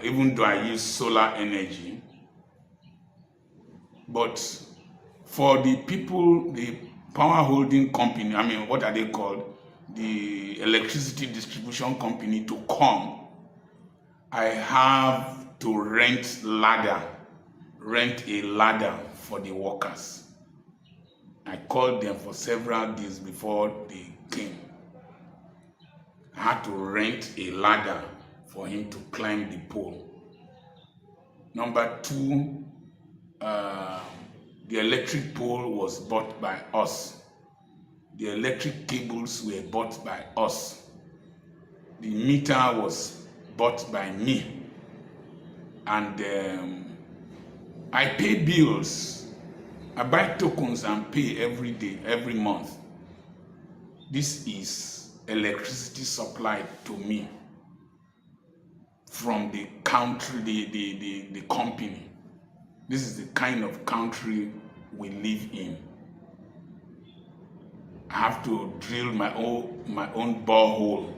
even though I use solar energy. But for the people, the power holding company, I mean, what are they called? The electricity distribution company to come, I have to rent a ladder for the workers. I called them for several days before they came. I had to rent a ladder for him to climb the pole. Number two, the electric pole was bought by us. The electric cables were bought by us. The meter was bought by me. And I pay bills. I buy tokens and pay every day, every month. This is electricity supplied to me from the country, the company. This is the kind of country we live in. I have to drill my own borehole,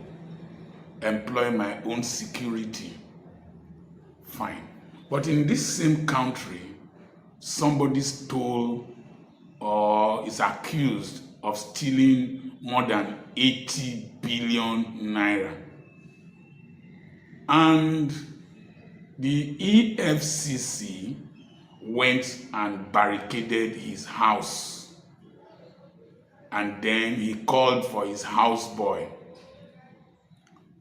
employ my own security. Fine. But in this same country, somebody stole or is accused of stealing more than 80 billion naira. And the EFCC went and barricaded his house. And then he called for his houseboy,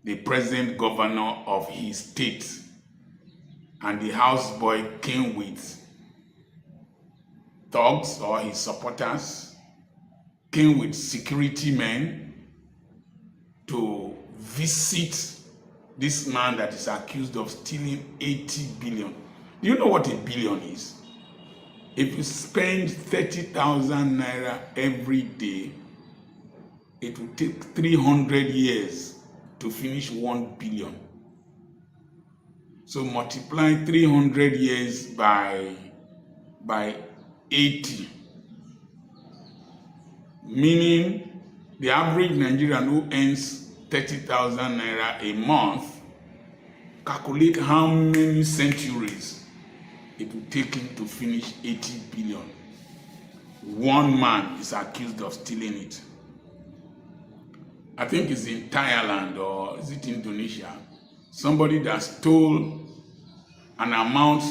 the present governor of his state. And the houseboy came with thugs or his supporters, came with security men to visit this man that is accused of stealing 80 billion. Do you know what a billion is? If you spend 30,000 naira every day, it will take 300 years to finish 1 billion. So multiply 300 years by 80. Meaning the average Nigerian who earns 30,000 naira a month, calculate how many centuries it will take him to finish 80 billion. One man is accused of stealing it. I think it's in Thailand or is it Indonesia? Somebody that stole an amount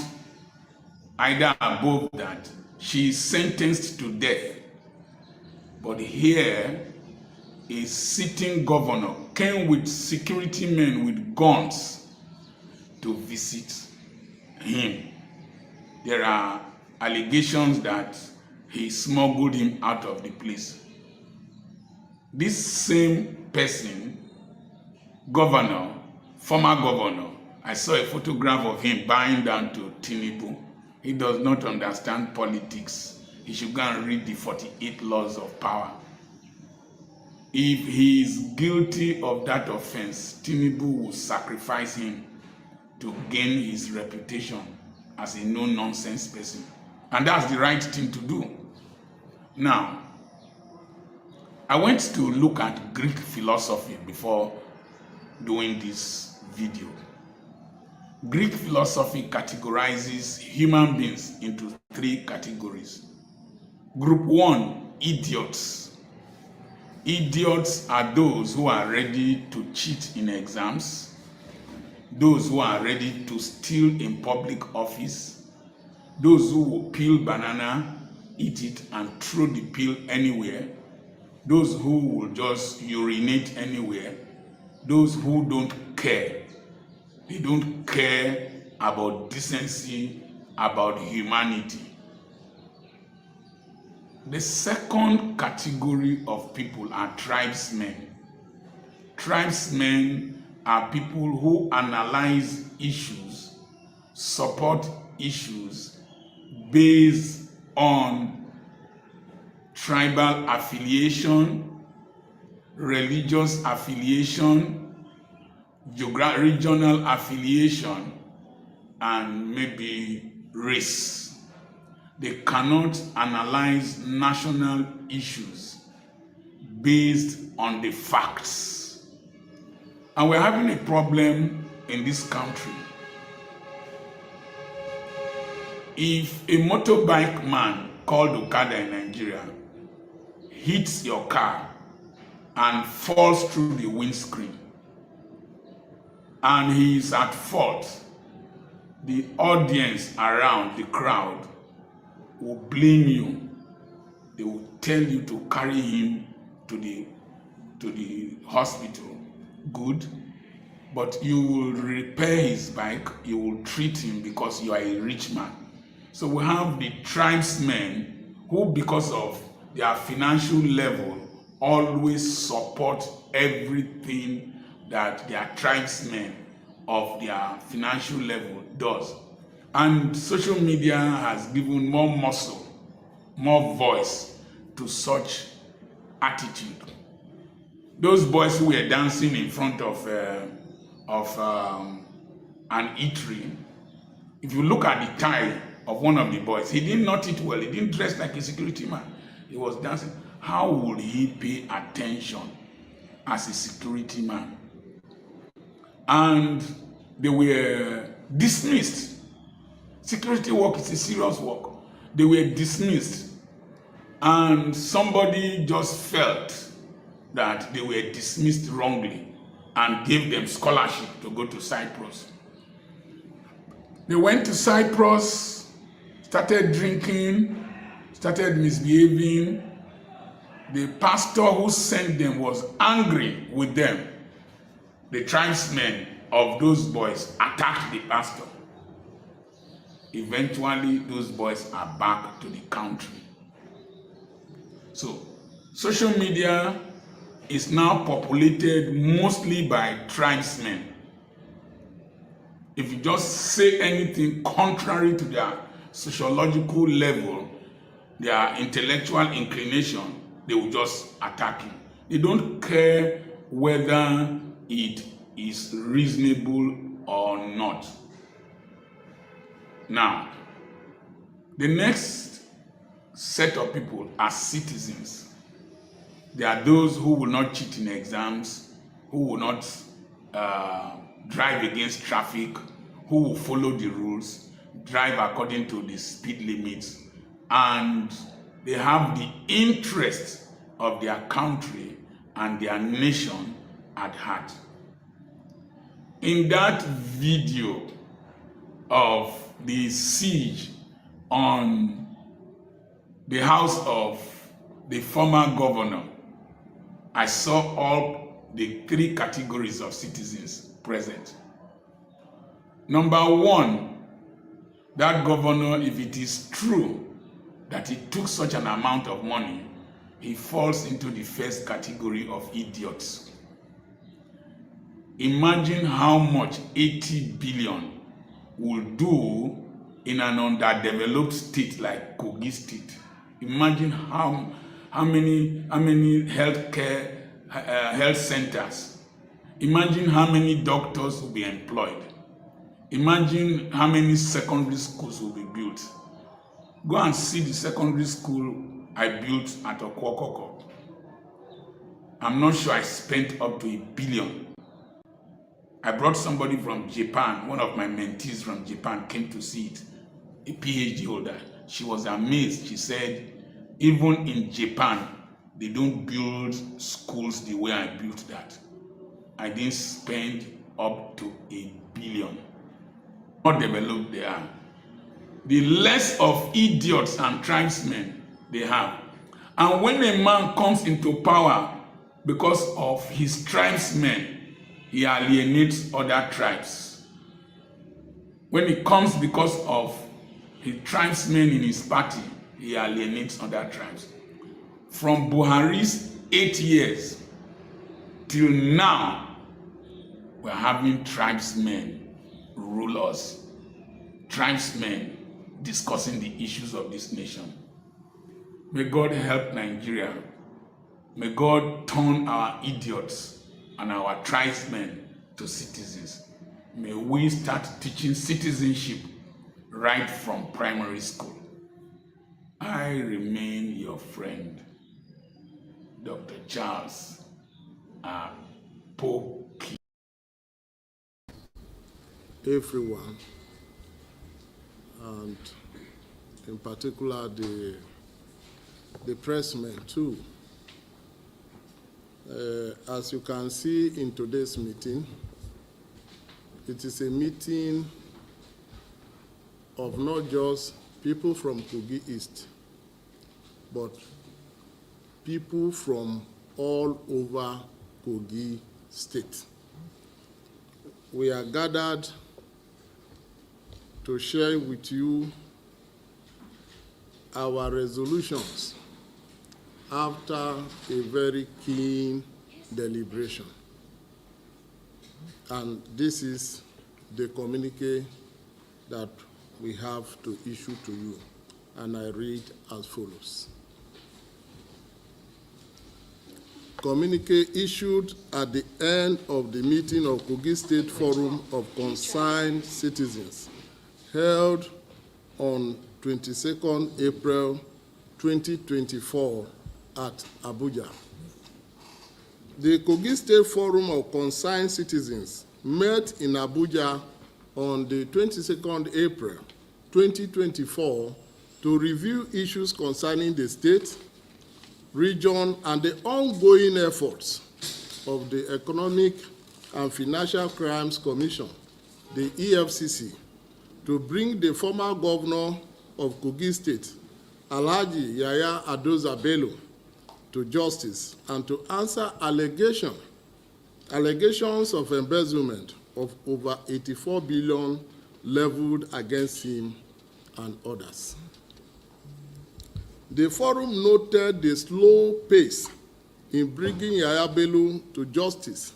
either above that, she is sentenced to death. But here, a sitting governor came with security men with guns to visit him. There are allegations that he smuggled him out of the place. This same person, governor, former governor, I saw a photograph of him bowing down to Tinubu. He does not understand politics. He should go and read the 48 laws of power. If he is guilty of that offense, Tinubu will sacrifice him to gain his reputation as a no-nonsense person. And that's the right thing to do. Now, I went to look at Greek philosophy before doing this video. Greek philosophy categorizes human beings into 3 categories. Group 1, idiots. Idiots are those who are ready to cheat in exams, those who are ready to steal in public office, those who will peel banana, eat it and throw the peel anywhere, those who will just urinate anywhere, those who don't care. They don't care about decency, about humanity. The second category of people are tribesmen. Tribesmen are people who analyze issues, support issues based on tribal affiliation, religious affiliation, regional affiliation, and maybe race. They cannot analyze national issues based on the facts. And we're having a problem in this country If a motorbike man called Okada in Nigeria hits your car and falls through the windscreen, and he is at fault, the audience around, the crowd, will blame you. They will tell you to carry him to the hospital. Good. But you will repair his bike, you will treat him because you are a rich man. So we have the tribesmen who, because of their financial level, always support everything that their tribesmen of their financial level does. And social media has given more muscle, more voice to such attitude. Those boys who were dancing in front of an eatery, if you look at the tie of one of the boys, he did not eat well, he didn't dress like a security man, he was dancing. How would he pay attention as a security man? And they were dismissed. Security work is a serious work. They were dismissed, and somebody just felt that they were dismissed wrongly and gave them scholarship to go to Cyprus. They went to Cyprus, started drinking, started misbehaving. The pastor who sent them was angry with them. The tribesmen of those boys attacked the pastor. Eventually, those boys are back to the country. So, social media is now populated mostly by tribesmen. If you just say anything contrary to their sociological level, their intellectual inclination, they will just attack you. They don't care whether it is reasonable or not. Now, the next set of people are citizens. There are those who will not cheat in exams, who will not drive against traffic, who will follow the rules, drive according to the speed limits, and they have the interest of their country and their nation at heart. In that video of the siege on the house of the former governor, I saw all the three categories of citizens present. Number one, that governor, if it is true that he took such an amount of money, he falls into the first category of idiots. Imagine how much 80 billion will do in an underdeveloped state like Kogi State. Imagine how many health centers. Imagine how many doctors will be employed. Imagine how many secondary schools will be built. Go and see the secondary school I built at Okwokoko. I'm not sure I spent up to $1 billion. I brought somebody from Japan, one of my mentees from Japan came to see it, a PhD holder. She was amazed. She said, even in Japan, they don't build schools the way I built that. I didn't spend up to $1 billion. More developed they are, the less of idiots and tribesmen they have. And when a man comes into power because of his tribesmen, he alienates other tribes. When he comes because of his tribesmen in his party, he alienates other tribes. From Buhari's 8 years till now, we're having tribesmen rule us. Tribesmen discussing the issues of this nation. May God help Nigeria. May God turn our idiots and our tribesmen to citizens. May we start teaching citizenship right from primary school. I remain your friend, Dr. Charles Apoki. Everyone, and in particular the pressmen too. As you can see in today's meeting, it is a meeting of not just people from Kogi East, but people from all over Kogi State. We are gathered to share with you our resolutions after a very keen deliberation. And this is the communique that we have to issue to you, and I read as follows. Communique issued at the end of the meeting of Kogi State Forum of Concerned Citizens held on 22nd April 2024 at Abuja. The Kogi State Forum of Concerned Citizens met in Abuja on the 22nd April 2024 to review issues concerning the state, region, and the ongoing efforts of the Economic and Financial Crimes Commission, the EFCC, to bring the former governor of Kogi State, Alhaji Yahaya Adoza Bello, to justice and to answer allegations of embezzlement of over 84 billion leveled against him and others. The forum noted the slow pace in bringing Yahaya Bello to justice,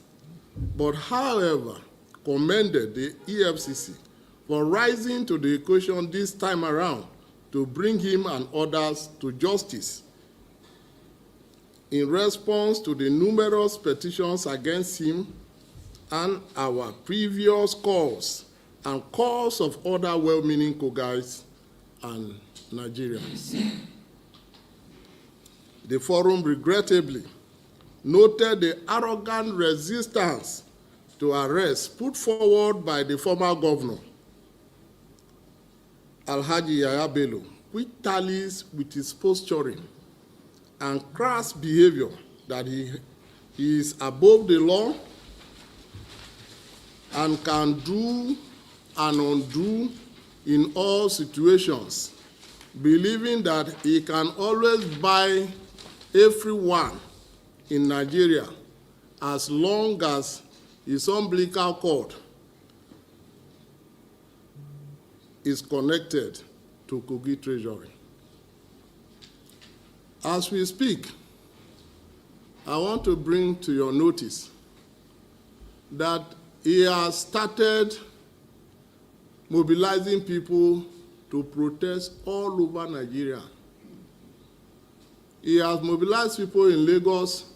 but however commended the EFCC for rising to the occasion this time around to bring him and others to justice in response to the numerous petitions against him and our previous calls and calls of other well-meaning Kogais and Nigerians. The forum regrettably noted the arrogant resistance to arrest put forward by the former governor, Alhaji Yahaya Bello, which tallies with his posturing and crass behavior that he is above the law and can do and undo in all situations, believing that he can always buy everyone in Nigeria as long as his umbilical cord is connected to Kogi Treasury. As we speak, I want to bring to your notice that he has started mobilizing people to protest all over Nigeria. He has mobilized people in Lagos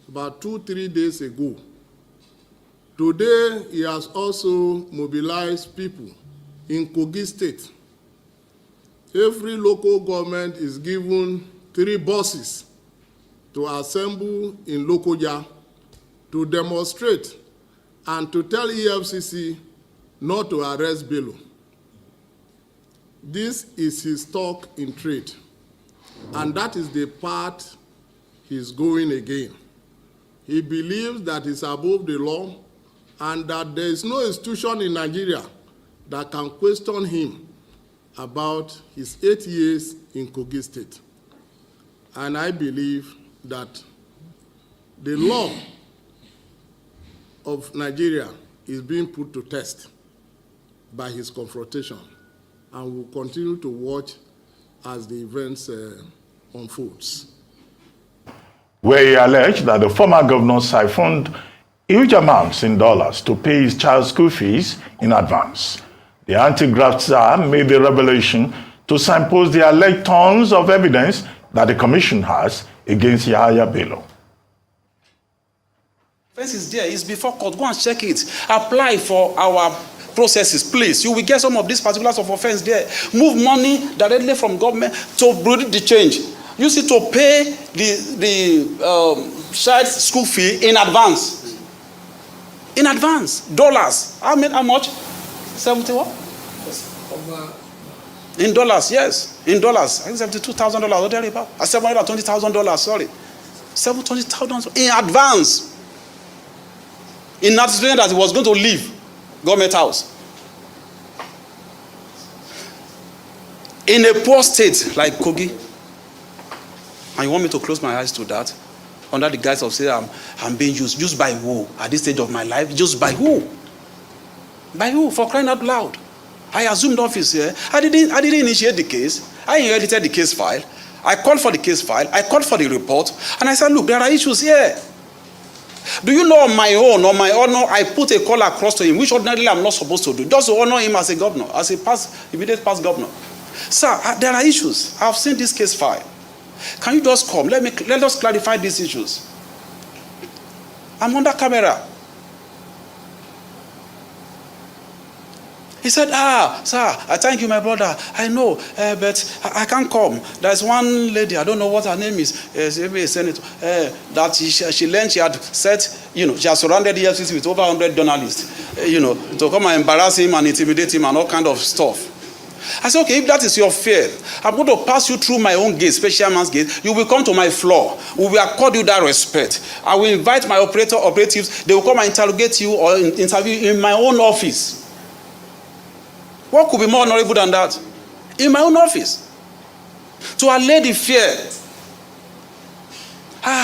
about 2-3 days ago. Today, he has also mobilized people in Kogi State. Every local government is given 3 buses to assemble in Lokoja to demonstrate and to tell EFCC not to arrest Bello. This is his stock in trade, and that is the part he's going again. He believes that he's above the law and that there is no institution in Nigeria that can question him about his 8 years in Kogi State. And I believe that the law of Nigeria is being put to test by his confrontation, and we'll continue to watch as the events unfolds. Where he alleged that the former governor siphoned huge amounts in dollars to pay his child's school fees in advance. The anti-graft czar made the revelation to signpost the alleged tons of evidence that the commission has against Yahaya Bello. Offense is there, it's before court. Go and check it. Apply for our processes, please. You will get some of these particulars of offense there. Move money directly from government to bring the change. Use it to pay the child's school fee in advance. In advance. Dollars. How much? 70 what? In dollars, yes. In dollars. I think $72,000 or thereabout. $720,000, sorry. $720,000 in advance. In anticipation that he was going to leave government house. In a poor state like Kogi. And you want me to close my eyes to that? Under the guise of saying I'm being used. Used by who? At this stage of my life? Used by who? By who? For crying out loud. I assumed office here. I didn't initiate the case. I inherited the case file. I called for the case file. I called for the report. And I said, look, there are issues here. Do you know on my honor, I put a call across to him, which ordinarily I'm not supposed to do, just to honor him as a governor, as a immediate past governor. Sir, there are issues. I've seen this case file. Can you just come? Let us clarify these issues. I'm under camera. He said, sir, I thank you, my brother. I know, but I can't come. There's one lady, I don't know what her name is, maybe a senator, that she learned she had set, she has surrounded the EFCC with over 100 journalists, to come and embarrass him and intimidate him and all kind of stuff. I said, okay, if that is your fear, I'm going to pass you through my own gate, special man's gate. You will come to my floor. We will accord you that respect. I will invite my operatives. They will come and interrogate you or interview you in my own office. What could be more honorable than that? In my own office. To allay the fear.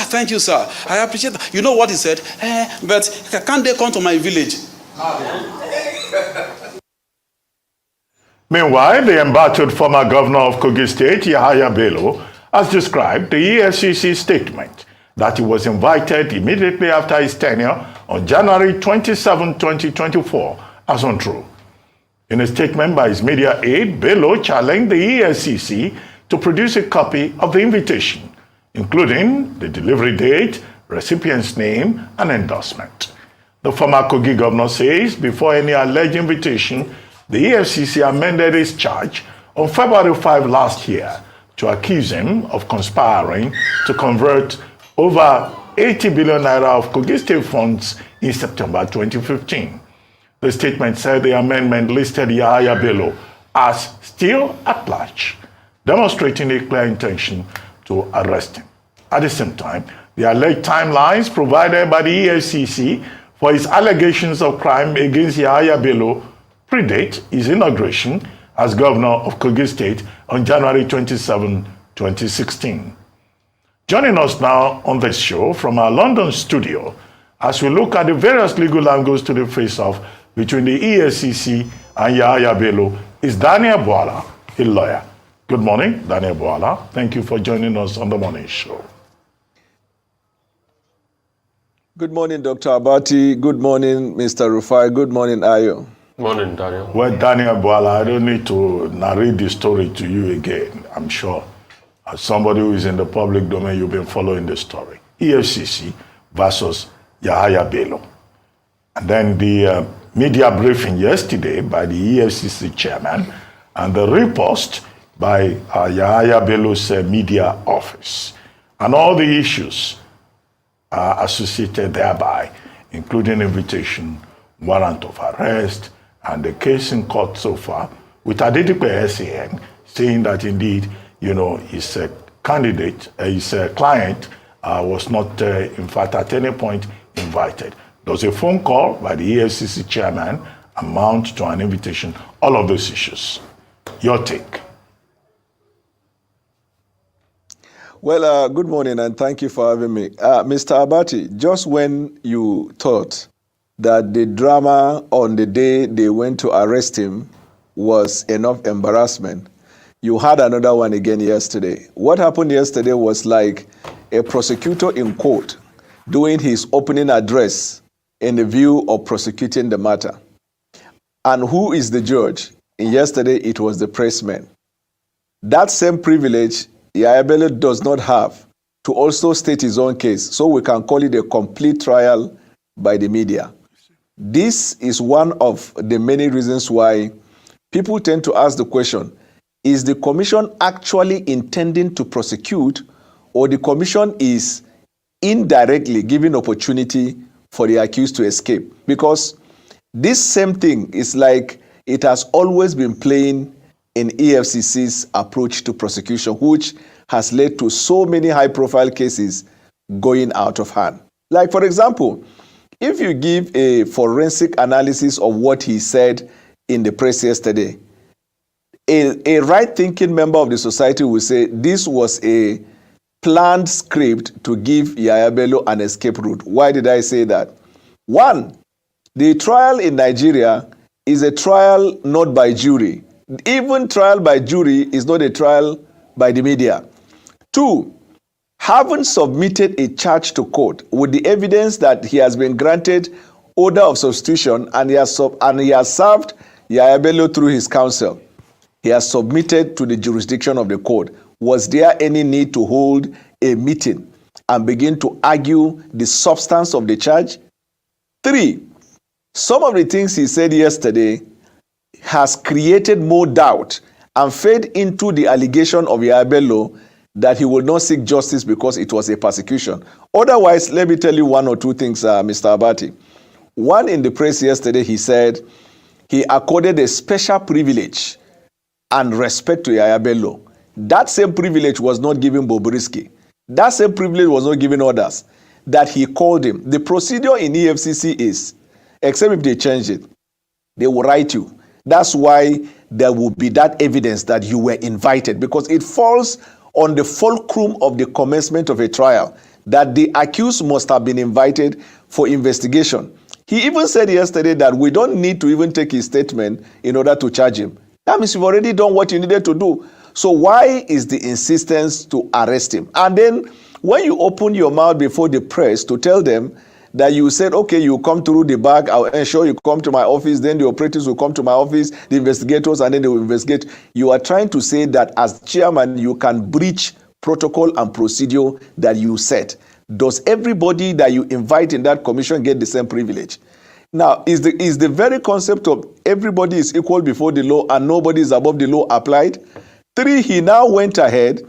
Thank you, sir. I appreciate that. You know what he said? But can't they come to my village? Meanwhile, the embattled former governor of Kogi State, Yahaya Bello, has described the EFCC statement that he was invited immediately after his tenure on January 27, 2024 as untrue. In a statement by his media aide, Bello challenged the EFCC to produce a copy of the invitation, including the delivery date, recipient's name, and endorsement. The former Kogi governor says before any alleged invitation, the EFCC amended its charge on February 5 last year to accuse him of conspiring to convert over 80 billion naira of Kogi State funds in September 2015. The statement said the amendment listed Yahaya Bello as still at large, demonstrating a clear intention to arrest him. At the same time, the alleged timelines provided by the EFCC for his allegations of crime against Yahaya Bello predate his inauguration as governor of Kogi State on January 27, 2016. Joining us now on this show from our London studio as we look at the various legal angles to the face-off between the EFCC and Yahaya Bello is Daniel Bwala, a lawyer. Good morning, Daniel Bwala. Thank you for joining us on the morning show. Good morning, Dr. Abati. Good morning, Mr. Rufai. Good morning, Ayo. Morning, Daniel. Well, Daniel Bwala, I don't need to narrate the story to you again, I'm sure. As somebody who is in the public domain, you've been following the story. EFCC versus Yahaya Bello. And then the media briefing yesterday by the EFCC chairman and the repost by Yahaya Bello's media office. And all the issues associated thereby, including invitation, warrant of arrest, and the case in court so far, with Adedepe SAN saying that indeed, his candidate, his client was not, in fact, at any point invited. There was a phone call by the EFCC chairman amount to an invitation, all of those issues. Your take. Well, good morning and thank you for having me. Mr. Abati, just when you thought that the drama on the day they went to arrest him was enough embarrassment, you had another one again yesterday. What happened yesterday was like a prosecutor in court doing his opening address in the view of prosecuting the matter. And who is the judge? And yesterday it was the pressman. That same privilege Yahaya Bello does not have to also state his own case, so we can call it a complete trial by the media. This is one of the many reasons why people tend to ask the question, is the commission actually intending to prosecute, or the commission is indirectly giving opportunity for the accused to escape? Because this same thing is like it has always been playing in EFCC's approach to prosecution, which has led to so many high-profile cases going out of hand. Like, for example, if you give a forensic analysis of what he said in the press yesterday, a right-thinking member of the society will say this was a planned script to give Yahaya Bello an escape route. Why did I say that? One, the trial in Nigeria is a trial not by jury. Even trial by jury is not a trial by the media. Two, having submitted a charge to court with the evidence that he has been granted order of substitution and he has served Yahaya Bello through his counsel, he has submitted to the jurisdiction of the court. Was there any need to hold a meeting and begin to argue the substance of the charge? Three, some of the things he said yesterday has created more doubt and fed into the allegation of Yahaya Bello that he will not seek justice because it was a persecution. Otherwise, let me tell you one or two things, Mr. Abati. One, in the press yesterday, he said he accorded a special privilege and respect to Yahaya Bello. That same privilege was not given Bobrisky. That same privilege was not given others. That he called him. The procedure in EFCC is, except if they change it, they will write you. That's why there will be that evidence that you were invited, because it falls on the fulcrum of the commencement of a trial, that the accused must have been invited for investigation. He even said yesterday that we don't need to even take his statement in order to charge him. That means you've already done what you needed to do. So why is the insistence to arrest him? And then when you open your mouth before the press to tell them that you said, okay, you come through the back, I'll ensure you come to my office, then the operatives will come to my office, the investigators, and then they will investigate. You are trying to say that as chairman, you can breach protocol and procedure that you set. Does everybody that you invite in that commission get the same privilege? Now, is the very concept of everybody is equal before the law and nobody is above the law applied? Three, he now went ahead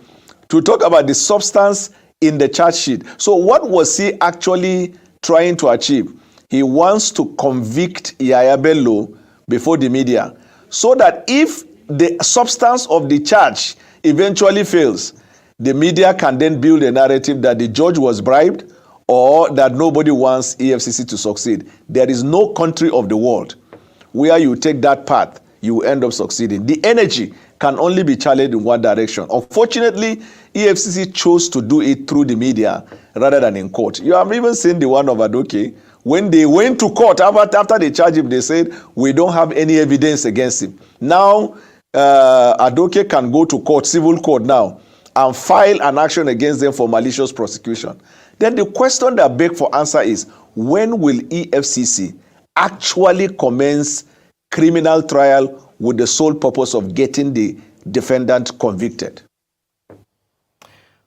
to talk about the substance in the charge sheet. So what was he actually trying to achieve? He wants to convict Yahaya Bello before the media, so that if the substance of the charge eventually fails, the media can then build a narrative that the judge was bribed or that nobody wants EFCC to succeed. There is no country of the world where you take that path, you end up succeeding. The energy can only be channeled in one direction. Unfortunately, EFCC chose to do it through the media rather than in court. You have even seen the one of Adoke. When they went to court, after they charged him, they said, we don't have any evidence against him. Now, Adoke can go to court, civil court now, and file an action against them for malicious prosecution. Then the question that begs for answer is, when will EFCC actually commence criminal trial with the sole purpose of getting the defendant convicted?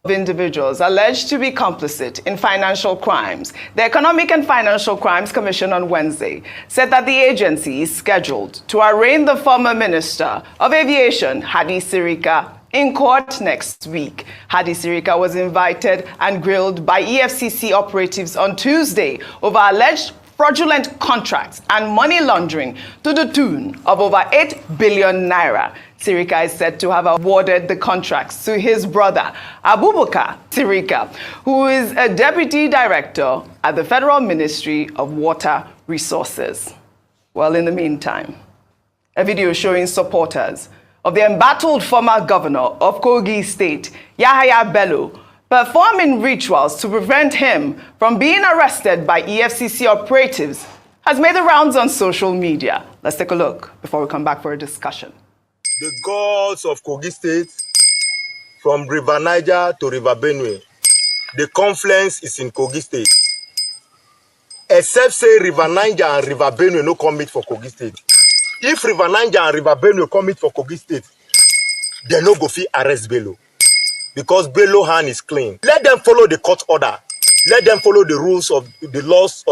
Of individuals alleged to be complicit in financial crimes. The Economic and Financial Crimes Commission on Wednesday said that the agency is scheduled to arraign the former Minister of Aviation, Hadi Sirika, in court next week. Hadi Sirika was invited and grilled by EFCC operatives on Tuesday over alleged fraudulent contracts and money laundering to the tune of over 8 billion naira. Sirika is said to have awarded the contracts to his brother, Abubakar Sirika, who is a deputy director at the Federal Ministry of Water Resources. Well, in the meantime, a video showing supporters of the embattled former governor of Kogi State, Yahaya Bello, performing rituals to prevent him from being arrested by EFCC operatives has made the rounds on social media. Let's take a look before we come back for a discussion. The gods of Kogi State, from River Niger to River Benue, the confluence is in Kogi State. Except say River Niger and River Benue no come meet for Kogi State. If River Niger and River Benue come meet for Kogi State, they no go fit arrest Bello. Because Bello hand is clean. Let them follow the court order. Let them follow the rules of the laws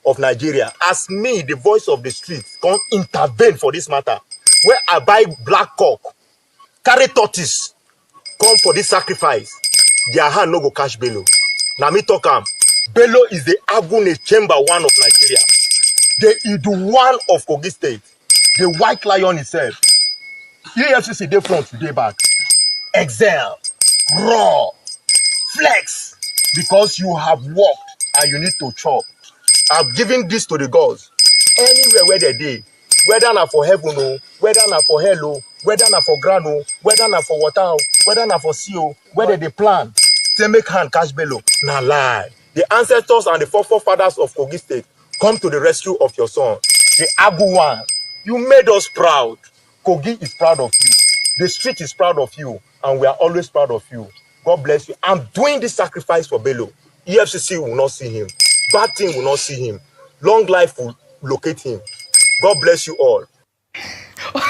of Nigeria. As me, the voice of the street, come intervene for this matter. Where I buy black cock, carry tortoise, come for this sacrifice, their hand no go catch Bello. Now me talk am. Bello is the Agune chamber one of Nigeria. The Idu one of Kogi State. The white lion itself. EFCC dey front, you dey back. Excel, raw, flex, because you have worked and you need to chop. I've given this to the gods. Anywhere where they dey, whether na for heaven o, whether na for hell o, whether na for ground o, whether na for water o, whether na for sea o, whether they plan, say make hand catch bello, na lie. The ancestors and the forefathers of Kogi State come to the rescue of your son. The Agu one, you made us proud. Kogi is proud of you. The street is proud of you, and we are always proud of you. God bless you. I'm doing this sacrifice for Bello. EFCC will not see him. Bad thing will not see him. Long life will locate him. God bless you all.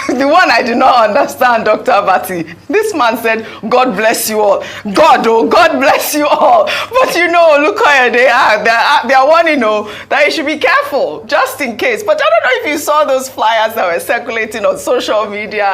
The one I do not understand, Dr. Abati. This man said, God bless you all. God, oh, God bless you all. But you know, look how they are warning, that you should be careful, just in case. But I don't know if you saw those flyers that were circulating on social media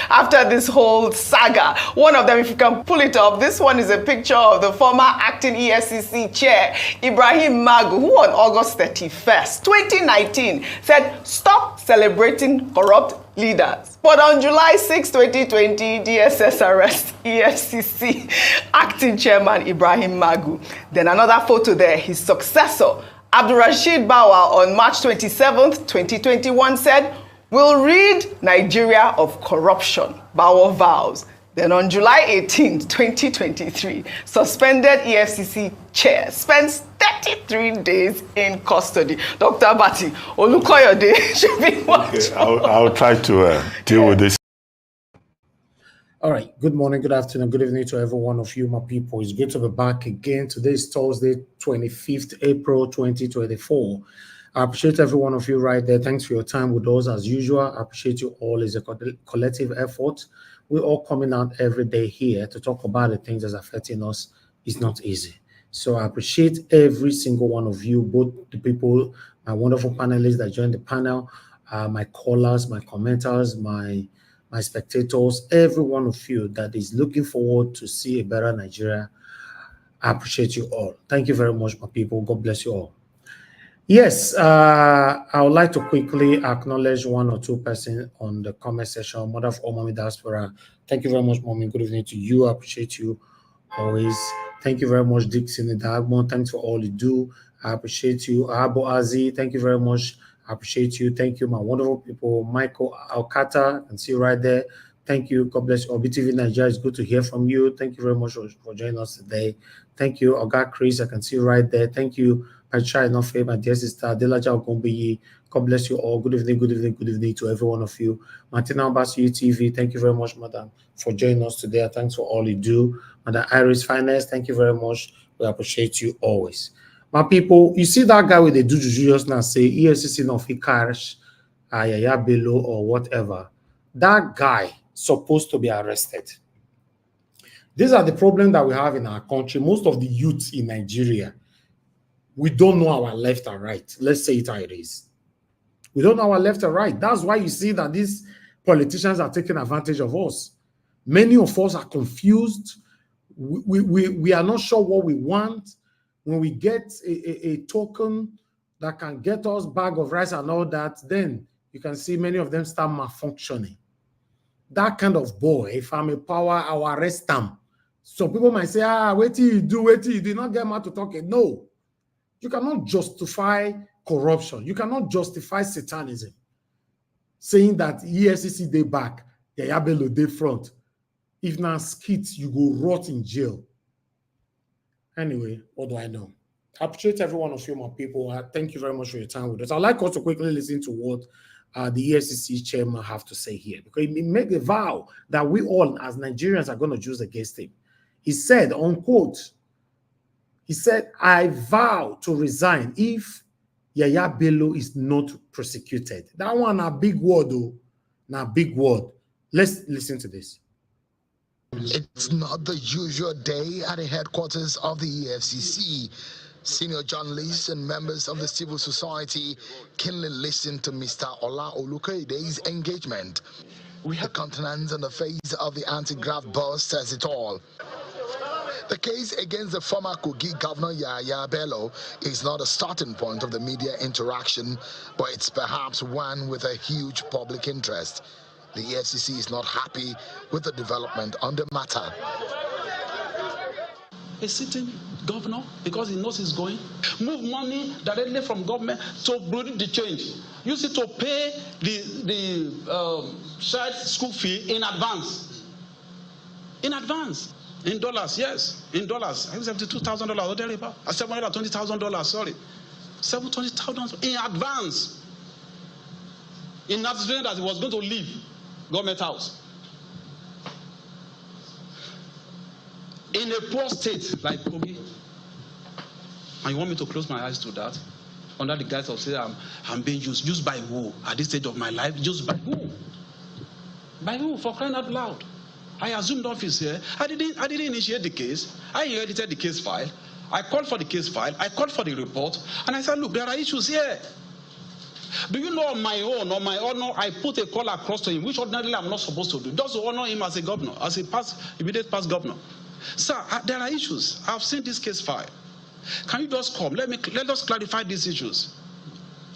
after this whole saga. One of them, if you can pull it up, this one is a picture of the former acting EFCC chair, Ibrahim Magu, who on August 31st, 2019, said, stop celebrating corrupt leaders. But on July 6, 2020, DSS arrests EFCC acting chairman Ibrahim Magu. Then another photo there, his successor, Abdurrashid Bawa, on March 27, 2021, said, we'll rid Nigeria of corruption, Bawa vows. Then on July 18, 2023, suspended EFCC chair spends 33 days in custody. Dr. Abati, Olukoyode should be watching. Okay, I'll try to deal with this. All right. Good morning, good afternoon, good evening to every one of you, my people. It's good to be back again. Today is Thursday, 25th April, 2024. I appreciate every one of you right there. Thanks for your time with us as usual. I appreciate you all. It's a collective effort. We're all coming out every day here to talk about the things that's affecting us. It's not easy. So I appreciate every single one of you, both the people, my wonderful panelists that joined the panel, my callers, my commenters, my spectators, every one of you that is looking forward to see a better Nigeria. I appreciate you all. Thank you very much, my people. God bless you all. Yes, I would like to quickly acknowledge one or two persons on the comment section. Mother of all, Mommy Diaspora. Thank you very much, Mommy. Good evening to you. I appreciate you always. Thank you very much, Dixon and Dagmon. Thanks for all you do. I appreciate you. Abo Azi, thank you very much. I appreciate you. Thank you, my wonderful people. Michael Alcata, I can see you right there. Thank you. God bless you. BTV Nigeria, it's good to hear from you. Thank you very much for joining us today. Thank you, Oga Chris. I can see you right there. Thank you, Patricia Enofe, my dear sister, Delaja Ogumbiyi. God bless you all. Good evening, good evening, good evening to every one of you. Martina Basu TV, thank you very much, madam, for joining us today. Thanks for all you do. Madam Iris Finance, thank you very much. We appreciate you always. My people, you see that guy with the do juju just now say EFCC no fit catch Yahaya Bello or whatever. That guy supposed to be arrested. These are the problems that we have in our country. Most of the youths in Nigeria, we don't know our left and right. Let's say it how it is. We don't know our left and right. That's why you see that these politicians are taking advantage of us. Many of us are confused. We are not sure what we want. When we get a token that can get us bag of rice and all that, then you can see many of them start malfunctioning. That kind of boy, if I'm a power, I'll arrest them. So people might say, wait till you do, wait till you did not get mad to talk it. No. You cannot justify corruption. You cannot justify satanism. Saying that EFCC day back, Yahaya Bello day front. If not skits, you go rot in jail. Anyway, what do I know? I appreciate every one of you, my people. Thank you very much for your time with us. I'd like us to quickly listen to what the EFCC chairman have to say here, because he made a vow that we all, as Nigerians, are going to choose against him. He said, unquote, he said, I vow to resign if Yahaya Bello is not prosecuted. That one a big word, though. Now, big word. Let's listen to this. It's not the usual day at the headquarters of the EFCC. Senior journalists and members of the civil society keenly listen to Mr. Ola Olukoyede's engagement. The countenance and the face of the anti-graft boss says it all. The case against the former Kogi governor Yahaya Bello is not a starting point of the media interaction, but it's perhaps one with a huge public interest. The EFCC is not happy with the development on the matter. A sitting governor, because he knows he's going, move money directly from government to build the change. Use it to pay the child school fee in advance. In advance. In dollars, yes. In dollars. I think $72,000 or thereabout. $720,000, sorry. $720,000 in advance. In anticipating that he was going to leave government house. In a poor state like Kogi, and you want me to close my eyes to that? Under the guise of saying I'm being used. Used by who? At this stage of my life, used by who? By who? For crying out loud. I assumed office here. I didn't initiate the case. I inherited the case file. I called for the case file. I called for the report. And I said, look, there are issues here. Do you know on my own, on my honor, I put a call across to him, which ordinarily I'm not supposed to do, just to honor him as a governor, as a immediate past governor. Sir, there are issues. I've seen this case file. Can you just come? Let us clarify these issues.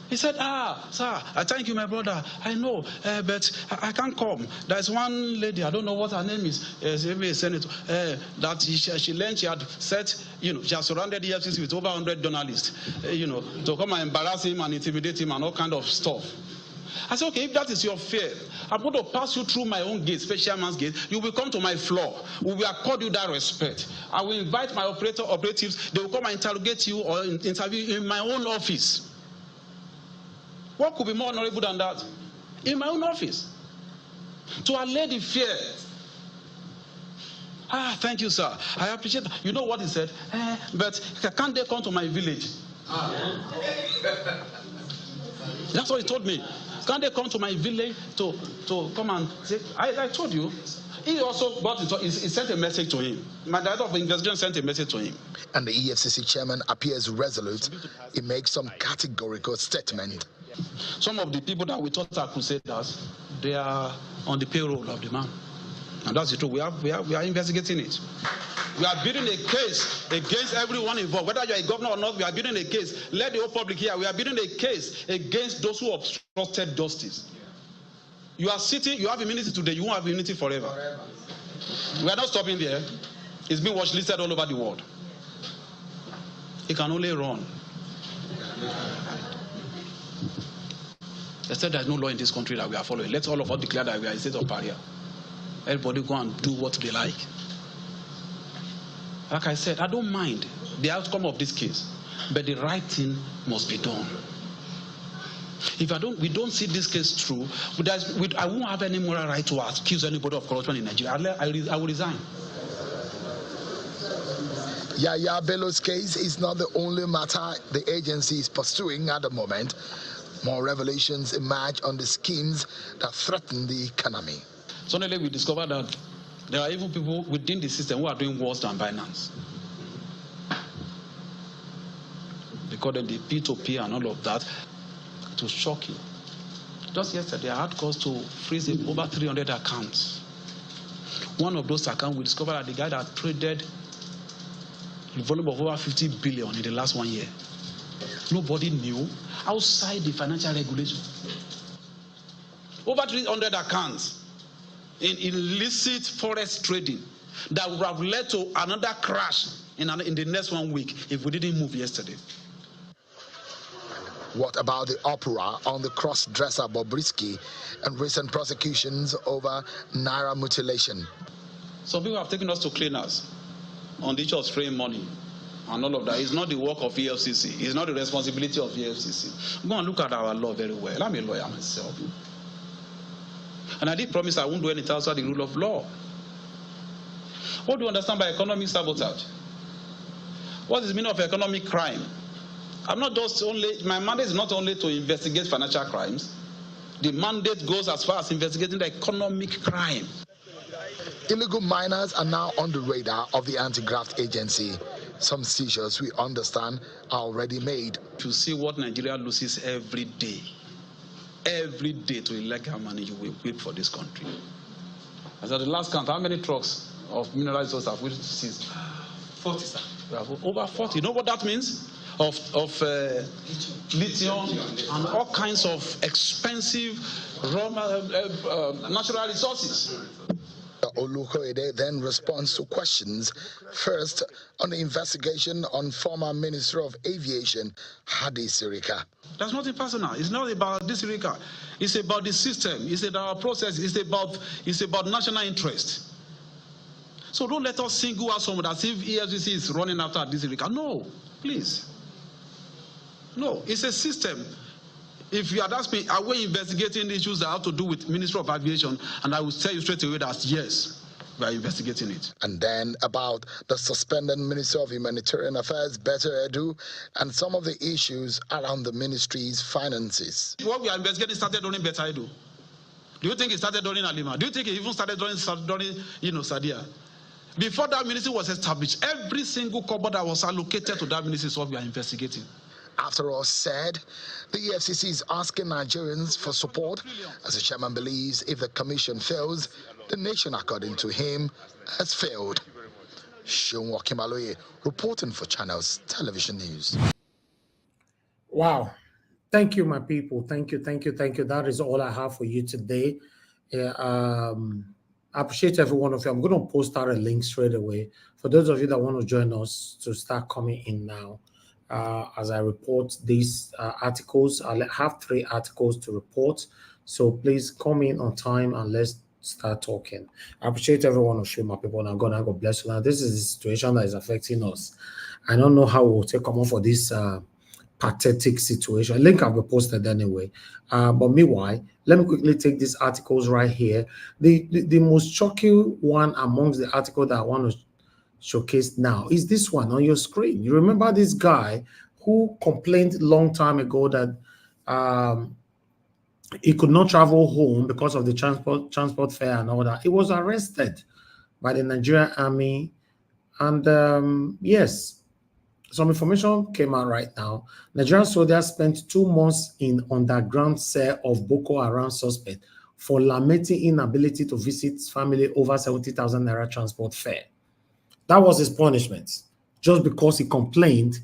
He said, sir, I thank you, my brother. I know, but I can't come. There's one lady, I don't know what her name is, a senator, that she learned she had set, she has surrounded the EFCC with over 100 journalists, to come and embarrass him and intimidate him and all kind of stuff. I said, okay, if that is your fear, I'm going to pass you through my own gate, special man's gate. You will come to my floor. We will accord you that respect. I will invite my operatives. They will come and interrogate you or interview you in my own office. What could be more honorable than that? In my own office. To allay the fear. Thank you, sir. I appreciate that. You know what he said? But can't they come to my village? That's what he told me. Can't they come to my village to come and say, I told you. He also he sent a message to him. My director of investigation sent a message to him. And the EFCC chairman appears resolute. He makes some categorical statement. Some of the people that we thought are crusaders, they are on the payroll of the man. And that's the truth. We are investigating it. We are building a case against everyone involved. Whether you're a governor or not, we are building a case. Let the whole public hear. We are building a case against those who obstructed justice. You are sitting, you have immunity today, you won't have immunity forever. We are not stopping there. It's been watch listed all over the world. It can only run. They said there's no law in this country that we are following. Let's all of us declare that we are in a state of barrier. Everybody go and do what they like. Like I said, I don't mind the outcome of this case, but the right thing must be done. If we don't see this case through, I won't have any moral right to accuse anybody of corruption in Nigeria. I will resign. Yahaya Bello's case is not the only matter the agency is pursuing at the moment. More revelations emerge on the schemes that threaten the economy. Suddenly we discovered that there are even people within the system who are doing worse than Binance. Because of the P2P and all of that, it was shocking. Just yesterday, I had cause to freeze over 300 accounts. One of those accounts, we discovered that the guy that traded the volume of over 50 billion in the last 1 year. Nobody knew outside the financial regulation. Over 300 accounts in illicit forex trading that would have led to another crash in the next 1 week if we didn't move yesterday. What about the uproar on the cross-dresser Bobrisky and recent prosecutions over Naira mutilation? Some people have taken us to cleaners on the issue of spraying money and all of that. It's not the work of EFCC. It's not the responsibility of EFCC. Go and look at our law very well. I'm a lawyer myself. And I did promise I won't do anything outside the rule of law. What do you understand by economic sabotage? What is the meaning of economic crime? My mandate is not only to investigate financial crimes. The mandate goes as far as investigating the economic crime. Illegal miners are now on the radar of the anti-graft agency. Some seizures, we understand, are already made. To see what Nigeria loses every day to illegal money, you will weep for this country. As at the last count, how many trucks of mineral resources have we seized? 40, sir. We have over 40. You know what that means? lithium and all kinds of expensive natural resources. Olukoide then responds to questions, first on the investigation on former Minister of Aviation, Hadi Sirika. That's nothing personal. It's not about this Sirika. It's about the system. It's about our process. It's about national interest. So don't let us single out someone as if EFCC is running after this Sirika. No, please. No, it's a system. If you had asked me, are we investigating issues that have to do with Ministry of Aviation? And I will tell you straight away that yes, we are investigating it. And then about the suspended Minister of Humanitarian Affairs, Better Edu, and some of the issues around the ministry's finances. What we are investigating started during Better Edu. Do you think it started during Alima? Do you think it even started during Sadia? Before that ministry was established, every single cupboard that was allocated to that ministry is what we are investigating. After all said, the EFCC is asking Nigerians for support, as the chairman believes if the commission fails, the nation, according to him, has failed. Shunwa Kimaloye, reporting for Channels Television News. Wow. Thank you, my people. Thank you. That is all I have for you today. I appreciate every one of you. I'm going to post out a link straight away. For those of you that want to join us to start coming in now, as I report these articles, I'll have 3 articles to report. So please come in on time and let's start talking. I appreciate every one of you, my people. Now, God bless you. Now, this is the situation that is affecting us. I don't know how we'll take on for this pathetic situation. Link I'll be posted anyway. But meanwhile, let me quickly take these articles right here. The most shocking one amongst the article that I want to showcase now is this one on your screen. You remember this guy who complained a long time ago that he could not travel home because of the transport fare and all that. He was arrested by the Nigerian army, and yes, some information came out right now. Nigerian soldiers spent 2 months in underground cell of Boko Haram suspect for lamenting inability to visit family over 70,000 naira transport fare. That was his punishment, just because he complained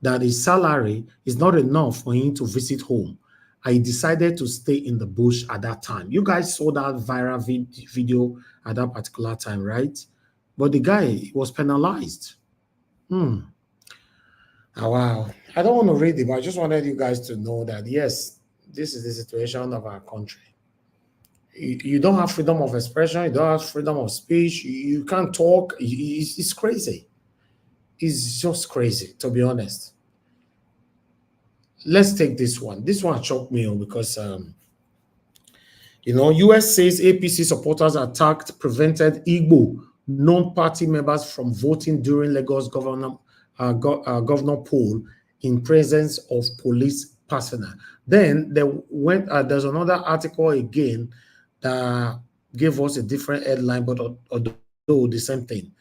that his salary is not enough for him to visit home. I decided to stay in the bush at that time. You guys saw that viral video at that particular time, right? But the guy was penalized. Oh, wow. I don't want to read it, but I just wanted you guys to know that, yes, this is the situation of our country. You don't have freedom of expression. You don't have freedom of speech. You can't talk. It's crazy. It's just crazy, to be honest. Let's take this one. This one shocked me because, U.S. says APC supporters attacked prevented Igbo non-party members from voting during Lagos governor poll in presence of police personnel. Then there's another article again that gave us a different headline, but although the same thing,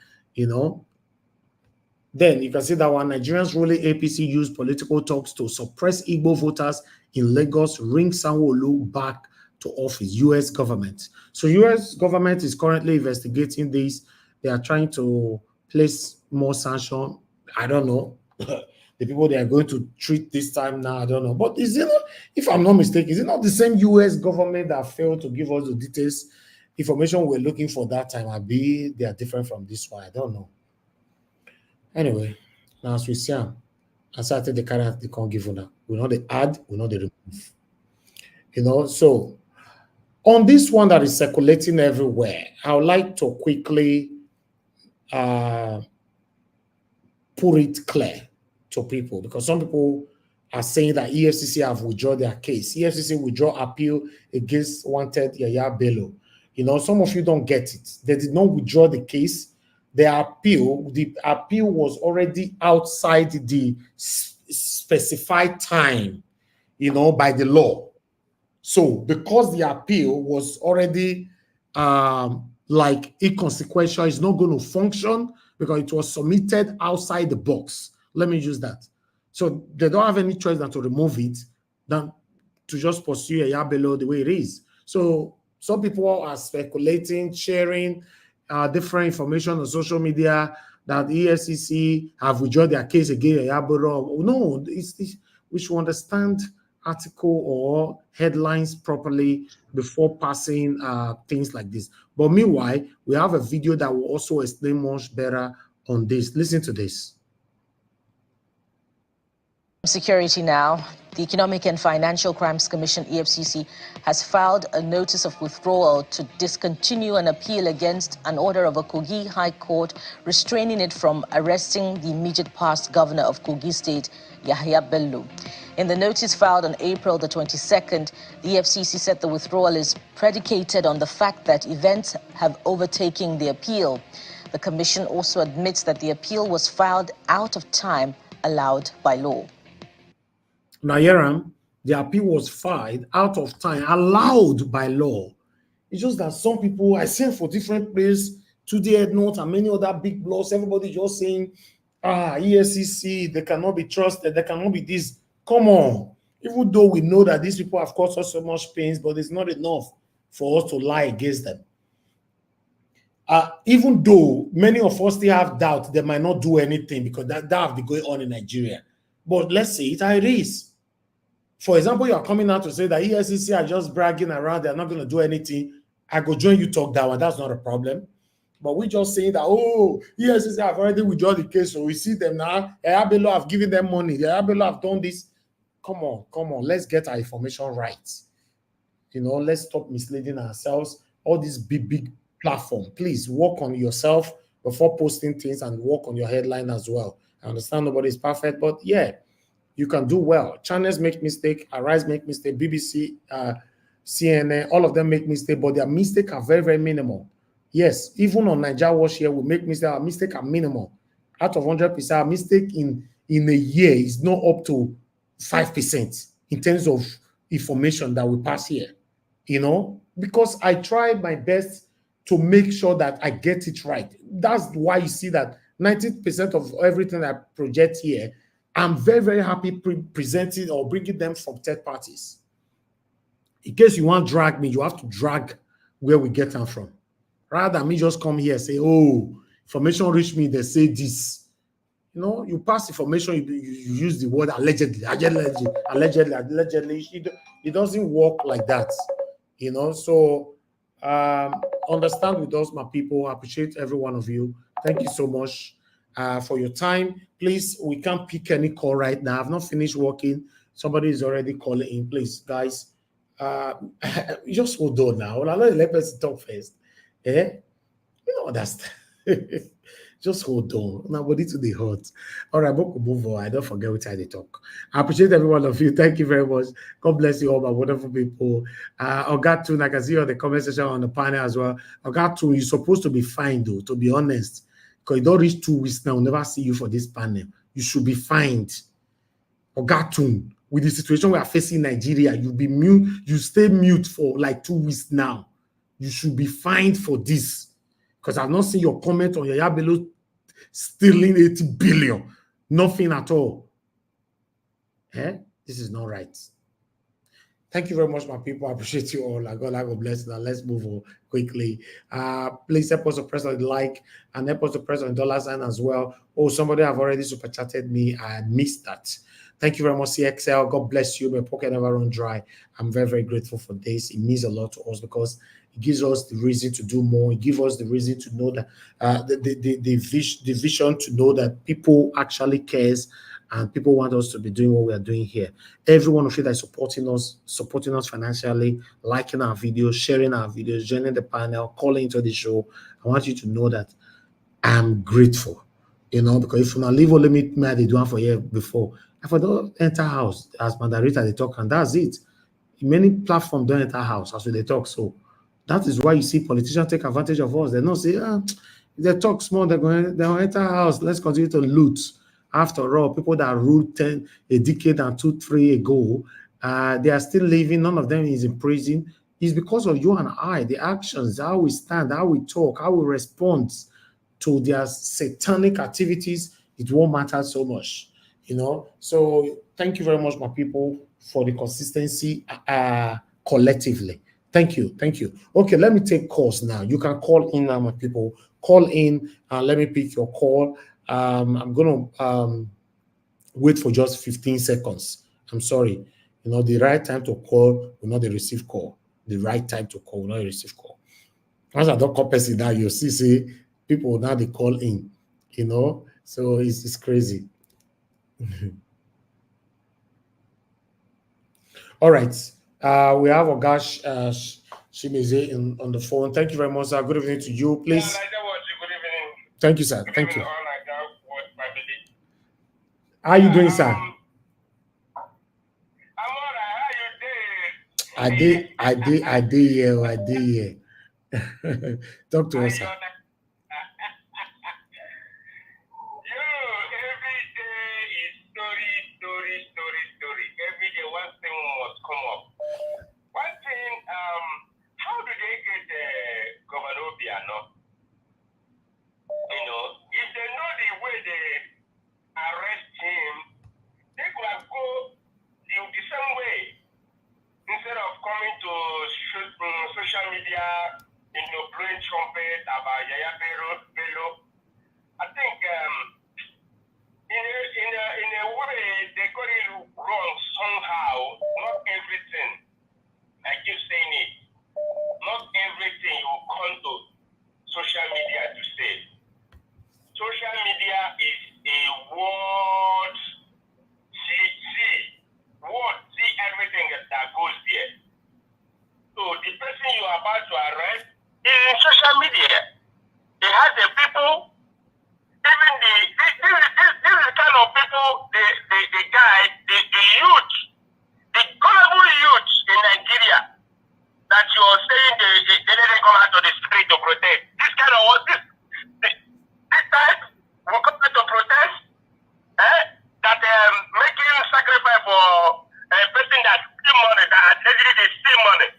Then you can see that one Nigerians ruling APC used political talks to suppress Igbo voters in Lagos, ring Sanwo-Olu back to office, U.S. government. So U.S. government is currently investigating this. They are trying to place more sanction. I don't know. The people they are going to treat this time now, I don't know. But is it not, if I'm not mistaken, is it not the same U.S. government that failed to give us the details, information we're looking for that time? Maybe they are different from this one. I don't know. Anyway, now as we see them, as I think the current they can't give now. We know the add, we know the remove. So on this one that is circulating everywhere, I would like to quickly put it clear to people, because some people are saying that EFCC have withdrawn their case. EFCC withdraw appeal against wanted Yahaya Bello. Some of you don't get it. They did not withdraw the case. The appeal was already outside the specified time, by the law. So because the appeal was already like inconsequential, it's not going to function because it was submitted outside the box. Let me use that. So they don't have any choice than to remove it, than to just pursue Yahaya Bello the way it is. So some people are speculating, sharing different information on social media that the EFCC have withdrawn their case against Yaburo. No, we should understand article or headlines properly before passing things like this. But meanwhile, we have a video that will also explain much better on this. Listen to this. Security now. The Economic and Financial Crimes Commission, EFCC, has filed a notice of withdrawal to discontinue an appeal against an order of a Kogi High Court restraining it from arresting the immediate past governor of Kogi State, Yahaya Bello. In the notice filed on April the 22nd, the EFCC said the withdrawal is predicated on the fact that events have overtaken the appeal. The commission also admits that the appeal was filed out of time allowed by law. Nayaram, the appeal was filed out of time, allowed by law. It's just that some people, I sent for different places, Today Note and many other big blogs, everybody just saying, EFCC, they cannot be trusted, they cannot be this. Come on. Even though we know that these people have caused us so much pains, but it's not enough for us to lie against them. Even though many of us still have doubt they might not do anything because that have been going on in Nigeria. But let's say it how it is. For example, you are coming out to say that EFCC are just bragging around, they're not going to do anything. I go join you talk that one. That's not a problem. But we're just saying that, oh, EFCC have already withdrawn the case. So we see them now. Yahaya have given them money. Yahaya have done this. Come on. Let's get our information right. You know, let's stop misleading ourselves. All these big platform. Please work on yourself before posting things and work on your headline as well. I understand nobody's perfect, but yeah, you can do well. Channels make mistake, Arise make mistake, BBC, CNN, all of them make mistake, but their mistakes are very, very minimal. Yes, even on Nigeria Watch here, we make mistake. Our mistakes are minimal. Out of 100%, our mistake in a year is not up to 5% in terms of information that we pass here. You know, because I try my best to make sure that I get it right. That's why you see that 90% of everything I project here, I'm very, very happy presenting or bringing them from third parties. In case you want to drag me, you have to drag where we get them from. Rather than me just come here and say, oh, information reached me, they say this. You know, you pass information, you use the word allegedly. It doesn't work like that. You know, so understand with us, my people. I appreciate every one of you. Thank you so much for your time. Please, we can't pick any call right now. I've not finished working. Somebody is already calling in. Please, guys, just hold on now. Let us talk first. You know, that's just hold on. Nobody to the hurt. All right, we'll move on. I don't forget which side they talk. I appreciate every one of you. Thank you very much. God bless you all, my wonderful people. Ogatu, I can see you on the comment section on the panel as well. Ogatu, you're supposed to be fined, though, to be honest. Because you don't reach 2 weeks now, we'll never see you for this panel. You should be fined. Ogatu, with the situation we are facing in Nigeria, you'll be mute, you stay mute for like 2 weeks now. You should be fined for this. Because I've not seen your comment on Yahaya Bello stealing 80 billion. Nothing at all. This is not right. Thank you very much, my people. I appreciate you all. God bless. Now let's move on quickly. Please help us to press on the like and help us to press on the $ as well. Oh, somebody have already super chatted me. I missed that. Thank you very much, CXL. God bless you. My pocket never run dry. I'm very, very grateful for this. It means a lot to us because it gives us the reason to do more. It gives us the reason to know that the vision to know that people actually cares and people want us to be doing what we are doing here. Every one of you that is supporting us financially, liking our videos, sharing our videos, joining the panel, calling into the show. I want you to know that I'm grateful. You know, because if you not leave only me, they do one for year before. If I don't enter house as Mandarita they talk, and that's it. Many platforms don't enter house as they talk. So that is why you see politicians take advantage of us. They don't say, they talk small, they'll enter house. Let's continue to loot. After all, people that ruled a decade and 2, 3 ago, they are still living. None of them is in prison. It's because of you and I, the actions, how we stand, how we talk, how we respond to their satanic activities. It won't matter so much, you know. So thank you very much, my people, for the consistency collectively. Thank you. Thank you. Okay, let me take calls now. You can call in now, my people. Call in. Let me pick your call. I'm going to wait for just 15 seconds. I'm sorry. You know, the right time to call will not the receive call. The right time to call will not receive call. Once I don't call person now, you see people now they call in, you know. So it's crazy. All right. We have Ogash Shimize on the phone. Thank you very much, sir. Good evening to you, please. Good evening. Thank you, sir. Good Thank evening, you. all family. How are you doing, sir? I'm all right. How you doing? I did here. Talk to us, sir. Every day is story. Every day one thing must come up. One thing, how do they get Governor Obiano? You know, if they know the way they arrest him, they could have go the same way. Instead of coming to social media, blowing trumpet about Yahaya Bello, I think in a way they got it wrong somehow. Not everything, I keep saying it, not everything you come to social media to say. Social media is a word. See everything that goes there. So the person you are about to arrest is in social media. They have the people, even this is the kind of people, the guy, the youth, the gullible youth in Nigeria that you are saying they didn't come out of the street to protest. This kind of this type will come out to protest, that making sacrifice for a person that steal money, that allegedly they steal money.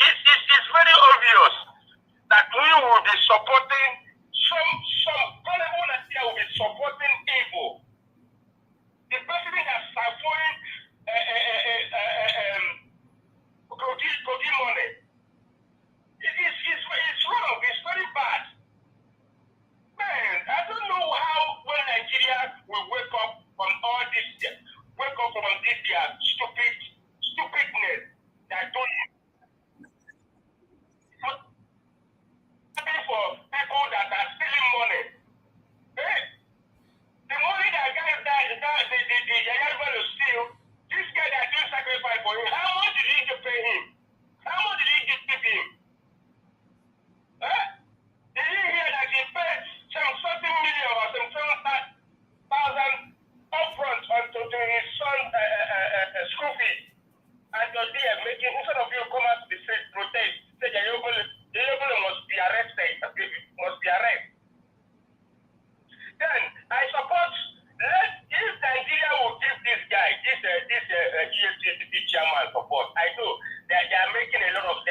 It's very obvious that we will be supporting some gullible Nigeria will be supporting evil. The president has supported Kogi money. It's wrong. It's very bad. Man, I don't know how when Nigeria will wake up from all this, wake up from this stupidness that don't for people that are stealing money. The money that guy the Yahaya will steal, this guy that doing sacrifice for him, how much did he pay him? How much did he give him? Did you hear that he paid some 30 million or some 7,000 upfront onto his son's school fees? And you're there making, instead of you come out to the street protest, say that you're going must be arrested, must be arrested. Then I support, if Nigeria will give this guy, this EFCC chairman support, I know that they are making a lot of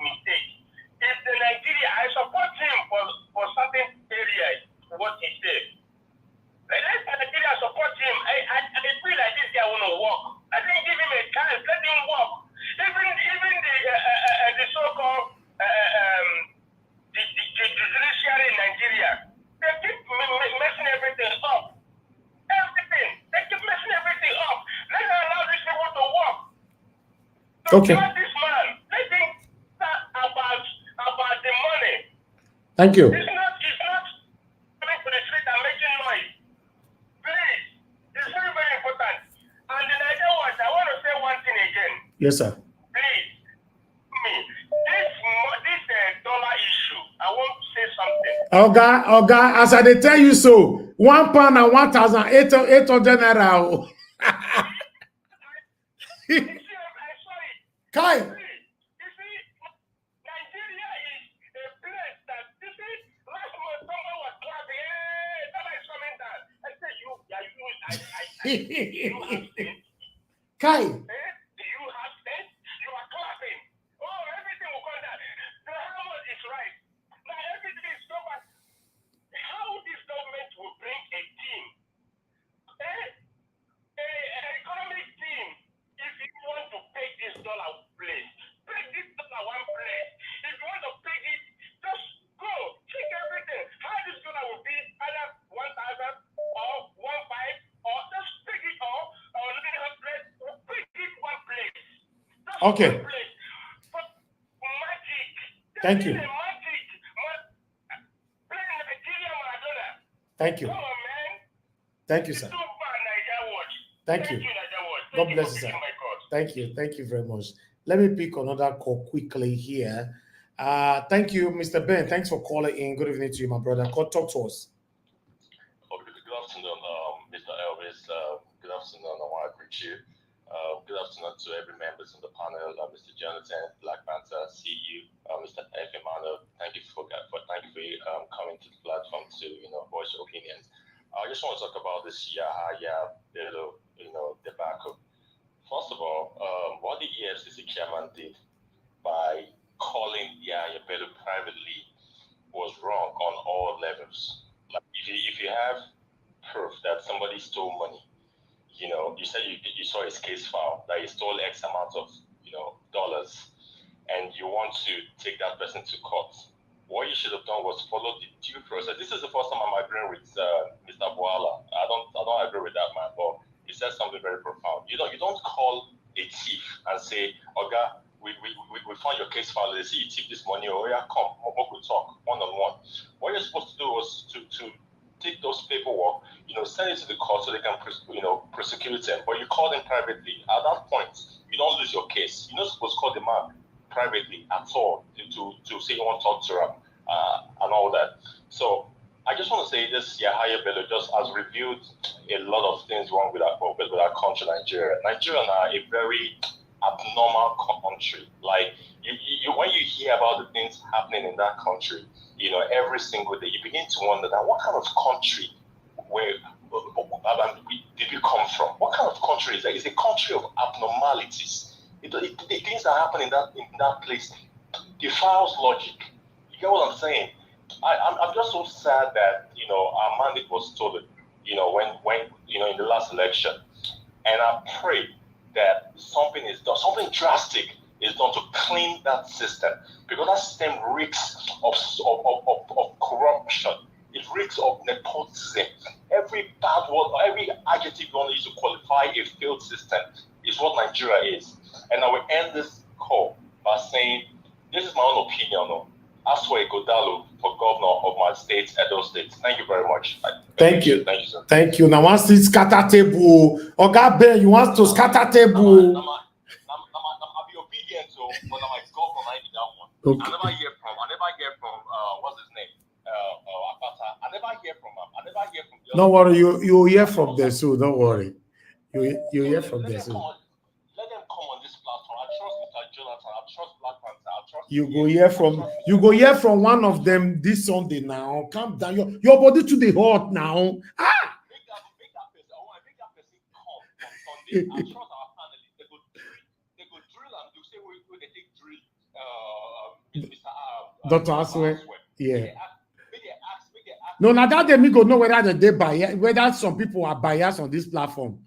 mistakes. If the Nigeria, I support him for certain areas, what he said. Let Nigeria support him. I feel like this guy want to work. I didn't give him a chance. Let him work. Even the so-called the judiciary in Nigeria, they keep messing everything up. They keep messing everything up. Let's allow these people to work. So okay. This man, let him start about the money. Thank you. It's not coming to the street and making noise. Please, it's very, very important. And the Nigerian ones, I want to say one thing again. Yes, sir. Please, this dollar issue, I want to say something. Okay, as I tell you so, £1 and 1,800 naira. Kai. You see, Nigeria is a place that, you see, last month someone was clapping, hey, dollar is coming down. I said, you have sense. Kai. Do you have sense? You are clapping. Oh, everything will come down. So how much is right? Now everything is so bad. How this government will bring a team, an economic team, if you want to pay this dollar. Okay. Thank you. Thank you. Thank you, sir. Thank you. God bless you, sir. Thank you. Thank you very much. Let me pick another call quickly here. Thank you, Mr. Ben. Thanks for calling in. Good evening to you, my brother. Talk to us. Good afternoon, Mr. Elvis. Good afternoon, I greet you. Good afternoon to every member on the panel, Mr. Jonathan, Black Panther, CU, Mr. F. Emmanuel. Thank you for coming to the platform to voice your opinions. I just want to talk about this Yahaya debacle. First of all, what the EFCC chairman did by calling Yahaya Bello privately was wrong on all levels. Like if you have proof that somebody stole money, you said you saw his case file that he stole X amount of dollars, and you want to take that person to court. What you should have done was follow the due process. This is the first time I'm agreeing with Mr. Boala. I don't agree with that man, but he said something very profound. You don't call a thief and say, "Oga, we found your case file. They see you thief this money. Oh yeah, come, we'll talk one-on-one." What you're supposed to do was to take those paperwork, send it to the court so they can, prosecute them. But you call them privately. At that point, you don't lose your case. You're not supposed to call the man privately at all to say you want to talk to him and all that. So I just want to say this Yahaya Bello just has revealed a lot of things wrong with our country, Nigeria. Nigerians are a very abnormal country. Like you when you hear about the things happening in that country, every single day, you begin to wonder that what kind of country did we come from? What kind of country is that? It's a country of abnormalities. The things that happen in that place defiles logic. You get what I'm saying? I'm just so sad that our mandate was stolen. When in the last election, and I pray that something is done, something drastic is done to clean that system, because that system reeks of corruption. It reeks of nepotism. Every bad word, every adjective you want to use to qualify a failed system is what Nigeria is. And I will end this call by saying, this is my own opinion. Aswe Godalo for governor of my state, Edo State. Thank you very much. Thank you. Thank you, sir. Thank you. Now, once it's scatter table, Oga Ben, you want to scatter table? I'll be obedient to, but I'm like governor, I need that one. Okay. I never hear from what's his name? Akpata. I never hear from him. I never hear from the Don't worry, you hear from there soon. Don't worry. You hear from there soon. Let them come on this platform. I trust Mr. Jonathan. I trust Black Panther. I trust You go hear from one of them this Sunday now. Calm down. Your body too dey hot now. Make that person. I want to make that person come on Sunday. I trust our panelists. They go drill and they say we they take drill. Dr. Aswe. Yeah. Make they ask. No, now that day me go know whether they bias, whether some people are biased on this platform.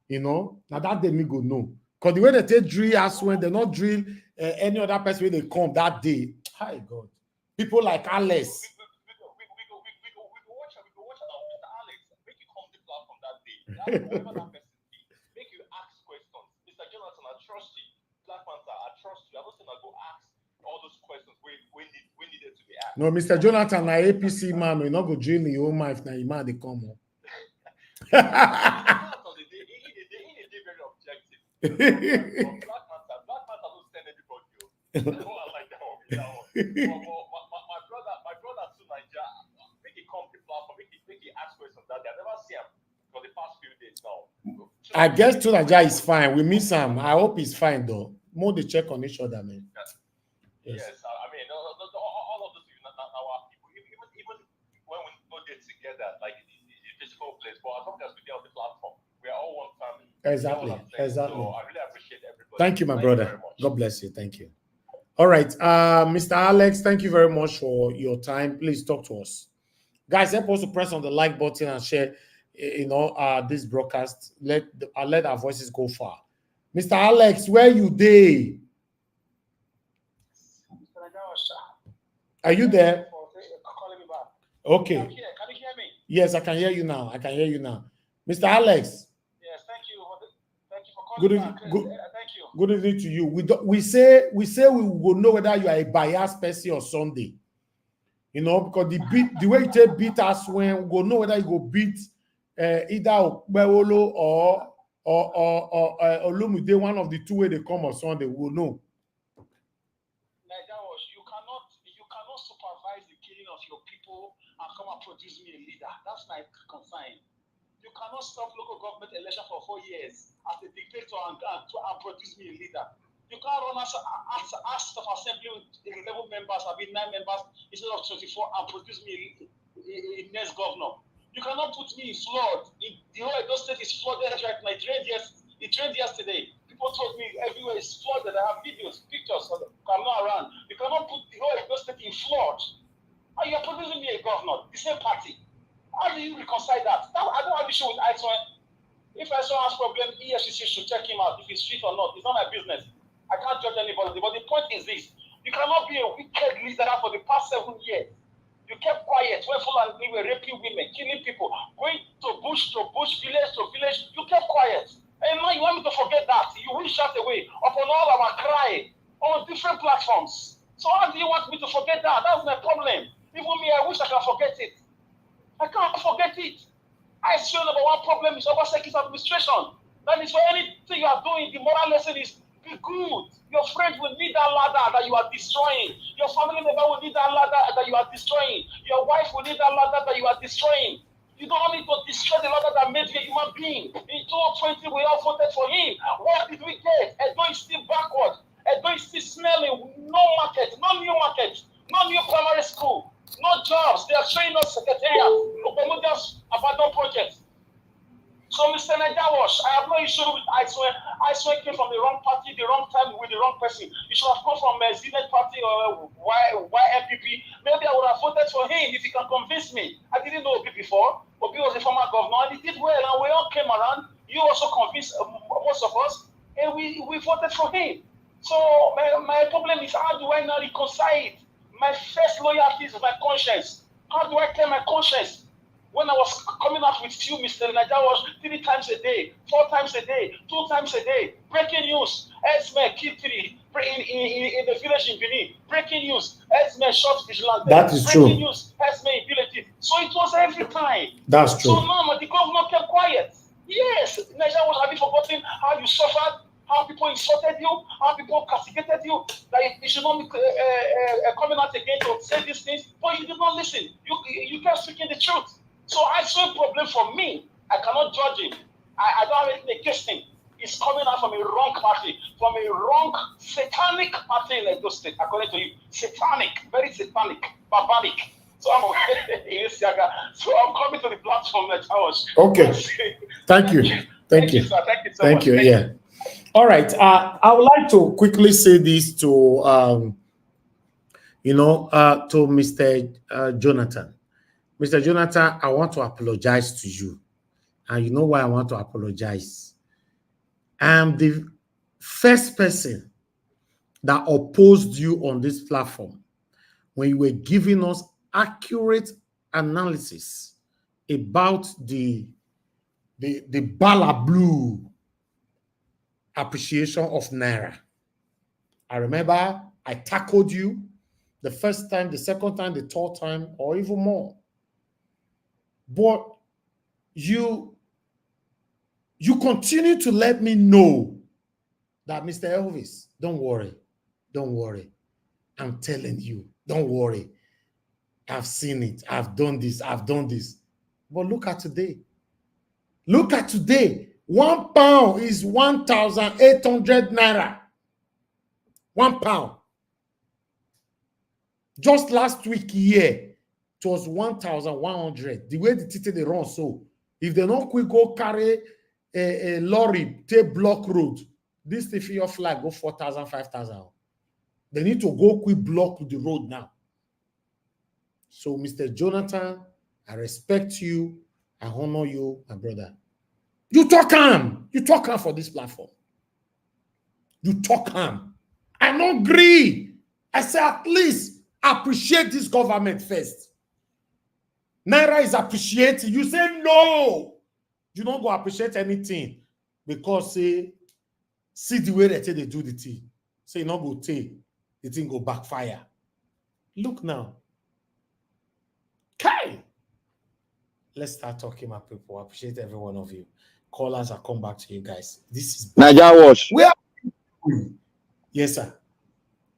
Now that day me go know. Because the way they take drill as when they not drill any other person when they come that day. Hi God. People like Alex. We go watch Mr. Alex. Make you come to the platform that day. Whoever that person be. Make you ask questions. Mr. Jonathan, I trust you. Black Panther, I trust you. I'm not saying I go ask all those questions we needed to be asked. No, Mr. Jonathan, na APC man, we not go drill in your mind if na man they come on. He very objective. Black Panther don't send anybody. I like that one. My brother to Nigeria, make it come to the platform, make it ask questions that I never see him for the past few days now. I guess to Nigeria is fine. We miss him. I hope he's fine though. More they check on each other, man. Yes, I mean, all of those people, our people, even when we go there together, like in physical place, but as long as we're there on the platform, we are all one family. Exactly. So I really appreciate everybody. Thank you, my brother. God bless you. Thank you. All right, Mr. Alex, thank you very much for your time. Please talk to us, guys. Help us to press on the like button and share. This broadcast. Let our voices go far. Mr. Alex, where you dey? Are you there? Okay. Can you hear me? Yes, I can hear you now. Mr. Alex. Yes, thank you. Thank you for calling back. Good, Thank you. good evening to you. We say we will know whether you are a biased person or Sunday. You know, because the way you take beat us when we will know whether you go beat either Okpewolo or Olumide, one of the two way they come on Sunday. We will know. Nigerians, you cannot supervise the killing of your people and come and produce me a leader. That's my concern. You cannot stop local government election for 4 years as a dictator and produce me a leader. You can't run as of assembly with 11 members, I mean 9 members instead of 24 and produce me a next governor. You cannot put me in flood. The whole Edo state is flooded right now. It rained yesterday. People told me everywhere is flooded. I have videos, pictures of I'm not around. You cannot put the whole Edo state in flood. And you're producing me a governor, the same party. How do you reconcile that? I don't have issue with Iceland. If Iceland has problem, EFCC should check him out if he's fit or not. It's not my business. I can't judge anybody. But the point is this: you cannot be a wicked leader for the past 7 years. You kept quiet when Fulani were raping women, killing people, going to bush, village to village. You kept quiet. And now you want me to forget that? You will shout away upon all our cry on different platforms. So how do you want me to forget that? That's my problem. Even me, I wish I can forget it. I can't forget it. I swear number one problem is Obaseki's administration. That is for anything you are doing, the moral lesson is be good. Your friends will need that ladder that you are destroying. Your family member will need that ladder that you are destroying. Your wife will need that ladder that you are destroying. You don't need to destroy the ladder that made you a human being. In 2020, we all voted for him. What did we get? Edo is still backward. Edo is still smelling. No market, no new market, no new primary school, no jobs. They are showing us secretariat. Just abandoned projects. So, Mr. Nigerians, I have no issue with Iceland. Iceland came from the wrong party, the wrong time, with the wrong person. You should have come from a Zenith party or YMPP. Maybe I would have voted for him if he can convince me. I didn't know Obi before. Obi was a former governor, and he did well, and we all came around. You also convinced most of us, and we voted for him. So, my problem is, how do I now reconcile it? My first loyalty is my conscience. How do I clear my conscience? When I was coming out with you, Mr. Nigeria, was 3 times a day, 4 times a day, 2 times a day. Breaking news, Esme killed 3 in the village in Benin. Breaking news, Esme shot vigilante. That is true. Breaking news, Esme ability. So it was every time. That's true. So now the governor kept quiet. Yes, Nigeria was, have you forgotten how you suffered? How people insulted you, how people castigated you, that you should not be coming out again to say these things, but you did not listen. You kept speaking the truth. So I saw a problem for me. I cannot judge him. I don't have anything against him. He's coming out from a wrong party, from a wrong satanic party in Edo State, according to you. Satanic, very satanic, barbaric. So I'm coming to the platform that I was. Okay. Thank you. Thank you. Sir. Thank you so much. Thank you. Yeah. All right. I would like to quickly say this to Mr. Jonathan. Mr. Jonathan, I want to apologize to you. And you know why I want to apologize? I am the first person that opposed you on this platform when you were giving us accurate analysis about the Bala Blue appreciation of Naira. I remember I tackled you the first time, the second time, the third time, or even more. But you continue to let me know that, Mr. Elvis, don't worry. I'm telling you, don't worry. I've seen it. I've done this. But look at today. 1 pound is 1,800 naira. 1 pound. Just last week here, it was 1,100. The way the TT they run, so if they don't quick go carry a lorry, take block road, this if your flag go 4,000, 5,000. They need to go quick block the road now. So, Mr. Jonathan, I respect you. I honor you, my brother. You talk calm for this platform. You talk calm. I don't agree. I say at least appreciate this government first. Naira is appreciating. You say no. You don't go appreciate anything. because say see the way they say they do the thing. Say not go take the thing go backfire. Look now. Okay. Let's start talking, my people. I appreciate every one of you. Callers, I come back to you guys. This is Naija Wash. Where? Yes, sir.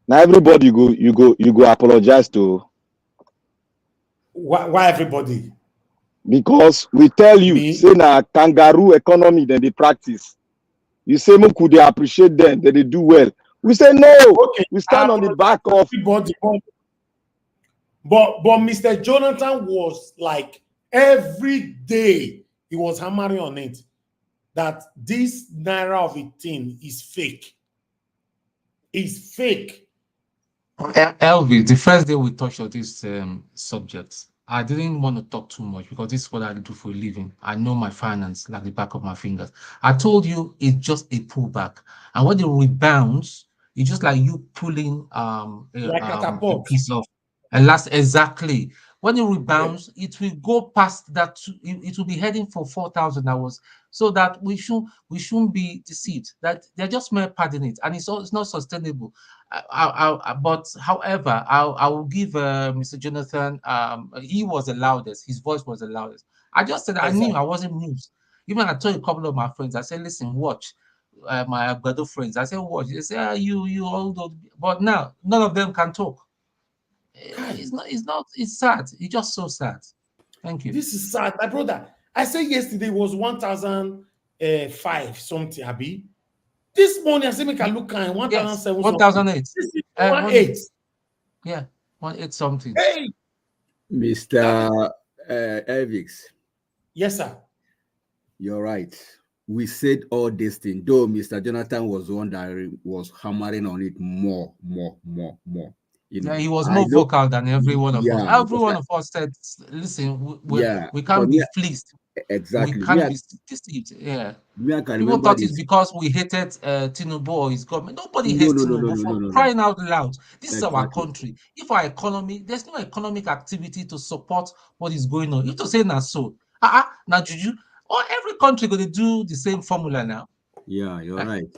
Now everybody you go apologize to. Why everybody? Because we tell you, Me? say na kangaroo economy then they practice. You say could they appreciate them, that they do well. We say no. Okay. We stand on the back of everybody. But Mr. Jonathan was like every day he was hammering on it that this naira of a thing is fake. It's fake. Elvis, the first day we touched on this subject, I didn't want to talk too much because this is what I do for a living. I know my finance like the back of my fingers. I told you it's just a pullback, and when it rebounds, it's just like you pulling a piece of, and that's exactly when it rebounds. It will go past that. It will be heading for 4,000 hours, so that we shouldn't be deceived that they're just mere padding it, and it's not sustainable. But however, I will give Mr. Jonathan. He was the loudest. His voice was the loudest. I just said I knew I wasn't moved. Even I told a couple of my friends. I said, "Listen, watch." My brother friends. I said, "Watch." They say, you all don't." But now none of them can talk. It's not. It's not. It's sad. It's just so sad. Thank you. This is sad, my brother. I said yesterday was 1,005 something. Abi. This morning I said make I look at 1,007. 1,008. 1,8. Yeah, 1,8 something. Hey, Mr. Elvis. Yes, sir. You're right. We said all this thing, though Mr. Jonathan was the one that was hammering on it more. You know, yeah, he was more vocal than every one of us. Every one of us said, "Listen, we can't be fleeced. Exactly. We can't be deceived." Yeah. People thought it's because we hated Tinubu or his government. Nobody hates Tinubu for crying out loud. This is our country. If our economy, there's no economic activity to support what is going on. You to say na so. Now Juju, or every country going to do the same formula now. Yeah, you're right.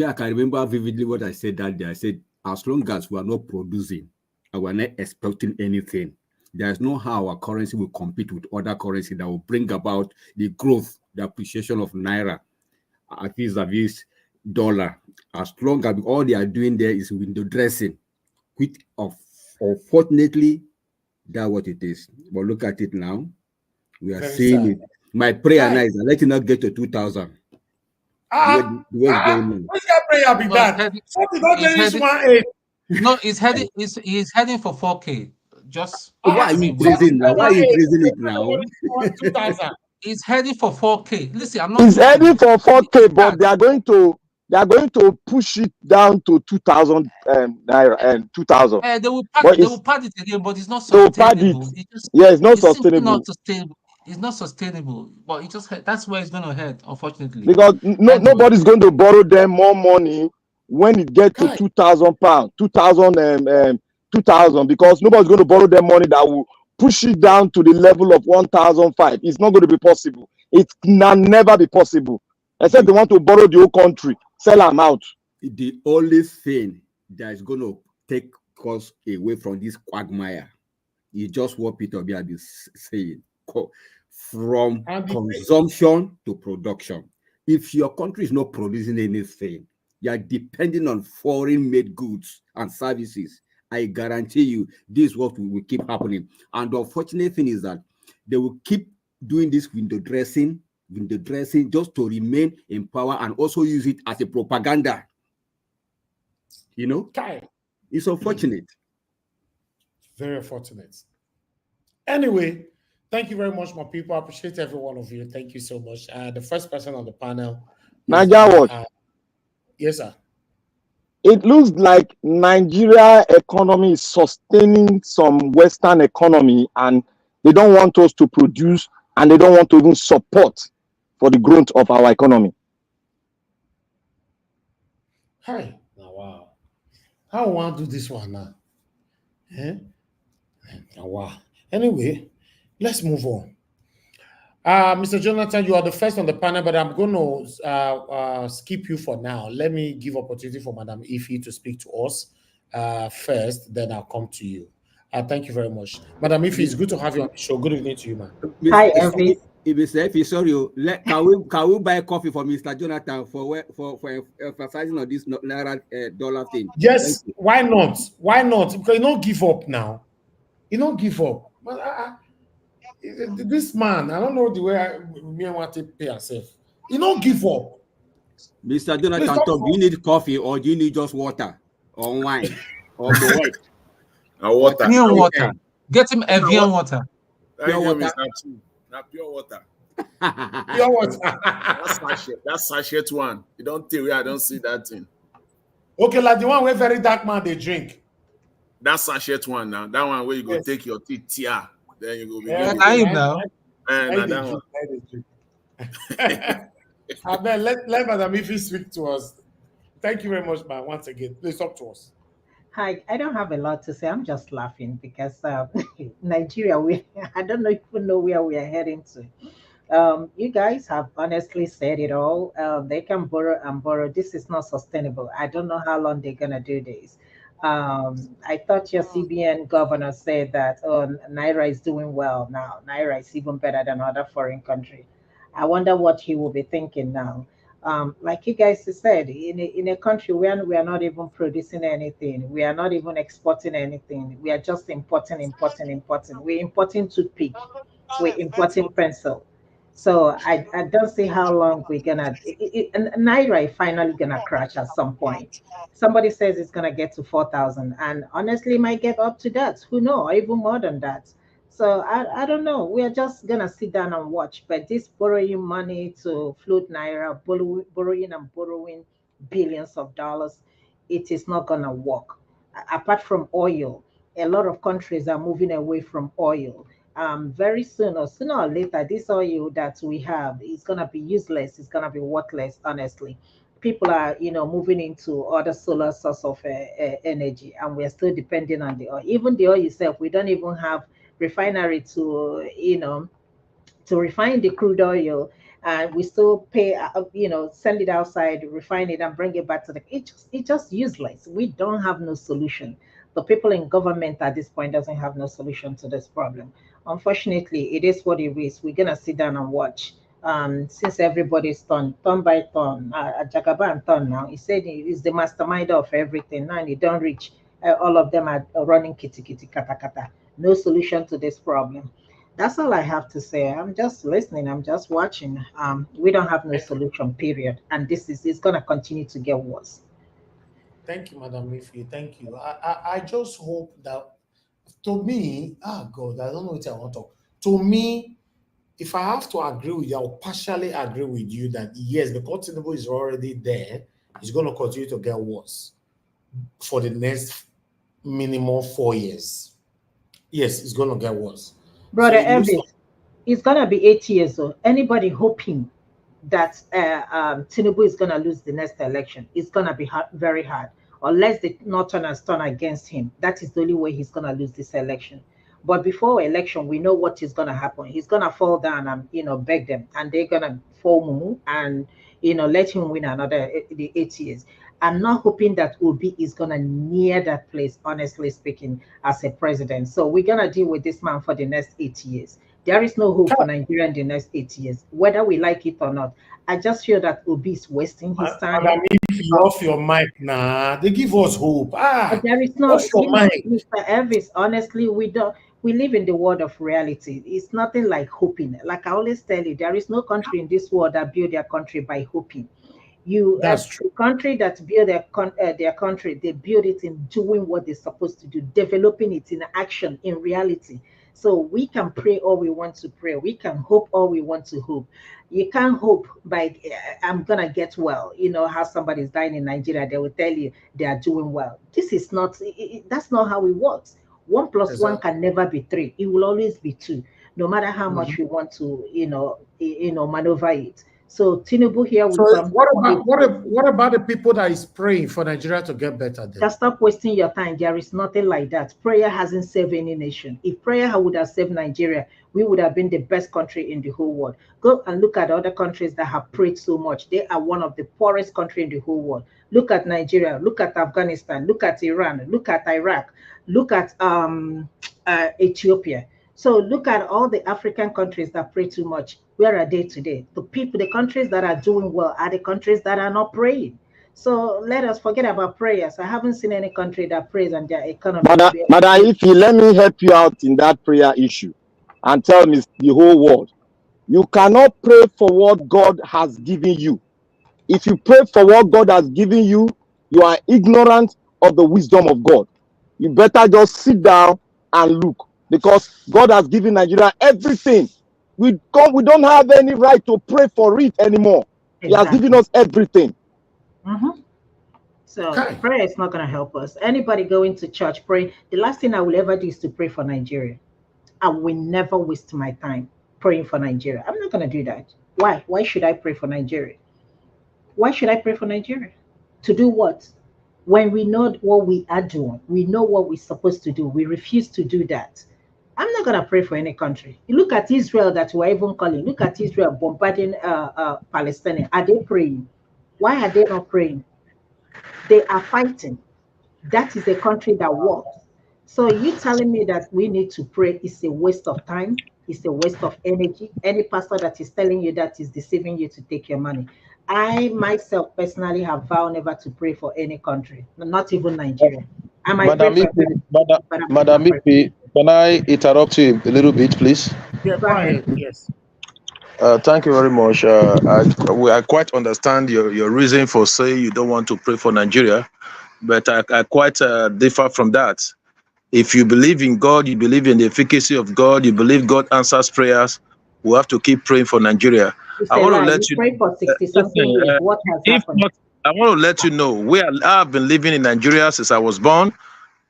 I can remember vividly what I said that day. I said, as long as we are not producing and we're not expecting anything, there's no how our currency will compete with other currency that will bring about the growth, the appreciation of naira vis-a-vis dollar. As long as all they are doing there is window dressing, which unfortunately, that's what it is. But look at it now. We are seeing it. My prayer now is let it not get to 2,000. What's going on? What's that prayer be that? No, it's heading. He's heading for 4K. Just why are you increasing now? Why are you increasing it now? 2,000. He's heading for 4K. Listen, I'm not. He's heading for 4K, but they are going to push it down to 2,000 naira and 2,000. They will pad it again, but it's not sustainable. It's not sustainable. Not sustainable. It's not sustainable, but it just that's where it's going to head, unfortunately. Because nobody's going to borrow them more money when it gets to 2,000 pounds, 2,000, because nobody's going to borrow them money that will push it down to the level of 1,005. It's not going to be possible. It can never be possible. Except they want to borrow the whole country, sell them out. The only thing that is going to take us away from this quagmire is just what Peter Obi is saying. From consumption to production. If your country is not producing anything, you are depending on foreign-made goods and services. I guarantee you, this is what will keep happening. And the unfortunate thing is that they will keep doing this window dressing just to remain in power and also use it as a propaganda. You know? It's unfortunate. Very unfortunate. Anyway, thank you very much, my people. I appreciate every one of you. Thank you so much. The first person on the panel. Naija, yes, sir. It looks like Nigeria economy is sustaining some Western economy, and they don't want us to produce, and they don't want to even support for the growth of our economy. Hi. Oh, wow. How I want to do this one now? Oh, wow. Anyway, let's move on. Mr. Jonathan, you are the first on the panel, but I'm going to skip you for now. Let me give opportunity for Madam Ife to speak to us first, then I'll come to you. Thank you very much. Madam Ife, it's good to have you on the show. Good evening to you, man. Hi, Elvis. Sorry, can we buy coffee for Mr. Jonathan for emphasizing on this naira dollar thing? Yes, why not? Why not? Because you don't give up now. You don't give up. But this man, I don't know the way me want to pay yourself. You don't give up. Mr. Jonathan, do you need coffee or do you need just water or wine or bread? Water. Pure water. Get him Evian water. Pure water. Pure water. That's sachet one. You don't tell me I don't see that thing. Okay, like the one where very dark man they drink. That's sachet one now. That one where you go take your teeth tear. Then you go begin. That one. Let Madam Ife speak to us. Thank you very much, man. Once again, please talk to us. Hi, I don't have a lot to say. I'm just laughing because Nigeria, I don't even know where we are heading to. You guys have honestly said it all. They can borrow and borrow. This is not sustainable. I don't know how long they're going to do this. I thought your CBN governor said that Naira is doing well now. Naira is even better than other foreign countries. I wonder what he will be thinking now. Like you guys said, in a country where we are not even producing anything, we are not even exporting anything, we are just importing. We're importing toothpick, we're importing pencil. So I don't see how long we're gonna. Naira is finally gonna crash at some point. Somebody says it's gonna get to 4,000, and honestly, it might get up to that. Who knows? Or even more than that. So I don't know. We are just gonna sit down and watch. But this borrowing money to float Naira, borrowing and borrowing billions of dollars, it is not gonna work. Apart from oil, a lot of countries are moving away from oil. Very soon or sooner or later, this oil that we have is gonna be useless. It's gonna be worthless. Honestly, people are moving into other solar source of energy, and we're still depending on the oil. Even the oil itself, we don't even have refinery to to refine the crude oil, and we still pay send it outside, refine it, and bring it back to the it's just useless. We don't have no solution. The people in government at this point doesn't have no solution to this problem. Unfortunately, it is what it is. We're gonna sit down and watch. Since everybody's turn by turn, Jagaba and turn now. He said he is the mastermind of everything. Now he don't reach. All of them are running kitty kitty kata kata. No solution to this problem. That's all I have to say. I'm just listening. I'm just watching. We don't have no solution, period. And this is it's gonna continue to get worse. Thank you, Madam Ife. Thank you. I just hope that, to me, God, I don't know what I want to talk. To me, if I have to agree with you, I'll partially agree with you that yes, the Tinubu is already there. It's going to continue to get worse for the next minimum 4 years. Yes, it's going to get worse. Brother Elvis, it's going to be 8 years old. Anybody hoping that Tinubu is going to lose the next election, it's going to be very hard. Unless the Northerners turn against him, that is the only way he's going to lose this election. But before election, we know what is going to happen. He's going to fall down and beg them, and they're going to fall mumu and let him win another the 8 years. I'm not hoping that Obi is going to near that place, honestly speaking, as a president. So we're going to deal with this man for the next 8 years. There is no hope for Nigeria in the next 8 years, whether we like it or not. I just feel that Obi is wasting his time. Madam, if you off your mic, they give us hope. But there is no, Mr. Elvis, honestly, we live in the world of reality. It's nothing like hoping. Like I always tell you, there is no country in this world that build their country by hoping. That's true. Country that build their country, they build it in doing what they're supposed to do, developing it in action, in reality. So we can pray all we want to pray. We can hope all we want to hope. You can't hope by I'm gonna get well. You know how somebody's dying in Nigeria, they will tell you they are doing well. This is not. That's not how it works. 1 + 1 can never be 3. It will always be 2, no matter how much we want to maneuver it. So Tinubu here will So come. what about the people that is praying for Nigeria to get better then? Just stop wasting your time. There is nothing like that. Prayer hasn't saved any nation. If prayer would have saved Nigeria, we would have been the best country in the whole world. Go and look at other countries that have prayed so much. They are one of the poorest countries in the whole world. Look at Nigeria, look at Afghanistan, look at Iran, look at Iraq, look at Ethiopia. So look at all the African countries that pray too much. Where are they today? The countries that are doing well are the countries that are not praying. So let us forget about prayers. I haven't seen any country that prays and their economy. Madam, if you let me help you out in that prayer issue and tell me the whole world, you cannot pray for what God has given you. If you pray for what God has given you, you are ignorant of the wisdom of God. You better just sit down and look, because God has given Nigeria everything. We don't have any right to pray for it anymore. Exactly. He has given us everything. So prayer is not going to help us. Anybody going to church praying, the last thing I will ever do is to pray for Nigeria. I will never waste my time praying for Nigeria. I'm not going to do that. Why? Why should I pray for Nigeria? Why should I pray for Nigeria? To do what? When we know what we are doing, we know what we're supposed to do. We refuse to do that. I'm not going to pray for any country. You look at Israel that we're even calling. Look at Israel bombarding Palestine. Are they praying? Why are they not praying? They are fighting. That is a country that works. So you telling me that we need to pray is a waste of time, it's a waste of energy. Any pastor that is telling you that is deceiving you to take your money. I myself personally have vowed never to pray for any country, not even Nigeria. Madam Ipi, can I interrupt you a little bit, please? Yeah, go ahead. Yes. Thank you very much. I quite understand your reason for saying you don't want to pray for Nigeria, but I quite differ from that. If you believe in God, you believe in the efficacy of God, you believe God answers prayers, we have to keep praying for Nigeria. I want to let you pray for 60-something years. What has happened? I want to let you know, I've been living in Nigeria since I was born,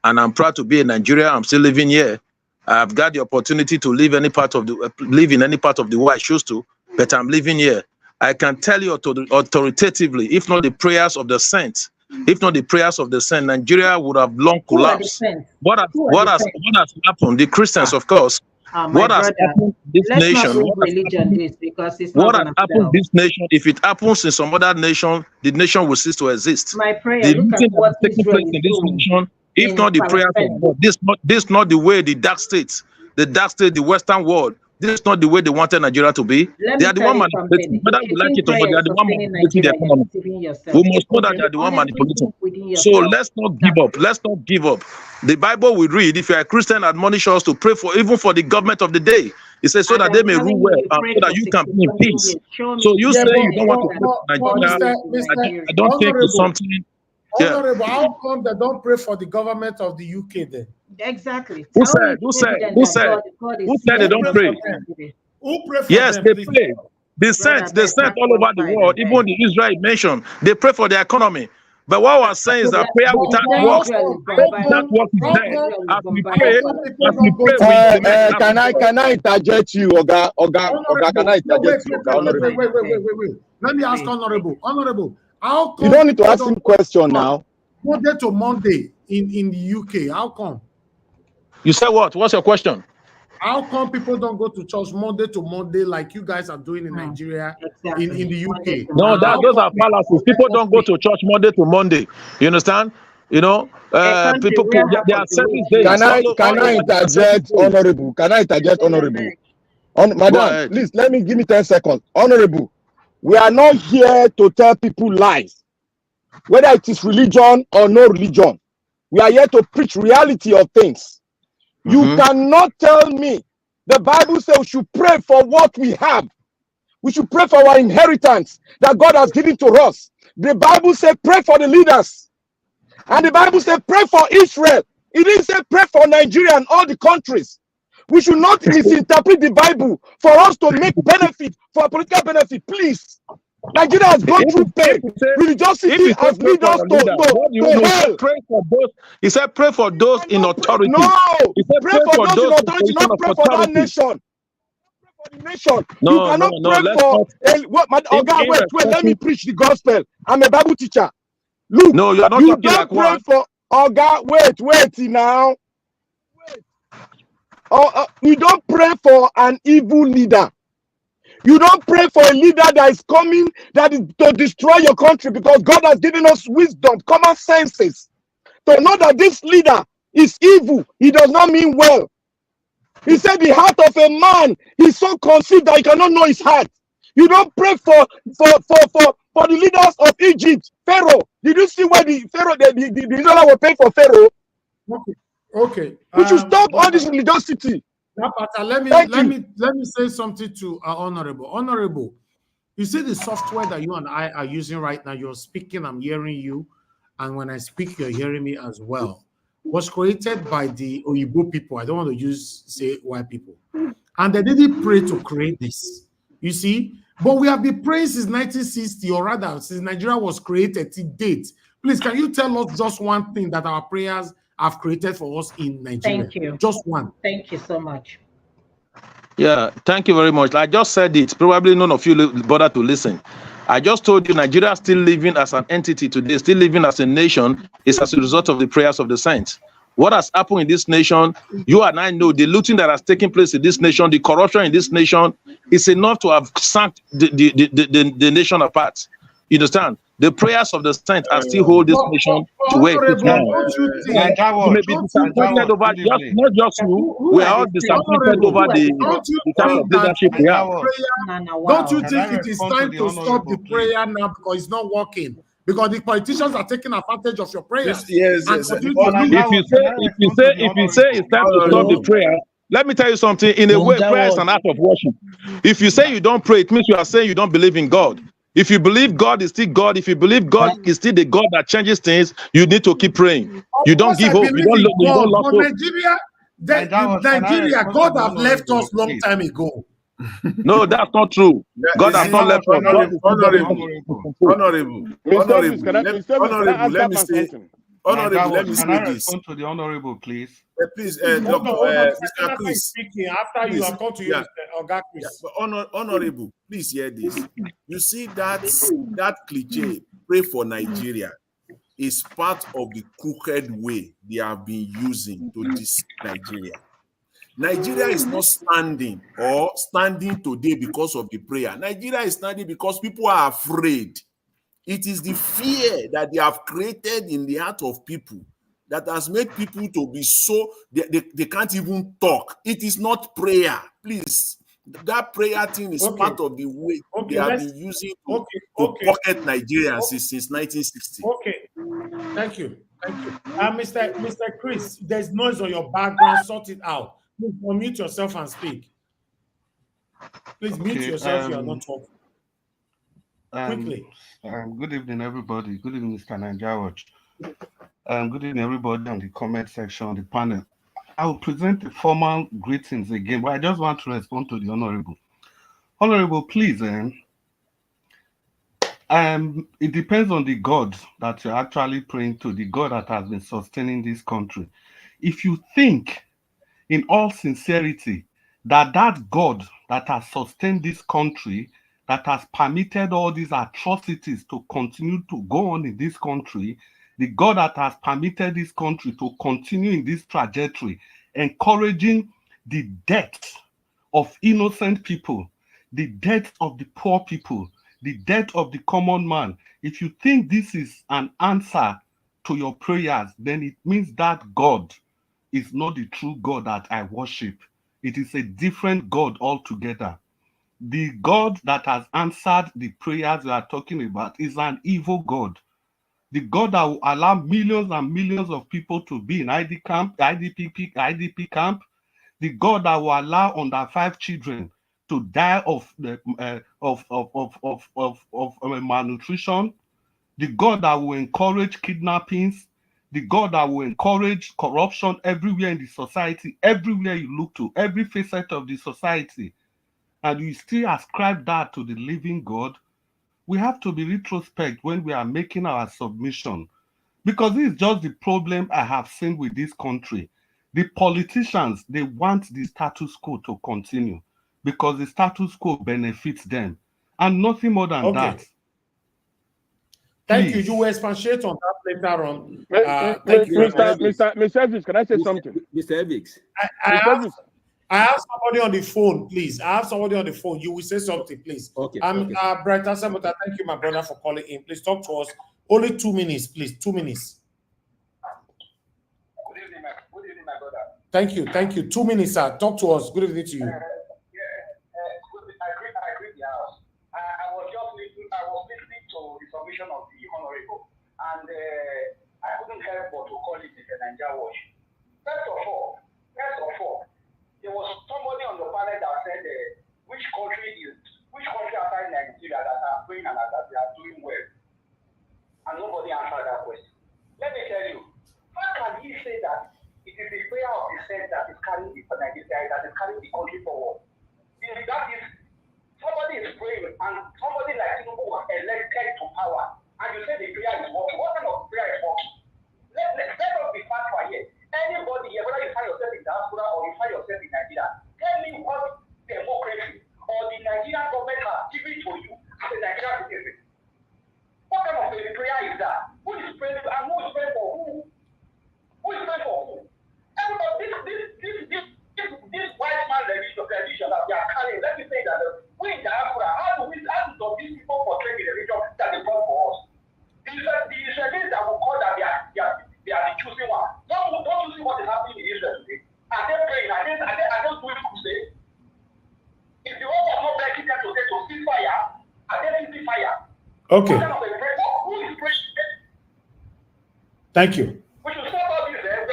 and I'm proud to be in Nigeria. I'm still living here. I've got the opportunity to live in any part of the world I choose to, but I'm living here. I can tell you authoritatively, if not the prayers of the saints, Nigeria would have long collapsed. What has happened? The Christians, of course. What has happened this nation? What has happened this nation? If it happens in some other nation, the nation will cease to exist. My prayer. Look at what Israel is doing. If not the prayers of God, this not the way the dark states, the Western world, this is not the way they wanted Nigeria to be. They are the one manipulating. Whether you like it or not, they are the one manipulating the economy. We must know that they are the one manipulating. So let's not give up. Let's not give up. The Bible we read, if you are a Christian, admonish us to pray for even for the government of the day. It says so that they may rule well and so that you can be in peace. So you say you don't want to pray for Nigeria. I don't think it's something. Honorable, how come they don't pray for the government of the UK then? Exactly. Who said they don't pray? Who pray for yes, them, they please? pray. They sent all over the world, even the Israel mentioned. They pray for the economy. But what I was saying is that prayer without work, is dead. As we pray, can I interject you, Oga, can I interject you, Honorable? Wait. Let me ask Honorable. How come you don't need to ask him question now? Monday to Monday in the UK. How come? You said what? What's your question? How come people don't go to church Monday to Monday like you guys are doing in Nigeria, in the UK? No, those are fallacies. People don't go to church Monday to Monday. You understand? You know, people they are service days. Can I interject, Honorable? Can I interject, Honorable? Madam, please give me 10 seconds. Honorable, we are not here to tell people lies, whether it is religion or no religion. We are here to preach reality of things. You cannot tell me. The Bible says we should pray for what we have. We should pray for our inheritance that God has given to us. The Bible says pray for the leaders. And the Bible says pray for Israel. It didn't say pray for Nigeria and all the countries. We should not misinterpret the Bible for us to make benefit, for political benefit, please. Nigeria has gone through pain. Religiosity has lead us to hell. Pray for those. He said, pray for those in authority. No, he said, pray for those in authority, not pray for that nation. for the nation. No, You cannot no, pray let's for not. wait, let me preach the gospel. I'm a Bible teacher. Look, No, you are not you talking don't like pray one. for wait now. You don't pray for an evil leader. You don't pray for a leader that is coming, that is to destroy your country, because God has given us wisdom, common senses, to know that this leader is evil. He does not mean well. He said the heart of a man is so conceived that he cannot know his heart. You don't pray for the leaders of Egypt. Pharaoh. Did you see where the Pharaoh, the Israelites were paying for Pharaoh? Okay. We should stop all this religiosity. Let me say something to Honorable. Honorable, you see the software that you and I are using right now. You're speaking, I'm hearing you, and when I speak, you're hearing me as well. Was created by the Oyibo people. I don't want to say white people, and they didn't pray to create this. You see, but we have been praying since 1960, or rather, since Nigeria was created to date. Please, can you tell us just one thing that our prayers have created for us in Nigeria? Thank you. Just one. Thank you so much. Yeah, thank you very much. I just said it. Probably none of you bother to listen. I just told you Nigeria is still living as an entity today, still living as a nation, is as a result of the prayers of the saints. What has happened in this nation, you and I know the looting that has taken place in this nation, the corruption in this nation is enough to have sank the nation apart. You understand? The prayers of the saints are still hold this nation to where it is now. You may be disappointed over not just you, we are all disappointed over the type of leadership we have. Don't you think it is time to stop the prayer now because it's not working? Because the politicians are taking advantage of your prayers. Yes. If you say it's time to stop the prayer, let me tell you something. In a way, prayer is an act of worship. If you say you don't pray, it means you are saying you don't believe in God. If you believe God is still God, if you believe God is still the God that changes things, you need to keep praying. You don't give hope. You don't look hope. Nigeria, God have left us long time ago. No, that's not true. God has not left us. Honorable, let me say this. To the honorable, please. Please, Mr. Chris. Speaking after you have come to you, Oga Chris. Honorable, please hear this. You see that cliche, pray for Nigeria, is part of the crooked way they have been using to deceive Nigeria. Nigeria is not standing today because of the prayer. Nigeria is standing because people are afraid. It is the fear that they have created in the heart of people that has made people to be so, they can't even talk. It is not prayer. Please, that prayer thing is part of the way they have been using to pocket Nigerians since 1960. Okay, thank you. Mr. Chris, there's noise on your background. Sort it out. Please unmute yourself and speak. Please mute yourself. You are not talking. Quickly. Good evening, everybody. Good evening, Mr. Nigeria. Good evening, everybody on the comment section, on the panel. I will present the formal greetings again, but I just want to respond to the honorable. Honorable, please, it depends on the God that you're actually praying to, the God that has been sustaining this country. If you think, in all sincerity, that God that has sustained this country, that has permitted all these atrocities to continue to go on in this country, the God that has permitted this country to continue in this trajectory, encouraging the death of innocent people, the death of the poor people, the death of the common man, if you think this is an answer to your prayers, then it means that God is not the true God that I worship. It is a different God altogether. The God that has answered the prayers we are talking about is an evil God. The God that will allow millions and millions of people to be in IDP camp. The God that will allow under 5 children to die of malnutrition. The God that will encourage kidnappings. The God that will encourage corruption everywhere in the society, everywhere you look to, every facet of the society. And you still ascribe that to the living God. We have to be retrospect when we are making our submission, because this is just the problem I have seen with this country. The politicians, they want the status quo to continue. because the status quo benefits them, and nothing more than that. Thank Please. you. You will expatiate on that later on. Mr. Evans, can I say something? Mr. Evans. I have somebody on the phone, please. I have somebody on the phone. You will say something, please. Okay. Bright Asamuta, thank you, my brother, for calling in. Please talk to us. Only 2 minutes, please. 2 minutes. Good evening, my brother. Thank you. 2 minutes, sir. Talk to us. Good evening to you. I agree with the house. I was listening to the submission of the honorable, and I couldn't help but to call it the Nigeria watch. First of all, there was somebody on the panel that said which country outside Nigeria that are praying and that they are doing well, and nobody answered that question. Let me tell you, how can he say that it is the prayer of the saints that is carrying the Nigeria, that is carrying the country forward? That is, somebody is praying and somebody like Tinubu was elected to power, and you say the prayer is working. What kind of prayer is working? Let us be factual here. Anybody here, whether you find yourself in diaspora or you find yourself in Nigeria, tell me what democracy or the Nigerian government has given to you as a Nigerian citizen. What kind of a prayer is that? Who is praying and who is praying for who? Who is praying for who? Everybody, this white man religion that we are carrying, let me say that we in diaspora, how do these people portray the religion that they brought for us? The Israelis that will call that they are the choosing one. Don't you see what is happening in Israel today? Are they praying? Are they doing crusade? If the world was not breaking them today to see fire, are they seeing fire? Okay. What kind of a prayer? Who is praying? Thank you. We should stop all this. We are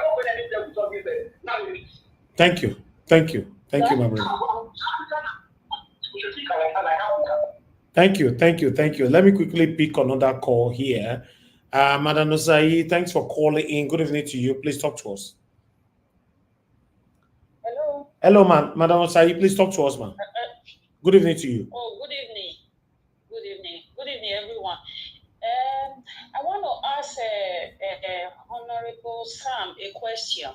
not going anywhere with all this. Now it is. Thank you, my brother. We should think like Africa. Thank you. Let me quickly pick another call here. Madam Osai, thanks for calling in. Good evening to you. Please talk to us. Hello, Madam Osai. Please talk to us, ma'am. Good evening to you. Oh, good evening. Good evening, everyone. I want to ask Honorable Sam a question.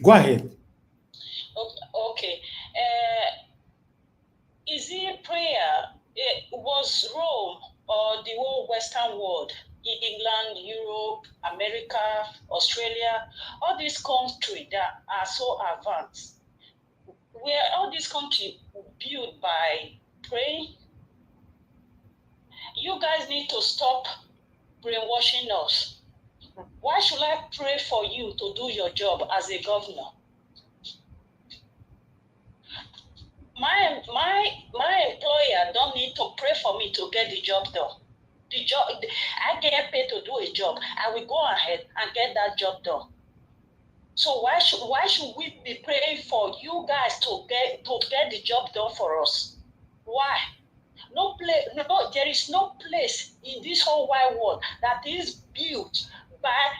Go ahead. Okay. Is it prayer? Was Rome or the whole Western world, England, Europe, America, Australia, all these countries that are so advanced, were all these countries built by praying? You guys need to stop brainwashing us. Why should I pray for you to do your job as a governor? My employer don't need to pray for me to get the job done. The job, I get paid to do a job. I will go ahead and get that job done. So why should we be praying for you guys to get the job done for us? Why? There is no place in this whole wide world that is built by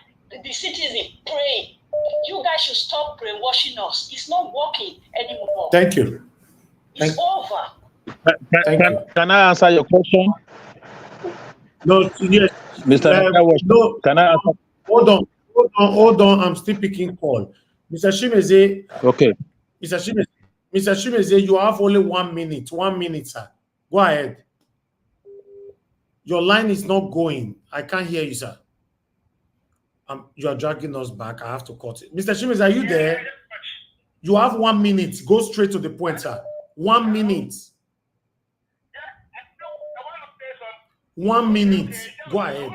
the citizens praying. You guys should stop brainwashing us. It's not working anymore. Thank you. It's over. Can I answer your question? No, yes. Mr. Can I answer? Hold on. I'm still picking call. Mr. Shimeze. Okay. Mr. Shimeze, you have only 1 minute. 1 minute, sir. Go ahead. Your line is not going. I can't hear you, sir. You are dragging us back. I have to cut it. Mr. Shimeze, are you there? You have 1 minute. Go straight to the point, sir. 1 minute. 1 minute. Go ahead.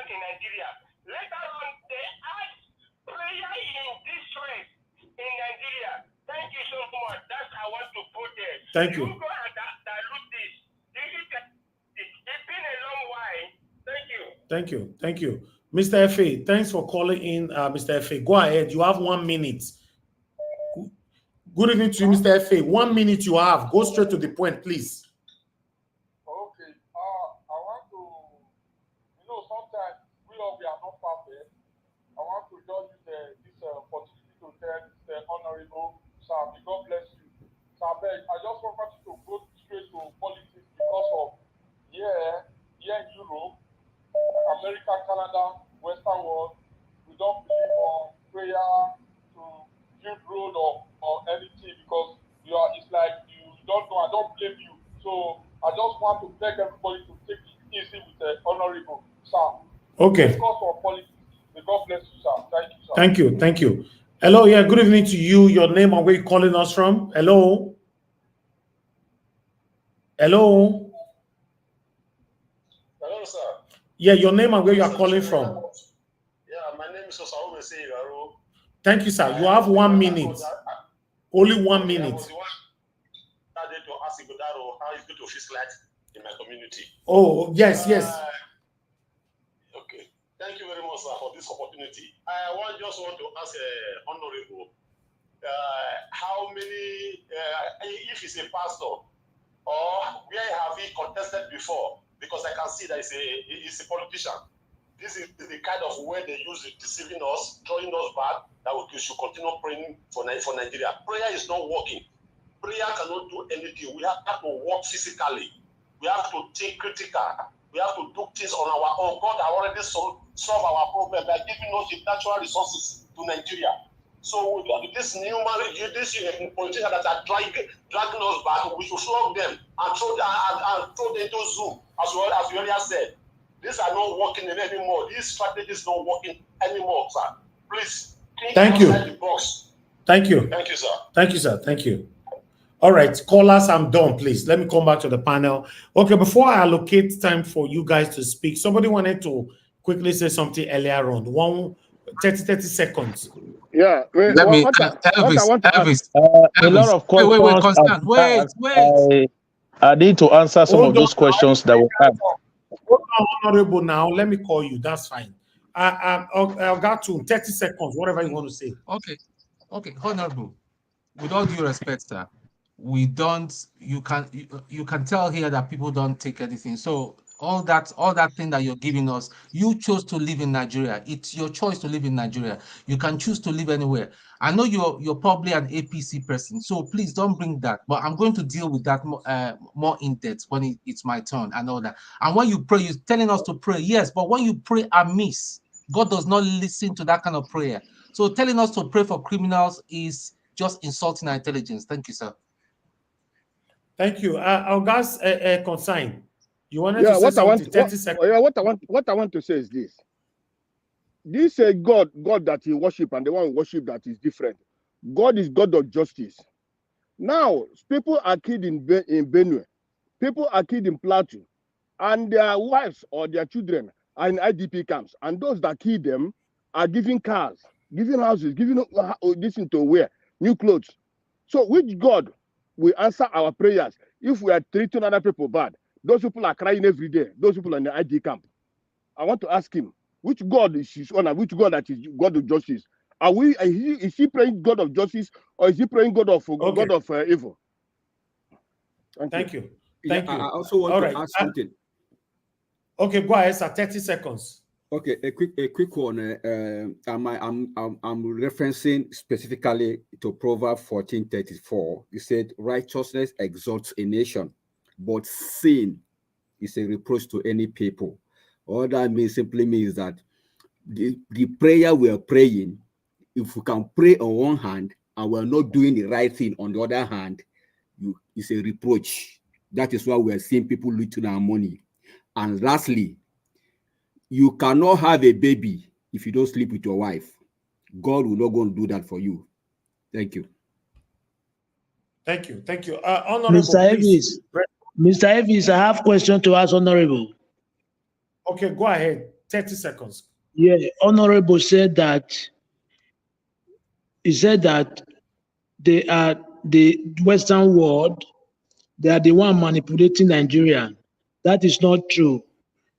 In Nigeria. Later on, they add prayer in distress in Nigeria. Thank you so much. That's I want to put there. Thank you. You go and dilute this. It's been a long while. Thank you. Mr. F.A., thanks for calling in, Mr. F.A. Go ahead. You have 1 minute. Good evening to you, Mr. F.A. 1 minute you have. Go straight to the point, please. Okay. I want to, sometimes we are not perfect. I want to just use this opportunity to tell the Honorable Sam, God bless you. I just want you to go straight to politics because of here in Europe, America, Canada, Western world, we don't believe on prayer to build road or anything because it's like you don't know. I don't blame you. So I just want to beg everybody to take it easy with the honorable sir. Okay. Because of politics. May God bless you, sir. Thank you, sir. Thank you. Thank you. Hello. Yeah. Good evening to you. Your name and where you calling us from? Hello. Hello. Hello, sir. Yeah. Your name and where you are calling from? Yeah, my name is Osaome Seigaro. Thank you, sir. You have 1 minute. Only 1 minute. I was the one that day to ask Igodaro how it's going to fix light in my community. Oh, yes, yes. Okay. Thank you very much, sir, for this opportunity. I just want to ask Honorable how many, if he's a pastor, or where have he contested before? Because I can see that he's a politician. This is the kind of way they use it, deceiving us, throwing us back, that we should continue praying for Nigeria. Prayer is not working. Prayer cannot do anything. We have to work physically. We have to think critical. We have to do things on our own. God has already solved our problem by giving us the natural resources to Nigeria. So this politicians that are dragging us back, we should flog them and throw them into Zoom, as we earlier said. These are not working anymore. These strategies not working anymore, sir. Please think outside the box. Thank you. Thank you, sir. Thank you, sir. Thank you. All right, callers, I'm done, please. Let me come back to the panel. Okay, before I allocate time for you guys to speak, somebody wanted to quickly say something earlier on. 30 seconds. Yeah. Let me, Elvis. A lot of questions. Wait. I need to answer some of those questions that were asked. Hold on, Honorable, now. Let me call you. That's fine. I've got 30 seconds, whatever you want to say. Okay, Honorable. With all due respect, sir, we don't. You can tell here that people don't take anything. So all that thing that you're giving us, you chose to live in Nigeria. It's your choice to live in Nigeria. You can choose to live anywhere. I know you're probably an APC person, so please don't bring that. But I'm going to deal with that more in depth when it's my turn and all that. And when you pray, you're telling us to pray, yes. But when you pray amiss, God does not listen to that kind of prayer. So telling us to pray for criminals is just insulting our intelligence. Thank you, sir. Thank you. I'll guys consign. You wanted Yeah, to say something? 30 seconds. Yeah, what I want to say is this. This God that you worship and the one you worship that is different. God is God of justice. Now, people are killed in Benue. People are killed in Plateau. And their wives or their children are in IDP camps. And those that kill them are giving cars, giving houses, giving this into wear, new clothes. So which God will answer our prayers if we are treating other people bad? Those people are crying every day. Those people are in the ID camp. I want to ask him, which God is his honor? Which God that is God of justice? Is he praying God of justice or is he praying God of evil? Thank you. I also want to ask something. Okay, go ahead, sir. 30 seconds. Okay, a quick one. I'm referencing specifically to Proverbs 14:34. It said, "Righteousness exalts a nation, but sin is a reproach to any people." All that simply means that the prayer we are praying, if we can pray on one hand and we're not doing the right thing on the other hand, it's a reproach. That is why we are seeing people looting our money. And lastly, you cannot have a baby if you don't sleep with your wife. God will not go and do that for you. Thank you. Thank you. Thank you. Honorable, Mr. Evis, I have a question to ask Honorable. Okay, go ahead. 30 seconds. Yeah, Honorable said that they are the Western world, they are the one manipulating Nigeria. That is not true.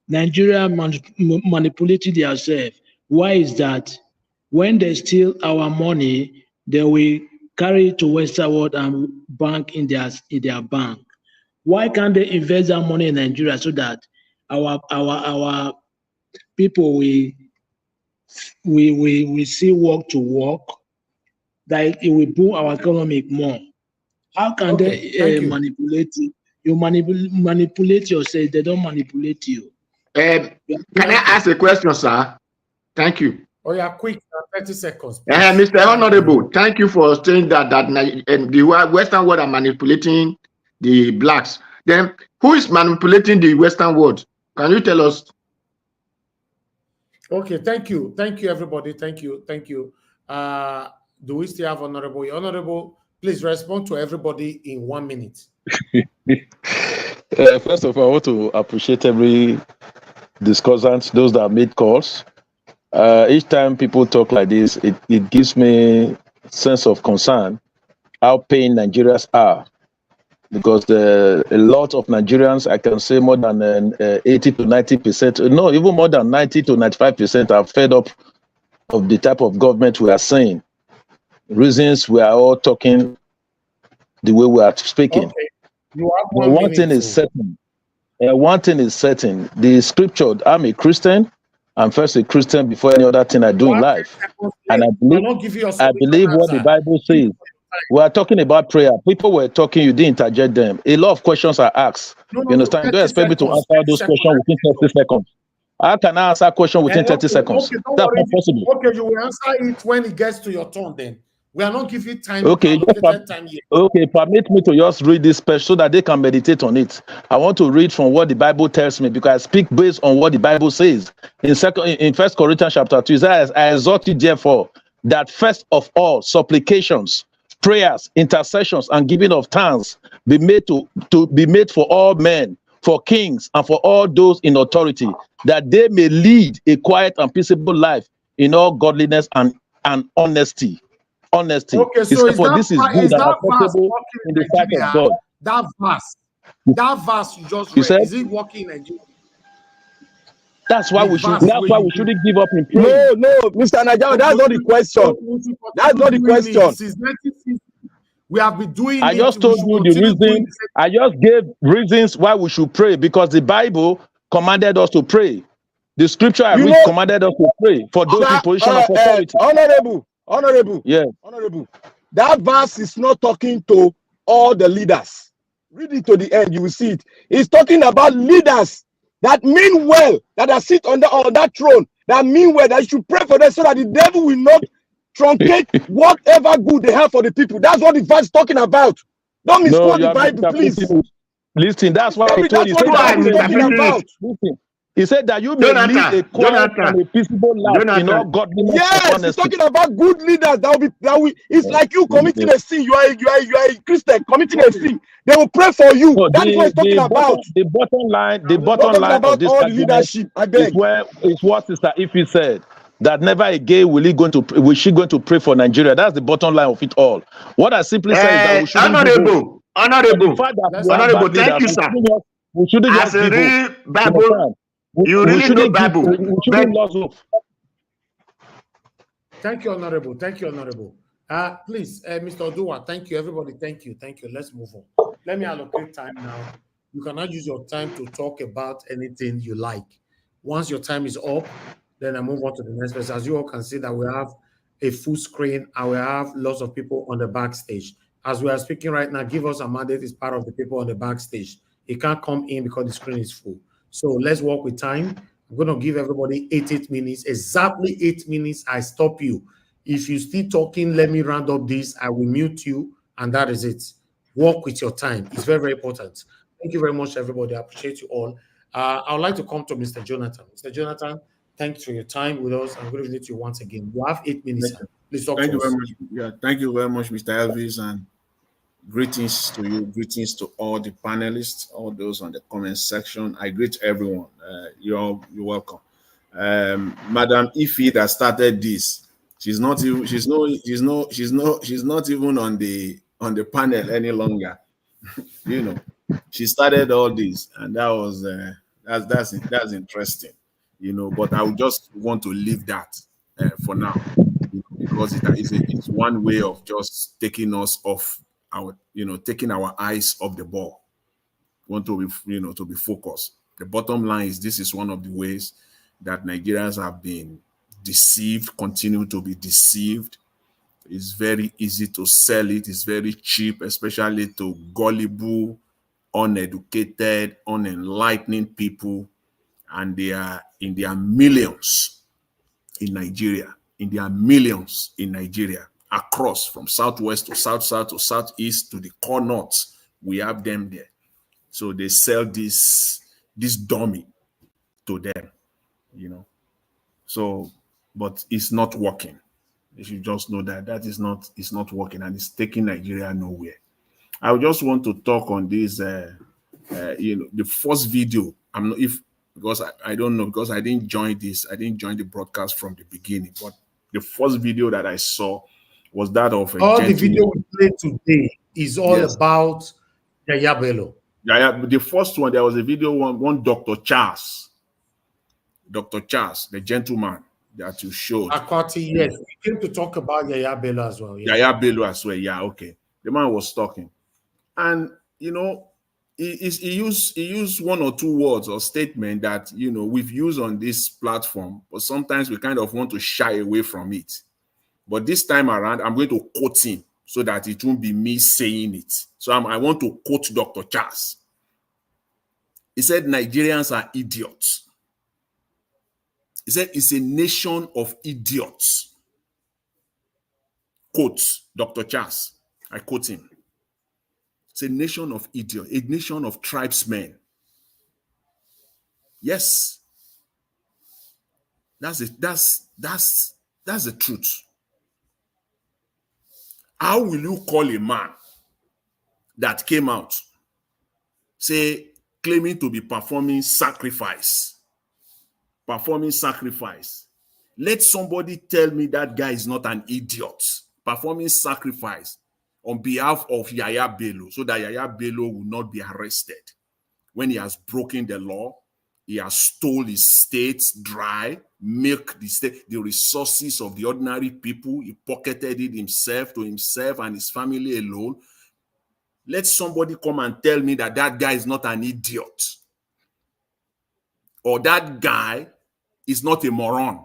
Nigeria manipulated themselves. Why is that? When they steal our money, they will carry it to Western world and bank in their bank. Why can't they invest that money in Nigeria so that our people we see work to work, that it will boom our economic more? How can they manipulate you? You manipulate yourself. They don't manipulate you. Can I ask a question, sir? Thank you. Oh yeah, quick, 30 seconds. Mr. Honorable, thank you for saying that the Western world are manipulating the blacks. Then who is manipulating the Western world? Can you tell us? Okay, thank you everybody. Thank you. Do we still have Honorable? Honorable, please respond to everybody in 1 minute. First of all, I want to appreciate every discussant, those that made calls. Each time people talk like this, it gives me sense of concern how pain Nigerians are, because a lot of Nigerians, I can say more than 80 to 90%, no, even more than 90 to 95% are fed up of the type of government we are seeing. Reasons we are all talking the way we are speaking. Okay. You have But one thing is certain. The scripture, I'm a Christian. I'm first a Christian before any other thing I do in life. And I believe what the Bible says. We are talking about prayer. People were talking, you didn't interject them. A lot of questions are asked. You understand? You don't expect me to answer all those questions within 30 seconds. How can I answer a question within 30 seconds? Okay, That's not possible. Okay, you will answer it when it gets to your turn then. We are not giving time. Okay, permit me to just read this passage so that they can meditate on it. I want to read from what the Bible tells me, because I speak based on what the Bible says. In 1 Corinthians chapter 2, it says, I exhort you therefore that first of all supplications, prayers, intercessions, and giving of thanks be made to be made for all men, for kings, and for all those in authority, that they may lead a quiet and peaceable life in all godliness and honesty. Okay, so for this is good and acceptable in the sight of God. That verse you just read, is it working in Nigeria? That's why we shouldn't give up in prayer. No, Mr. Nigeria, that's not the question. That's not the question. Since 1960, we have been doing I just told you the reason. I just gave reasons why we should pray, because the Bible commanded us to pray. The scripture I read commanded us to pray for those in position of authority. Honorable. Yeah. Honorable. That verse is not talking to all the leaders. Read it to the end, you will see it. It's talking about leaders that mean well, that are sit on that throne, that mean well, that you should pray for them so that the devil will not truncate whatever good they have for the people. That's what the verse is talking about. Don't misquote the Bible, please. Listen, that's what I told you. Listen. He said that you may live a quiet and a peaceable life in all godliness. Yes, he's talking about good leaders that will it's like you committing a sin. You are a Christian committing a sin. They will pray for you. No, that is what he's talking about. The bottom line of this leadership, I beg. is what Sister Ife said. That never again will she going to pray for Nigeria. That's the bottom line of it all. What I simply say is that we shouldn't Honorable, thank you, sir. We shouldn't just give hope. Bible. You really know Bible. Thank you, Honorable. Please, Mr. Odua, thank you, everybody. Thank you. Let's move on. Let me allocate time now. You cannot use your time to talk about anything you like. Once your time is up, then I move on to the next person. As you all can see that we have a full screen and we have lots of people on the backstage. As we are speaking right now, Give Us a Mandate is part of the people on the backstage. It can't come in because the screen is full. So let's work with time. I'm going to give everybody 8 minutes. Exactly 8 minutes. I stop you. If you still talking, let me round up this. I will mute you, and that is it. Work with your time. It's very, very important. Thank you very much, everybody. I appreciate you all. I would like to come to Mr. Jonathan. Mr. Jonathan, thanks for your time with us. I'm going to visit you once again. You have 8 minutes. Please talk to us. Very much. Yeah, thank you very much, Mr. Elvis, and greetings to you. Greetings to all the panelists, all those on the comment section. I greet everyone. You're welcome. Madam Ife that started this. She's not even on the panel any longer. You know, she started all this, and that was that's interesting. You know, but I would just want to leave that for now, because it's one way of just taking us off taking our eyes off the ball. We want to be focused. The bottom line is this is one of the ways that Nigerians have been deceived, continue to be deceived. It's very easy to sell it. It's very cheap, especially to gullible, uneducated, unenlightening people. And they are in their millions in Nigeria. In their millions in Nigeria. Across from southwest to south to southeast to the core north. We have them there. So they sell this dummy to them, you know. So, but it's not working. You should just know that it's not working, and it's taking Nigeria nowhere. I just want to talk on this, the first video. I'm not because I don't know, because I didn't join the broadcast from the beginning. But the first video that I saw was that of a all gentleman. The video we played today is all about Yahaya Bello. Yeah, the first one, there was a video one Dr. Charles, the gentleman that you showed. Akwati, yes. We came to talk about Yahaya Bello as well. Yeah. Yahaya Bello as well. Yeah, okay. The man was talking. And, he used one or two words or statement that, we've used on this platform, but sometimes we kind of want to shy away from it. But this time around, I'm going to quote him so that it won't be me saying it. So I want to quote Dr. Charles. He said, Nigerians are idiots. He said, it's a nation of idiots. Quote Dr. Charles. I quote him. It's a nation of idiots, a nation of tribesmen. Yes. That's the truth. How will you call a man that came out, say, claiming to be performing sacrifice? Let somebody tell me that guy is not an idiot performing sacrifice on behalf of Yahaya Bello, so that Yahaya Bello will not be arrested when he has broken the law. He has stole his state dry, milk the state, the resources of the ordinary people. He pocketed it himself, to himself and his family alone. Let somebody come and tell me that guy is not an idiot, or that guy is not a moron.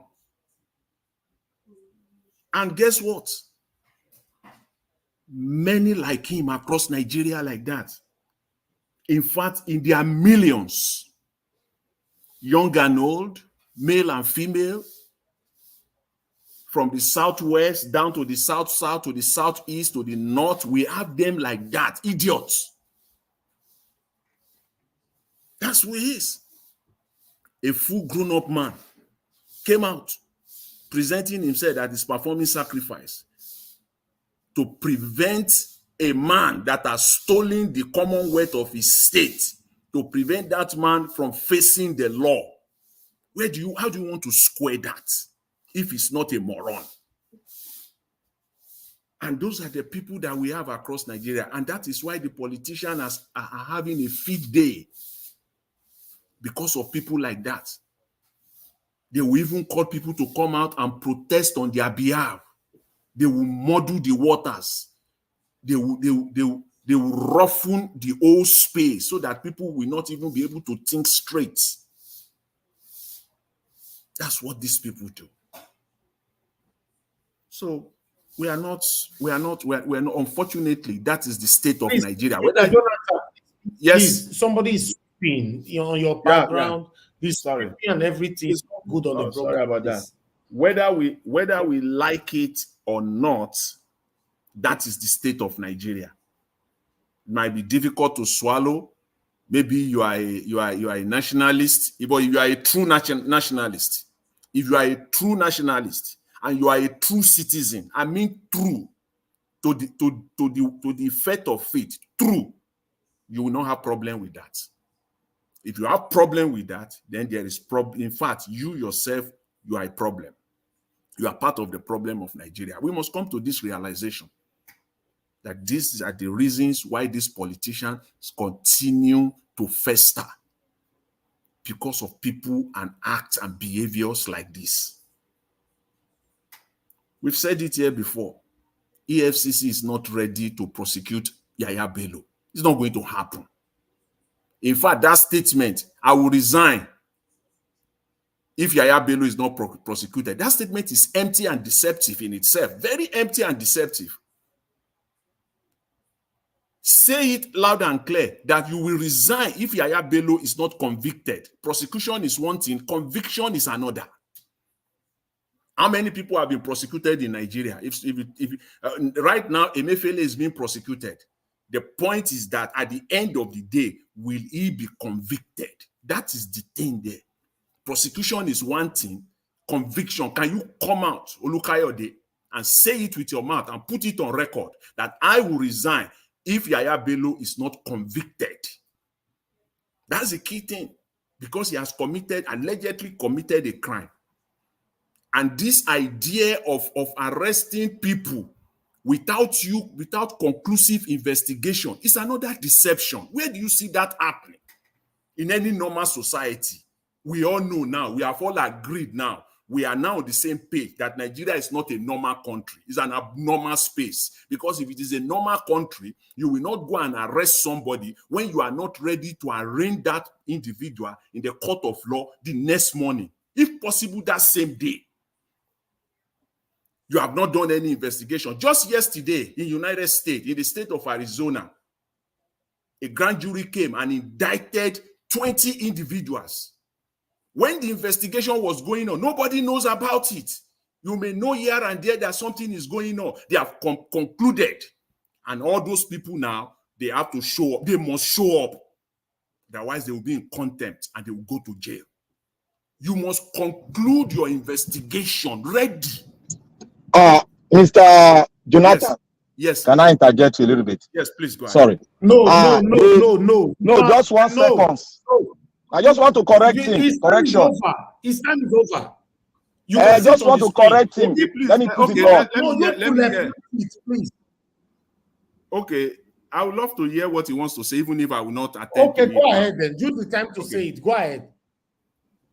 And guess what? Many like him across Nigeria like that. In fact, in their millions, young and old, male and female, from the southwest down to the south, to the southeast, to the north, we have them like that, idiots. That's who he is. A full grown-up man came out presenting himself that is performing sacrifice to prevent a man that has stolen the commonwealth of his state, to prevent that man from facing the law. How do you want to square that if it's not a moron? And those are the people that we have across Nigeria. And that is why the politicians are having a feed day, because of people like that. They will even call people to come out and protest on their behalf. They will muddle the waters. They will roughen the whole space so that people will not even be able to think straight. That's what these people do. So we are not, unfortunately, that is the state of Nigeria. Yes, somebody is speaking on your background. This story and everything is good on the program. Sorry about that. Whether we like it or not, that is the state of Nigeria. It might be difficult to swallow. Maybe you are a nationalist, but if you are a true nationalist, if you are a true nationalist and you are a true citizen, I mean true, to the effect of faith, true, you will not have problem with that. If you have problem with that, then there is problem. In fact, you yourself, you are a problem. You are part of the problem of Nigeria. We must come to this realization that these are the reasons why these politicians continue to fester, because of people and acts and behaviors like this. We've said it here before. EFCC is not ready to prosecute Yahaya Bello. It's not going to happen. In fact, that statement, I will resign, if Yahaya Bello is not prosecuted. That statement is empty and deceptive in itself. Very empty and deceptive. Say it loud and clear that you will resign if Yahaya Bello is not convicted. Prosecution is one thing, conviction is another. How many people have been prosecuted in Nigeria? Right now, Emefiele is being prosecuted. The point is that at the end of the day, will he be convicted? That is the thing there. Prosecution is one thing. Conviction, can you come out, Olukayode, and say it with your mouth and put it on record that I will resign if Yahaya Bello is not convicted? That's the key thing, because he has allegedly committed a crime. And this idea of arresting people without conclusive investigation is another deception. Where do you see that happening? In any normal society, we all know now, we have all agreed now, we are now on the same page that Nigeria is not a normal country. It's an abnormal space. Because if it is a normal country, you will not go and arrest somebody when you are not ready to arraign that individual in the court of law the next morning. If possible, that same day. You have not done any investigation. Just yesterday in the United States, in the state of Arizona, a grand jury came and indicted 20 individuals. When the investigation was going on, nobody knows about it. You may know here and there that something is going on. They have concluded. And all those people now, they have to show up. They must show up. Otherwise, they will be in contempt and they will go to jail. You must conclude your investigation ready. Mr. Jonathan. Yes. Can I interject you a little bit? Yes, please go ahead. Sorry. No, just 1 second. No. I just want to correct him. Correction. His time is over. I just want to correct him. Let me put it on. Please. Okay. I would love to hear what he wants to say, even if I will not attend. Okay, go ahead then. Use the time to say it. Go ahead.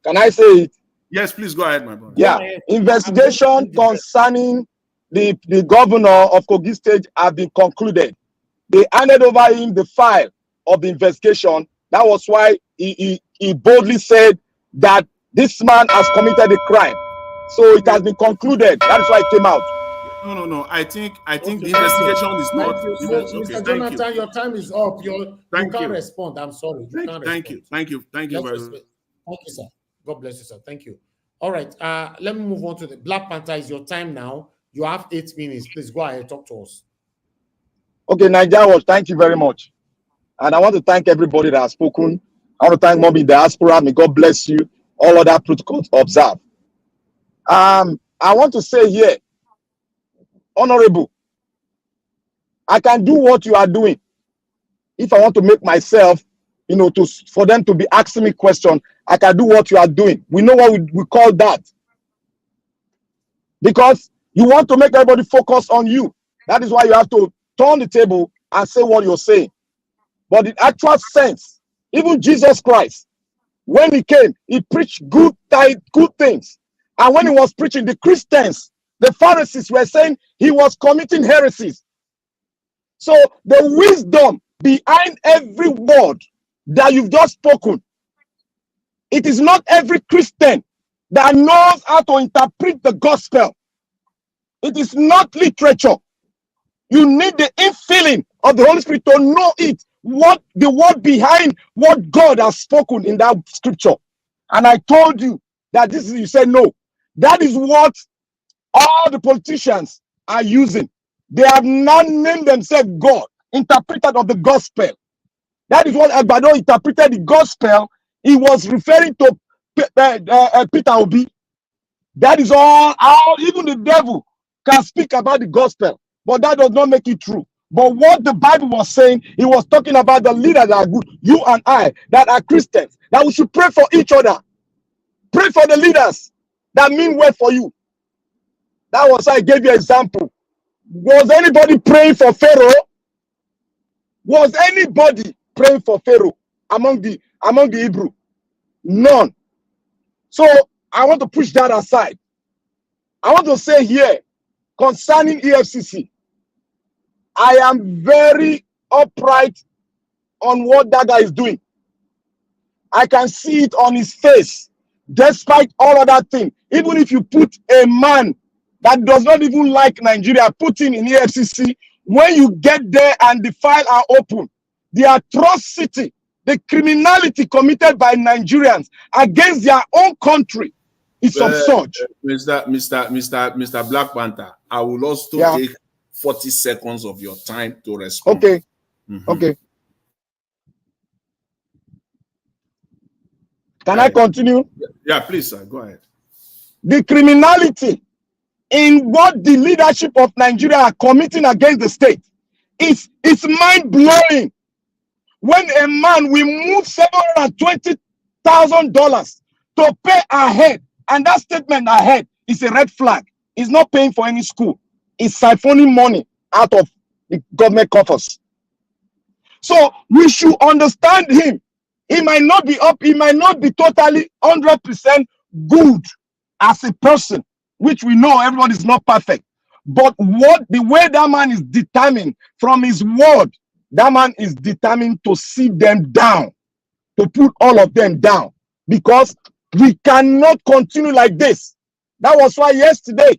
Can I say it? Yes, please go ahead, my brother. Yeah. Investigation concerning the governor of Kogi State have been concluded. They handed over him the file of the investigation. That was why he boldly said that this man has committed a crime. So it has been concluded. That is why it came out. No. I think the investigation is not. Mr. Jonathan, your time is up. You can't respond. I'm sorry. Thank you very much. Thank you, sir. God bless you, sir. Thank you. All right. Let me move on to the Black Panther. Is your time now? You have 8 minutes. Please go ahead. Talk to us. Okay, Nigeria, thank you very much. And I want to thank everybody that has spoken. I want to thank Mommy Diaspora. May God bless you. All other protocols observed. I want to say here, Honorable, I can do what you are doing. If I want to make myself, for them to be asking me questions, I can do what you are doing. We know what we call that. Because you want to make everybody focus on you. That is why you have to turn the table and say what you're saying. But in actual sense, even Jesus Christ, when he came, he preached good things. And when he was preaching, the Christians, the Pharisees were saying he was committing heresies. So the wisdom behind every word that you've just spoken, it is not every Christian that knows how to interpret the gospel. It is not literature. You need the infilling of the Holy Spirit to know it, what the word behind what God has spoken in that scripture. And I told you that this is, you said no. That is what all the politicians are using. They have not named themselves God, interpreter of the gospel. That is what Agbado interpreted the gospel. He was referring to Peter Obi. That is all. Even the devil can speak about the gospel, but that does not make it true. But what the Bible was saying, he was talking about the leaders that are good, you and I, that are Christians, that we should pray for each other. Pray for the leaders that mean well for you. That was how I gave you an example. Was anybody praying for Pharaoh? Was anybody praying for Pharaoh among the Hebrew? None. So I want to push that aside. I want to say here, concerning EFCC, I am very upright on what that guy is doing. I can see it on his face despite all of that thing, even if you put a man that does not even like Nigeria, put him in EFCC, when you get there and the file are open, the atrocity, the criminality committed by Nigerians against their own country is absurd. Mr. Black Panther, I will also take 40 seconds of your time to respond. Okay. Okay. Can I continue? Yeah, please, sir. Go ahead. The criminality in what the leadership of Nigeria are committing against the state is mind-blowing. When a man will move $720,000 to pay ahead, and that statement ahead is a red flag. He's not paying for any school. He's siphoning money out of the government coffers. So we should understand him. He might not be up, he might not be totally 100% good as a person, which we know everyone is not perfect. But the way that man is determined from his word, that man is determined to sit them down, to put all of them down, because we cannot continue like this. That was why yesterday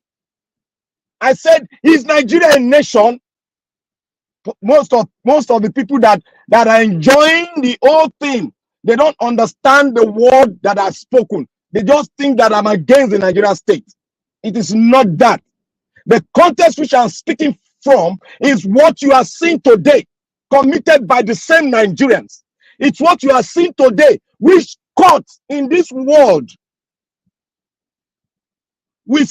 I said, is Nigeria a nation? Most of the people that are enjoying the whole thing, they don't understand the word that are spoken. They just think that I'm against the Nigerian state. It is not that. The context which I'm speaking from is what you are seeing today, committed by the same Nigerians. It's what you are seeing today, which courts in this world. We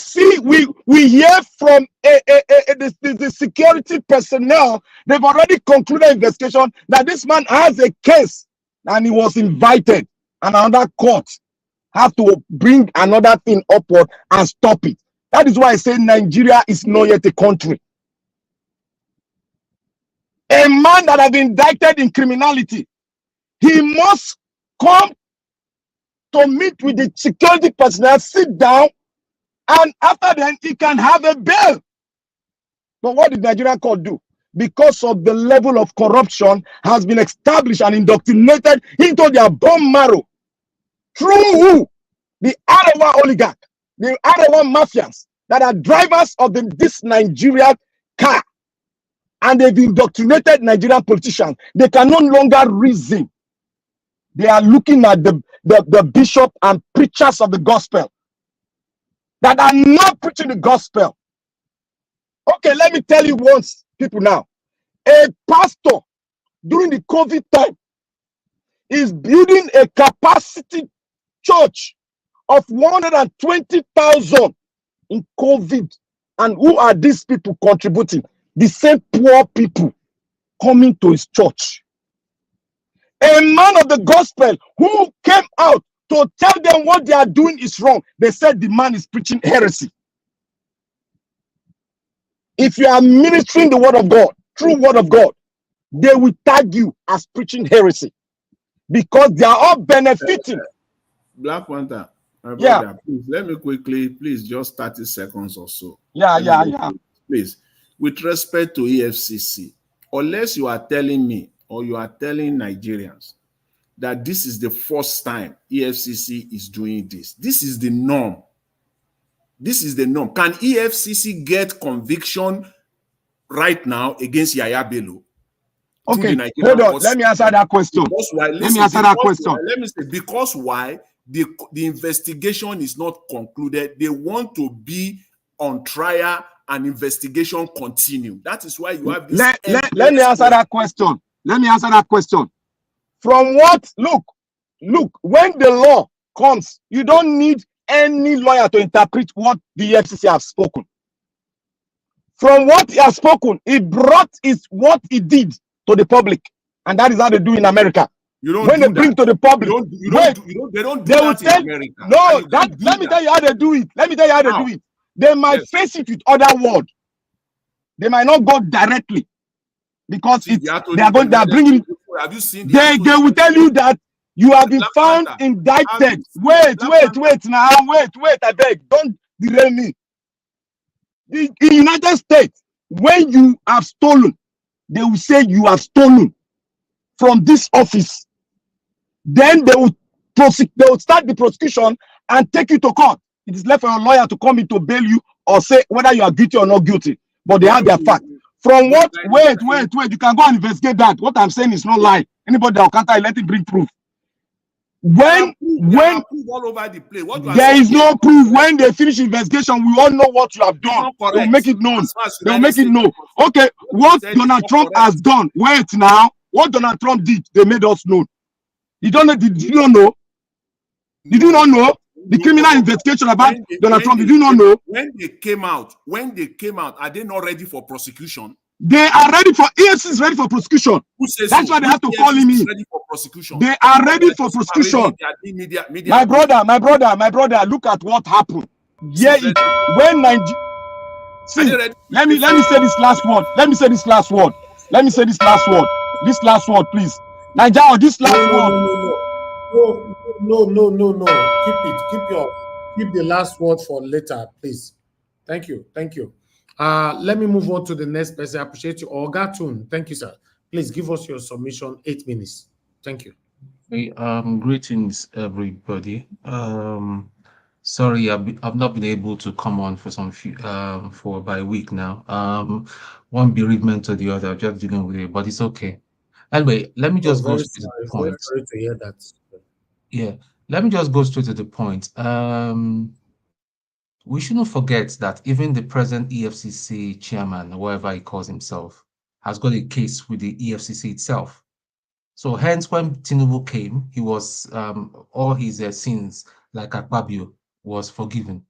hear from the security personnel. They've already concluded investigation that this man has a case and he was invited, and another court have to bring another thing upward and stop it. That is why I say Nigeria is not yet a country. A man that has been indicted in criminality, he must come to meet with the security personnel, sit down, and after then he can have a bail. But what did Nigerian court do? Because of the level of corruption has been established and indoctrinated into their bone marrow through who? The Arawa oligarch, the Arawa mafias that are drivers of this Nigerian car, and they've indoctrinated Nigerian politicians. They can no longer reason. They are looking at the bishop and preachers of the gospel that are not preaching the gospel. Okay, let me tell you once, people now. A pastor during the COVID time is building a capacity church of 120,000 in COVID. And who are these people contributing? The same poor people coming to his church. A man of the gospel who came out to tell them what they are doing is wrong. They said the man is preaching heresy. If you are ministering the word of God, true word of God, they will tag you as preaching heresy because they are all benefiting. Black Panther, my brother, please let me quickly, please, just 30 seconds or so. Please, with respect to EFCC, unless you are telling me or you are telling Nigerians that this is the first time EFCC is doing this. This is the norm. This is the norm. Can EFCC get conviction right now against Yahaya Bello? Okay, hold on. Let me answer that question. Let me say, because why? The investigation is not concluded. They want to be on trial and investigation continue. That is why you have this. Let me answer that question. Let me answer that question. From what, look, when the law comes, you don't need any lawyer to interpret what the FCC have spoken. From what he has spoken, he brought what he did to the public, and that is how they do in America. When they bring to the public, they don't do that in America. No, let me tell you how they do it. Let me tell you how they do it. They might face it with other words. They might not go directly because they are bringing. Have you seen? They will tell you that you have been found indicted. Wait, now, I beg, don't derail me. In the United States, when you have stolen, they will say you have stolen from this office. Then they will start the prosecution and take you to court. It is left for your lawyer to come in to bail you or say whether you are guilty or not guilty. But they have their fact. From what? Wait. You can go and investigate that. What I'm saying is not lie. Anybody that will counter, let it bring proof. When all over the place. What you are there saying is no proof, when they finish investigation, we all know what you have done. They will make it known. They will make it known. Okay, what Donald Trump has done. Wait now. What Donald Trump did, they made us know. You don't know? Did you not know? Did you not know? The criminal investigation about Donald Trump, did you not know? When they came out, are they not ready for prosecution? They are ready for, EFCC is ready for prosecution. That's why they have to call him in. Ready for prosecution. They are ready for prosecution. My brother, look at what happened. Yeah, when Nigeria, see, let me say this last word. This last word, please. Nigeria, this last word. No. Keep the last word for later, please. Thank you. Let me move on to the next person. I appreciate you. Ogatun, thank you, sir. Please give us your submission, 8 minutes. Thank you. Hey, greetings, everybody. Sorry, I've not been able to come on for for about a week now. One bereavement or the other, I'm just dealing with it, but it's okay. Anyway, let me just go straight to the point. Very sorry to hear that. Yeah, let me just go straight to the point. We shouldn't forget that even the present EFCC chairman, or whatever he calls himself, has got a case with the EFCC itself. So hence, when Tinubu came, he was all his sins, like Akpabio, was forgiven,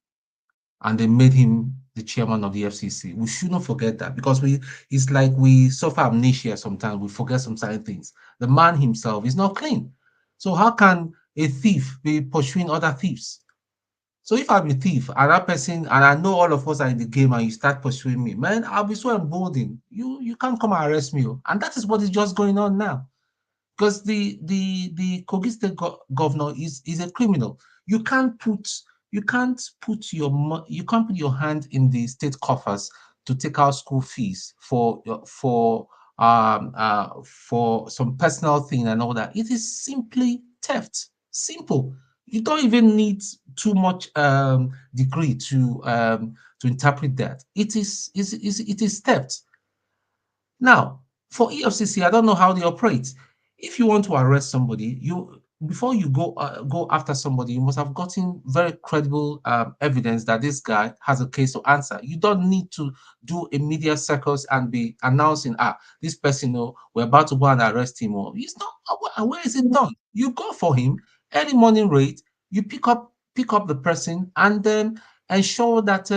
and they made him the chairman of the FCC. We should not forget that, because it's like we suffer amnesia sometimes. We forget some certain things. The man himself is not clean. So how can a thief be pursuing other thieves? So if I'm a thief and that person, and I know all of us are in the game, and you start pursuing me, man, I'll be so emboldened. You can't come and arrest me. And that is what is just going on now. Because the Kogi State governor is a criminal. You can't put your hand in the state coffers to take out school fees for some personal thing and all that. It is simply theft. Simple. You don't even need too much degree to interpret that. It is theft. Now, for EFCC, I don't know how they operate. If you want to arrest somebody, before you go after somebody, you must have gotten very credible evidence that this guy has a case to answer. You don't need to do a media circus and be announcing, this person, we're about to go and arrest him. Or it's not. Where is it done? You go for him, early morning raid. You pick up the person and then ensure that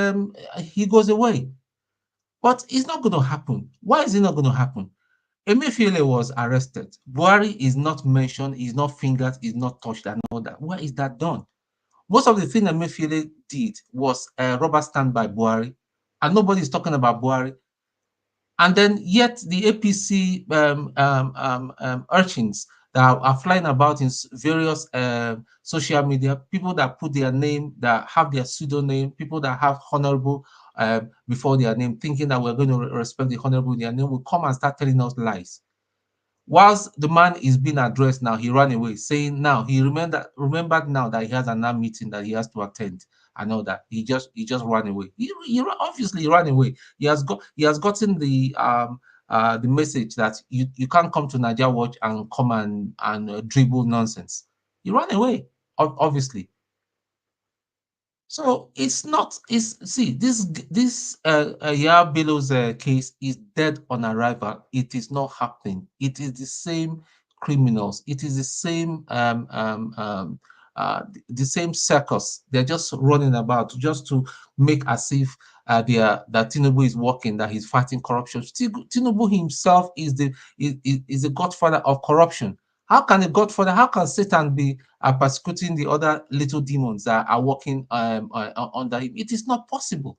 he goes away. But it's not going to happen. Why is it not going to happen? Emefiele was arrested. Buhari is not mentioned, is not fingered, is not touched, and all that. Why is that done? Most of the thing Emefiele did was rubber stamp by Buhari, and nobody is talking about Buhari. And then yet the APC urchins that are flying about in various social media, people that put their name, that have their pseudonym, people that have honorable before their name, thinking that we're going to respect the honorable in their name, will come and start telling us lies. Whilst the man is being addressed now, he ran away, saying now he remembered now that he has another meeting that he has to attend. I know that he just ran away. He obviously ran away. He has gotten the message that you can't come to Nigeria Watch and come and dribble nonsense. He ran away, obviously. So this Yahaya Bello's case is dead on arrival. It is not happening. It is the same criminals. It is the same the same circus. They're just running about just to make as if that Tinubu is working, that he's fighting corruption. Tinubu himself is the godfather of corruption. How can Satan be persecuting the other little demons that are working under him? It is not possible.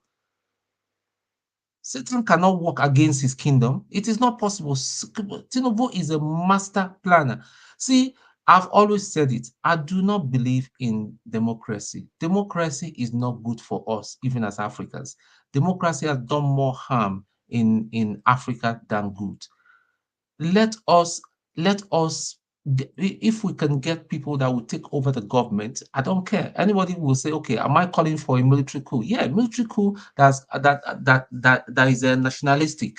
Satan cannot work against his kingdom. It is not possible. Tinubu is a master planner. See, I've always said it. I do not believe in democracy. Democracy is not good for us, even as Africans. Democracy has done more harm in Africa than good. Let us If we can get people that will take over the government, I don't care. Anybody will say, okay, am I calling for a military coup? Yeah, military coup that is nationalistic,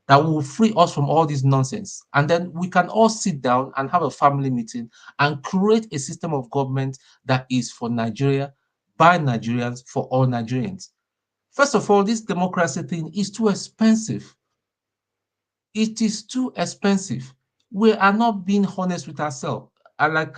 that will free us from all this nonsense. And then we can all sit down and have a family meeting and create a system of government that is for Nigeria, by Nigerians, for all Nigerians. First of all, this democracy thing is too expensive. It is too expensive. We are not being honest with ourselves. And like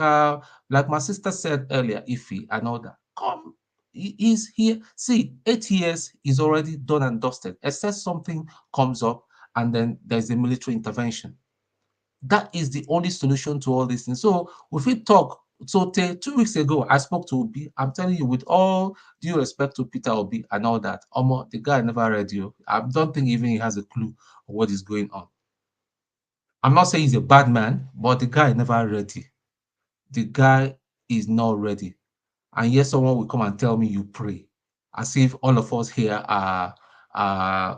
my sister said earlier, Ife and all that. Come, he is here. See, 8 years is already done and dusted, except something comes up and then there's a military intervention. That is the only solution to all these things. So if we talk, so 2 weeks ago, I spoke to Obi. I'm telling you, with all due respect to Peter Obi and all that, the guy never read you. I don't think even he has a clue of what is going on. I'm not saying he's a bad man, but the guy never ready. The guy is not ready. And yet someone will come and tell me you pray, as if all of us here are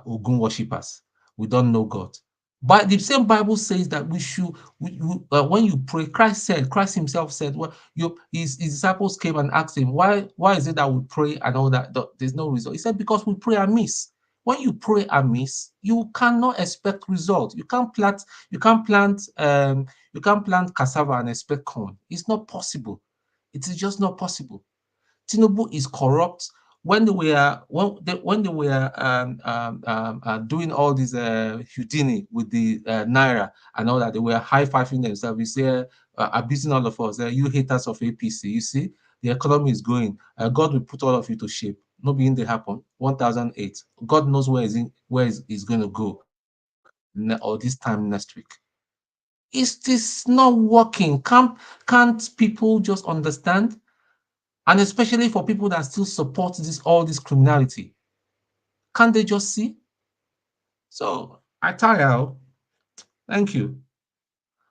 Ogun worshippers. We don't know God. But the same Bible says that we should, when you pray, Christ himself said, well, his disciples came and asked him, why is it that we pray and all that? There's no result. He said, because we pray amiss. When you pray amiss, you cannot expect result. You can't plant cassava and expect corn. It's not possible. It is just not possible. Tinubu is corrupt. When they were doing all this Houdini with the Naira and all that, they were high-fiving themselves. You say, abusing all of us. You haters of APC. You see, the economy is going. God will put all of you to shape. No being they happen. 1008. God knows where is going to go, or this time next week. Is this not working? Can't people just understand? And especially for people that still support all this criminality, can't they just see? So I tire out. Thank you.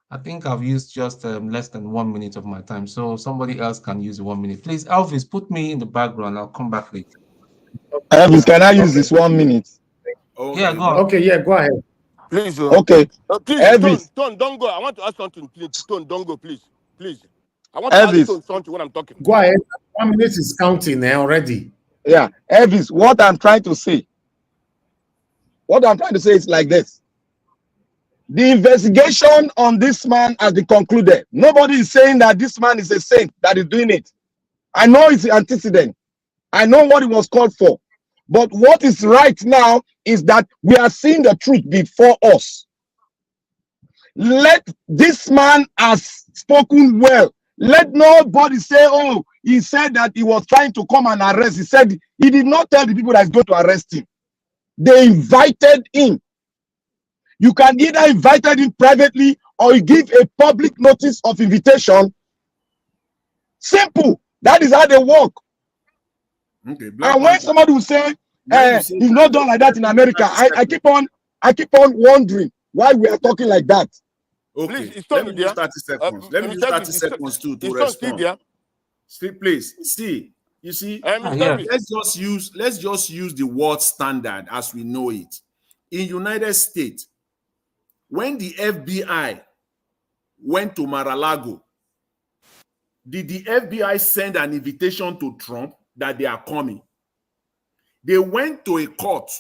I think I've used just less than 1 minute of my time, so somebody else can use 1 minute. Please, Elvis, put me in the background. I'll come back later. Elvis, can I use this 1 minute? Okay. Yeah, go on. Okay, yeah, go ahead. Please, okay. Please, Elvis. Tone, don't go. I want to ask something. Please, Tone, don't go, please. Please. I want to ask Tone something when I'm talking. Go ahead. 1 minute is counting already. Yeah, Elvis, what I'm trying to say is like this. The investigation on this man has been concluded. Nobody is saying that this man is a saint that is doing it. I know it's an antecedent. I know what he was called for. But what is right now is that we are seeing the truth before us. Let this man has spoken well. Let nobody say, oh, he said that he was trying to come and arrest. He said he did not tell the people that he's going to arrest him. They invited him. You can either invite him privately or you give a public notice of invitation. Simple. That is how they work. Okay, and when somebody will say, he's not done like that in America, I keep on wondering why we are talking like that. Okay, please, let me use 30 seconds. Let me use 30 seconds to respond. Please, see, you see, let's just use the word standard as we know it. In United States, when the FBI went to Mar-a-Lago, did the FBI send an invitation to Trump that they are coming? They went to a court,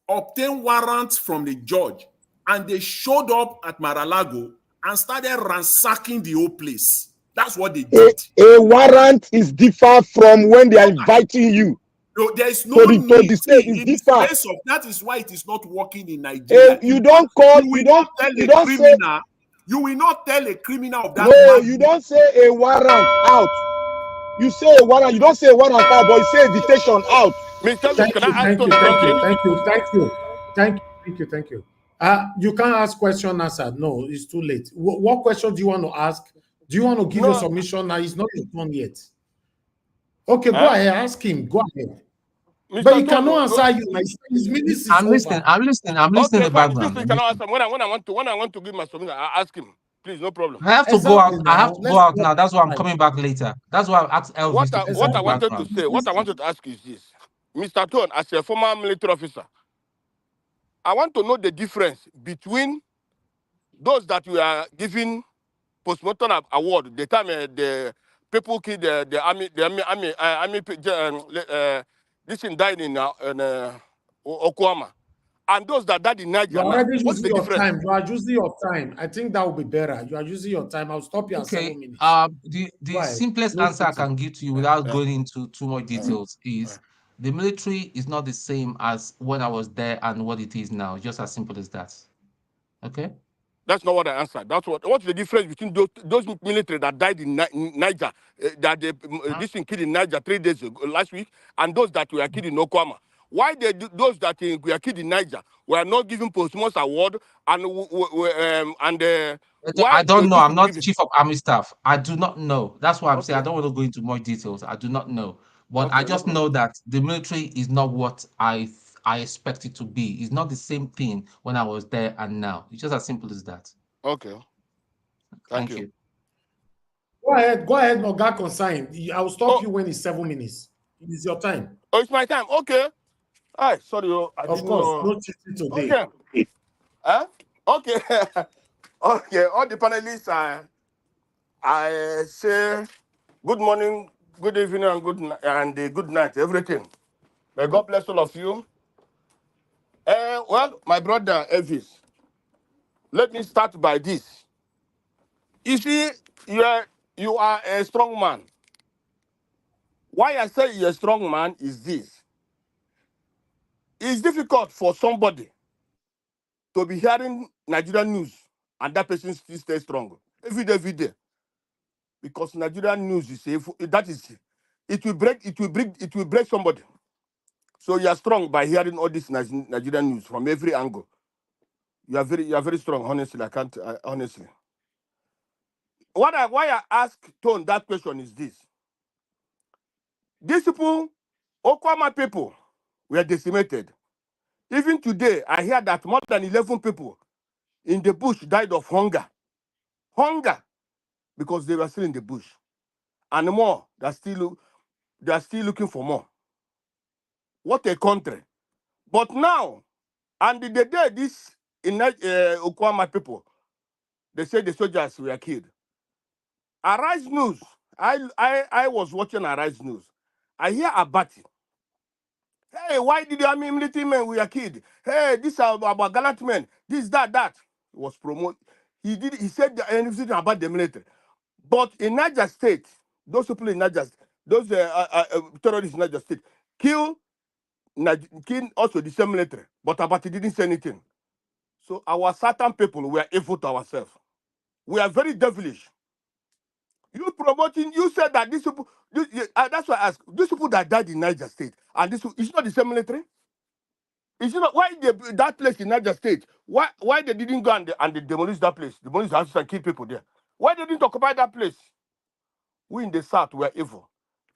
obtained warrants from the judge, and they showed up at Mar-a-Lago and started ransacking the whole place. That's what they did. A warrant is different from when they are inviting you. No, there is no need. That is why it is not working in Nigeria. You don't call. You will not tell a criminal of that. No, you don't say a warrant out. You say a warrant. You don't say a warrant out, but you say invitation out. Thank you. You can't ask question answered. No, it's too late. What question do you want to ask? Do you want to give your submission now? It's not your turn yet. Okay, go ahead. Ask him. Go ahead. But he cannot answer you. His minutes is I'm listening. I'm listening in the background. When I want to give my submission, I ask him. Please, no problem. I have to go out. I have to go out now. That's why I'm coming back later. That's why I asked Elvis what I wanted to say, what I wanted to ask is this. Mr. Tone, as a former military officer, I want to know the difference between those that we are giving postmortem award. The time the people killed this thing died in Oklahoma. And those that died in Niger You're now, already what's using the your difference? time. You are using your time. I think that would be better. You are using your time. I'll stop you at Okay. 7 minutes. The Go ahead. simplest No answer I cheating. can give to you without going into too much details is the military is not the same as when I was there and what it is now. Just as simple as that. Okay. That's not what I answered. What's the difference between those military that died in Niger, that this thing killed in Niger 3 days ago, last week, and those that were killed in Oklahoma? Why those that were killed in Niger were not given posthumous award, and why I don't know. this I'm will not give it? chief of army staff. I do not know. That's why I'm saying I Okay. don't want to go into more details. I do not know. But I Okay, no just problem. know that the military is not what I expect it to be. It's not the same thing when I was there and now. It's just as simple as that. Okay. Thank you. Go ahead, Oga Consign. I will stop you when it's 7 minutes. It's your time. Oh, it's my time. Okay. Hi, sorry, I Of didn't course, know. no cheating today. Okay. Huh? Okay. Okay. All the panelists, I say good morning, good evening, and good night, everything. May God bless all of you. Well, my brother Elvis, let me start by this. You see, you are a strong man. Why I say you're a strong man is this. It's difficult for somebody to be hearing Nigerian news and that person still stay strong every day. Because Nigerian news is it will break somebody. So you are strong by hearing all this Nigerian news from every angle. You are very strong. Honestly, honestly. Why I ask Tone that question is this: these people, Okwama people, were decimated. Even today, I hear that more than 11 people in the bush died of hunger. Hunger, because they were still in the bush, and more. They are still looking for more. What a country! But now, and the day this in Okwama people, they say the soldiers were killed. Arise News. I was watching Arise News. I hear Abati. Hey, why did the army military men we are killed? Hey, this is about gallant men. This, that. He was promoted. He said anything about the military. But in Niger State, those people in Niger, those terrorists in Niger State, kill also the same military. But Abati didn't say anything. So our certain people were evil to ourselves. We are very devilish. You promoting, you said that these people, that's why I ask, these people that died in Niger State, and this is not the same military? Is it not, why that place in Niger State, why they didn't go and they demolish that place, demolish the houses and kill people there? Why they didn't occupy that place? We in the South were evil.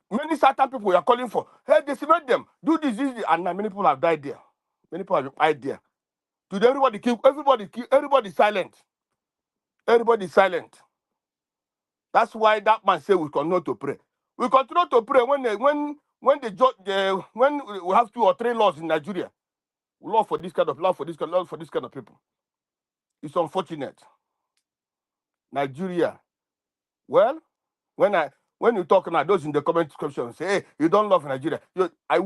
Many Southern people were calling for, hey, decimate them, do this, and now many people have died there. Many people have died there. Today everybody silent. Everybody silent. That's why that man said we continue to pray. We continue to pray when we have 2 or 3 laws in Nigeria. Law for this kind of people. It's unfortunate. Nigeria. Well, when you talk now, those in the comment section say, hey, you don't love Nigeria. I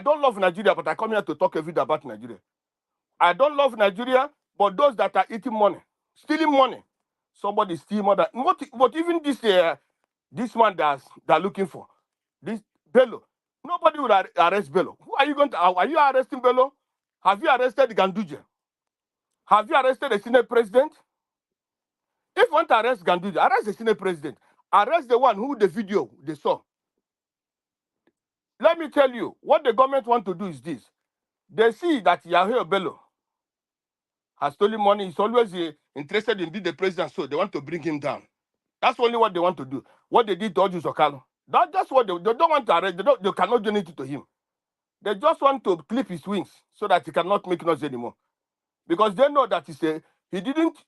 don't love Nigeria, but I come here to talk every day about Nigeria. I don't love Nigeria, but those that are eating money, stealing money, somebody steal more than but even this man they're looking for, this Bello, nobody would arrest Bello. Who are you going to? Are you arresting Bello? Have you arrested Ganduje? Have you arrested the Senate president? If you want to arrest Ganduje, arrest the Senate president. Arrest the one who the video they saw. Let me tell you, what the government want to do is this. They see that Yahaya Bello has stolen money. He's always interested in being the president, so they want to bring him down. That's only what they want to do. What they did to Oju Sokalo. That's what they don't want to arrest. They cannot do anything to him. They just want to clip his wings so that he cannot make noise anymore. Because they know that he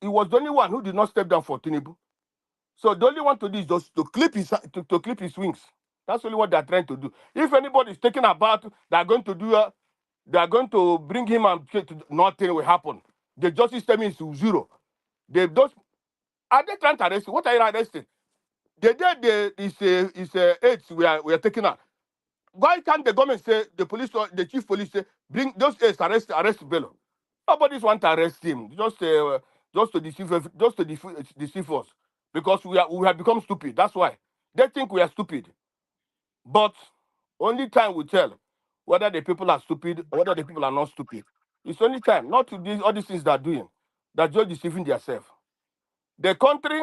was the only one who did not step down for Tinubu. So the only want to do is just to clip his wings. That's only what they're trying to do. If anybody is thinking about they're going to bring him and nothing will happen. The justice system is 0. Are they trying to arrest you? What are you arresting? The day is 8 we are taking out. Why can't the government say, the police or the chief police say, bring those 8 arrest Bello? Nobody's want to arrest him just to deceive us, because we have become stupid. That's why they think we are stupid. But only time will tell whether the people are stupid or whether the people are not stupid. It's only time, not to these all these things they're doing, that just deceiving themselves. The country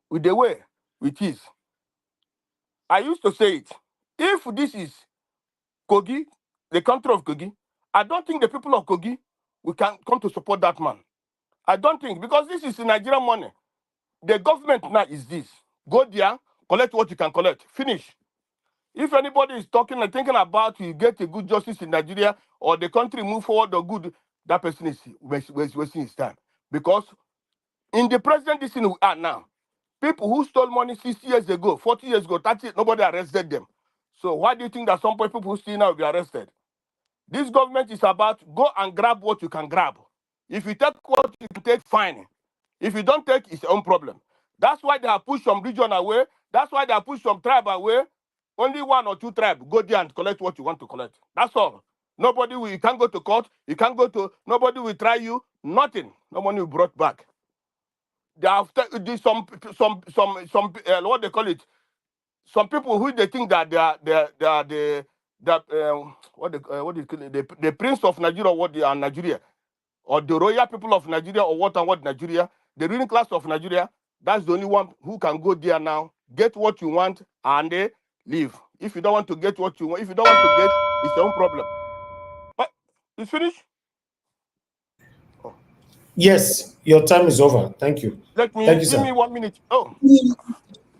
with the way it is. I used to say it. If this is Kogi, the country of Kogi, I don't think the people of Kogi will can come to support that man. I don't think, because this is Nigerian money. The government now is this. Go there, collect what you can collect. Finish. If anybody is talking and thinking about you get a good justice in Nigeria or the country move forward or good, that person is wasting his time. Because in the present this thing we are now, people who stole money 60 years ago, 40 years ago, 30, nobody arrested them. So why do you think that some people who steal now will be arrested? This government is about go and grab what you can grab. If you take what you can take, fine. If you don't take, it's your own problem. That's why they have pushed some region away. That's why they have pushed some tribe away. Only 1 or 2 tribes go there and collect what you want to collect. That's all. Nobody will, you can't go to court. You can't go to, nobody will try you. Nothing. No money will brought back. They have some what they call it. Some people who they think that they are the what do you call it? The prince of Nigeria, what they are Nigeria, or the royal people of Nigeria, or what Nigeria, the ruling class of Nigeria. That's the only one who can go there now, get what you want, and they leave. If you don't want to get what you want, if you don't want to get, it's your own problem. But it's finished. Oh. Yes, your time is over. Thank you. Let me Thank you, give sir. me 1 minute. Oh.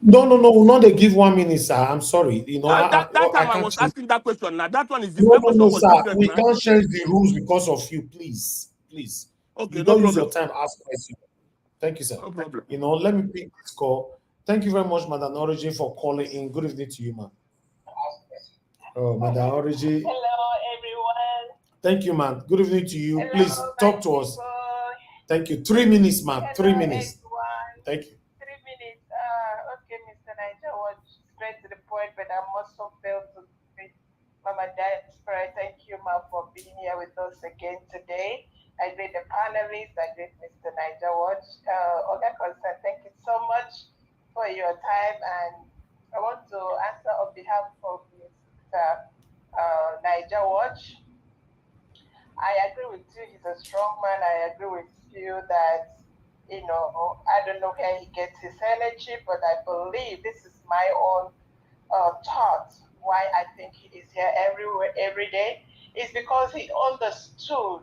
No, we'll not they give 1 minute, sir. I'm sorry. You know, That I time I can't was change. asking that question. Now that one is No, that question was sir. different We now. can't change the rules because of you. Please. Okay, You no don't use problem. your time. Ask question. Thank you, sir. No problem. You know, let me pick this call. Thank you very much, Madam Origin, for calling in. Good evening to you, ma'am. Oh, Madam Origin. Hello, everyone. Thank you, ma'am. Good evening to you. Hello, Please talk to us. Thank you. 3 minutes, ma'am. 3 minutes. Everyone. Thank you. 3 minutes. Okay, Mr. Niger was straight to the point, but I also failed to speak. Mama Diaspora, thank you, ma'am, for being here with us again today. I greet the panelists. I greet Mr. Niger Watch. Oga Concern, thank you so much for your time. And I want to answer on behalf of Mr. Niger Watch. I agree with you. He's a strong man. I agree with you that, you know, I don't know where he gets his energy, but I believe this is my own thought why I think he is here every day is because he understood,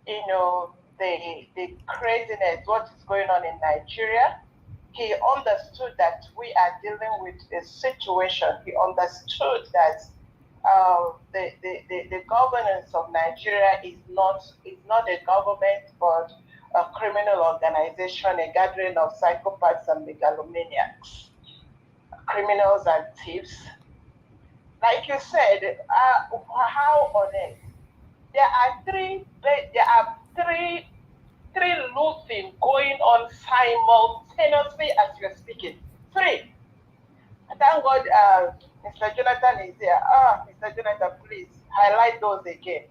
you know, the craziness, what is going on in Nigeria. He understood that we are dealing with a situation. He understood that the governance of Nigeria is not a government, but a criminal organization, a gathering of psychopaths and megalomaniacs, criminals and thieves. Like you said, how on earth? There are three looting going on simultaneously as you're speaking. 3. Thank God Mr. Jonathan is here. Mr. Jonathan, please highlight those again.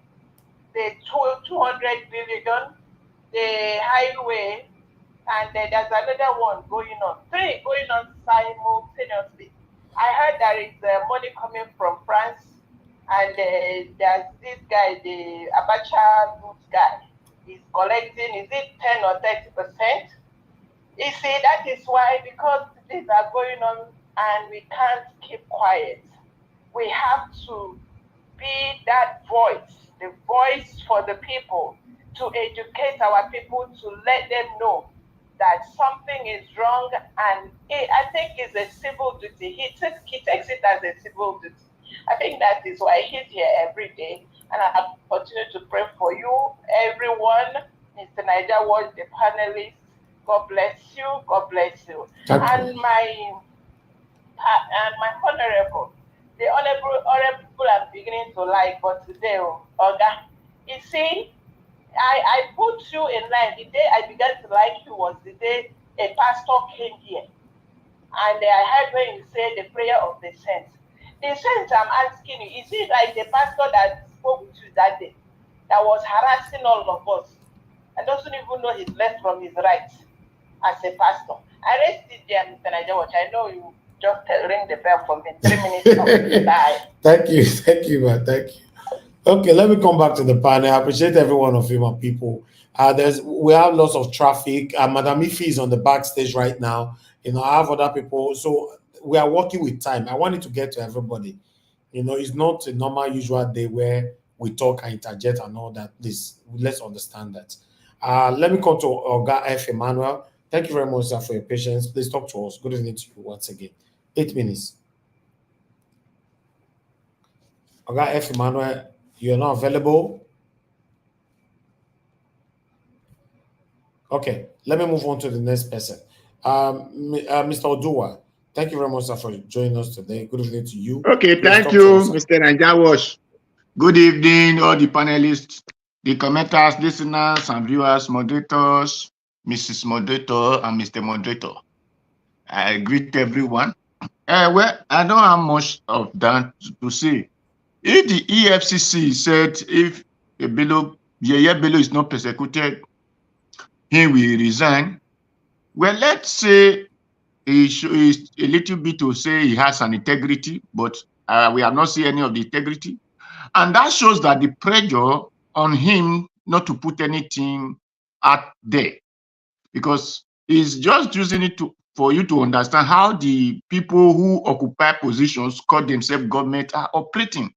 The 200 billion, the highway, and then there's another one going on. 3 going on simultaneously. I heard there is money coming from France, and there's this guy, the Abacha Roots guy. He's collecting, is it 10 or 30%? You see, that is why, because things are going on and we can't keep quiet. We have to be that voice, the voice for the people, to educate our people, to let them know that something is wrong, and I think it's a civil duty. He takes it as a civil duty. I think that is why he's here every day, and I continue to pray for you, everyone, Mr. Niger Watch, the panelists. God bless you. God bless you. And my honorable, the honorable I'm beginning to like, but today, Oga, you see, I put you in line. The day I began to like you was the day a pastor came here. And I heard when you say the prayer of the saints. The saints, I'm asking you, is it like the pastor that spoke with you that day, that was harassing all of us, and doesn't even know his left from his right as a pastor? I raised it there, Mr. Najawach. I know you just ring the bell for me. 3 minutes. Bye. Thank you, man. Thank you. Okay, let me come back to the panel. I appreciate every one of you, my people. We have lots of traffic. Madam Ife is on the backstage right now. I have other people, so we are working with time. I wanted to get to everybody. It's not a normal, usual day where we talk and interject and all that. Please, let's understand that. Let me come to Oga F. Emmanuel. Thank you very much, sir, for your patience. Please talk to us. Good evening to you once again. 8 minutes. Oga F. Emmanuel, you're not available. Okay, let me move on to the next person. Mr. Oduwa, thank you very much, sir, for joining us today. Good evening to you. Okay, thank you, Mr. Najawash. Good evening, all the panelists, the commenters, listeners, and viewers, moderators, Mrs. Moderator, and Mr. Moderator. I greet everyone. Well, I don't have much of that to say. If the EFCC said if Yahaya Bello is not persecuted, he will resign. Well, let's say is a little bit to say he has an integrity, but we have not seen any of the integrity. And that shows that the pressure on him not to put anything out there, because he's just using it for you to understand how the people who occupy positions, call themselves government, are operating.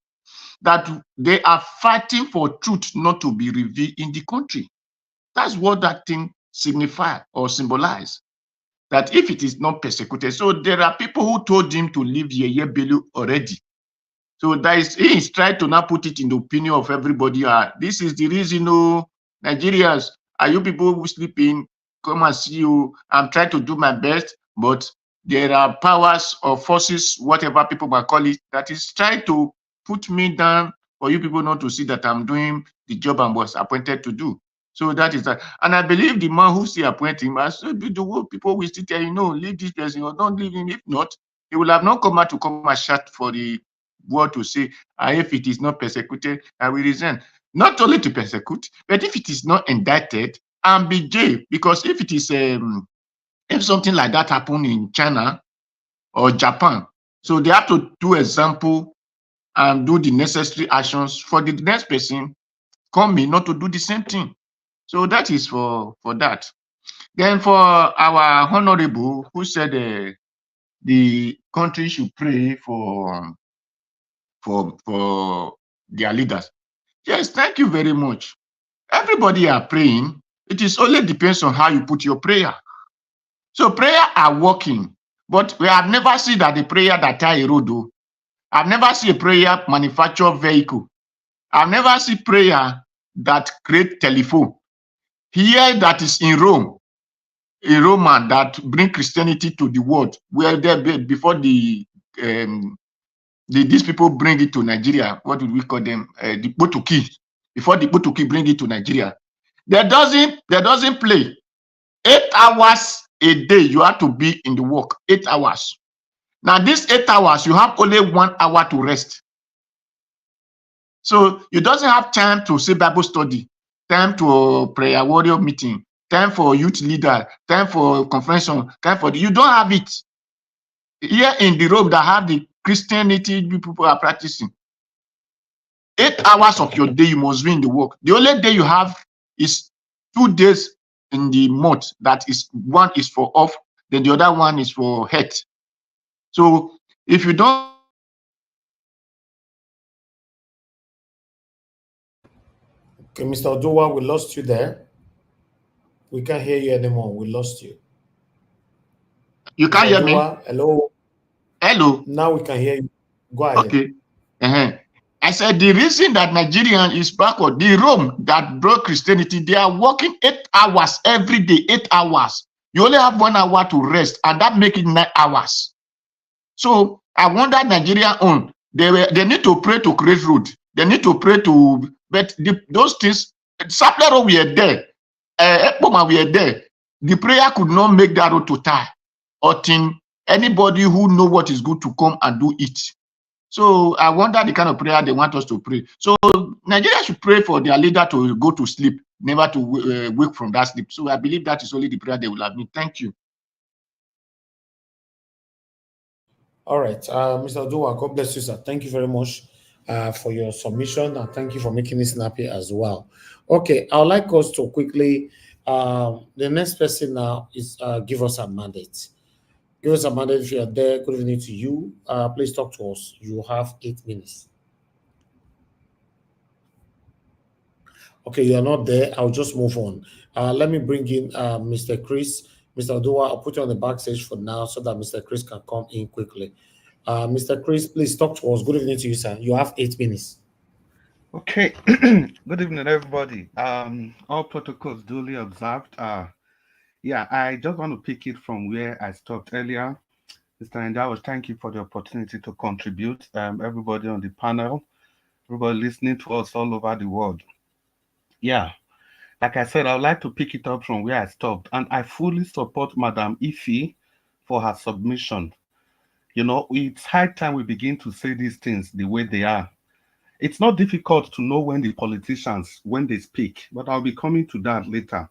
That they are fighting for truth not to be revealed in the country. That's what that thing signifies or symbolizes. That if it is not persecuted, so there are people who told him to leave Yahaya Bello already. So he is trying to now put it in the opinion of everybody. This is the reason, Nigerians, are you people who sleeping? Come and see you. I'm trying to do my best, but there are powers or forces, whatever people might call it, that is trying to put me down for you people not to see that I'm doing the job I was appointed to do. So that is that. And I believe the man who still appoint him, the people will still tell you, no, leave this person or don't leave him. If not, he will have not come out to come and shout for the word to say, if it is not persecuted, I will resign. Not only to persecute, but if it is not indicted, and be jailed. Because if it is, if something like that happened in China or Japan, so they have to do example and do the necessary actions for the next person coming not to do the same thing. So that is for that. Then for our honorable who said the country should pray for their leaders. Yes, thank you very much. Everybody are praying. It is only depends on how you put your prayer. So prayer are working, but we have never seen that the prayer that tie a road. I've never seen a prayer manufacture vehicle. I've never seen prayer that create telephone. Here that is in Rome, a Roman that bring Christianity to the world, where they before these people bring it to Nigeria. What would we call them? The Portuguese. Before the Portuguese bring it to Nigeria, they doesn't play. 8 hours a day you have to be in the work. 8 hours. Now these 8 hours you have only 1 hour to rest. So you doesn't have time to say Bible study, time to prayer warrior meeting, time for youth leader, time for conference, time for you don't have it. Here in the room that have the Christianity people are practicing. 8 hours of your day you must be in the work. The only day you have is 2 days in the month. That is, one is for off, then the other one is for health. So if you don't. Okay, Mr. Oduwa, we lost you there. We can't hear you anymore. We lost you. You can't hear me? Hello. Hello. Now we can hear you. Go ahead. Okay. I said the reason that Nigerian is backward, the Rome that brought Christianity, they are working 8 hours every day, 8 hours. You only have 1 hour to rest, and that makes it 9 hours. So I wonder Nigeria they need to pray to create road. They need to pray to, but those things Saplero were there. Ekpoma were there. The prayer could not make that road to tie. Or anybody who know what is good to come and do it. So I wonder the kind of prayer they want us to pray. So Nigeria should pray for their leader to go to sleep, never to wake from that sleep. So I believe that is only the prayer they will have. Thank you. All right, Mr. Oduwa, God bless you, sir. Thank you very much for your submission, and thank you for making it snappy as well. Okay, I would like us to quickly, the next person now is give us a mandate. Give us a mandate if you are there. Good evening to you. Please talk to us. You have 8 minutes. Okay, you are not there. I'll just move on. Let me bring in Mr. Chris. Mr. Oduwa, I'll put you on the backstage for now so that Mr. Chris can come in quickly. Mr. Chris, please talk to us. Good evening to you, sir. You have 8 minutes. Okay. Good evening, everybody. All protocols duly observed. Yeah, I just want to pick it from where I stopped earlier. Mr. Njawo, thank you for the opportunity to contribute. Everybody on the panel, everybody listening to us all over the world. Yeah, like I said, I would like to pick it up from where I stopped. And I fully support Madam Ife for her submission. You know, it's high time we begin to say these things the way they are. It's not difficult to know when the politicians, when they speak, but I'll be coming to that later.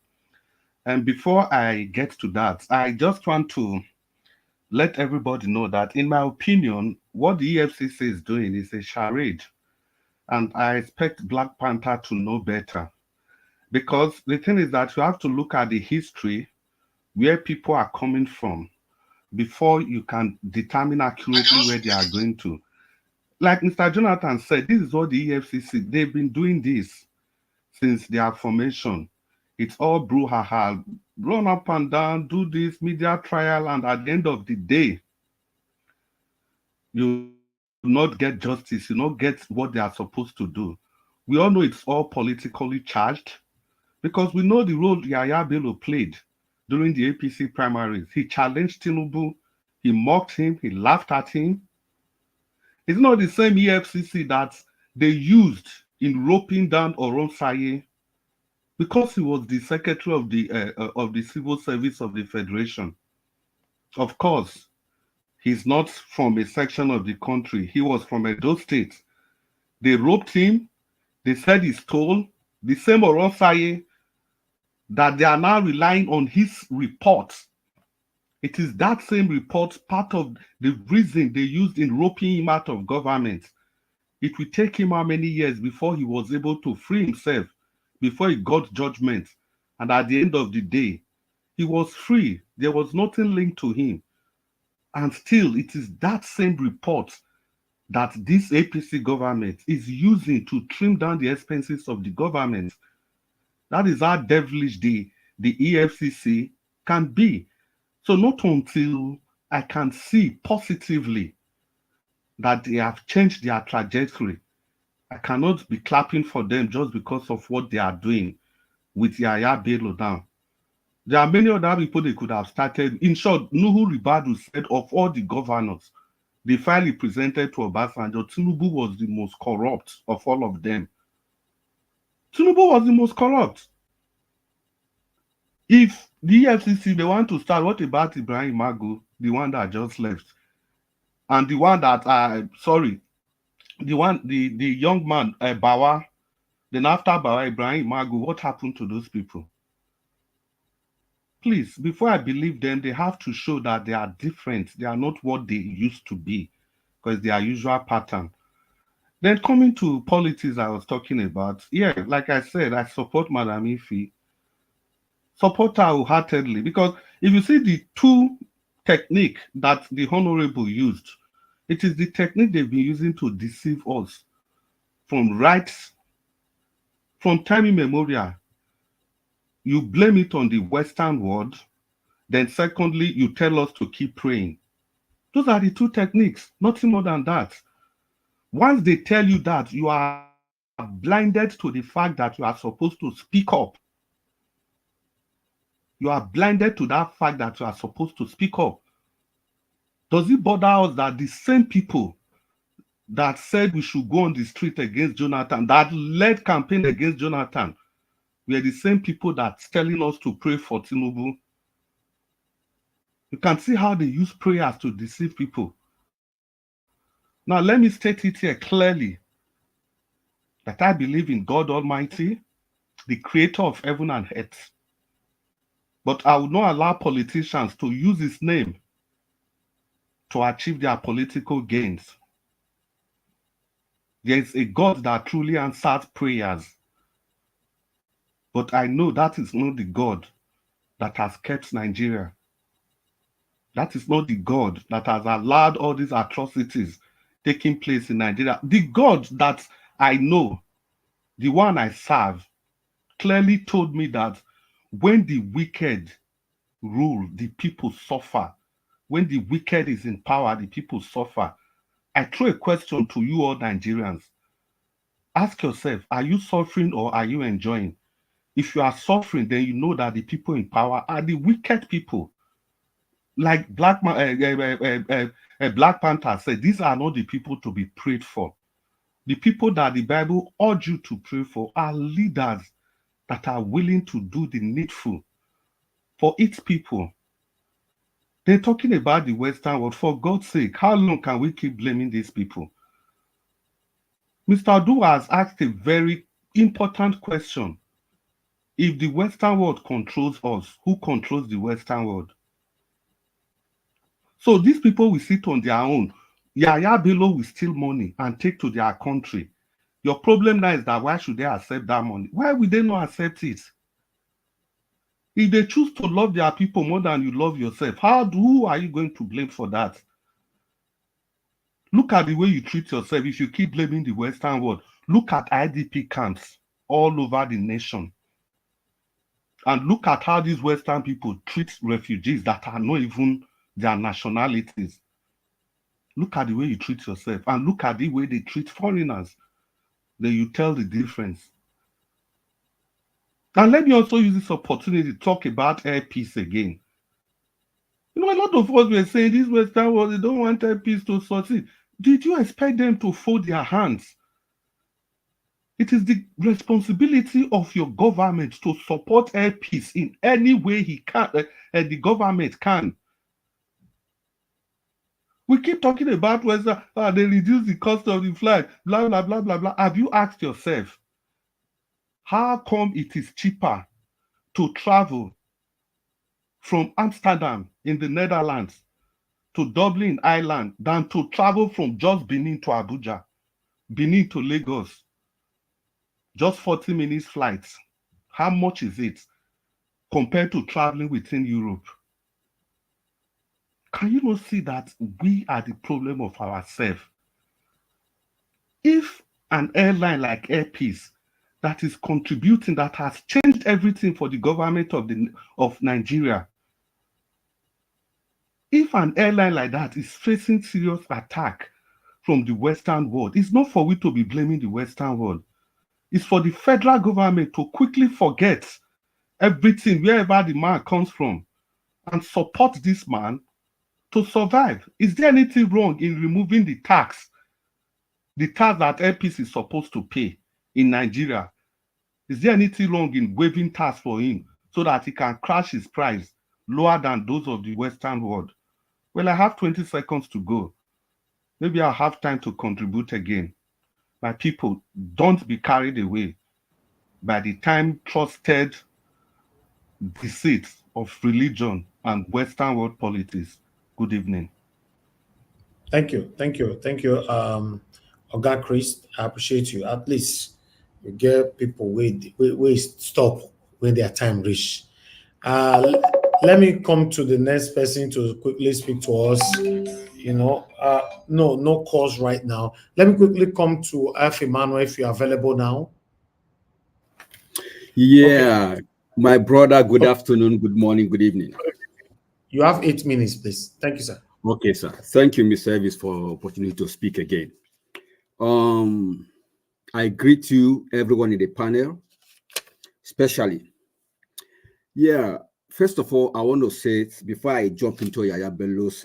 And before I get to that, I just want to let everybody know that, in my opinion, what the EFCC is doing is a charade. And I expect Black Panther to know better. Because the thing is that you have to look at the history, where people are coming from, before you can determine accurately where they are going to. Like Mr. Jonathan said, this is what the EFCC, they've been doing this since their formation. It's all brouhaha, run up and down, do this media trial, and at the end of the day, you not get justice, you not get what they are supposed to do. We all know it's all politically charged, because we know the role Yahaya Bello played during the APC primaries. He challenged Tinubu, he mocked him, he laughed at him. It's not the same EFCC that they used in roping down Oronsaye because he was the secretary of the civil service of the Federation. Of course, he's not from a section of the country. He was from Edo State. They roped him. They said he stole. The same Oronsaye that they are now relying on his report. It is that same report, part of the reason they used in roping him out of government. It will take him how many years before he was able to free himself, before he got judgment. And at the end of the day, he was free. There was nothing linked to him. And still, it is that same report that this APC government is using to trim down the expenses of the government. That is how devilish the EFCC can be. So not until I can see positively that they have changed their trajectory, I cannot be clapping for them just because of what they are doing with Yahaya Bello now. There are many other people they could have started. In short, Nuhu Ribadu said of all the governors, the file he presented to Obasanjo, Tinubu was the most corrupt of all of them. Tinubu was the most corrupt. If the EFCC, they want to start, what about Ibrahim Magu, the one that just left? And the one that, the young man, Bawa, then after Bawa, Ibrahim Magu, what happened to those people? Please, before I believe them, they have to show that they are different. They are not what they used to be, because they are usual pattern. Then coming to politics I was talking about, yeah, like I said, I support Madam Ife. Support her wholeheartedly, because if you see the two technique that the Honorable used, it is the technique they've been using to deceive us from time immemorial. You blame it on the Western world, then secondly, you tell us to keep praying. Those are the two techniques, nothing more than that. Once they tell you that, you are blinded to the fact that you are supposed to speak up. You are blinded to that fact that you are supposed to speak up. Does it bother us that the same people that said we should go on the street against Jonathan, that led campaign against Jonathan, We are the same people that's telling us to pray for Tinubu. You can see how they use prayers to deceive people. Now, let me state it here clearly that I believe in God Almighty, the creator of heaven and earth. But I will not allow politicians to use his name to achieve their political gains. There is a God that truly answers prayers. But I know that is not the God that has kept Nigeria. That is not the God that has allowed all these atrocities taking place in Nigeria. The God that I know, the one I serve, clearly told me that when the wicked rule, the people suffer. When the wicked is in power, the people suffer. I throw a question to you all Nigerians. Ask yourself, are you suffering or are you enjoying? If you are suffering, then you know that the people in power are the wicked people. Like Black Panther said, these are not the people to be prayed for. The people that the Bible urges you to pray for are leaders that are willing to do the needful for its people. They're talking about the Western world. For God's sake, how long can we keep blaming these people? Mr. Adu has asked a very important question. If the Western world controls us, who controls the Western world? So these people will sit on their own. Yahaya Bello will steal money and take to their country. Your problem now is that why should they accept that money? Why would they not accept it? If they choose to love their people more than you love yourself, who are you going to blame for that? Look at the way you treat yourself. If you keep blaming the Western world, look at IDP camps all over the nation. And look at how these Western people treat refugees that are not even their nationalities. Look at the way you treat yourself and look at the way they treat foreigners. Then you tell the difference. And let me also use this opportunity to talk about air peace again. You know, a lot of us were saying this Western world, they don't want air peace to succeed. Did you expect them to fold their hands? It is the responsibility of your government to support air peace in any way he can, the government can. We keep talking about whether they reduce the cost of the flight, blah, blah, blah, blah, blah. Have you asked yourself, how come it is cheaper to travel from Amsterdam in the Netherlands to Dublin, Ireland, than to travel from just Benin to Abuja, Benin to Lagos? Just 40 minutes flights. How much is it compared to traveling within Europe? Can you not see that we are the problem of ourselves? If an airline like Air Peace that is contributing, that has changed everything for the government of Nigeria, if an airline like that is facing serious attack from the Western world, it's not for we to be blaming the Western world. It's for the federal government to quickly forget everything, wherever the man comes from, and support this man to survive. Is there anything wrong in removing the tax that Air Peace is supposed to pay in Nigeria? Is there anything wrong in waiving tax for him so that he can crash his price lower than those of the Western world? Well, I have 20 seconds to go. Maybe I'll have time to contribute again. My people, don't be carried away by the time-trusted deceits of religion and Western world politics. Good evening. Thank you. Oga Chris, I appreciate you. At least you get people wait stop when their time reach. Let me come to the next person to quickly speak to us. You know, no calls right now. Let me quickly come to F. Emmanuel if you're available now. Yeah, okay. My brother, good afternoon, good morning, good evening. You have 8 minutes, please. Thank you, sir. Okay, sir. Thank you, Mr. Elvis, for opportunity to speak again. I greet you, everyone in the panel, especially. Yeah, first of all, I want to say, before I jump into Yahaya Bello's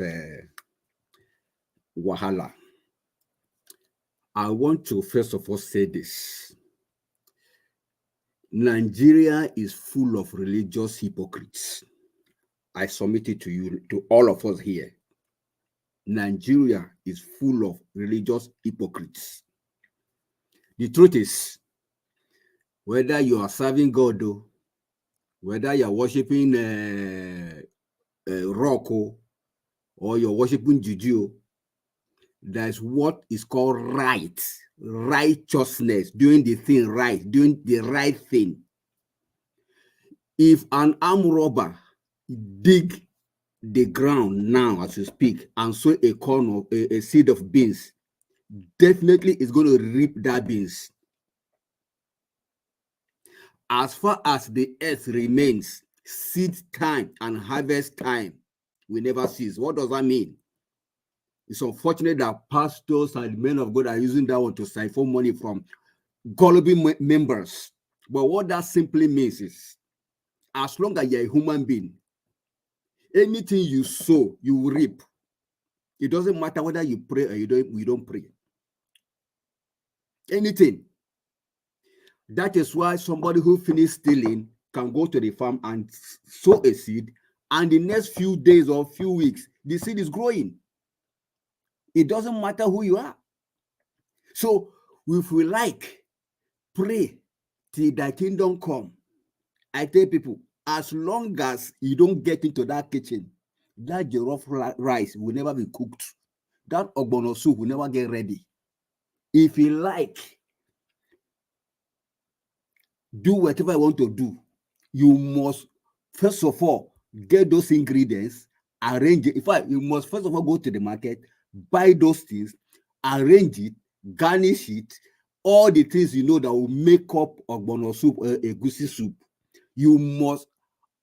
wahala, I want to first of all say this. Nigeria is full of religious hypocrites. I submit it to you, to all of us here. Nigeria is full of religious hypocrites. The truth is, whether you are serving God, whether you are worshiping rock, or you're worshiping juju, that's what is called righteousness, doing the thing right, doing the right thing. If an armed robber dig the ground now as you speak and sow a corn of a seed of beans, definitely is going to reap that beans. As far as the earth remains, seed time and harvest time will never cease. What does that mean? It's unfortunate that pastors and men of God are using that one to siphon money from gullible members. But what that simply means is, as long as you're a human being, anything you sow, you will reap. It doesn't matter whether you pray or you don't pray. Anything. That is why somebody who finished stealing can go to the farm and sow a seed, and the next few days or few weeks, the seed is growing. It doesn't matter who you are. So if we like, pray till thy kingdom come. I tell people, as long as you don't get into that kitchen, that jollof rice will never be cooked. That ogbono soup will never get ready. If you like, do whatever you want to do, you must first of all get those ingredients, arrange it. In fact, you must first of all go to the market, buy those things, arrange it, garnish it, all the things you know that will make up ogbono soup, egusi soup. You must,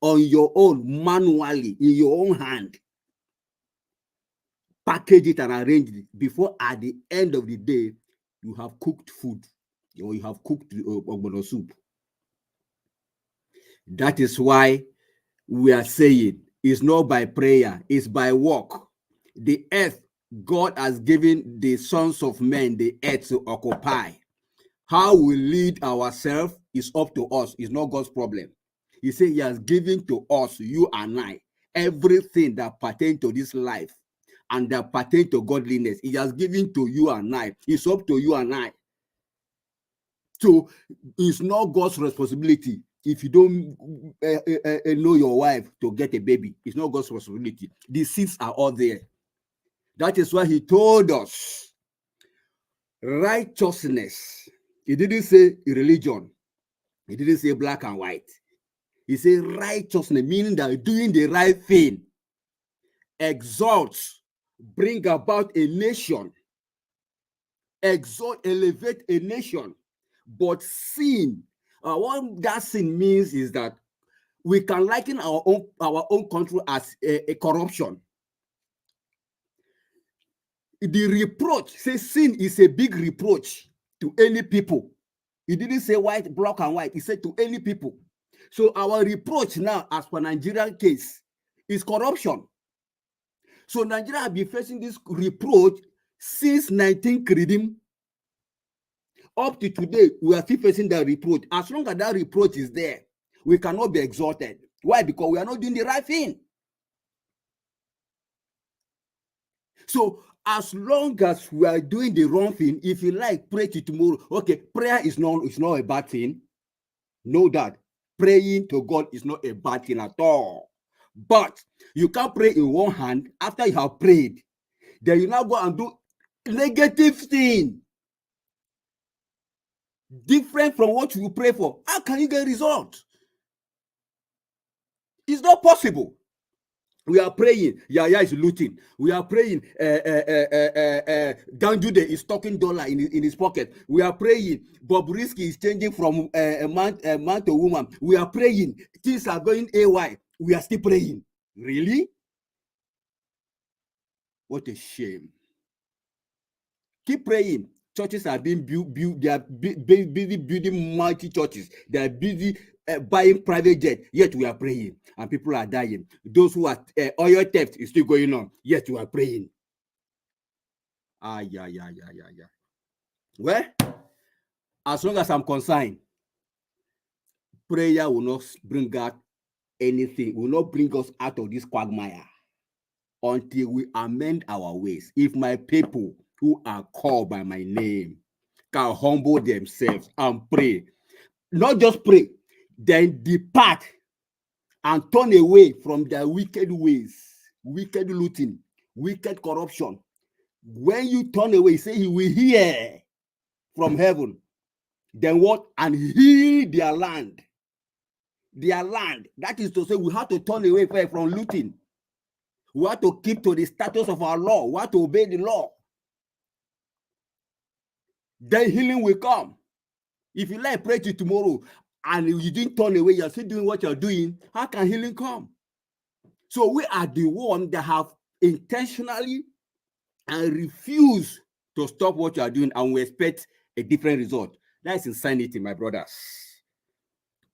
on your own, manually, in your own hand, package it and arrange it before at the end of the day, you have cooked food or you have cooked ogbono soup. That is why we are saying it's not by prayer, it's by work. The earth, God has given the sons of men the earth to occupy. How we lead ourselves is up to us. It's not God's problem. He said he has given to us, you and I, everything that pertains to this life and that pertains to godliness. He has given to you and I. It's up to you and I. So it's not God's responsibility. If you don't know your wife to get a baby, it's not God's responsibility. The seeds are all there. That is why he told us righteousness. He didn't say religion. He didn't say black and white. He said righteousness, meaning that doing the right thing exalts, bring about a nation, exalt, elevate a nation. But sin, what that sin means is that we can liken our own country as a corruption. The reproach, say sin is a big reproach to any people. He didn't say white, black and white. He said to any people. So our reproach now, as per Nigerian case, is corruption. So Nigeria has been facing this reproach since 19 Credim. Up to today, we are still facing that reproach. As long as that reproach is there, we cannot be exalted. Why? Because we are not doing the right thing. So as long as we are doing the wrong thing, if you like, pray to tomorrow. Okay, prayer is not a bad thing. Know that. Praying to God is not a bad thing at all. But you can't pray in one hand after you have prayed. Then you now go and do negative thing. Different from what you pray for. How can you get results? It's not possible. We are praying. Yahaya is looting. We are praying. Danjude is stocking dollar in his pocket. We are praying. Bobrisky is changing from a man to woman. We are praying. Things are going AY. We are still praying. Really? What a shame. Keep praying. Churches are being built. They are busy building mighty churches. They are busy buying private jet. Yet we are praying, and people are dying. Those who are oil theft is still going on. Yet we are praying. Yeah. Well, as long as I'm concerned, prayer will not bring out anything, will not bring us out of this quagmire until we amend our ways. If my people who are called by my name can humble themselves and pray, not just pray, then depart and turn away from their wicked ways, wicked looting, wicked corruption. When you turn away, say he will hear from heaven. Then what? And heal their land. Their land. That is to say, we have to turn away from looting. We have to keep to the status of our law. We have to obey the law. Then healing will come. If you like pray to tomorrow and you didn't turn away, you're still doing what you're doing, how can healing come? So we are the ones that have intentionally and refuse to stop what you are doing, and we expect a different result. That is insanity, my brothers.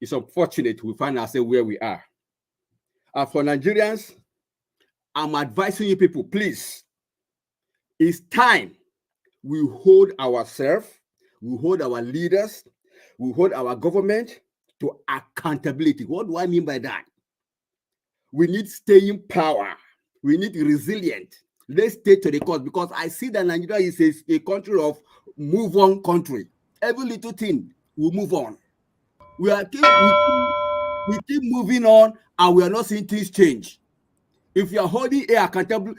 It's unfortunate we find ourselves where we are. And for Nigerians, I'm advising you people, please, it's time we hold ourselves, we hold our leaders, we hold our government to accountability. What do I mean by that? We need staying power. We need resilience. Let's stay to the cause, because I see that Nigeria is a country of move on country. Every little thing will move on. We keep moving on, and we are not seeing things change. If you are holding a accountable,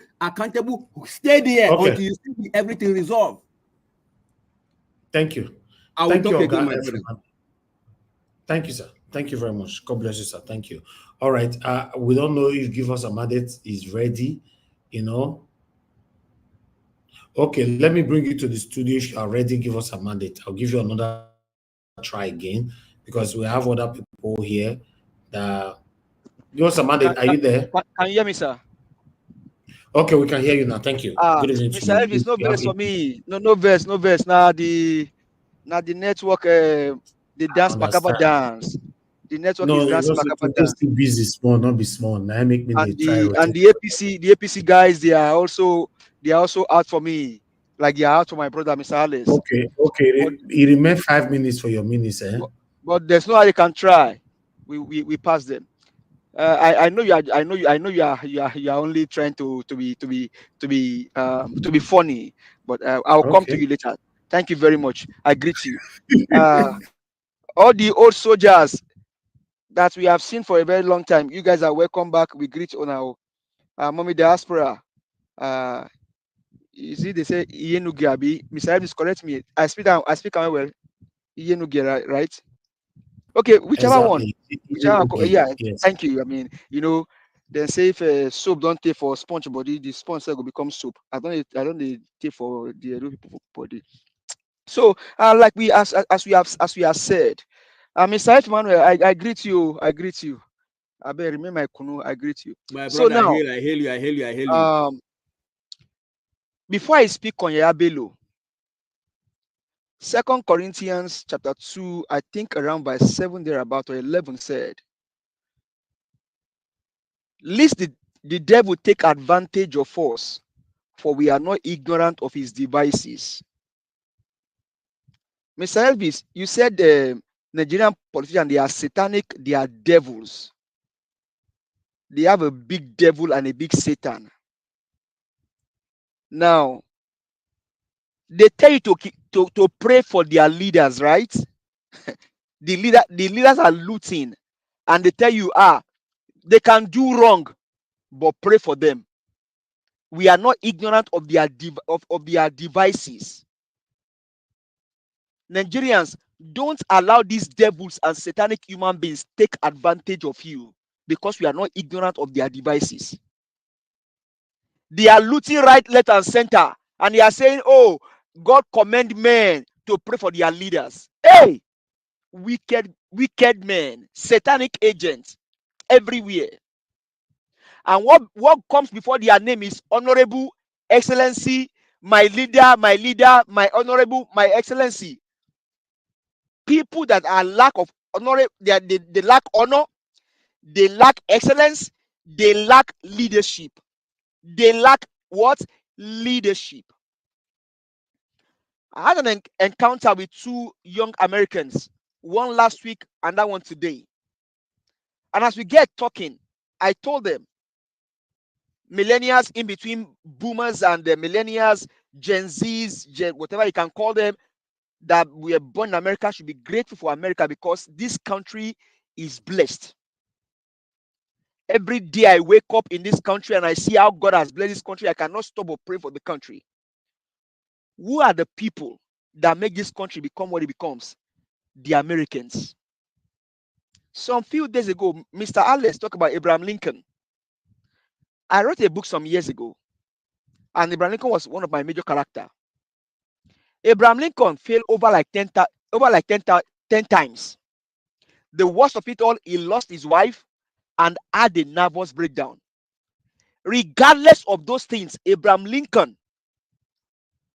stay there until you see everything resolved. Thank you. I will talk again, my brother. Thank you, sir. Thank you very much. God bless you, sir. Thank you. All right. We don't know if Give Us a Mandate is ready, you know. Okay, let me bring you to the studio. If you are ready, give us a mandate. I'll give you another try again, because we have other people here that give us a mandate. Are you there? Can you hear me, sir? Okay, we can hear you now. Thank you. Good evening Mr. Elvis, no verse for me. No verse. Now the network, the dance makaba dance. The network is dancing makaba dance. Still busy, small, not be small. Now make me and the APC guys, they are also out for me, like they are out for my brother, Mr. Alice. Okay. It remains 5 minutes for your minutes, eh? But there's no how they can try. We pass them. I know you are only trying to be funny, but I'll come to you later. Thank you very much. I greet you. All the old soldiers that we have seen for a very long time, you guys are welcome back. We greet on our mommy diaspora. You see, they say Iyenugiabi. Mr. Evans, correct me. I speak well. Iyenugia, right? Okay, whichever one. Yeah, yes. Thank you. I mean, they say if soap don't take for sponge body, the sponge will become soup. I don't take for the people body. So, like as we have said, Mr. Emmanuel, I greet you. I better remember my kunu. I greet you. My brother, so now, I hail you. Before I speak on Yabelo, 2 Corinthians chapter 2, I think around verse 7 thereabout, or 11 said, lest the devil take advantage of us, for we are not ignorant of his devices. Mr. Elvis, you said the Nigerian politicians, they are satanic, they are devils. They have a big devil and a big Satan. Now, they tell you to pray for their leaders, right? The leaders are looting, and they tell you, they can do wrong, but pray for them. We are not ignorant of their devices. Nigerians, don't allow these devils and satanic human beings take advantage of you, because we are not ignorant of their devices. They are looting right, left, and center, and they are saying, oh, God commend men to pray for their leaders. Hey, wicked men, satanic agents everywhere. And what comes before their name is honorable, excellency, my leader, my honorable, my excellency. People that are lack of honor, they lack honor, they lack excellence, they lack leadership. They lack what? Leadership. I had an encounter with two young Americans. one last week and that one today. And as we get talking, I told them, millennials in between boomers and the millennials, Gen Zs, whatever you can call them, that we are born in America should be grateful for America because this country is blessed. Every day I wake up in this country and I see how God has blessed this country, I cannot stop but pray for the country. Who are the people that make this country become what it becomes? The Americans. Some few days ago, Mr. Alex talked about Abraham Lincoln. I wrote a book some years ago, and Abraham Lincoln was one of my major characters. Abraham Lincoln failed over like 10 times. The worst of it all, he lost his wife and had a nervous breakdown. Regardless of those things, Abraham Lincoln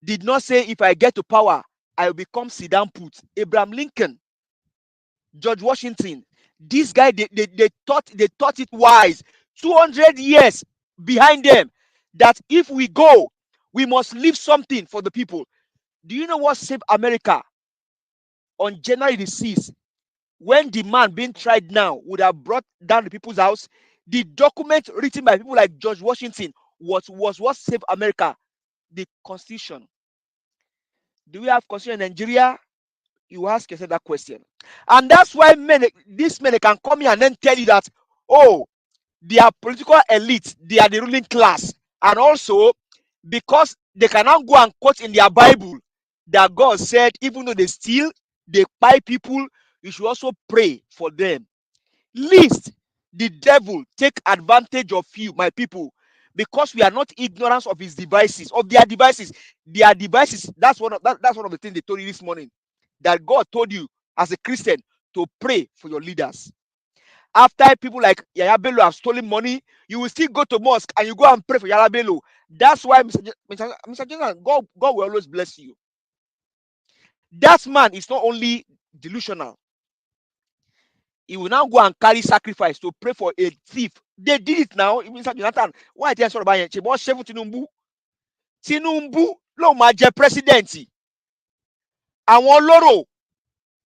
did not say, if I get to power, I will become sit-down put. Abraham Lincoln, George Washington, this guy, they thought it wise. 200 years behind them, that if we go, we must leave something for the people. Do you know what saved America on January the 6th? When the man being tried now would have brought down the people's house, the document written by people like George Washington was what saved America. The Constitution. Do we have Constitution in Nigeria? You ask yourself that question. And that's why these men can come here and then tell you that, oh, they are political elite, they are the ruling class. And also, because they cannot go and quote in their Bible that God said, even though they steal, they buy people, you should also pray for them. Least the devil take advantage of you, my people, because we are not ignorant of his devices, of their devices. Their devices, that's one of the things they told you this morning. That God told you as a Christian to pray for your leaders. After people like Yahaya Bello have stolen money, you will still go to mosque and you go and pray for Yahaya Bello. That's why, Mr. Jonathan, God will always bless you. That man is not only delusional, he will now go and carry sacrifice to pray for a thief. They did it now. Mr. Jonathan, why tell you about it? Tinubu ló máa jẹ president. Àwọn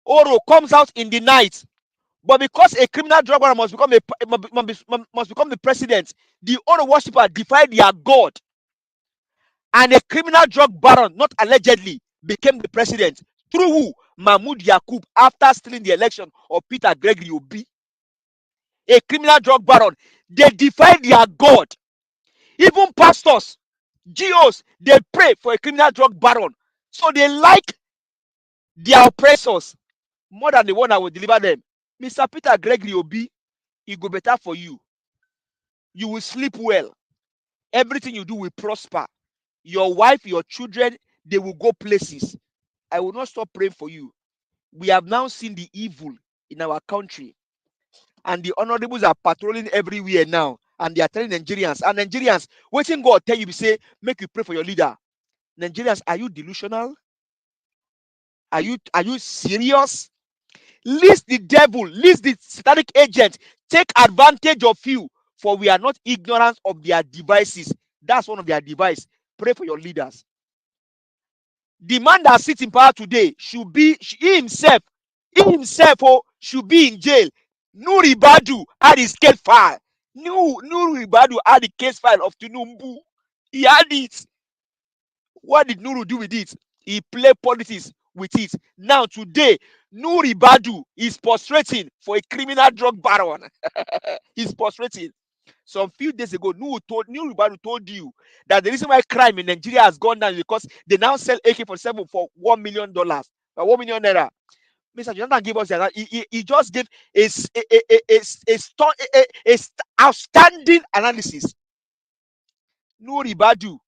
Oro comes out in the night. But because a criminal drug baron must become the president, the Oro worshipper defied their God. And a criminal drug baron, not allegedly, became the president. Through who? Mahmoud Yakub, after stealing the election of Peter Gregory Obi. A criminal drug baron. They defied their God. Even pastors, GOs, they pray for a criminal drug baron. So they like their oppressors more than the one that will deliver them. Mr. Peter Gregory Obi, it go better for you. You will sleep well. Everything you do will prosper. Your wife, your children, they will go places. I will not stop praying for you. We have now seen the evil in our country. And the honorables are patrolling everywhere now. And they are telling Nigerians. And Nigerians, waiting God tell you, say, make you pray for your leader. Nigerians, are you delusional? Are you serious? List the devil, list the satanic agent, take advantage of you, for we are not ignorant of their devices. That's one of their devices. Pray for your leaders. The man that sits in power today should be, he himself should be in jail. Nuri Badu had his case file. Nuri Badu had the case file of Tinubu. He had it. What did Nuru do with it? He played politics with it. Now today, Nuri Badu is prostrating for a criminal drug baron. He's prostrating. Some few days ago, Nuri Badu told you that the reason why crime in Nigeria has gone down is because they now sell AK-47 for $1 million, or 1 million naira. Mr. Jonathan gave us that. He just gave a outstanding analysis. Nuri Badu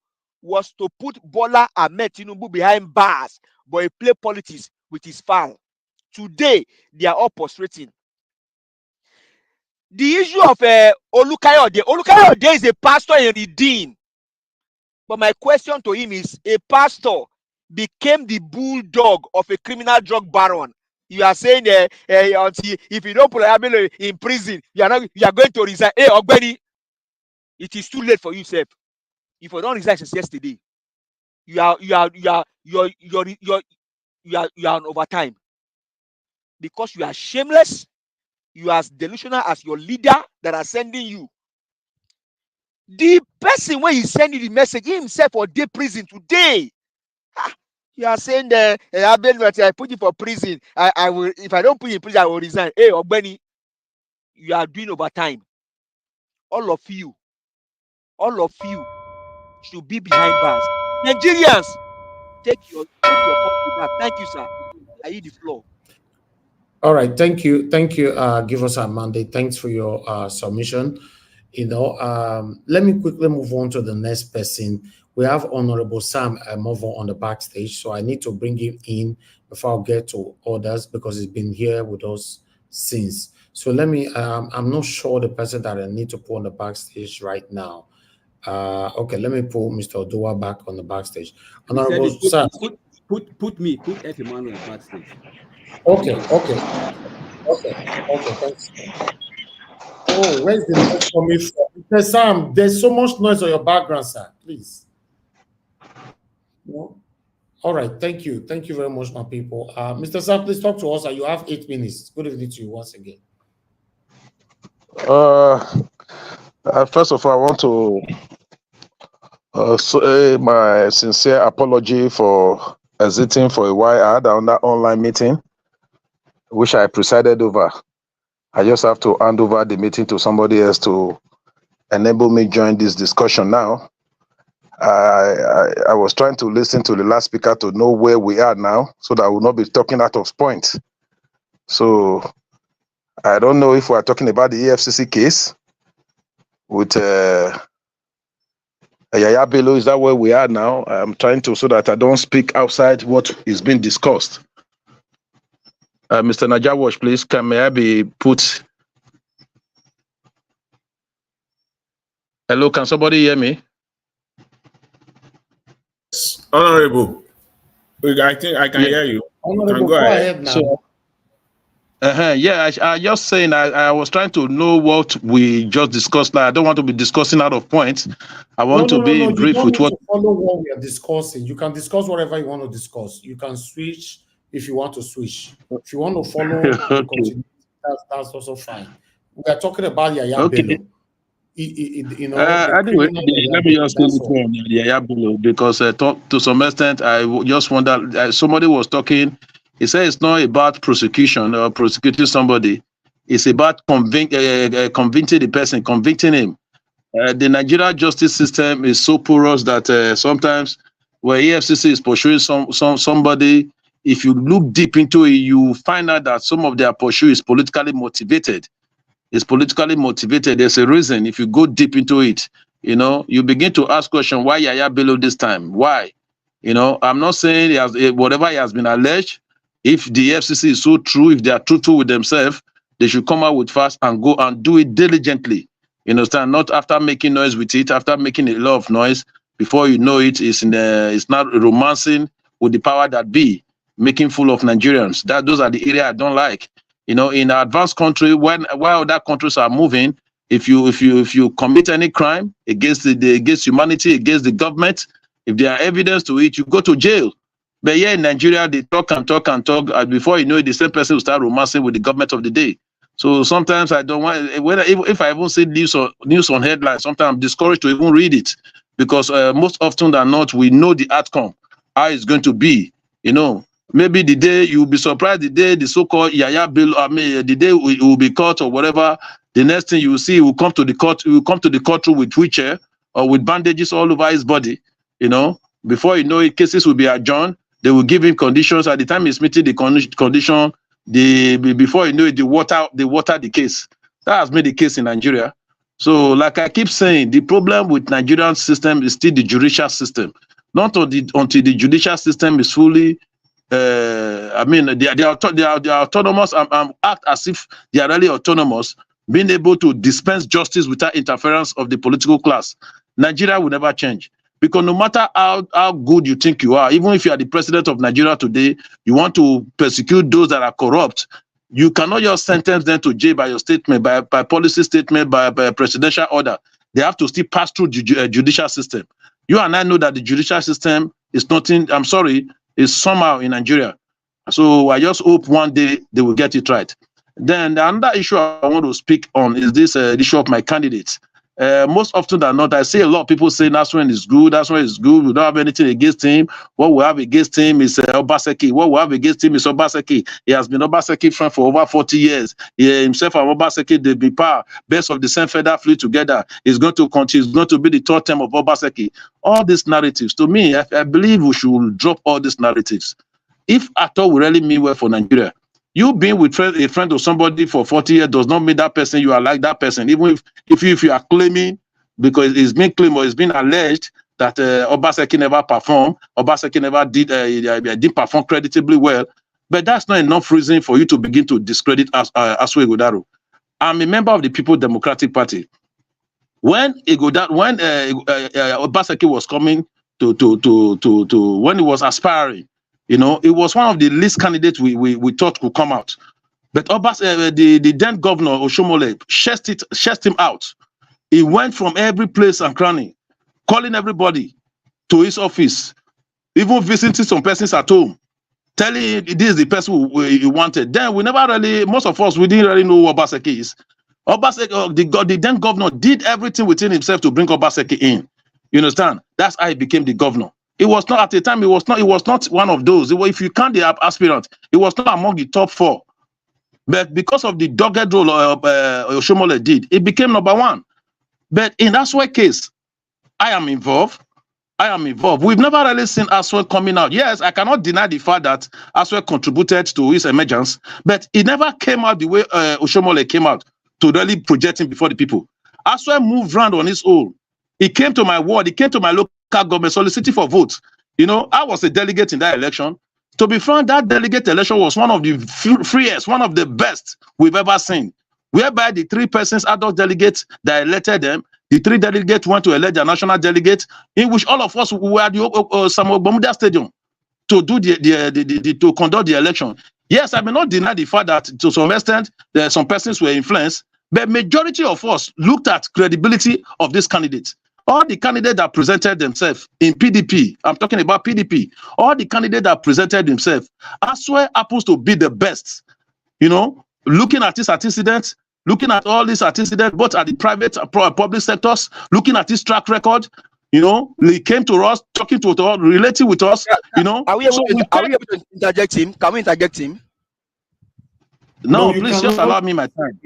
was to put Bola Ahmed Tinubu behind bars, but he played politics with his file. Today, they are all prostrating. The issue of Olukayode is a pastor in Redeem. But my question to him is, a pastor became the bulldog of a criminal drug baron. You are saying until if you don't put Abelo in prison, you are going to resign. Hey, Ogbeni, it is too late for you, sir. If you don't resign since yesterday, you are on overtime. because you are shameless. You are as delusional as your leader that are sending you. The person when he send you the message, he himself for day prison today. You are saying that I put you for prison. I will, if I don't put you in prison, I will resign. Hey, Ogbeni, you are doing overtime. All of you should be behind bars. Nigerians, take your country back. Thank you, sir. I yield the floor. All right, thank you. Give us our mandate. Thanks for your submission. Let me quickly move on to the next person. We have Honorable Sam Movo on the backstage, so I need to bring him in before I get to others because he's been here with us since. So let me. I'm not sure the person that I need to put on the backstage right now. Okay, let me pull Mr. Odua back on the backstage. Honorable Sam. Put F. Emmanuel backstage. Okay, thanks. Oh, where's the noise coming from? Mr. Sam, there's so much noise on your background, sir. Please. No. All right, thank you. Thank you very much, my people. Mr. Sam, please talk to us. You have 8 minutes. Good evening to you once again. First of all, I want to say my sincere apology for exiting for a while. I had another online meeting, which I presided over. I just have to hand over the meeting to somebody else to enable me join this discussion now. I was trying to listen to the last speaker to know where we are now, so that I will not be talking out of point. So I don't know if we are talking about the EFCC case with Yahaya Bello. Is that where we are now? I'm trying to, so that I don't speak outside what is being discussed. Mr. Najawash, please, may I be put? Hello, can somebody hear me? Honorable, I think I can hear you. You can go ahead now. So, yeah, I just saying, I was trying to know what we just discussed now. I don't want to be discussing out of point. I want to be brief with what. You don't need to follow what we are discussing. You can discuss whatever you want to discuss. You can switch if you want to switch. If you want to follow the continuity, that's also fine. We are talking about Yahaya Bello. Anyway, let me just say it on Yahaya Bello, because to some extent, I just wonder. Somebody was talking. He said it's not about prosecution or prosecuting somebody. It's about convicting the person, convicting him. The Nigerian justice system is so porous that sometimes where EFCC is pursuing somebody, if you look deep into it, you find out that some of their pursuit is politically motivated. It's politically motivated. There's a reason. If you go deep into it, you begin to ask questions, why Yahaya Bello this time? Why? I'm not saying whatever he has been alleged, if the FCC is so true, if they are truthful with themselves, they should come out with fast and go and do it diligently. You understand? Not after making noise with it, after making a lot of noise, before you know it, it's not romancing with the power that be, making fool of Nigerians. Those are the areas I don't like. In an advanced country, while other countries are moving, if you commit any crime against against humanity, against the government, if there are evidence to it, you go to jail. But here in Nigeria, they talk and talk and talk, and before you know it, the same person will start romancing with the government of the day. So sometimes I don't want, if I even see news on headlines, sometimes I'm discouraged to even read it, because most often than not, we know the outcome, how it's going to be. Maybe the day you'll be surprised, the day the so-called Yahaya Bello, the day it will be caught or whatever, the next thing you will see, he will come to the court, he will come to the courtroom with wheelchair or with bandages all over his body. Before you know it, cases will be adjourned. They will give him conditions. At the time he's meeting the condition, before you know it, they water the case. That has made the case in Nigeria. So, like I keep saying, the problem with Nigerian system is still the judicial system. Not until the judicial system is fully, they are autonomous and act as if they are really autonomous, being able to dispense justice without interference of the political class. Nigeria will never change. Because no matter how good you think you are, even if you are the president of Nigeria today, you want to persecute those that are corrupt, you cannot just sentence them to jail by your statement, by policy statement, by presidential order. They have to still pass through the judicial system. You and I know that the judicial system is nothing, is somehow in Nigeria. So I just hope one day they will get it right. Then the another issue I want to speak on is this issue of my candidates. Most often than not, I see a lot of people say Nasrin is good, Nasrin is good. We don't have anything against him. What we have against him is Obaseki. What we have against him is Obaseki. He has been Obaseki friend for over 40 years. He himself and Obaseki, they be best of the same feather flew together. He's going to continue. He's going to be the third term of Obaseki. All these narratives, to me, I believe we should drop all these narratives. If at all we really mean well for Nigeria, you being with a friend of somebody for 40 years does not mean that person you are like that person. Even if you are claiming, because it's been claimed or it's been alleged that Obaseki never performed, Obaseki never did perform creditably well, but that's not enough reason for you to begin to discredit Asue Godaro. I'm a member of the People Democratic Party. When Obaseki was coming to when he was aspiring, you know, it was one of the least candidates we thought could come out. But the then governor Oshomole chased him out. He went from every place and cranny, calling everybody to his office, even visiting some persons at home, telling him this is the person he wanted. Then we never really, most of us, we didn't really know who Obaseki is. Obaseki, the then governor did everything within himself to bring Obaseki in. You understand? That's how he became the governor. It was not at the time. It was not one of those. If you count the aspirant, it was not among the top 4. But because of the dogged role Oshomole did, it became number 1. But in Aswe case, I am involved. We've never really seen Aswe coming out. Yes, I cannot deny the fact that Aswe contributed to his emergence, but it never came out the way Oshomole came out to really project him before the people. Aswe moved around on his own. He came to my ward. He came to my local government soliciting for votes. You know, I was a delegate in that election. To be frank, that delegate election was one of the freest, one of the best we've ever seen, whereby the 3 persons adult delegates that elected them, the 3 delegates went to elect a national delegate, in which all of us were at the Samuel Bermuda Stadium to do to conduct the election. Yes, I may not deny the fact that to some extent some persons were influenced, but majority of us looked at credibility of this candidate. All the candidates that presented themselves in PDP, I'm talking about PDP, all the candidates that presented themselves, Aswe happens to be the best. You know, looking at this antecedent, looking at all these antecedents, both at the private public sectors, looking at his track record, you know, he came to us, talking to us, relating with us, you know. Are we able to interject him? Can we interject him? No, please just allow me my time.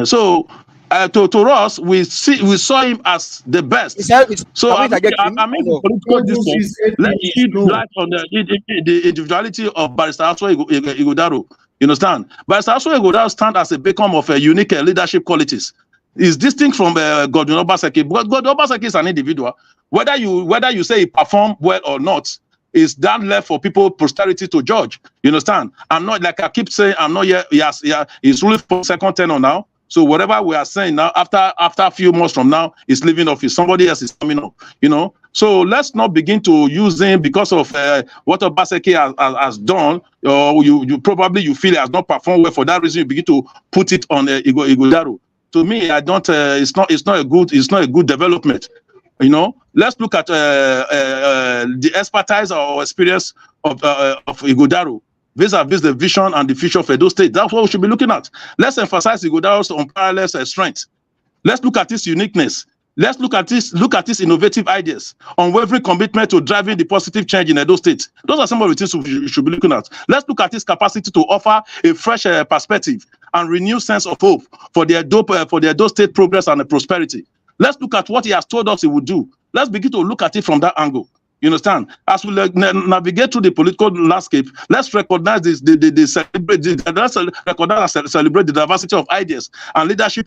So to us, we saw him as the best. So I mean, political distance, let's shed light on the individuality of Barrister Asue Ighodaro. You understand? Barrister Asue Ighodaro stands as a beacon of unique leadership qualities. Is distinct from Godwin Obaseki, because Godwin Obaseki is an individual. Whether you say he performed well or not, is that left for people posterity to judge. You understand? I'm not, like I keep saying, I'm not yet. He's ruling for 2nd tenure now. So whatever we are saying now, after a few months from now, is leaving office. Somebody else is coming up. You know. So let's not begin to use him because of what Obaseki has done, or you probably feel he has not performed well. For that reason, you begin to put it on Ighodaro. To me, I don't. It's not a good development. You know, let's look at the expertise or experience of Ighodaro vis-a-vis the vision and the future of Edo State. That's what we should be looking at. Let's emphasize Ighodaro's unparalleled strength. Let's look at his uniqueness. Let's look at his innovative ideas, unwavering commitment to driving the positive change in Edo State. Those are some of the things we should be looking at. Let's look at his capacity to offer a fresh perspective and renewed sense of hope for the Edo State progress and prosperity. Let's look at what he has told us he would do. Let's begin to look at it from that angle. You understand? As we navigate through the political landscape, let's recognize recognize and celebrate the diversity of ideas and leadership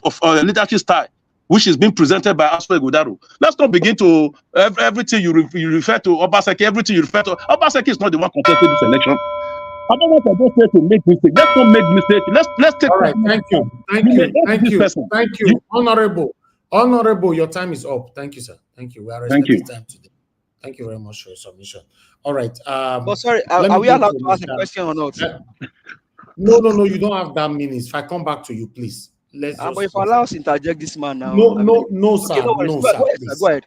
style, which is being presented by Asue Ighodaro. Let's not begin to everything you refer to Obaseki. Everything you refer to Obaseki is not the one contesting this election. I don't want to make mistakes. Let's not make mistakes. Let's take. All right. Thank you, Honorable. Your time is up. Thank you, sir. Thank you. We are respecting time today. Thank you very much for your submission. All right. But sorry, are we allowed to ask a question or not? No. You don't have that minutes. If I come back to you, please. But if I allow us to interject this man now. No, sir. Okay, no, sir. Go ahead.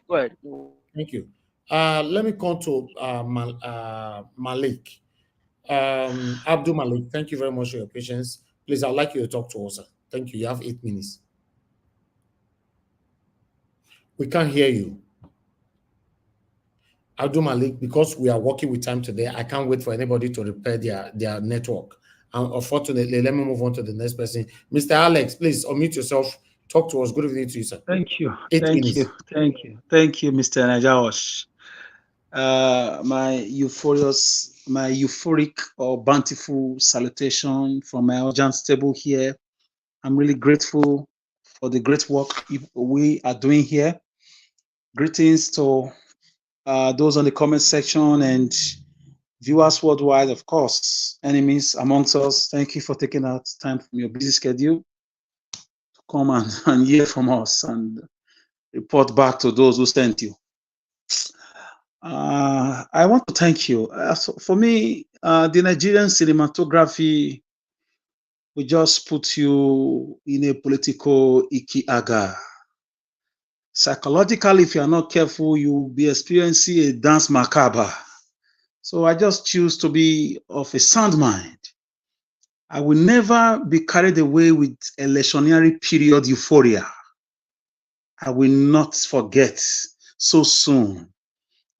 Thank you. Let me come to Malik. Abdul Malik, thank you very much for your patience. Please, I'd like you to talk to us, sir. Thank you. You have 8 minutes. We can't hear you. Abdul Malik, because we are working with time today, I can't wait for anybody to repair their network. And unfortunately, let me move on to the next person. Mr. Alex, please unmute yourself. Talk to us. Good evening to you, sir. Thank you. 8 Thank minutes. you. Thank you. Thank you, Mr. Najawash. My euphoric or bountiful salutation from my audience table here. I'm really grateful for the great work we are doing here. Greetings to those on the comment section and viewers worldwide, of course, enemies amongst us. Thank you for taking out time from your busy schedule to come and hear from us and report back to those who sent you. I want to thank you. For me, the Nigerian cinematography will just put you in a political ikiaga. Psychologically, if you are not careful, you'll be experiencing a dance macabre. So I just choose to be of a sound mind. I will never be carried away with electionary period euphoria. I will not forget so soon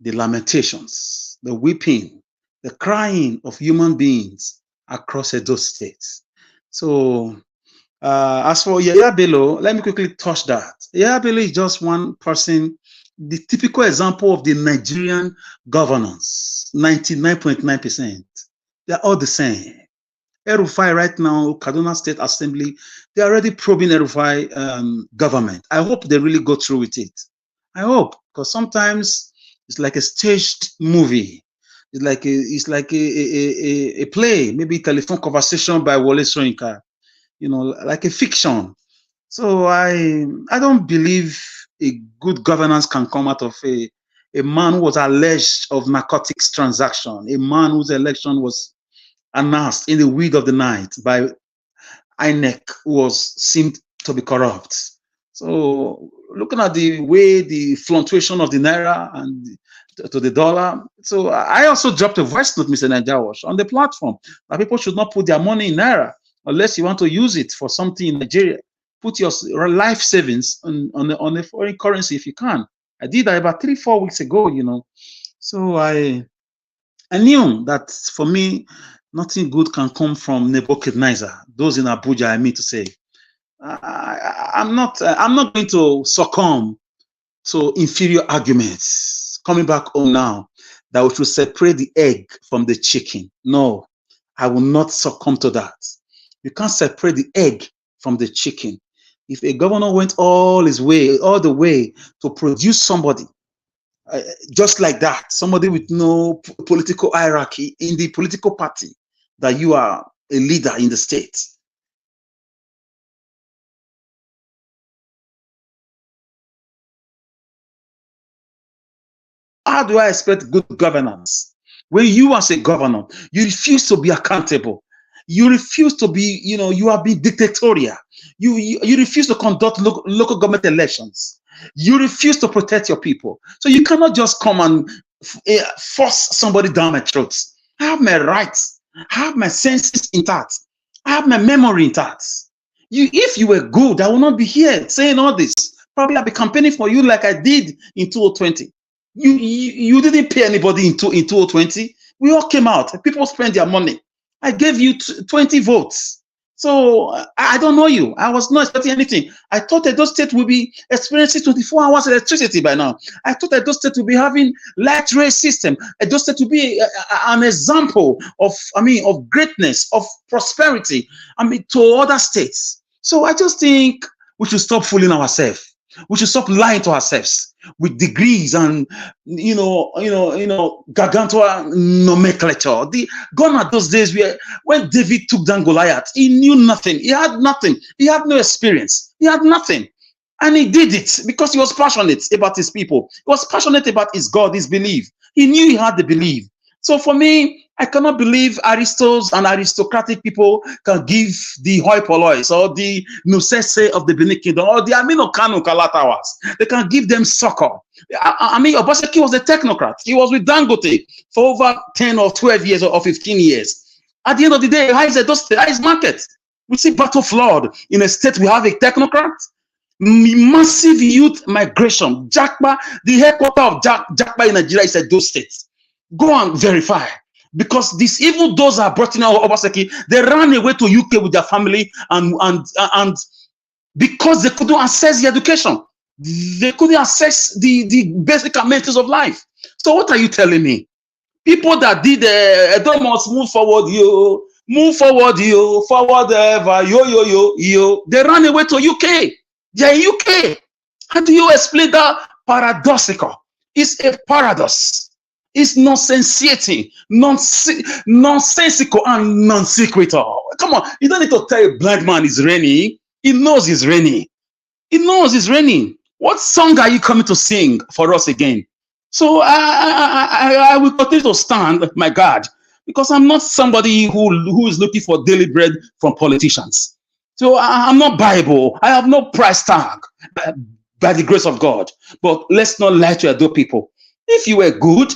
the lamentations, the weeping, the crying of human beings across Edo State. So as for Yahaya Bello, let me quickly touch that. Yahaya Bello is just one person, the typical example of the Nigerian governance, 99.9%. They're all the same. El-Rufai right now, Kaduna State Assembly, they're already probing El-Rufai government. I hope they really go through with it. I hope, because sometimes it's like a staged movie. It's like a play, maybe telephone conversation by Wole Soyinka, like a fiction. So I don't believe a good governance can come out of a man who was alleged of narcotics transaction, a man whose election was announced in the weed of the night by INEC, who seemed to be corrupt. So looking at the way the fluctuation of the naira and to the dollar, so I also dropped a voice note, Mr. Najawash, on the platform that people should not put their money in naira unless you want to use it for something in Nigeria. Put your life savings on the foreign currency if you can. I did that about 3-4 weeks ago, So I knew that for me, nothing good can come from Nebuchadnezzar. Those in Abuja, I mean to say, I'm not going to succumb to inferior arguments. Coming back home now, that we should separate the egg from the chicken. No, I will not succumb to that. You can't separate the egg from the chicken. If a governor went all the way to produce somebody, just like that, somebody with no political hierarchy in the political party, that you are a leader in the state. How do I expect good governance when you as a governor, you refuse to be accountable? You refuse to be, you are being dictatorial. You refuse to conduct local government elections. You refuse to protect your people. So you cannot just come and force somebody down my throat. I have my rights. I have my senses intact. I have my memory intact. If you were good, I will not be here saying all this. Probably I'll be campaigning for you like I did in 2020. You didn't pay anybody in 2020. We all came out. People spent their money. I gave you 20 votes. So I don't know you. I was not expecting anything. I thought that those states will be experiencing 24 hours electricity by now. I thought that those states will be having light rail system. Those states will be an example of greatness, of prosperity, to other states. So I just think we should stop fooling ourselves. We should stop lying to ourselves with degrees and gargantua nomenclature. Gone are those days when David took down Goliath, he knew nothing. He had nothing. He had no experience. He had nothing. And he did it because he was passionate about his people. He was passionate about his God, his belief. He knew he had the belief. So for me, I cannot believe aristos and aristocratic people can give the hoi pollois or the nusese of the Benin Kingdom or the Amino Kanu Kalatawas. They can give them succor. I mean, Obaseki was a technocrat. He was with Dangote for over 10 or 12 years or 15 years. At the end of the day, how is market? We see battle flood in a state we have a technocrat. Massive youth migration. Jakba, the headquarter of Jakba in Nigeria is Edo State. Go and verify. Because these evil those are brought in Obaseki, they ran away to UK with their family and because they couldn't access the education. They couldn't access the basic amenities of life. So what are you telling me? People that did don't must move forward, forward ever, they ran away to UK. They're in UK. How do you explain that paradoxical? It's a paradox. It's nonsensiating, nonsensical, and non sequitur. Come on, you don't need to tell a blind man it's raining. He knows it's raining. He knows it's raining. What song are you coming to sing for us again? So I will continue to stand, my God, because I'm not somebody who is looking for daily bread from politicians. So I'm not Bible. I have no price tag by the grace of God. But let's not lie to other people. If you were good,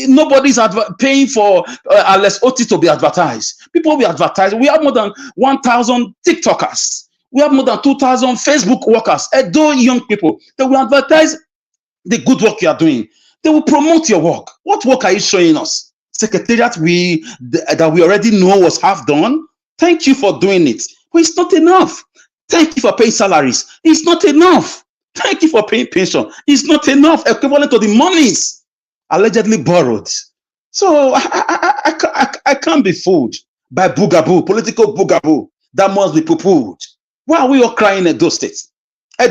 nobody's paying for Alex Oti to be advertised. People will be advertised. We have more than 1,000 TikTokers. We have more than 2,000 Facebook workers. Edo young people, they will advertise the good work you are doing. They will promote your work. What work are you showing us? Secretariat that we already know was half done. Thank you for doing it. But it's not enough. Thank you for paying salaries. It's not enough. Thank you for paying pension. It's not enough, equivalent to the monies allegedly borrowed. So I can't be fooled by boogaboo, political boogaboo that must be poo-pooed. Why are we all crying at those states?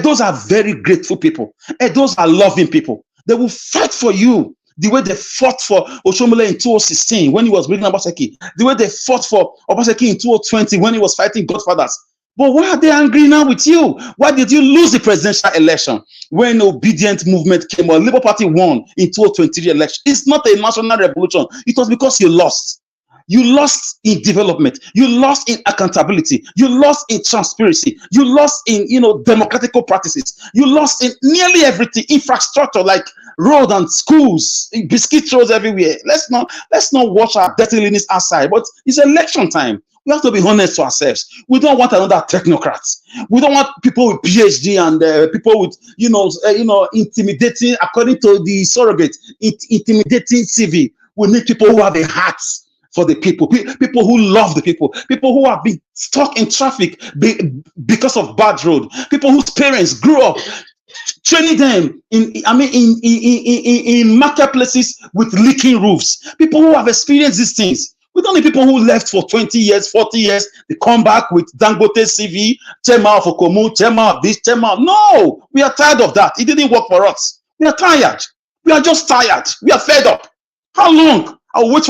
Those are very grateful people. Those are loving people. They will fight for you the way they fought for Oshomole in 2016 when he was bringing Obaseki. The way they fought for Obaseki in 2020 when he was fighting Godfathers. But why are they angry now with you? Why did you lose the presidential election when obedient movement came or Labour Party won in 2023 election? It's not a national revolution. It was because you lost. You lost in development. You lost in accountability. You lost in transparency. You lost in democratical practices. You lost in nearly everything, infrastructure like road and schools, biscuit roads everywhere. Let's not watch our dirty linens outside. But it's election time. We have to be honest to ourselves. We don't want another technocrats. We don't want people with PhD and people with intimidating, according to the surrogate, intimidating CV. We need people who have a heart for the people who love the people who have been stuck in traffic because of bad road, people whose parents grew up training them in marketplaces with leaking roofs, people who have experienced these things. We don't need people who left for 20 years, 40 years, they come back with Dangote CV, Chema of Okomu, Chema of this, Chema. No, we are tired of that. It didn't work for us. We are tired. We are just tired. We are fed up. How long? I'll wait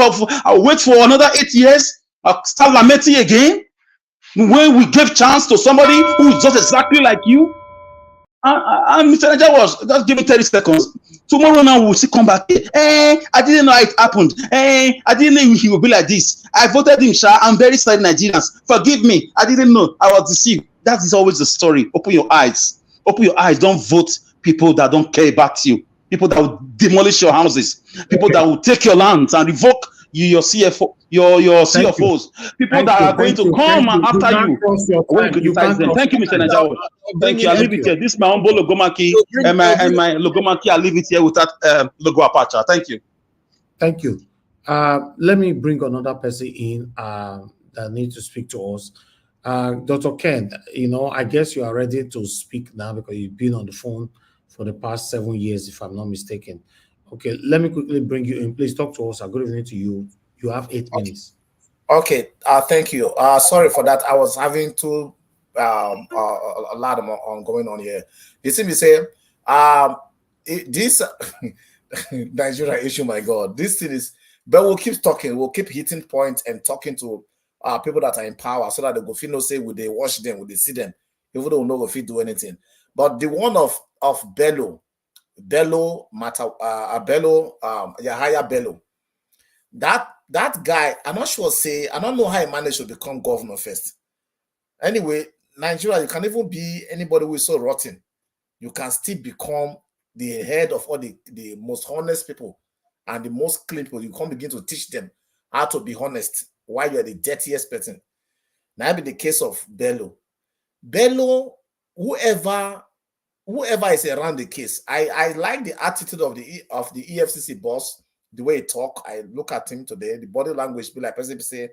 for another 8 years. I'll start lamenting again. When we gave chance to somebody who is just exactly like you. Mr. Najawas, just give me 30 seconds. Tomorrow now we'll see come back here. I didn't know it happened. I didn't know he would be like this. I voted him, Sha. I'm very sorry, Nigerians. Forgive me. I didn't know. I was deceived. That is always the story. Open your eyes. Open your eyes. Don't vote people that don't care about you. People that will demolish your houses. People that will take your lands and revoke your CFO, your CFOs. People that are going to come after you. Thank you, Mr. Najawo. Thank you. I leave it here. This is my humble logomaki and my logomaki. I leave it here with that logo aperture. Thank you. Thank you. Let me bring another person in that needs to speak to us. Dr. Ken, I guess you are ready to speak now because you've been on the phone for the past 7 years, if I'm not mistaken. Okay, let me quickly bring you in. Please talk to us. Good evening to you. You have 8 minutes. Okay, thank you. Sorry for that. I was having a lot going on here. You see me say, this Nigeria issue, my God, this thing is, but we'll keep talking. We'll keep hitting points and talking to people that are in power so that they go feel no say, would they watch them, would they see them, even though no if they do anything. But the one of Yahaya Bello, That guy, I'm not sure, I don't know how he managed to become governor first. Anyway, Nigeria, you can even be anybody who is so rotten. You can still become the head of all the most honest people and the most clean people. You can begin to teach them how to be honest while you're the dirtiest person. Now be the case of Bello. Bello, whoever is around the case, I like the attitude of the EFCC boss, the way he talk. I look at him today, the body language be like person say,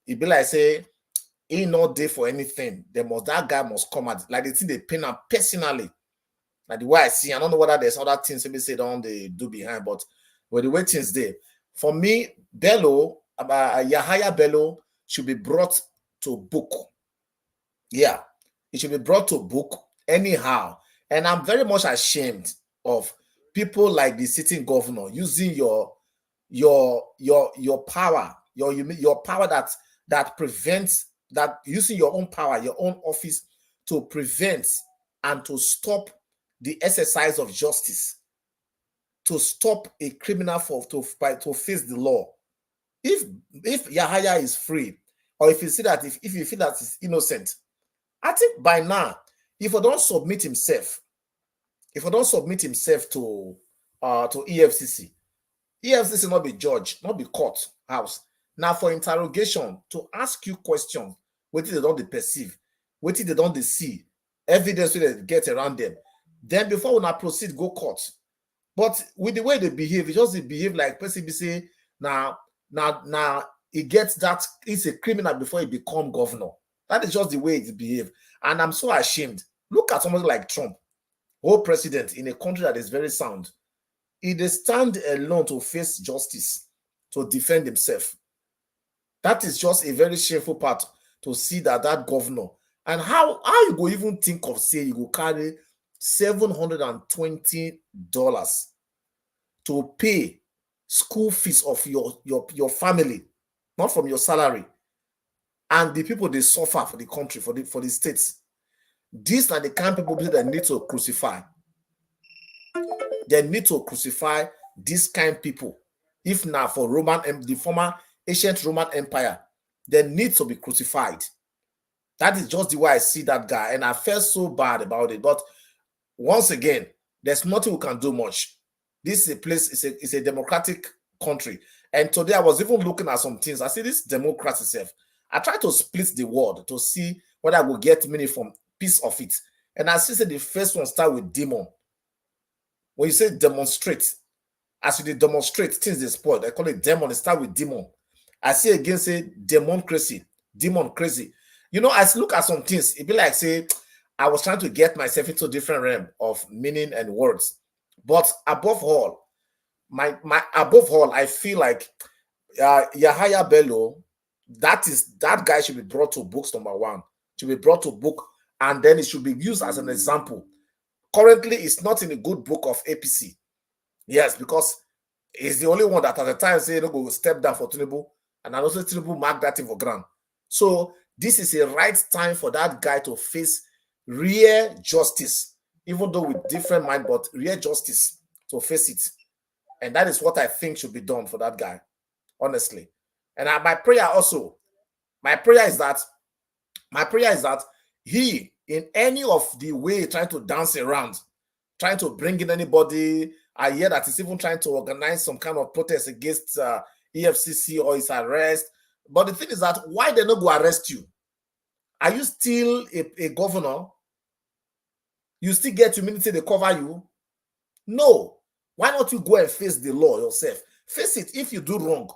it be like say he not there for anything. That guy must come at like the thing they pin him personally. Like the way I see, I don't know whether there's other things maybe say don't they do behind, but with the way things there, for me, Bello, Yahaya Bello should be brought to book. Yeah, it should be brought to book anyhow. And I'm very much ashamed of people like the sitting governor using your power, your power that prevents, that using your own power, your own office to prevent and to stop the exercise of justice, to stop a criminal to face the law. If Yahaya is free, or if you see that if you feel that he's innocent, I think by now, if I don't submit himself to EFCC not be judge, not be court house. Now for interrogation, to ask you questions, what they don't perceive, what they don't see, evidence they get around them. Then before we not proceed, go court. But with the way they behave, it just they behave like person say now he gets that he's a criminal before he become governor. That is just the way it behave. And I'm so ashamed. Look at somebody like Trump, whole president in a country that is very sound. He they stand alone to face justice, to defend himself. That is just a very shameful part to see that governor. And how you go even think of say you go carry $720 to pay school fees of your family, not from your salary, and the people they suffer for the country, for the states. These are the kind of people that need to crucify. They need to crucify these kind of people. If not for the former ancient Roman Empire, they need to be crucified. That is just the way I see that guy, and I felt so bad about it. But once again, there's nothing we can do much. This is a place, it's a democratic country. And today I was even looking at some things. I see this democracy itself. I try to split the word to see whether I will get many from piece of it. And I see say the first one start with demon. When you say demonstrate, as you demonstrate, things they spoil. They call it demon. They start with demon. I see again say democracy, demon crazy. You know, as look at some things, it be like say I was trying to get myself into a different realm of meaning and words. But above all, I feel like Yahaya Bello, that guy should be brought to books, number one. Should be brought to book, and then it should be used as an example. Currently, it's not in a good book of APC. Yes, because he's the only one that at the time say go step down for Tinubu, and also Tinubu mark that thing for ground. So this is a right time for that guy to face real justice, even though with different mind, but real justice to face it. And that is what I think should be done for that guy, honestly. And my prayer is that he, in any of the way trying to dance around, trying to bring in anybody, I hear that he's even trying to organize some kind of protest against EFCC or his arrest. But the thing is that why they not go arrest you? Are you still a governor? You still get immunity, they cover you? No. Why not you go and face the law yourself? Face it. If you do wrong,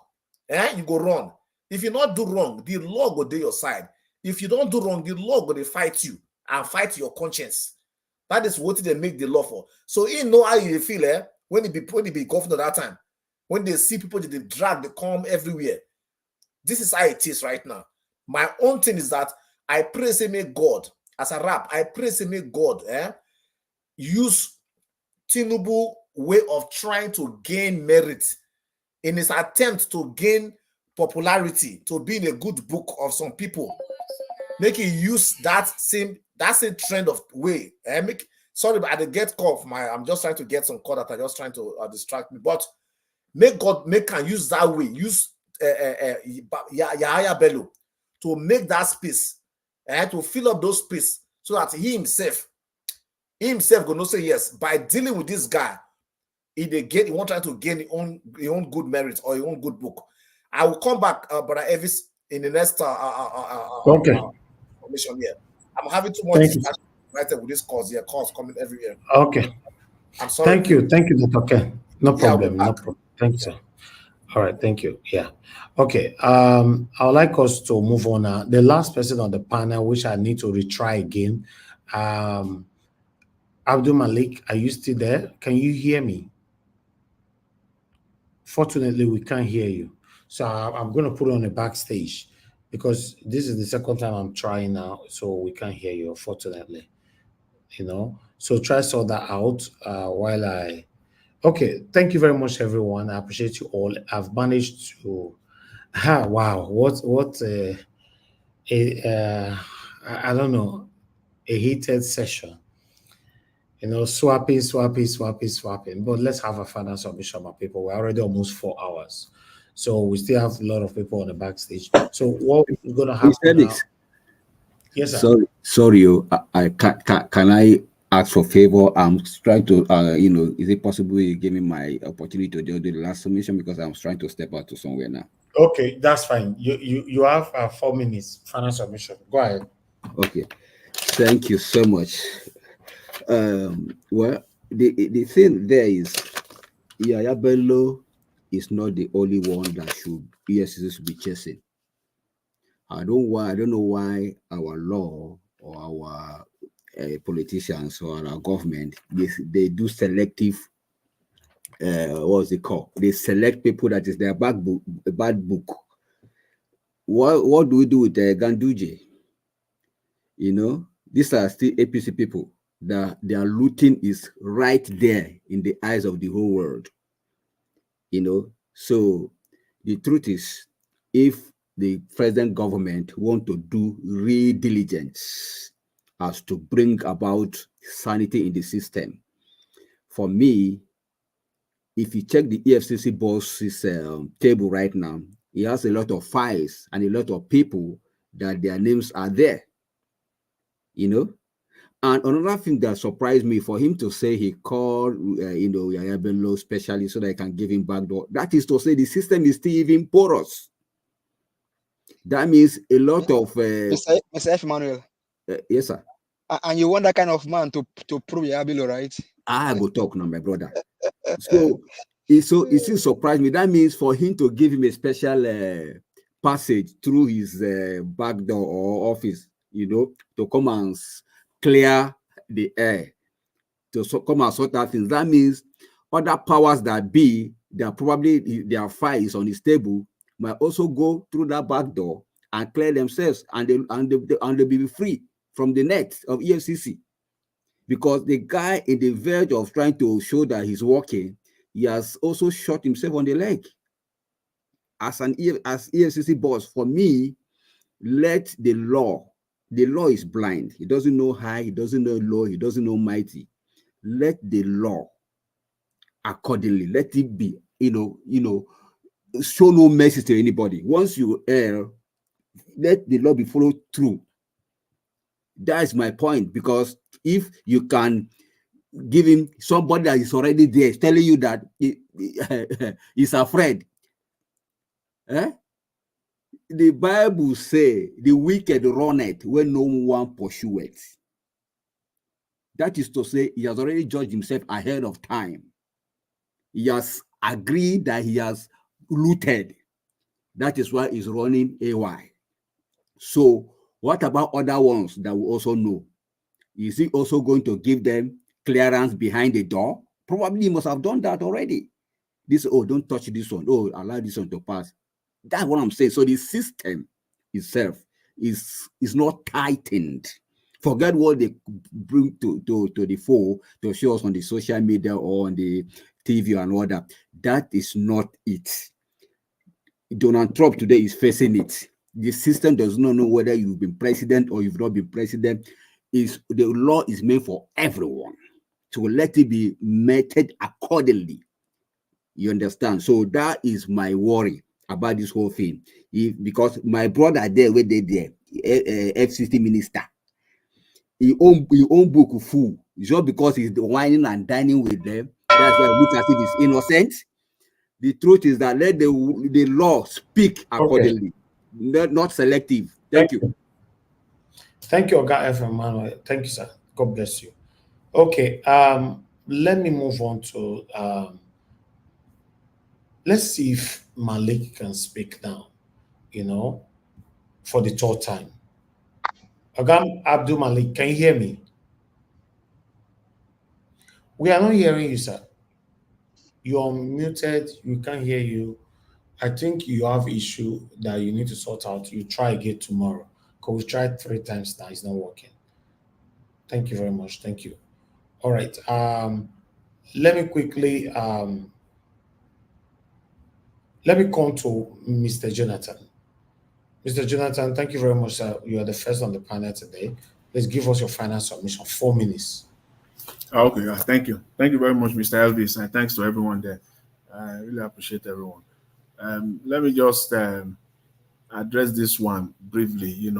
you go wrong. If you not do wrong, the law go do your side. If you don't do wrong, the law go they fight you and fight your conscience. That is what they make the law for. So you know how you feel when he be governor that time. When they see people that they drag, they come everywhere. This is how it is right now. My own thing is that I pray say may God, as a rap, I pray say may God use Tinubu way of trying to gain merit in his attempt to gain popularity, to be in a good book of some people. Make him use that same trend of way. Sorry, but I get call. I'm just trying to get some call that are just trying to distract me. But Make God can use that way, use Yahaya Bello to make that space, to fill up those space, so that he himself gonna say yes. By dealing with this guy, he won't try to gain his own good merit or his own good book. I will come back, Brother Evis, in the next commission here. I'm having too much discussion with this cause here, calls coming every year. Okay. I'm sorry. Thank you, Dr. Ken. No problem. No problem. Thank you, sir. All right, thank you. Yeah. Okay. I would like us to move on now. The last person on the panel, which I need to retry again. Abdul Malik, are you still there? Can you hear me? Fortunately, we can't hear you. So I'm going to put it on the backstage because this is the second time I'm trying now. So we can't hear you, unfortunately. So try to sort that out while I... Okay, thank you very much, everyone. I appreciate you all. I've managed to... wow, I don't know, a heated session. Swapping. But let's have a final submission, my people. We're already almost 4 hours. So we still have a lot of people on the backstage. So what is going to happen now? Yes, sir. Sorry, can I ask for favor? I'm trying to, is it possible you give me my opportunity to do the last submission, because I'm trying to step out to somewhere now. Okay, that's fine. You have 4 minutes final submission. Go ahead. Okay, thank you so much. Well, the thing there is, Yahaya Bello is not the only one that EFCC should be chasing. I don't know why our law or our politicians or our government they do selective. What's it called? They select people that is their bad book. What do we do with Ganduje? These are still APC people. Their looting is right there in the eyes of the whole world. So the truth is, if the present government want to do real diligence as to bring about sanity in the system, for me, if you check the EFCC boss's table right now, he has a lot of files and a lot of people that their names are there. And another thing that surprised me, for him to say he called, Yahaya Bello specially so that I can give him backdoor. That is to say the system is still even porous. That means a lot of... Mr. F. Emmanuel. Yes, sir. And you want that kind of man to prove Yahaya Bello, right? I go talk now, my brother. So it still surprised me. That means for him to give him a special passage through his backdoor or office, to come and clear the air, to come and sort out things. That means other powers that be, that probably their files on his table, might also go through that back door and clear themselves, and they'll be free from the net of EFCC. Because the guy in the verge of trying to show that he's working, he has also shot himself on the leg. As EFCC boss, for me, let the law is blind. He doesn't know high, he doesn't know low, he doesn't know mighty. Let the law accordingly, let it be, show no mercy to anybody. Once you err, let the law be followed through. That is my point, because if you can give him somebody that is already there, telling you that he's afraid. The Bible says the wicked runneth when no one pursueth. That is to say, he has already judged himself ahead of time. He has agreed that he has looted. That is why he's running AY. So what about other ones that we also know? Is he also going to give them clearance behind the door? Probably he must have done that already. Don't touch this one. Allow this one to pass. That's what I'm saying. So the system itself is not tightened. Forget what they bring to the fore to show us on the social media or on the TV and all that. That is not it. Donald Trump today is facing it. The system does not know whether you've been president or you've not been president. The law is made for everyone. To let it be meted accordingly. You understand? So that is my worry about this whole thing. Because my brother there, where they there, FCC minister, he own book full. Just because he's whining and dining with them, that's why I look as if he's innocent. The truth is that let the law speak accordingly, not selective. Thank you. Thank you, Oga F. Emmanuel. Thank you, sir. God bless you. Okay, let me move on to let's see if Malik can speak now, for the third time. Oga Abdul Malik, can you hear me? We are not hearing you, sir. You're muted. We can't hear you. I think you have issue that you need to sort out. You try again tomorrow. Because we tried 3 times now. It's not working. Thank you very much. Thank you. All right. Let me quickly let me come to Mr. Jonathan. Mr. Jonathan, thank you very much, sir. You are the first on the panel today. Please give us your final submission. 4 minutes. Okay, thank you. Thank you very much, Mr. Elvis, and thanks to everyone there. I really appreciate everyone. Let me just address this one briefly,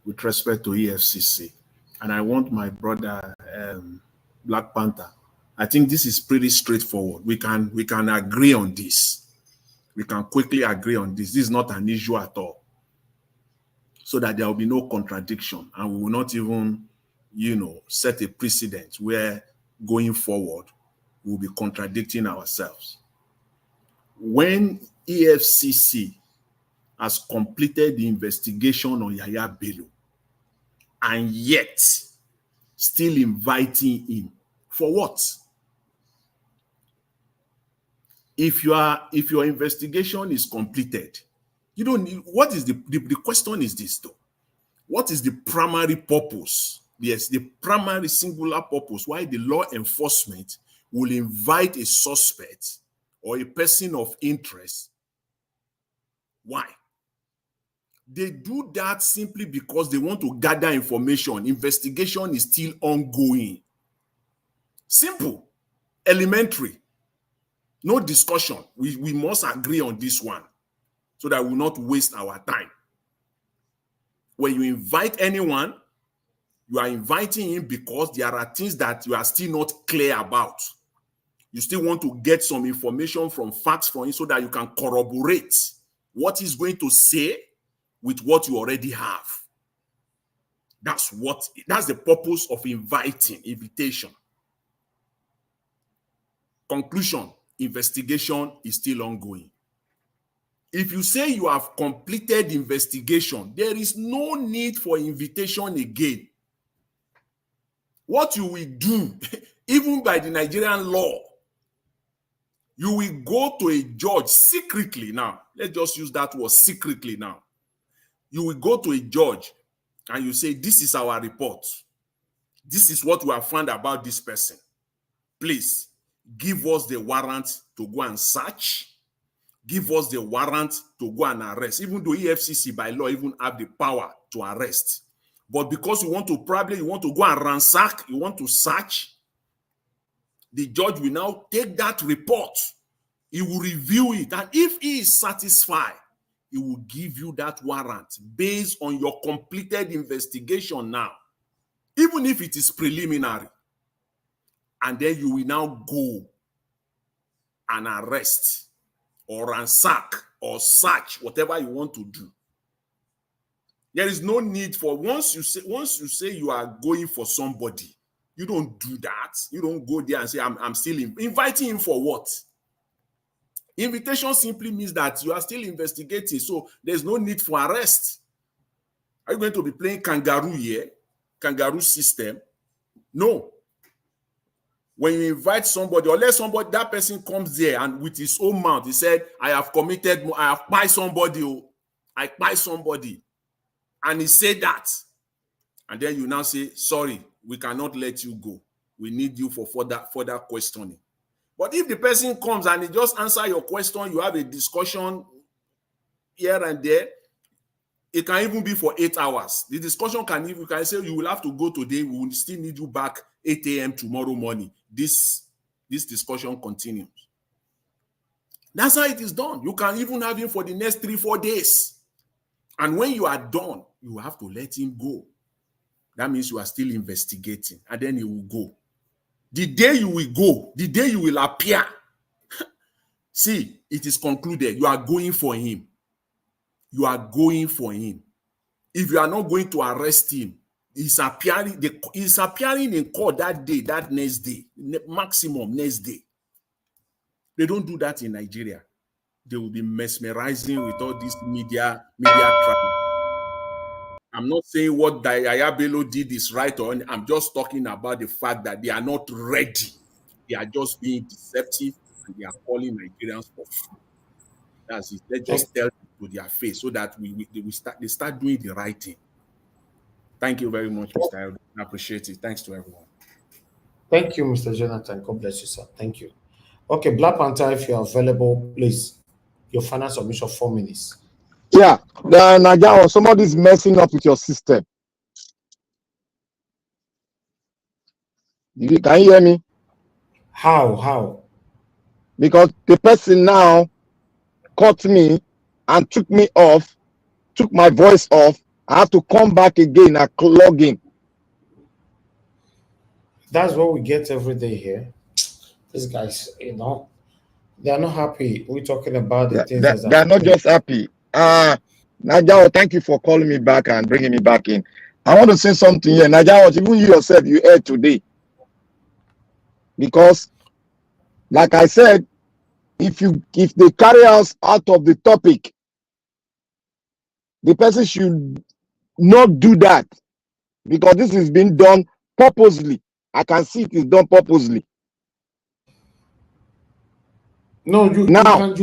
with respect to EFCC. And I want my brother, Black Panther, I think this is pretty straightforward. We can agree on this. We can quickly agree on this. This is not an issue at all. So that there will be no contradiction, and we will not even, set a precedent where going forward we'll be contradicting ourselves. When EFCC has completed the investigation on Yahaya Bello and yet still inviting him, for what? If your investigation is completed, you don't need, what is the question is this though? What is the primary purpose? Yes, the primary singular purpose why the law enforcement will invite a suspect or a person of interest. Why? They do that simply because they want to gather information. Investigation is still ongoing. Simple, elementary, no discussion. We must agree on this one so that we will not waste our time. When you invite anyone, you are inviting him because there are things that you are still not clear about. You still want to get some information from facts from him so that you can corroborate what he's going to say with what you already have. That's the purpose of invitation. Conclusion, investigation is still ongoing. If you say you have completed investigation, there is no need for invitation again. What you will do, even by the Nigerian law, you will go to a judge secretly now. Let's just use that word, secretly now. You will go to a judge and you say, this is our report. This is what we have found about this person. Please, give us the warrant to go and search. Give us the warrant to go and arrest. Even though EFCC by law even have the power to arrest. But because you want to go and ransack, you want to search, the judge will now take that report. He will review it. And if he is satisfied, he will give you that warrant based on your completed investigation now, even if it is preliminary. And then you will now go and arrest or ransack or search, whatever you want to do. There is no need for, once you say you are going for somebody, you don't do that. You don't go there and say, I'm still inviting him for what? Invitation simply means that you are still investigating, so there's no need for arrest. Are you going to be playing kangaroo here? Kangaroo system? No. When you invite somebody, unless that person comes there and with his own mouth, he said, I have buy somebody, I buy somebody. And he said that. And then you now say, sorry, we cannot let you go. We need you for further questioning. But if the person comes and he just answers your question, you have a discussion here and there, it can even be for 8 hours. The discussion you can say you will have to go today, we will still need you back 8 a.m. tomorrow morning. This discussion continues. That's how it is done. You can even have him for the next 3-4 days. And when you are done, you have to let him go. That means you are still investigating, and then he will go. The day you will go, the day you will appear, see, it is concluded. You are going for him. You are going for him. If you are not going to arrest him, he's appearing in court that day, that next day, maximum next day. They don't do that in Nigeria. They will be mesmerizing with all this media traffic. I'm not saying what Yahaya Bello did is right, or I'm just talking about the fact that they are not ready. They are just being deceptive, and they are calling Nigerians for food. That's it. Let's just tell them to their face so that they start doing the right thing. Thank you very much, Mr. Elder. I appreciate it. Thanks to everyone. Thank you, Mr. Jonathan. God bless you, sir. Thank you. Okay, Black Panther, if you are available, please. Your final submission, 4 minutes. Yeah, Nigerian, somebody's messing up with your system. Can you hear me? How? Because the person now caught me and took me off, took my voice off. I have to come back again and log in. That's what we get every day here. These guys, you know, they are not happy. We're talking about the things that they are not just happy. Najawa, thank you for calling me back and bringing me back in. I want to say something here. Najawa, even you yourself, you heard today. Because, like I said, if they carry us out of the topic, the person should not do that. Because this is being done purposely. I can see it is done purposely. No, you can.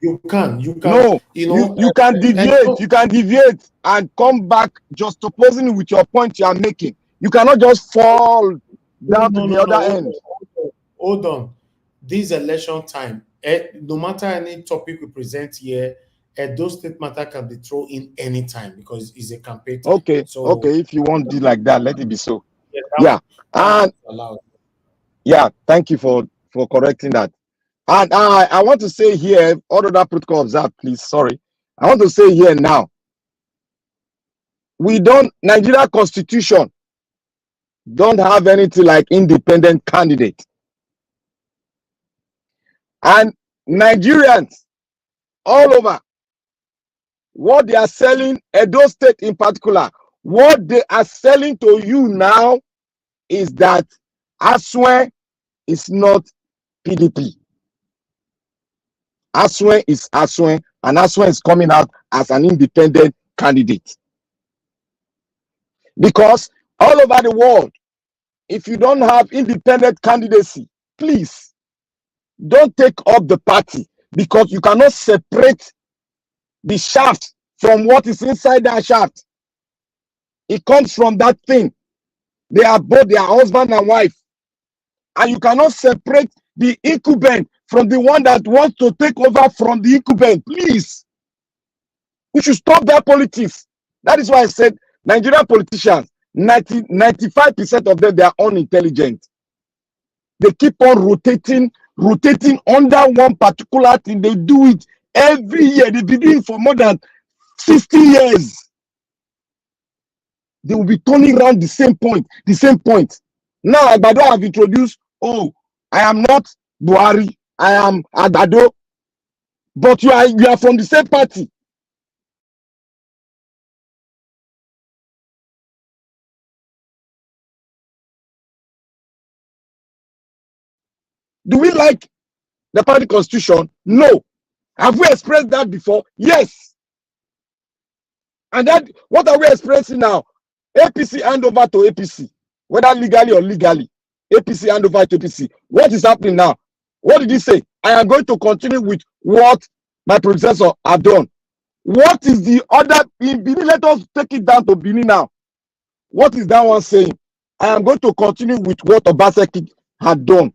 No, you know, you can deviate. You can deviate and come back just opposing with your point you are making. You cannot just fall down to the other end. Hold on. This election time, no matter any topic we present here, those state matter can be thrown in anytime because it's a campaign time. Okay, so, okay. If you want it like that, let it be so. Yeah, and allowed. Yeah, thank you for correcting that. And I want to say here, all of that protocol observed, please. Sorry, I want to say here now. Nigeria Constitution don't have anything like independent candidate. And Nigerians all over, what they are selling, Edo State in particular, what they are selling to you now is that Aswe is not PDP. Aswe is Aswe, and Aswe is coming out as an independent candidate. Because all over the world, if you don't have independent candidacy, please don't take up the party, because you cannot separate the shaft from what is inside that shaft. It comes from that thing. They are both their husband and wife. And you cannot separate the incumbent from the one that wants to take over from the incumbent. Please. We should stop that politics. That is why I said Nigerian politicians, 95% of them, they are unintelligent. They keep on rotating under one particular thing. They do it every year. They've been doing it for more than 60 years. They will be turning around the same point. Now, Agbado have introduced, oh, I am not Buhari, I am Agbado, but you are from the same party. Do we like the party constitution? No. Have we expressed that before? Yes. And that, what are we expressing now? APC hand over to APC, whether legally or legally. APC hand over to APC. What is happening now? What did he say? I am going to continue with what my predecessor have done. What is the other in Benin? Let us take it down to Benin now. What is that one saying? I am going to continue with what Obaseki had done,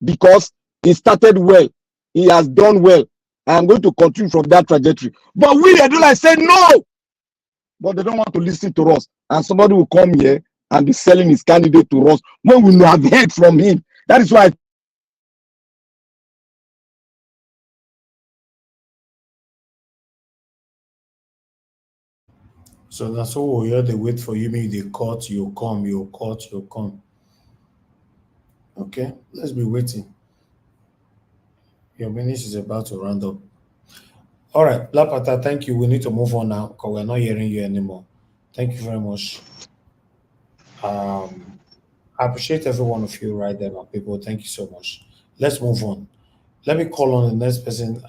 because he started well. He has done well. I am going to continue from that trajectory. But we, they do like say no. But they don't want to listen to us. And somebody will come here and be selling his candidate to us when we have heard from him. That is why So that's all we hear. They wait for you. Maybe they cut, you come, you cut, you come. Okay, let's be waiting. Your minute is about to round up. All right, Lapata, thank you. We need to move on now because we're not hearing you anymore. Thank you very much. I appreciate every one of you right there, my people. Thank you so much. Let's move on. Let me call on the next person,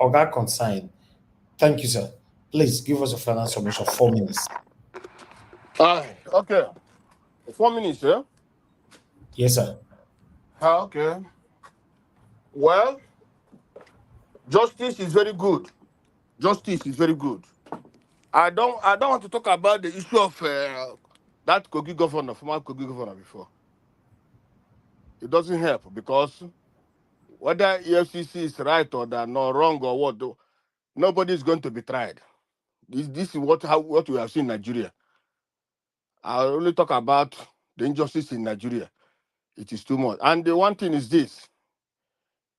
Oga Consign. Thank you, sir. Please give us a final summation of 4 minutes. Okay. 4 minutes, yeah? Yes, sir. Okay. Well, justice is very good. Justice is very good. I don't want to talk about the issue of that Kogi governor, former Kogi governor before. It doesn't help because whether EFCC is right or they're not wrong or what, nobody is going to be tried. This is what we have seen in Nigeria. I only talk about the injustice in Nigeria. It is too much. And the one thing is this: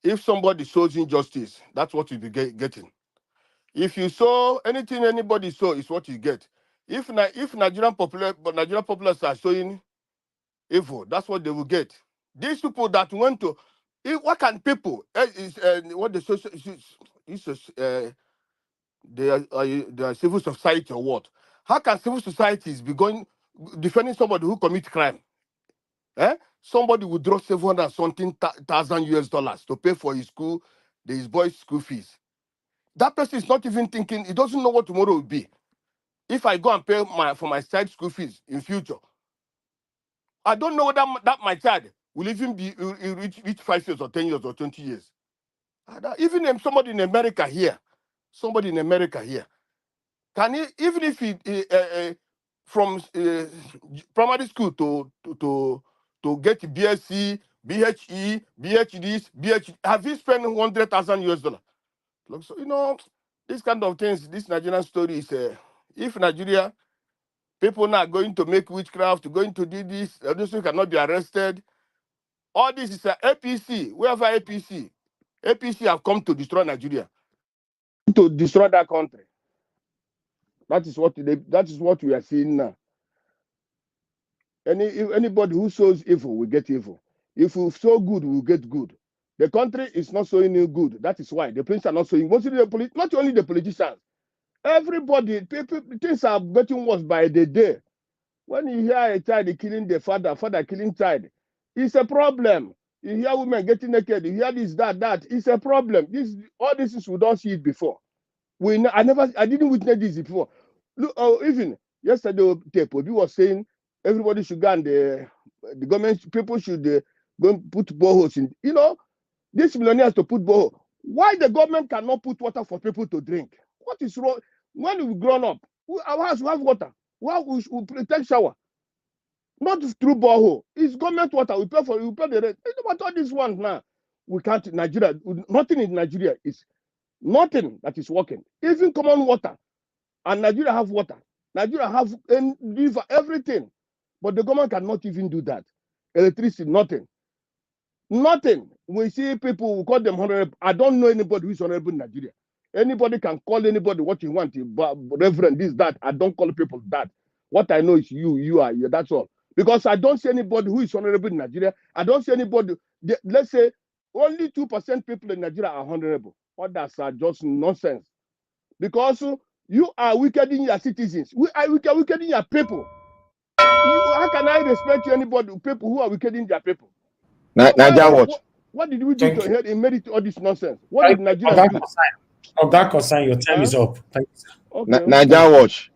if somebody shows injustice, that's what you'll be getting. If you sow anything anybody sow is what you get. If Nigerian populace are showing evil, that's what they will get. These people that went to, what can people? What the social they are civil society or what? How can civil societies be going defending somebody who commit crime? Somebody would draw 700 something thousand US dollars to pay for his boy's school fees. That person is not even thinking. He doesn't know what tomorrow will be. If I go and pay for my child school fees in future, I don't know whether that my child will even be reach 5 years or 10 years or 20 years. Even somebody in America here, can he, even if he from primary school to get BSc, BHE, BHDs, BHD, have you spent 100,000 US dollars? So these kind of things. This Nigerian story is if Nigeria people now going to make witchcraft, going to do this, those who cannot be arrested. All this is APC. Wherever APC have come to destroy Nigeria, to destroy that country. That is what we are seeing now. Anybody who sows evil will get evil. If we sow good, we will get good. The country is not sowing you good. That is why the politicians are not sowing. Mostly not only the politicians. Everybody, people, things are getting worse by the day. When you hear a child killing the father killing child, it's a problem. You hear women getting naked, you hear this, that, it's a problem. All this is we don't see it before. I didn't witness this before. Look, even yesterday, Tepobi was saying everybody should go and the government people should go put boreholes in. These millionaires to put borehole. Why the government cannot put water for people to drink? What is wrong? When we grown up, our house we have water. We take shower. Not through borehole. It's government water. We pay the rent. But all these ones now, we can't. Nigeria, nothing in Nigeria is nothing that is working. Even common water, and Nigeria have water. Nigeria have river, everything, but the government cannot even do that. Electricity, nothing. Nothing. We see people who call them honorable. I don't know anybody who is honorable in Nigeria. Anybody can call anybody what you want. Reverend, this, that. I don't call people that. What I know is you are you. That's all. Because I don't see anybody who is honorable in Nigeria. I don't see anybody. Let's say only 2% people in Nigeria are honorable. Others are just nonsense. Because you are wicked in your citizens. We are wicked in your people. How can I respect anybody, people who are wicked in their people? What did we do to inherit all this nonsense? What did Nigerians do? Oga Consign, your time is up. Thank you, sir. Okay. Niger Watch.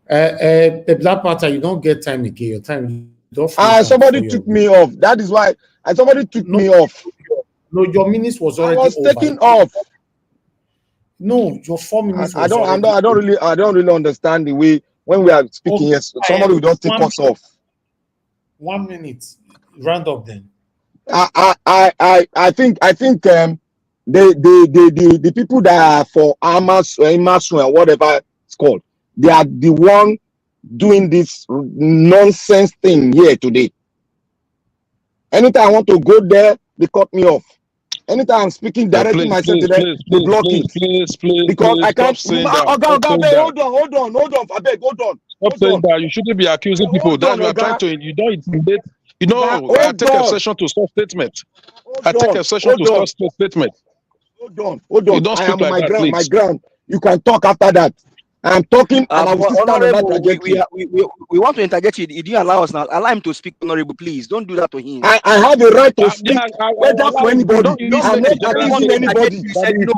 The Black Panther, you don't get time again. Your time. Somebody took me off. That is why. Somebody took me off. No, your minutes was already I was over. taken off. No, your 4 minutes was I don't really understand the way when we are speaking. Yes, somebody will just take us off. 1 minute. Round up then. I think the people that are for Amas or whatever it's called, they are the one doing this nonsense thing here today. Anytime I want to go there, they cut me off. Anytime I'm speaking, directing myself to them, they block it. Please, Because I stop can't. saying that. Hold on, Abeg, hold on. Stop saying that. You shouldn't be accusing people. That you are trying to. You don't intimidate. You know, I take exception to such statement. I take exception to such statement. Hold on. You don't I speak am like my that, ground. My please. ground. You can talk after that. I'm talking, and I will still stand on that Honorable, trajectory. we want to interject you. You didn't allow us now. Allow him to speak, Honorable, please. Don't do that to him. I have a right to speak, I whether allow for you. anybody. You don't I'm make not a accusing anybody. You said no.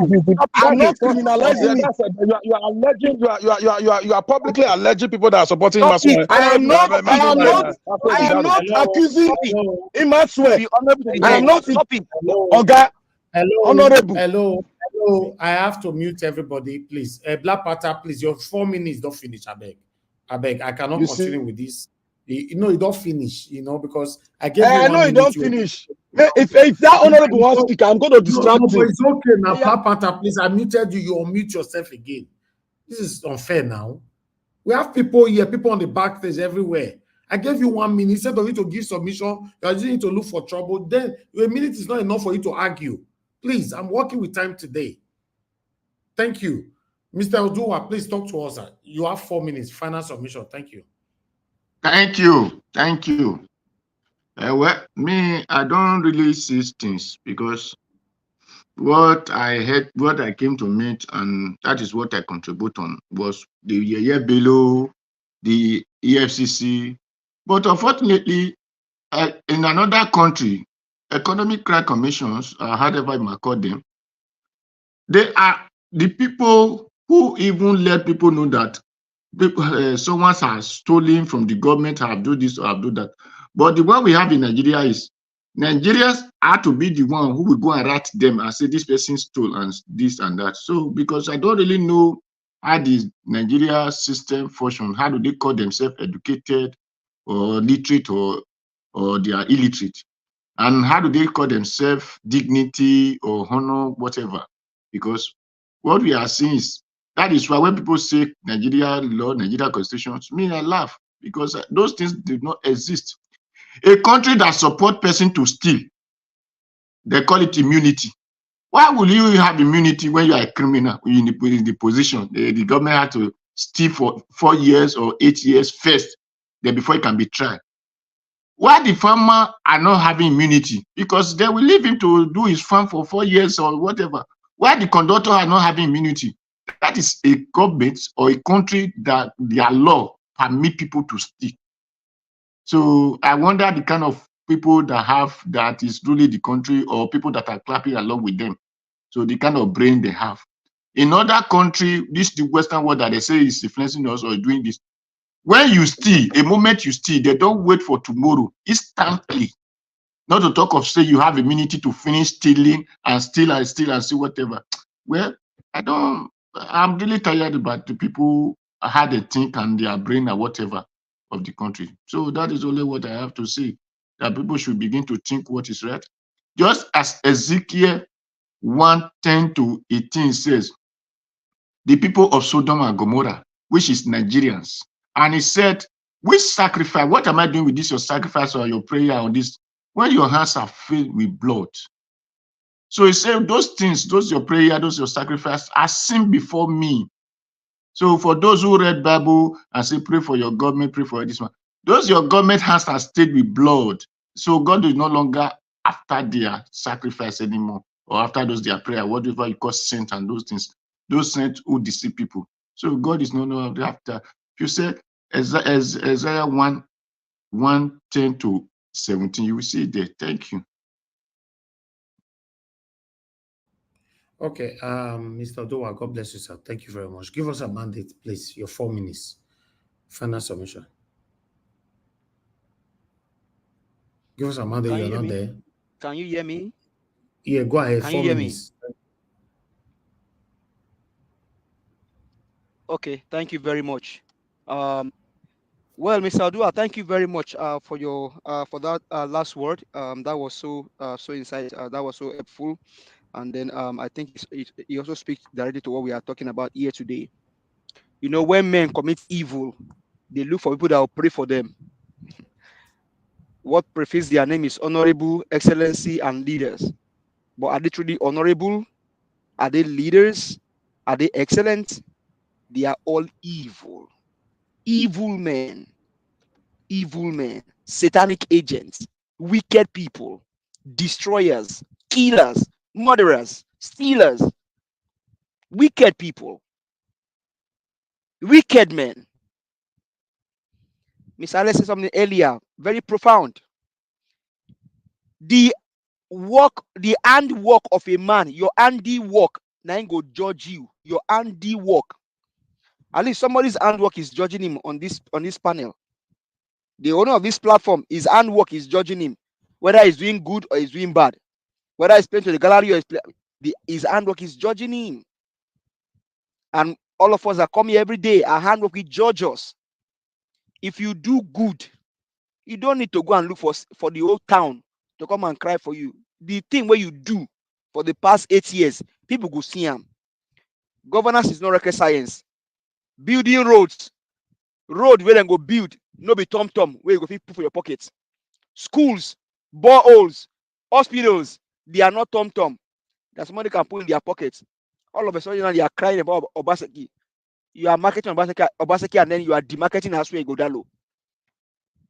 I'm not criminalizing it. You are alleging. You are publicly alleging people that are supporting him as well. I am not accusing him as well. I am not. Oga, Honorable. Hello. I have to mute everybody, please. Black Panther, please. Your 4 minutes don't finish. I beg. I cannot continue with this. You don't finish. Because I gave you 1 minute. No, you don't finish. If that honorable wants to speak, I'm going to distract him. But it's okay now. Black Panther, please. I muted you. You unmute yourself again. This is unfair now. We have people here, people on the back stage everywhere. I gave you 1 minute. Instead of you to give submission, you are just need to look for trouble. Then a minute is not enough for you to argue. Please, I'm working with time today. Thank you. Mr. Odua, please talk to us. You have 4 minutes. Final submission. Thank you. Thank you. Well, me, I don't really see things because what I heard, what I came to meet, and that is what I contribute on, was the year below, the EFCC. But unfortunately, in another country, economic crime commissions, however you might call them, they are the people who even let people know that someone has stolen from the government, have do this or have do that. But the one we have in Nigeria is Nigerians are to be the one who will go and rat them and say this person stole and this and that. So because I don't really know how the Nigeria system functions, how do they call themselves educated or literate or they are illiterate? And how do they call themselves dignity or honor, whatever? Because what we are seeing is, that is why when people say Nigeria law, Nigeria constitution, to me, I laugh because those things do not exist. A country that supports person to steal, they call it immunity. Why would you have immunity when you are a criminal in the position? The government had to steal for 4 years or 8 years first, then before it can be tried. Why the farmer are not having immunity? Because they will leave him to do his farm for 4 years or whatever. Why the conductor are not having immunity? That is a government or a country that their law permit people to steal. So I wonder the kind of people that is really the country, or people that are clapping along with them. So the kind of brain they have. In other country, the Western world that they say is influencing us or doing this. When you steal, a moment you steal, they don't wait for tomorrow, instantly. Not to talk of say you have immunity to finish stealing and steal and steal and see whatever. Well, I'm really tired about the people, how they think and their brain or whatever of the country. So that is only what I have to say, that people should begin to think what is right. Just as Ezekiel 1:10-18 says, the people of Sodom and Gomorrah, which is Nigerians, and he said, which sacrifice, what am I doing with this, your sacrifice or your prayer on this, when your hands are filled with blood? So he said, those things, those your prayer, those your sacrifice, are sin before me. So for those who read Bible and say, pray for your government, pray for this one, those your government hands are stained with blood. So God is no longer after their sacrifice anymore, or after those their prayer, whatever you call saint and those things, those saints who deceive people. So God is no longer after. If you say Isaiah 1:10-17, you will see it there. Thank you. Okay, Mr. Odoa, God bless you, sir. Thank you very much. Give us a mandate, please. Your 4 minutes. Final submission. Give us a mandate. You're not there. Can you hear me? Yeah, go ahead. Can 4 you hear minutes. me? Okay, thank you very much. Well, Mr. Odua, thank you very much for your for that last word. That was so insightful. That was so helpful. And then I think it also speaks directly to what we are talking about here today. You know, when men commit evil, they look for people that will pray for them. What prefix their name is honorable, excellency, and leaders. But are they truly honorable? Are they leaders? Are they excellent? They are all evil. Evil men. Evil men. Satanic agents. Wicked people. Destroyers. Killers. Murderers. Stealers. Wicked people. Wicked men. Miss Alice said something earlier, very profound. The handwork of a man, your handiwork, now go judge you. Your handiwork. At least somebody's handwork is judging him on this panel. The owner of this platform, his handwork is judging him, whether he's doing good or he's doing bad. Whether he's playing to the gallery or his handwork is judging him. And all of us that come here every day, our handwork will judge us. If you do good, you don't need to go and look for the whole town to come and cry for you. The thing where you do for the past 8 years, people go see them. Governance is not rocket science. Building road where they go build, no be tom where you go fit put for your pockets. Schools, boreholes, hospitals, they are not tom. That somebody can put in their pockets. All of a sudden, they are crying about Obaseki. You are marketing Obaseki, and then you are demarketing as where you go down low.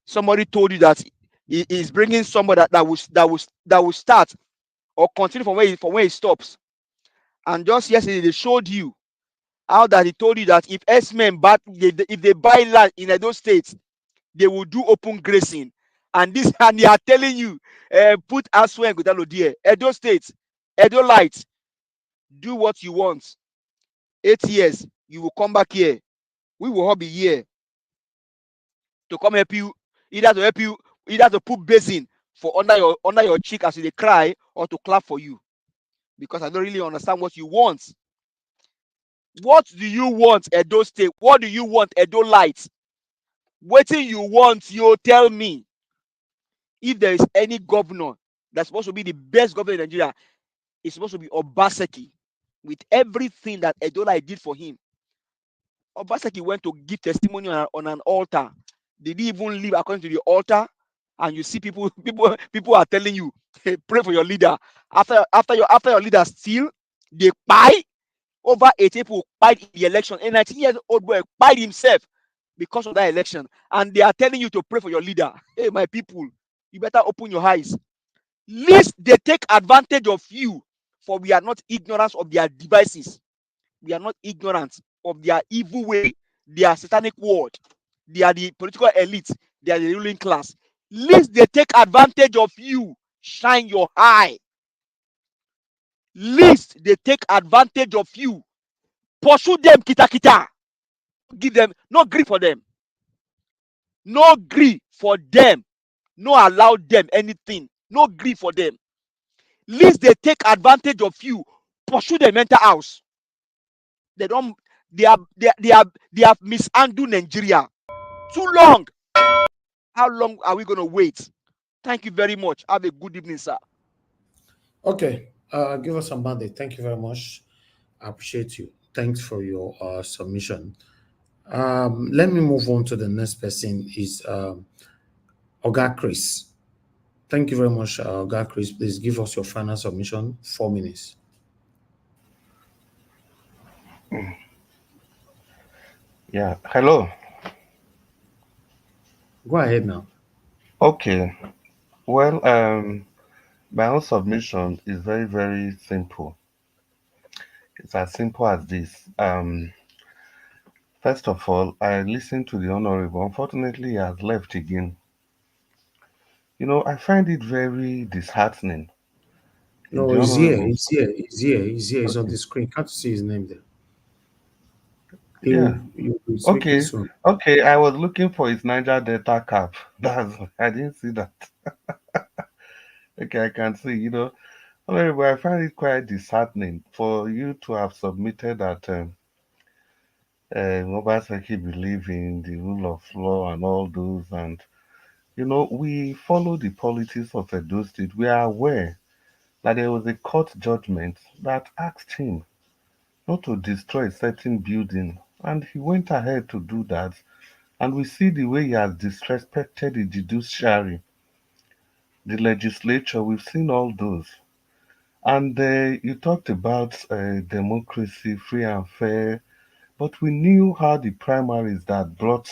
Somebody told you that he is bringing somebody that will start or continue from where he stops. And just yesterday they showed you how that he told you that if S-men if they buy land in those states, they will do open grazing. And they are telling you, put Aswe and Godalo there. Edo State, Edo Light, do what you want. 8 years, you will come back here. We will all be here to come help you, either to put basin for under your cheek as they cry, or to clap for you. Because I don't really understand what you want. What do you want, Edo State? What do you want, Edo Light? What do you want? You tell me. If there is any governor that's supposed to be the best governor in Nigeria, it's supposed to be Obaseki. With everything that Edo Light did for him, Obaseki went to give testimony on an altar. Did he even live according to the altar? And you see people are telling you, hey, pray for your leader. After your leader steal, they buy. Over 80 people fight in the election. A 19-year-old boy fight himself because of that election. And they are telling you to pray for your leader. Hey, my people, you better open your eyes. Lest they take advantage of you, for we are not ignorant of their devices. We are not ignorant of their evil way, their satanic word. They are the political elite. They are the ruling class. Lest they take advantage of you, shine your eye. Lest they take advantage of you, pursue them kita. Give them, no grief for them. No grief for them. No allow them anything. No grief for them. Lest they take advantage of you, pursue them mental house. They have mishandled Nigeria too long. How long are we going to wait? Thank you very much. Have a good evening, sir. Okay, give us some mandate. Thank you very much. I appreciate you. Thanks for your submission. Let me move on to the next person. Is Oga Chris. Thank you very much, Oga Chris. Please give us your final submission. 4 minutes. Yeah. Hello. Go ahead now. Okay. Well, my own submission is very, very simple. It's as simple as this. First of all, I listened to the Honorable. Unfortunately, he has left again. You know, I find it very disheartening. No, The he's here. Honorable. He's here. He's here. He's here. He's on Okay. the screen. Can't you see his name there? Yeah. He'll be speaking Okay. soon. Okay. I was looking for his Niger Delta cap. I didn't see that. Okay, I can see. You know, Honorable, I find it quite disheartening for you to have submitted that Obaseki believe in the rule of law and all those. And, you know, we follow the politics of Edo State. We are aware that there was a court judgment that asked him not to destroy a certain building. And he went ahead to do that. And we see the way he has disrespected the judiciary, the legislature. We've seen all those. And you talked about democracy, free and fair, but we knew how the primaries that brought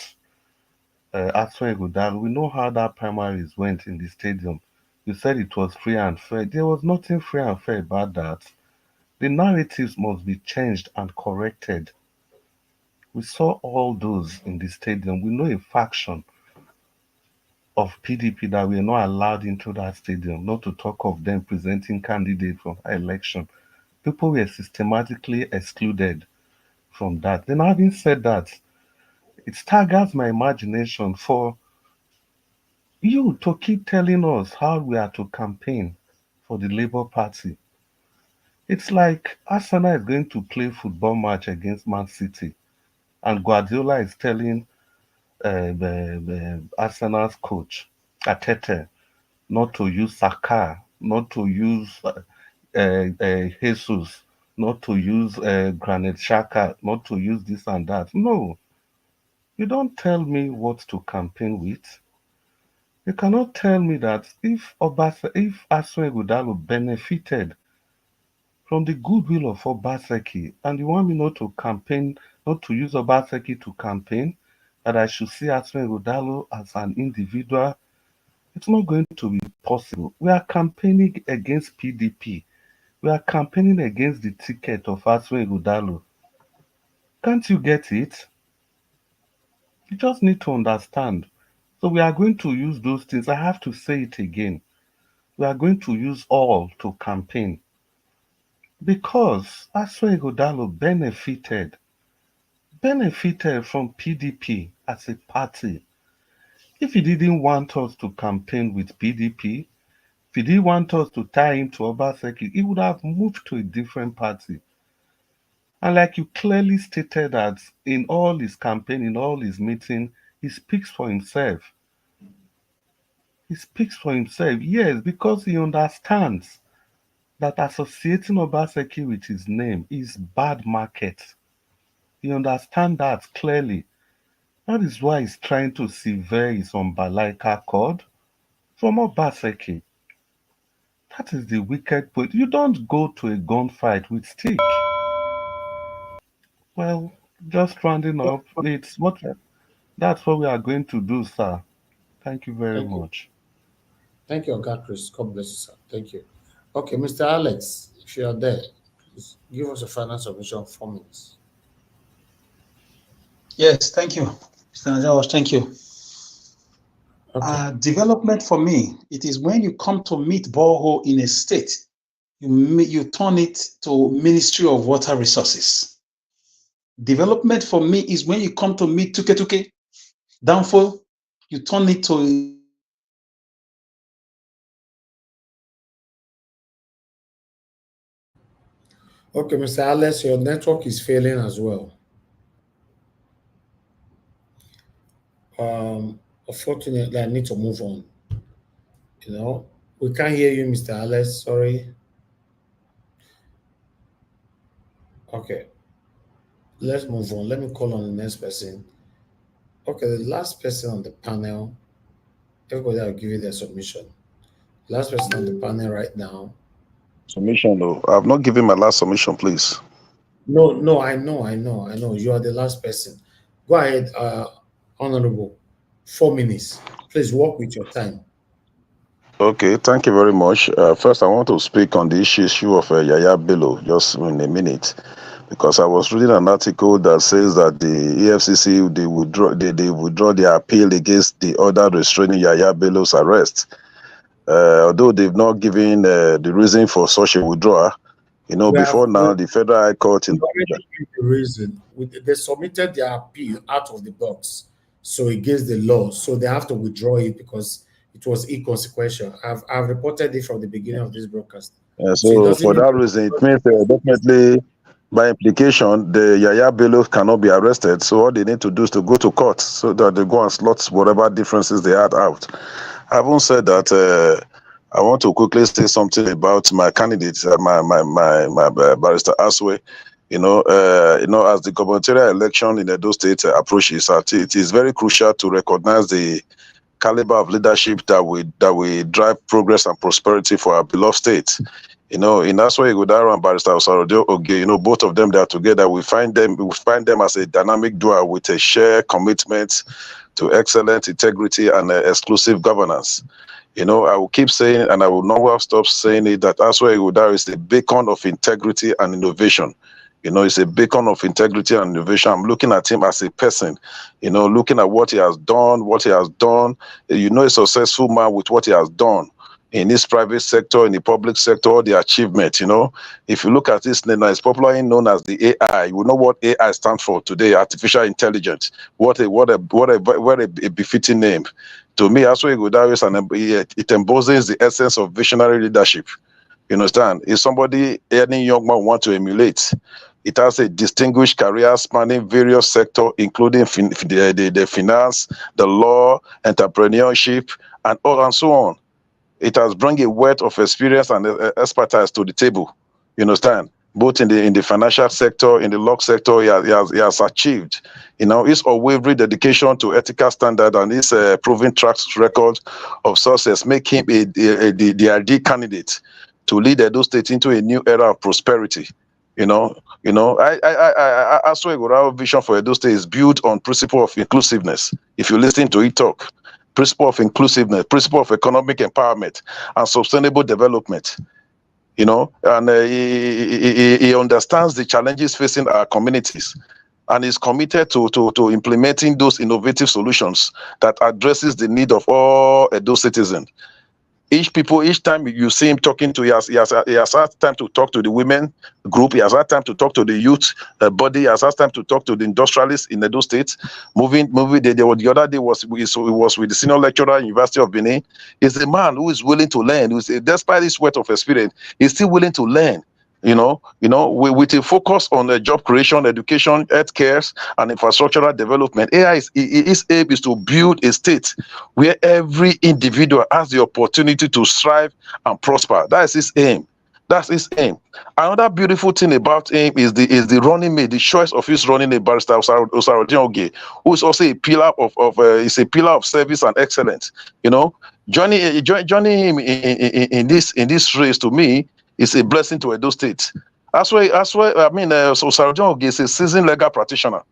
Aswan Godal, we know how that primaries went in the stadium. You said it was free and fair. There was nothing free and fair about that. The narratives must be changed and corrected. We saw all those in the stadium. We know a faction of PDP that were not allowed into that stadium, not to talk of them presenting candidates for election. People were systematically excluded from that. Then, having said that, it staggers my imagination for you to keep telling us how we are to campaign for the Labour Party. It's like Arsenal is going to play football match against Man City, and Guardiola is telling Arsenal's coach Atete not to use Saka, not to use Jesus, not to use Granit Xhaka, not to use this and that. No, you don't tell me what to campaign with. You cannot tell me that if Asue Godalo benefited from the goodwill of Obaseki, and you want me not to campaign, not to use Obaseki to campaign, that I should see Asue Godalo as an individual, it's not going to be possible. We are campaigning against PDP. We are campaigning against the ticket of Asue Godalo. Can't you get it? You just need to understand. So we are going to use those things. I have to say it again. We are going to use all to campaign because Asue Godalo benefited from PDP as a party. If he didn't want us to campaign with PDP, if he didn't want us to tie him to Obaseki, he would have moved to a different party. And like you clearly stated that in all his campaign, in all his meeting, he speaks for himself. He speaks for himself, yes, because he understands that associating Obaseki with his name is bad market. He understands that clearly. That is why he's trying to sever his umbilical cord from Obaseki. That is the wicked point. You don't go to a gunfight with stick. Well, just rounding up, that's what we are going to do, sir. Thank you very Thank you. much. Thank you, Oga Chris. God bless you, sir. Thank you. Okay, Mr. Alex, if you are there, please give us a final submission of 4 minutes. Yes, thank you, Mr. Najawash. Thank you. Okay. Development for me, it is when you come to meet borehole in a state, you turn it to Ministry of Water Resources. Development for me is when you come to meet Tuke downfall, you turn it to Okay, Mr. Alex, your network is failing as well. Unfortunately, I need to move on. We can't hear you, Mr. Alex. Sorry. Okay. Let's move on. Let me call on the next person. Okay, the last person on the panel. Everybody will give you their submission. Last person on the panel right now. Submission, though. I have not given my last submission, please. No, I know. You are the last person. Go ahead, Honorable. 4 minutes. Please work with your time. Okay, thank you very much. First, I want to speak on the issue of Yahaya Bello, just in a minute, because I was reading an article that says that the EFCC they withdraw their appeal against the order restraining Yahaya Bello's arrest. Although they've not given the reason for such a withdrawal, before now, the Federal High Court in the reason they submitted their appeal out of the box, so against the law, so they have to withdraw it because it was inconsequential. I've reported it from the beginning of this broadcast. So for that reason, it means definitely, by implication, the Yahaya Bello cannot be arrested. So all they need to do is to go to court so that they go and slot whatever differences they had out. Having said that, I want to quickly say something about my candidate, my Barrister Aswe. As the gubernatorial election in Edo State approaches, it is very crucial to recognize the caliber of leadership that will drive progress and prosperity for our beloved state. You know, in that's why Ighodaro and Barrister Osaro Oge, you know, both of them, they are together. We find them as a dynamic duo with a shared commitment to excellent integrity and exclusive governance. You know, I will keep saying, and I will never stop saying it, that Aswa Ighodaro is a beacon of integrity and innovation. You know, it's a beacon of integrity and innovation. I'm looking at him as a person, you know, looking at what he has done, You know, a successful man with what he has done in this private sector, in the public sector, all the achievement, you know. If you look at this name, it's popularly known as the AI. You know what AI stands for today, artificial intelligence. What a befitting name. To me, Aswa Ighodaro it embodies the essence of visionary leadership. You understand? It's somebody any young man want to emulate. It has a distinguished career spanning various sectors, including the finance, the law, entrepreneurship, and so on. It has brought a wealth of experience and expertise to the table. You understand? Both in the financial sector, in the law sector, he has achieved. You know, his unwavering dedication to ethical standard and his proven track record of success make him the ideal candidate to lead Edo State into a new era of prosperity. I also Ighodaro vision for Edo State is built on principle of inclusiveness. If you listen to it talk, principle of inclusiveness, principle of economic empowerment and sustainable development. You know, and he understands the challenges facing our communities and is committed to implementing those innovative solutions that addresses the need of all Edo citizens. Each time you see him talking to, he has had time to talk to the women group, he has had time to talk to the youth body, he has had time to talk to the industrialists in Edo State. The other day was with the senior lecturer at University of Benin. He's a man who is willing to learn, despite his wealth of experience, he's still willing to learn. With a focus on the job creation, education, healthcare, and infrastructural development. His aim is to build a state where every individual has the opportunity to strive and prosper. That is his aim. That's his aim. Another beautiful thing about him is the running mate, the choice of his running mate, Barrister Osaro Oge, who is also a pillar of service and excellence. You know, joining him in this race, to me, is a blessing to Edo State. Osaro Oge is a seasoned legal practitioner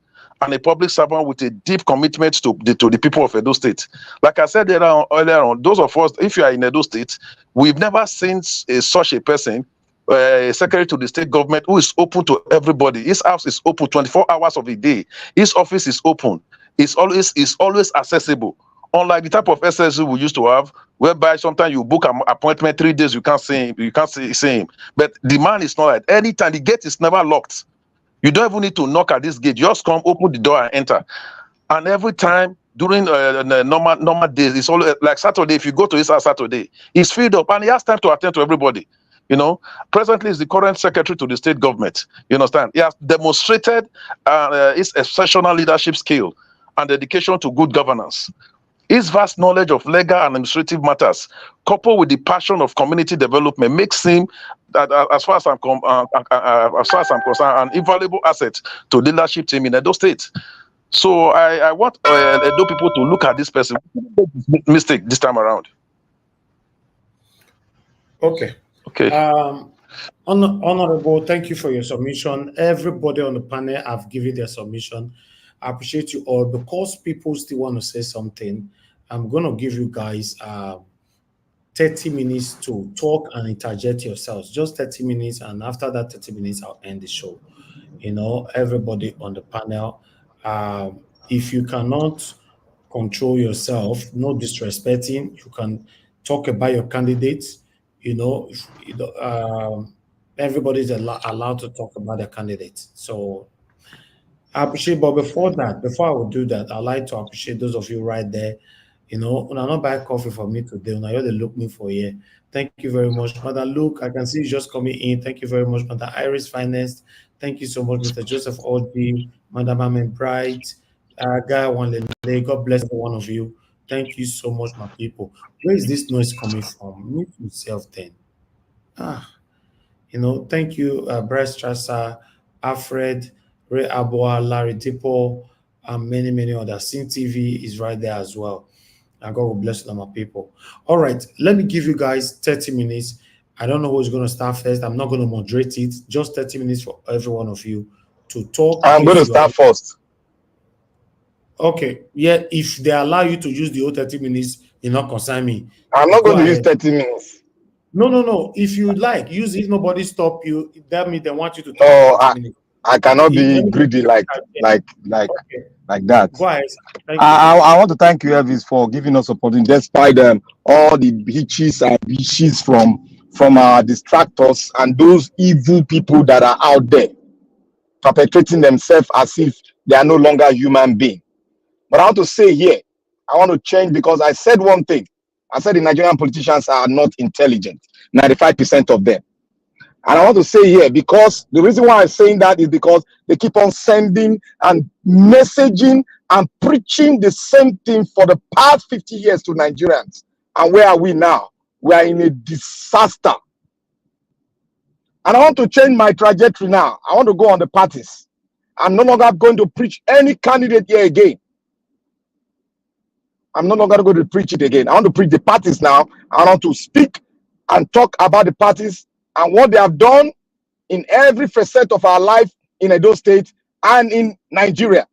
and a public servant with a deep commitment to the people of Edo State. Like I said earlier on, those of us, if you are in Edo State, we've never seen such a person, a secretary to the state government, who is open to everybody. His house is open 24 hours of the day. His office is open. It's always accessible. Unlike the type of SSU we used to have, whereby sometimes you book an appointment 3 days, you can't see him. But the man is not like anytime. The gate is never locked. You don't even need to knock at this gate. Just come, open the door, and enter. And every time during normal days, it's always like Saturday. If you go to his house Saturday, he's filled up and he has time to attend to everybody. You know, presently is the current secretary to the state government. You understand? He has demonstrated his exceptional leadership skill and dedication to good governance. His vast knowledge of legal and administrative matters, coupled with the passion of community development, makes him, as far as I'm concerned, an invaluable asset to the leadership team in Edo State. So I want Edo people to look at this person. Mistake this time around. Okay. Honorable, thank you for your submission. Everybody on the panel have given their submission. I appreciate you all. Because people still want to say something, I'm going to give you guys 30 minutes to talk and interject yourselves. Just 30 minutes, and after that 30 minutes, I'll end the show. You know, everybody on the panel, if you cannot control yourself, no disrespecting, you can talk about your candidates. Everybody's allowed to talk about their candidates. So I appreciate, but before I would do that, I'd like to appreciate those of you right there. You know, when I not buy coffee for me today, when I they look me for here. Thank you very much, Mother Luke. I can see you just coming in. Thank you very much, Mother Iris Finest. Thank you so much, Mr. Joseph Odi, Madam Amen Bright, Guy Wanlele. God bless every one of you. Thank you so much, my people. Where is this noise coming from? Mute yourself then. Thank you, Bryce Trassa, Alfred, Ray Aboa, Larry Tipo, and many, many others. Sin TV is right there as well. And God will bless them, my people. All right, let me give you guys 30 minutes. I don't know who's going to start first. I'm not going to moderate it. Just 30 minutes for every one of you to talk. I'm going to start first. Okay. Yeah, if they allow you to use the whole 30 minutes, you're not concern me. I'm not going to use 30 minutes. No. If you like, use it. Nobody stop you. That means they want you to talk No, 30 minutes. I cannot be greedy like that. Go ahead. I want to thank you, Elvis, for giving us opportunity, despite all the hitches and bitches from our distractors and those evil people that are out there perpetrating themselves as if they are no longer human beings. But I want to say here, I want to change because I said one thing. I said the Nigerian politicians are not intelligent, 95% of them. And I want to say here, because the reason why I'm saying that is because they keep on sending and messaging and preaching the same thing for the past 50 years to Nigerians. And where are we now? We are in a disaster. And I want to change my trajectory now. I want to go on the parties. I'm no longer going to preach any candidate here again. I'm no longer going to preach it again. I want to preach the parties now. I want to speak and talk about the parties and what they have done in every facet of our life in Edo State and in Nigeria.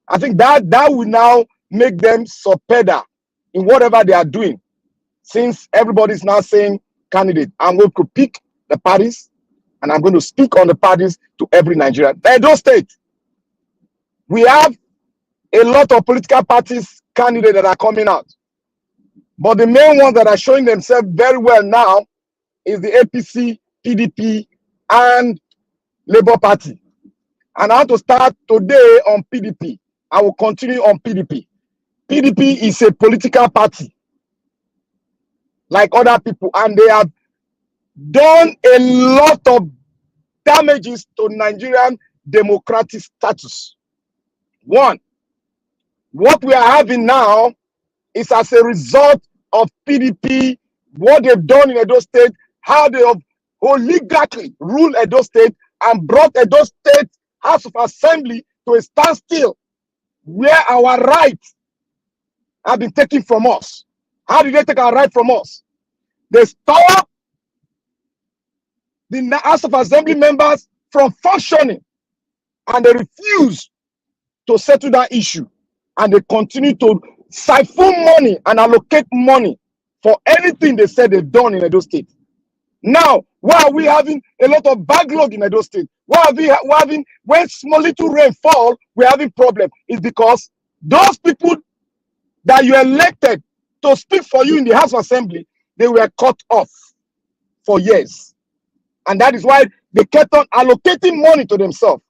I think that will now make them subpedal in whatever they are doing. Since everybody's now saying candidate, I'm going to pick the parties and I'm going to speak on the parties to every Nigerian. Edo State, we have a lot of political parties candidates that are coming out. But the main ones that are showing themselves very well now is the APC, PDP, and Labour Party. And I want to start today on PDP. I will continue on PDP. PDP is a political party like other people, and they have done a lot of damages to Nigerian democratic status. One, what we are having now is as a result of PDP, what they've done in Edo State, how they have oligarchically ruled Edo State and brought Edo State House of Assembly to a standstill where our rights have been taken from us. How did they take our right from us? They stopped the House of Assembly members from functioning and they refused to settle that issue. And they continue to siphon money and allocate money for anything they said they've done in Edo State. Now, why are we having a lot of backlog in Edo State? Why are we having, when small little rain fall, we're having problem? It's because those people that you elected to speak for you in the House of Assembly, they were cut off for years. And that is why they kept on allocating money to themselves.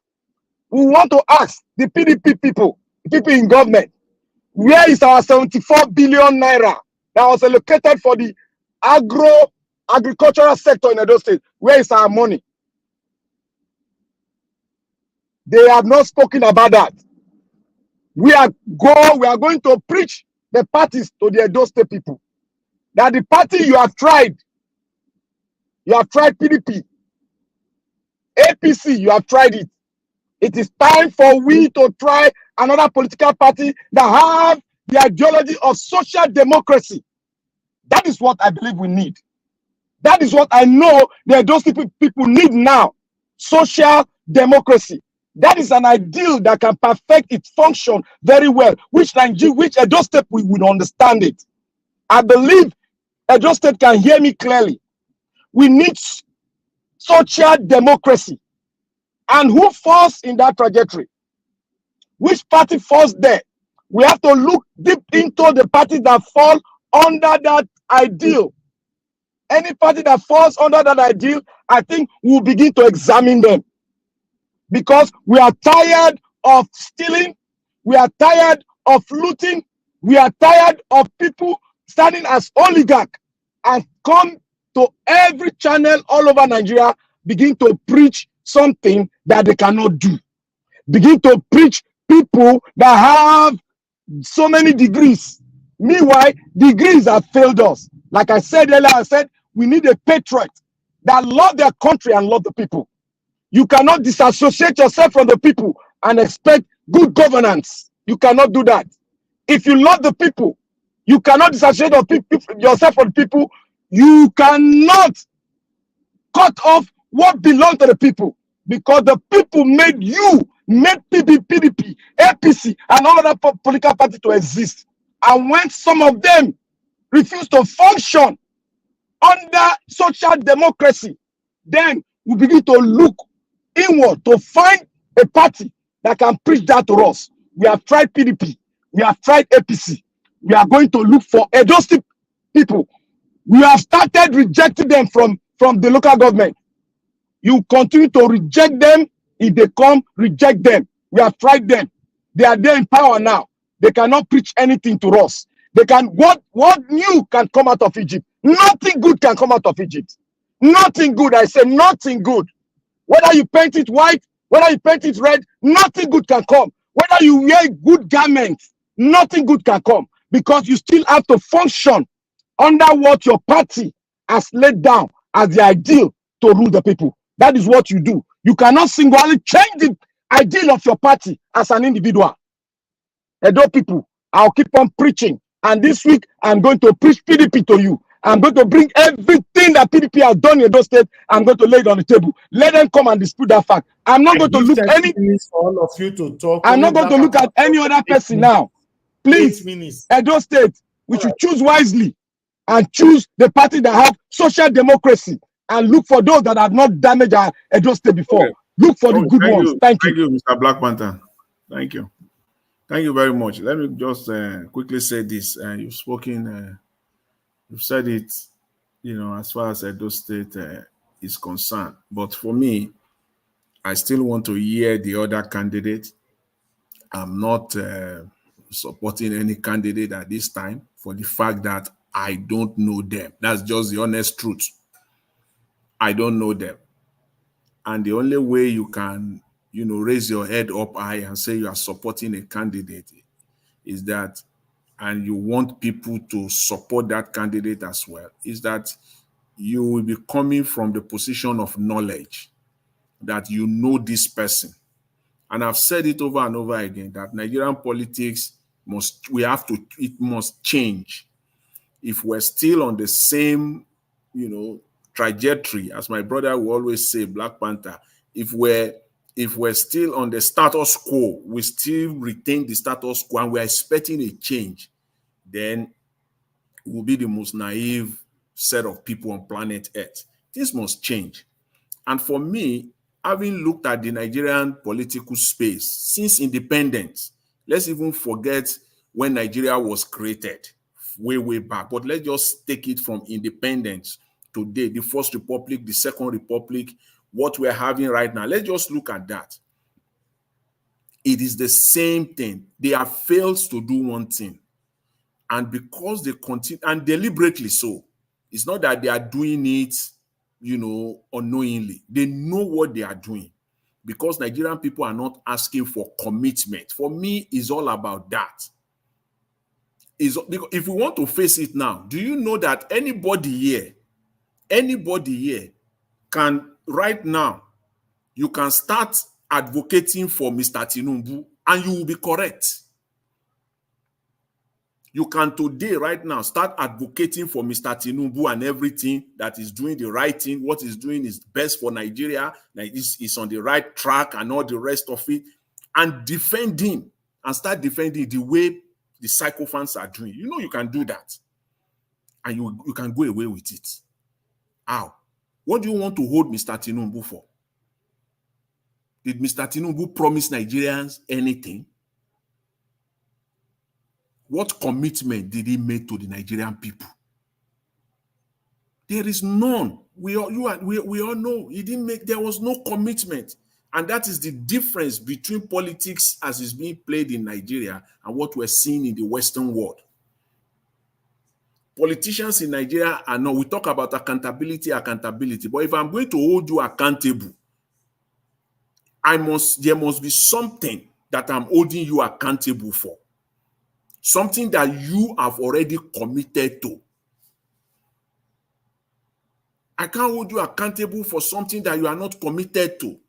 We want to ask the PDP people, people in government, where is our 74 billion naira that was allocated for the agricultural sector in Edo State? Where is our money? They have not spoken about that. We are going to preach the parties to the Edo State people. That the party you have tried PDP, APC, you have tried it. It is time for we to try another political party that have the ideology of social democracy. That is what I believe we need. That is what I know that those people need now. Social democracy. That is an ideal that can perfect its function very well, which Edo State we would understand it. I believe Edo State can hear me clearly. We need social democracy. And who falls in that trajectory? Which party falls there? We have to look deep into the parties that fall under that ideal. Any party that falls under that ideal, I think we'll begin to examine them. Because we are tired of stealing, we are tired of looting, we are tired of people standing as oligarchs and come to every channel all over Nigeria, begin to preach something that they cannot do. Begin to preach people that have so many degrees. Meanwhile, degrees have failed us. Like I said earlier, I said we need a patriot that love their country and love the people. You cannot disassociate yourself from the people and expect good governance. You cannot do that. If you love the people, you cannot disassociate yourself from the people. You cannot cut off what belongs to the people, because the people made PDP, APC, and all other political parties to exist. And when some of them refuse to function under social democracy, then we begin to look inward to find a party that can preach that to us. We have tried PDP, we have tried APC. We are going to look for Edo State people. We have started rejecting them from the local government. You continue to reject them. If they come, reject them. We have tried them. They are there in power now. They cannot preach anything to us. They can, what new can come out of Egypt? Nothing good can come out of Egypt. Nothing good. I say nothing good. Whether you paint it white, whether you paint it red, nothing good can come. Whether you wear good garments, nothing good can come, because you still have to function under what your party has laid down as the ideal to rule the people. That is what you do. You cannot singularly change the ideal of your party as an individual. Edo people, I'll keep on preaching. And this week, I'm going to preach PDP to you. I'm going to bring everything that PDP has done in those states. I'm going to lay it on the table. Let them come and dispute that fact. I'm not going to look any. For all of you to talk. I'm not going to look at any other person now. Please, Edo State, we should choose wisely and choose the party that have social democracy, and look for those that have not damaged our Edo State before. Okay. Look for the good ones. Thank you. Thank you, Mr. Black Panther. Thank you. Thank you very much. Let me just quickly say this. You've spoken, you've said it, as far as Edo State is concerned. But for me, I still want to hear the other candidate. I'm not supporting any candidate at this time for the fact that I don't know them. That's just the honest truth. I don't know them. And the only way you can, raise your head up high and say you are supporting a candidate is that, and you want people to support that candidate as well, is that you will be coming from the position of knowledge, that you know this person. And I've said it over and over again that Nigerian politics it must change. If we're still on the same, trajectory, as my brother will always say, Black Panther, if we're still on the status quo, we still retain the status quo, and we're expecting a change, then we'll be the most naive set of people on planet Earth. This must change. And for me, having looked at the Nigerian political space since independence, let's even forget when Nigeria was created, way back, but let's just take it from independence today, the First Republic, the Second Republic, what we're having right now. Let's just look at that. It is the same thing. They have failed to do one thing. And because they continue, and deliberately so, it's not that they are doing it, unknowingly. They know what they are doing, because Nigerian people are not asking for commitment. For me, it's all about that. If we want to face it now, do you know that anybody here can, right now, you can start advocating for Mr. Tinubu and you will be correct. You can today, right now, start advocating for Mr. Tinubu and everything that is doing the right thing. What he's doing is best for Nigeria. Like is on the right track and all the rest of it. And defend him and start defending the way the sycophants are doing. You can do that. And you can go away with it. How? What do you want to hold Mr. Tinubu for? Did Mr. Tinubu promise Nigerians anything? What commitment did he make to the Nigerian people? There is none. We all know he didn't make. There was no commitment, and that is the difference between politics as is being played in Nigeria and what we're seeing in the Western world. Politicians in Nigeria are not. We talk about accountability, but if I'm going to hold you accountable, there must be something that I'm holding you accountable for. Something that you have already committed to. I can't hold you accountable for something that you are not committed to.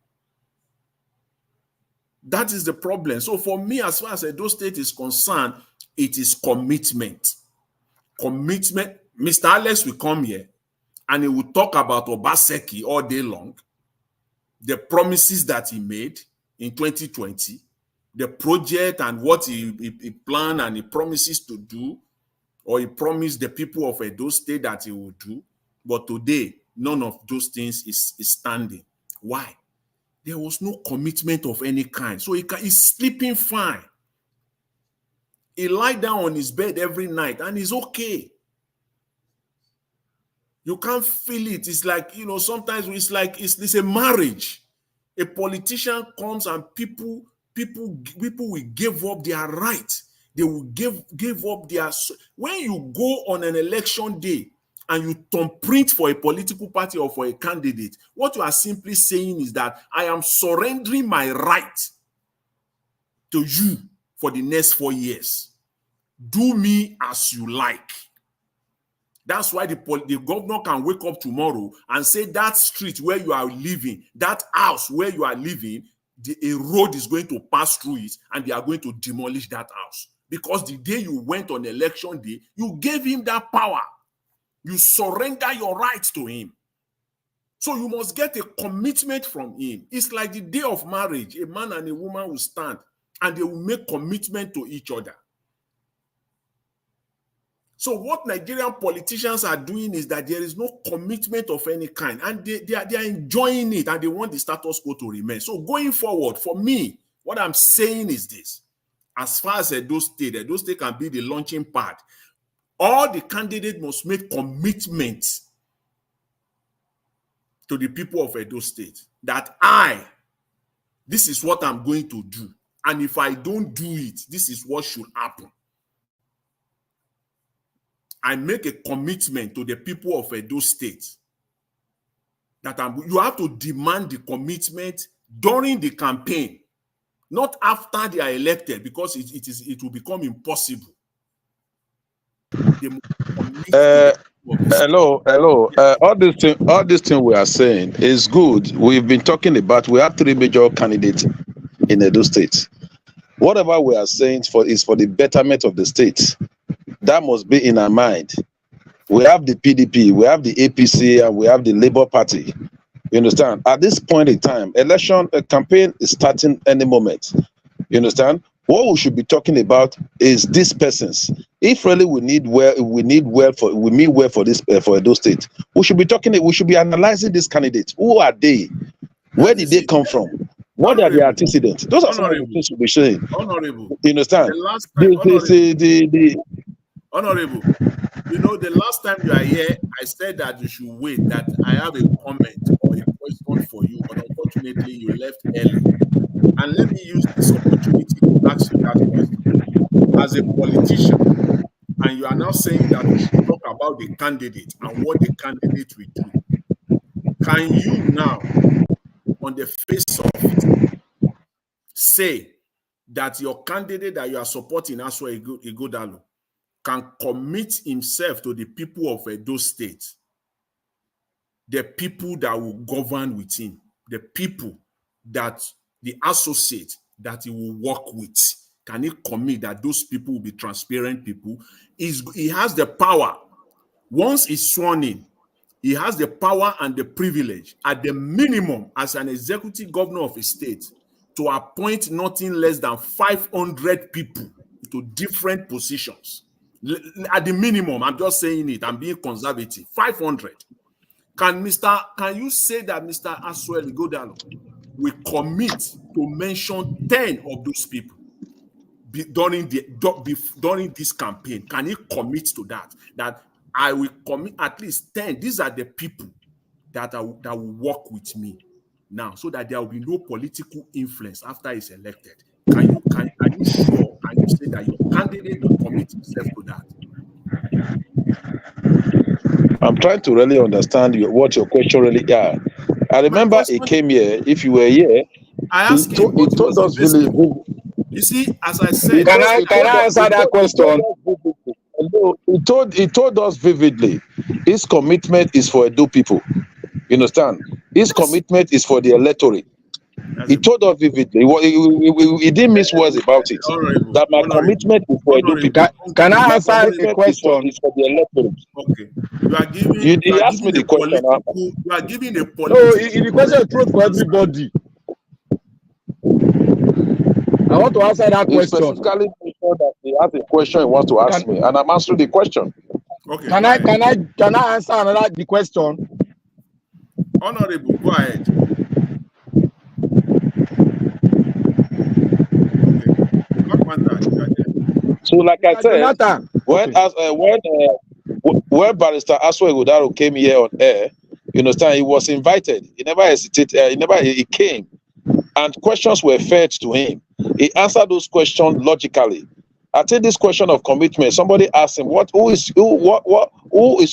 That is the problem. So for me, as far as Edo State is concerned, it is commitment. Commitment. Mr. Alex will come here and he will talk about Obaseki all day long, the promises that he made in 2020, the project and what he planned and he promises to do, or he promised the people of Edo State that he will do. But today, none of those things is standing. Why? There was no commitment of any kind. So he's sleeping fine. He lies down on his bed every night and he's okay. You can't feel it. It's like, you know, sometimes it's like it's a marriage. A politician comes and people will give up their right. They will give up their. When you go on an election day and you thumbprint for a political party or for a candidate, what you are simply saying is that I am surrendering my right to you for the next 4 years. Do me as you like. That's why the governor can wake up tomorrow and say that street where you are living, that house where you are living, a road is going to pass through it and they are going to demolish that house. Because the day you went on election day, you gave him that power. You surrender your rights to him. So you must get a commitment from him. It's like the day of marriage. A man and a woman will stand and they will make commitment to each other. So what Nigerian politicians are doing is that there is no commitment of any kind, and they are enjoying it, and they want the status quo to remain. So going forward, for me, what I'm saying is this: as far as Edo State can be the launching pad. All the candidates must make commitments to the people of Edo State that this is what I'm going to do, and if I don't do it, this is what should happen. I make a commitment to the people of Edo State that you have to demand the commitment during the campaign, not after they are elected, because it will become impossible. Hello. All this thing we are saying is good. We've been talking about, we have 3 major candidates in Edo State. Whatever we are saying is for the betterment of the state. That must be in our mind. We have the PDP, we have the APC, and we have the Labour Party. You understand? At this point in time, a campaign is starting any moment. You understand? What we should be talking about is these persons. If really we mean well for this for Edo State, we should be analyzing these candidates. Who are they? Where did they come from? What are their antecedents? Those are some of the things we'll be saying. Honorable. You understand? Honorable, you know, the last time you are here, I said that you should wait, that I have a comment or a question for you, but unfortunately you left early. And let me use this opportunity to ask you that question. As a politician, and you are now saying that we should talk about the candidate and what the candidate will do, can you now, on the face of it, say that your candidate that you are supporting, Aswa Ighodalo, can commit himself to the people of Edo State, the people that will govern with him, the people that the associate that he will work with? Can he commit that those people will be transparent people? He has the power. Once he's sworn in, he has the power and the privilege, at the minimum, as an executive governor of a state, to appoint nothing less than 500 people to different positions. At the minimum, I'm just saying it, I'm being conservative. 500. Can you say that Mr. Aswa Ighodalo will commit to mention 10 of those people during this campaign? Can he commit to that? That I will commit at least 10. These are the people that will work with me now, so that there will be no political influence after he's elected. Are you sure? Can you say that your candidate will commit himself to that? I'm trying to really understand what your question really is. I remember he came here. If you were here, I asked him, he told us really. You see, as I said, can I answer that question? He told us vividly, his commitment is for Edo people. You understand? His commitment is for the electorate. He told us vividly. He didn't miss words about it. That my commitment is for Edo people. Can I My answer a commitment question? is for the electorate. Okay. You are giving. He asked me the question. You are giving a No, political. the question is truth for everybody. I want to answer that He question. specifically mentioned that he has a question he wants to ask me, and I'm answering the question. Okay. Can I answer the question? Honorable, go ahead. So, like I said, Jonathan. when Barrister Aswa Ighodaro came here on air, you understand, he was invited. He never hesitated. He came, and questions were fed to him. He answered those questions logically. I think this question of commitment. Somebody asked him, who is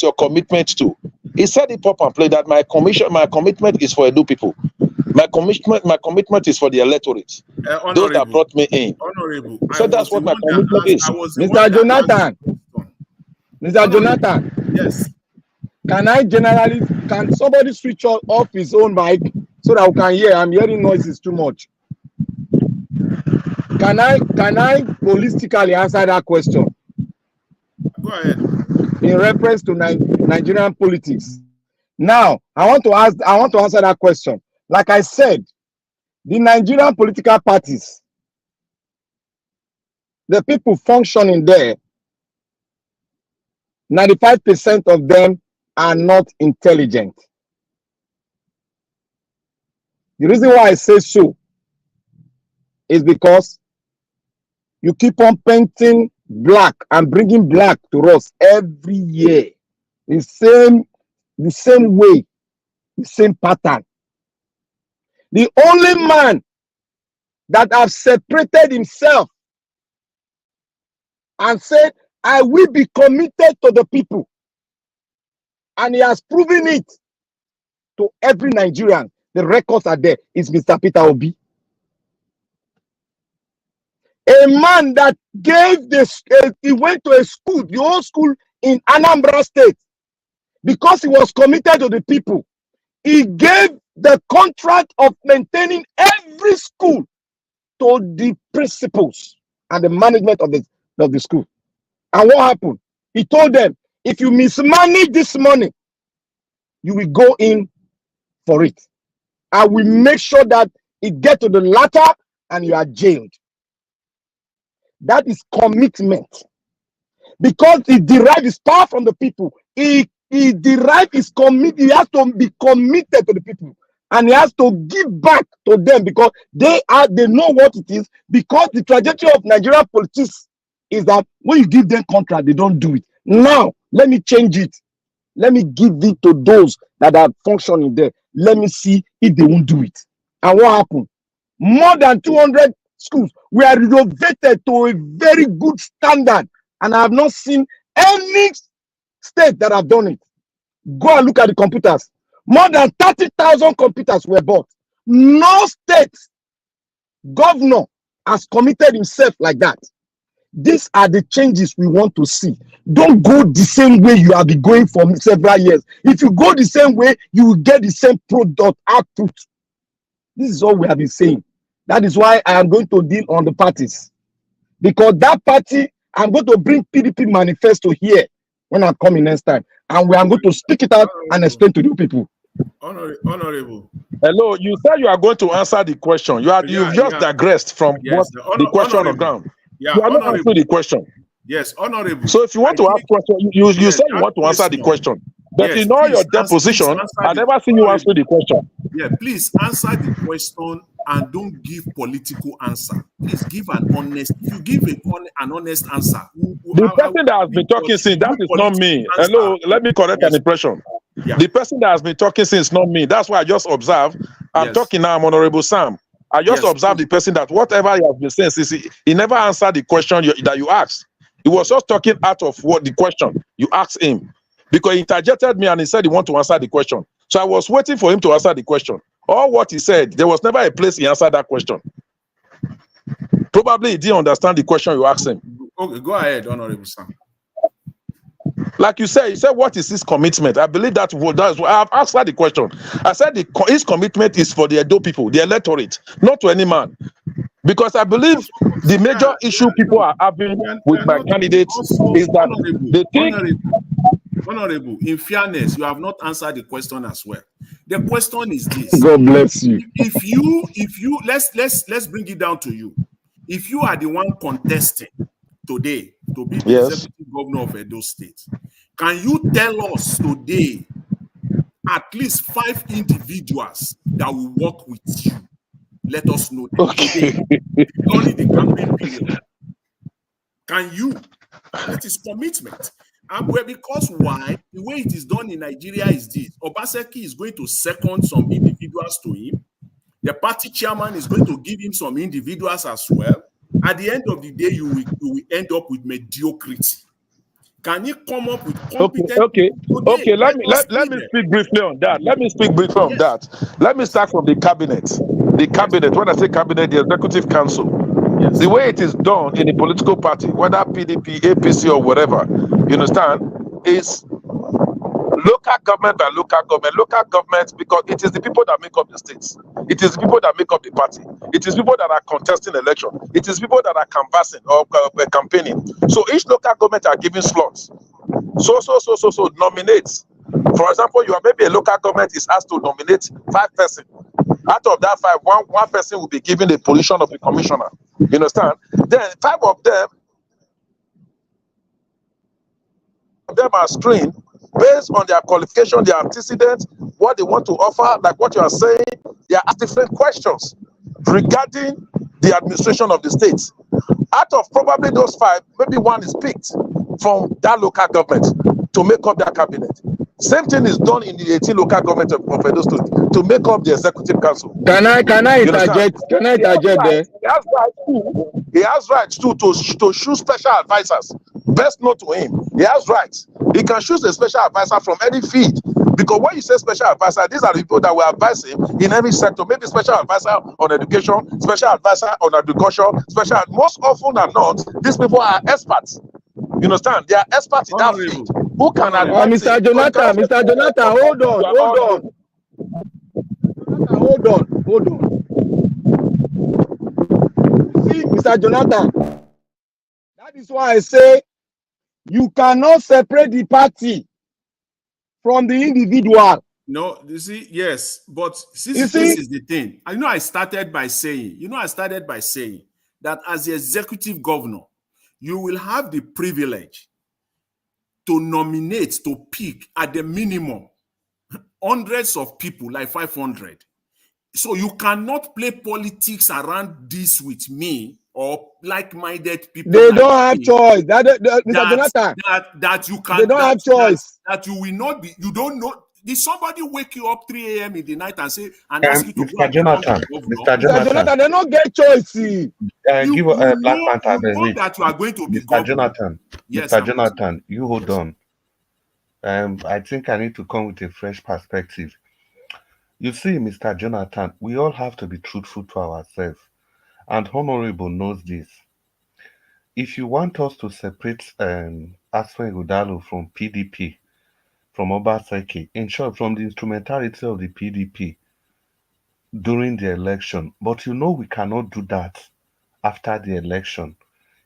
your commitment to? He said it pop and play that my commitment is for Edo people. My commitment is for the electorate. Those that brought me in. Honorable, so that's what my commitment is. Mr. Jonathan. Mr. Jonathan. Yes. Can somebody switch off his own mic so that we can hear? I'm hearing noises too much. Can I holistically answer that question? Go ahead. In reference to Nigerian politics. Now, I want to answer that question. Like I said, the Nigerian political parties, the people functioning there, 95% of them are not intelligent. The reason why I say so is because you keep on painting black and bringing black to us every year. The same way, the same pattern. The only man that have separated himself and said, I will be committed to the people, and he has proven it to every Nigerian. The records are there. Is Mr. Peter Obi. A man that gave this, he went to a school, the old school in Anambra State, because he was committed to the people. He gave the contract of maintaining every school to the principals and the management of the school. And what happened? He told them, if you mismanage this money, you will go in for it. I will make sure that it gets to the latter and you are jailed. That is commitment. Because he derived his power from the people. He derived his commitment. He has to be committed to the people. And he has to give back to them because they know what it is. Because the trajectory of Nigerian politics is that when you give them contract, they don't do it. Now, let me change it. Let me give it to those that are functioning there. Let me see if they won't do it. And what happened? More than 200 schools were renovated to a very good standard. And I have not seen any state that have done it. Go and look at the computers. More than 30,000 computers were bought. No state governor has committed himself like that. These are the changes we want to see. Don't go the same way you have been going for several years. If you go the same way, you will get the same product output. This is all we have been saying. That is why I am going to deal on the parties. Because that party, I'm going to bring PDP manifesto here when I come in next time. And we are going to speak it out and explain to you people. Honorable. Hello, you said you are going to answer the question. You've just digressed from the question on ground. Yeah, you are not answering the question. Yes, honorable. So if you want to ask question, you said you want to answer the question. But in all your deposition, I never seen you answer the question. Yeah, please answer the question and don't give political answer. Please give an honest. If you give an honest answer, the person that has been talking since, that is not me. Hello, let me correct an impression. Yeah. The person that has been talking since is not me. That's why I just observe. I'm talking now. I'm Honorable Sam. I just observed the person that whatever he has been saying, he never answered the question that you asked. He was just talking out of what the question you asked him, because he interjected me and he said he wanted to answer the question. So I was waiting for him to answer the question. All what he said, there was never a place he answered that question. Probably he didn't understand the question you asked him. Okay, go ahead, Honorable Sam. Like you said, what is his commitment? I believe that's why I've asked her the question. I said his commitment is for the Edo people, the electorate, not to any man. Because I believe the major issue people are having with my candidates is that they think. Honorable, in fairness, you have not answered the question as well. The question is this: God bless you. If you let's bring it down to you. If you are the one contesting today to be the executive governor of Edo State, can you tell us today at least 5 individuals that will work with you? Let us know them today during the campaign period. Can you? That is commitment. Because why? The way it is done in Nigeria is this: Obaseki is going to second some individuals to him. The party chairman is going to give him some individuals as well. At the end of the day, you will end up with mediocrity. Can you come up with competent people today? Okay. Let me speak briefly on that. Let me start from the cabinet. The cabinet. When I say cabinet, the executive council. The way it is done in a political party, whether PDP, APC, or whatever, you understand, is local government by local government. Local government, because it is the people that make up the states. It is the people that make up the party. It is people that are contesting election. It is people that are canvassing or campaigning. So each local government are giving slots. So nominates. For example, you are maybe a local government is asked to nominate 5 persons. Out of that 5, one person will be given the position of a commissioner. You understand? Then 5 of them are screened based on their qualification, their antecedents, what they want to offer, like what you are saying. They are asked different questions regarding the administration of the states. Out of probably those 5, maybe one is picked from that local government to make up their cabinet. Same thing is done in the 18 local government of Edo State to make up the executive council. Can I interject? Can I interject there? He has rights too to choose special advisors. Best known to him. He has rights. He can choose a special advisor from any field. Because when you say special advisor, these are the people that will advise him in every sector. Maybe special advisor on education, special advisor on agriculture, most often than not, these people are experts. You understand? They are experts in that field. Who can advise Mr. Jonathan, hold on. See, Mr. Jonathan, that is why I say you cannot separate the party from the individual. No, you see, yes, but this is the thing. I started by saying that as the executive governor, you will have the privilege to nominate, to pick at the minimum hundreds of people, like 500. So you cannot play politics around this with me or like-minded people. They don't have choice. That you can. They don't have choice. That you will not be. You don't know. Did somebody wake you up 3 a.m. in the night and say and ask you to go? Mr. Jonathan, they don't get choice. Give a Black Panther that you are going to be Mr. Jonathan. Yes, Mr. Jonathan, you hold on. I think I need to come with a fresh perspective. You see, Mr. Jonathan, we all have to be truthful to ourselves, and Honorable knows this. If you want us to separate Asfen Ighodalo from PDP, from Obaseki, in short, from the instrumentality of the PDP during the election, but we cannot do that after the election.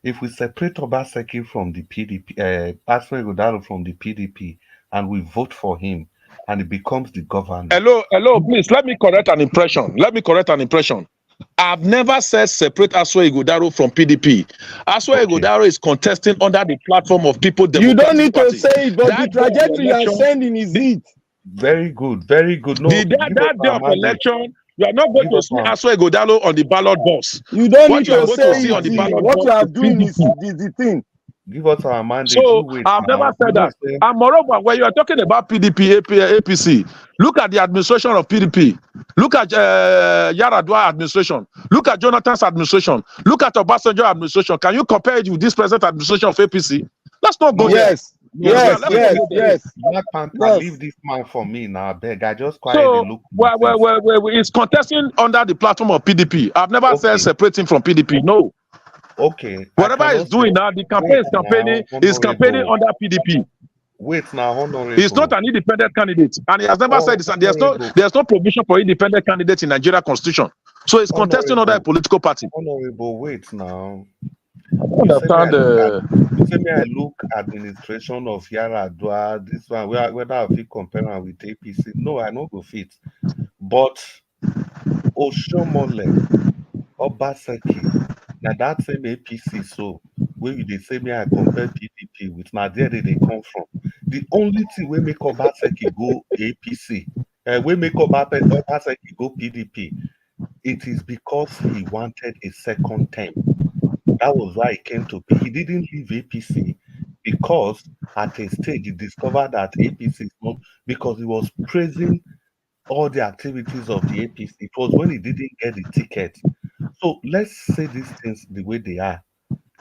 If we separate Obaseki from the PDP, Asfen Ighodalo from the PDP, and we vote for him, and he becomes the governor. Hello, please, let me correct an impression. I've never said separate Asfen Ighodalo from PDP. Asfen Ighodalo is contesting under the platform of People Democratic Party. You don't need Party. To say it, but the trajectory you are sending is it. Very good. No, that day of election, you are not going to see Asfen Ighodalo on the ballot box. You don't need to say it. What you are doing is the thing. Give us our mandate. So I've never said that. And moreover, when you are talking about PDP, APC, look at the administration of PDP. Look at Yaradua administration. Look at Jonathan's administration. Look at Obasanjo administration. Can you compare it with this present administration of APC? Let's not go there. Yes. Black Panther, leave this man for me now. I beg. I just quietly look. It's contesting under the platform of PDP. I've never said separating from PDP. No. Okay. Whatever he's doing now, the campaign is campaigning under PDP. Wait now, honorable. He's not an independent candidate, and he has never said this. And there's no provision for independent candidates in Nigeria Constitution. So he's contesting other political party. Honorable, wait now. You say me I look administration of Yaradua, this one, whether I fit compare with APC. No, I no go fit. But Oshomole, Obaseki, now that same APC, so when they say me I compare PDP with Nigeria, they come from. The only thing we make Obaseki go APC, we make Obaseki go PDP, it is because he wanted a second term. That was why he came to P. He didn't leave APC because at a stage he discovered that APC is not, because he was praising all the activities of the APC. It was when he didn't get the ticket. So let's say these things the way they are,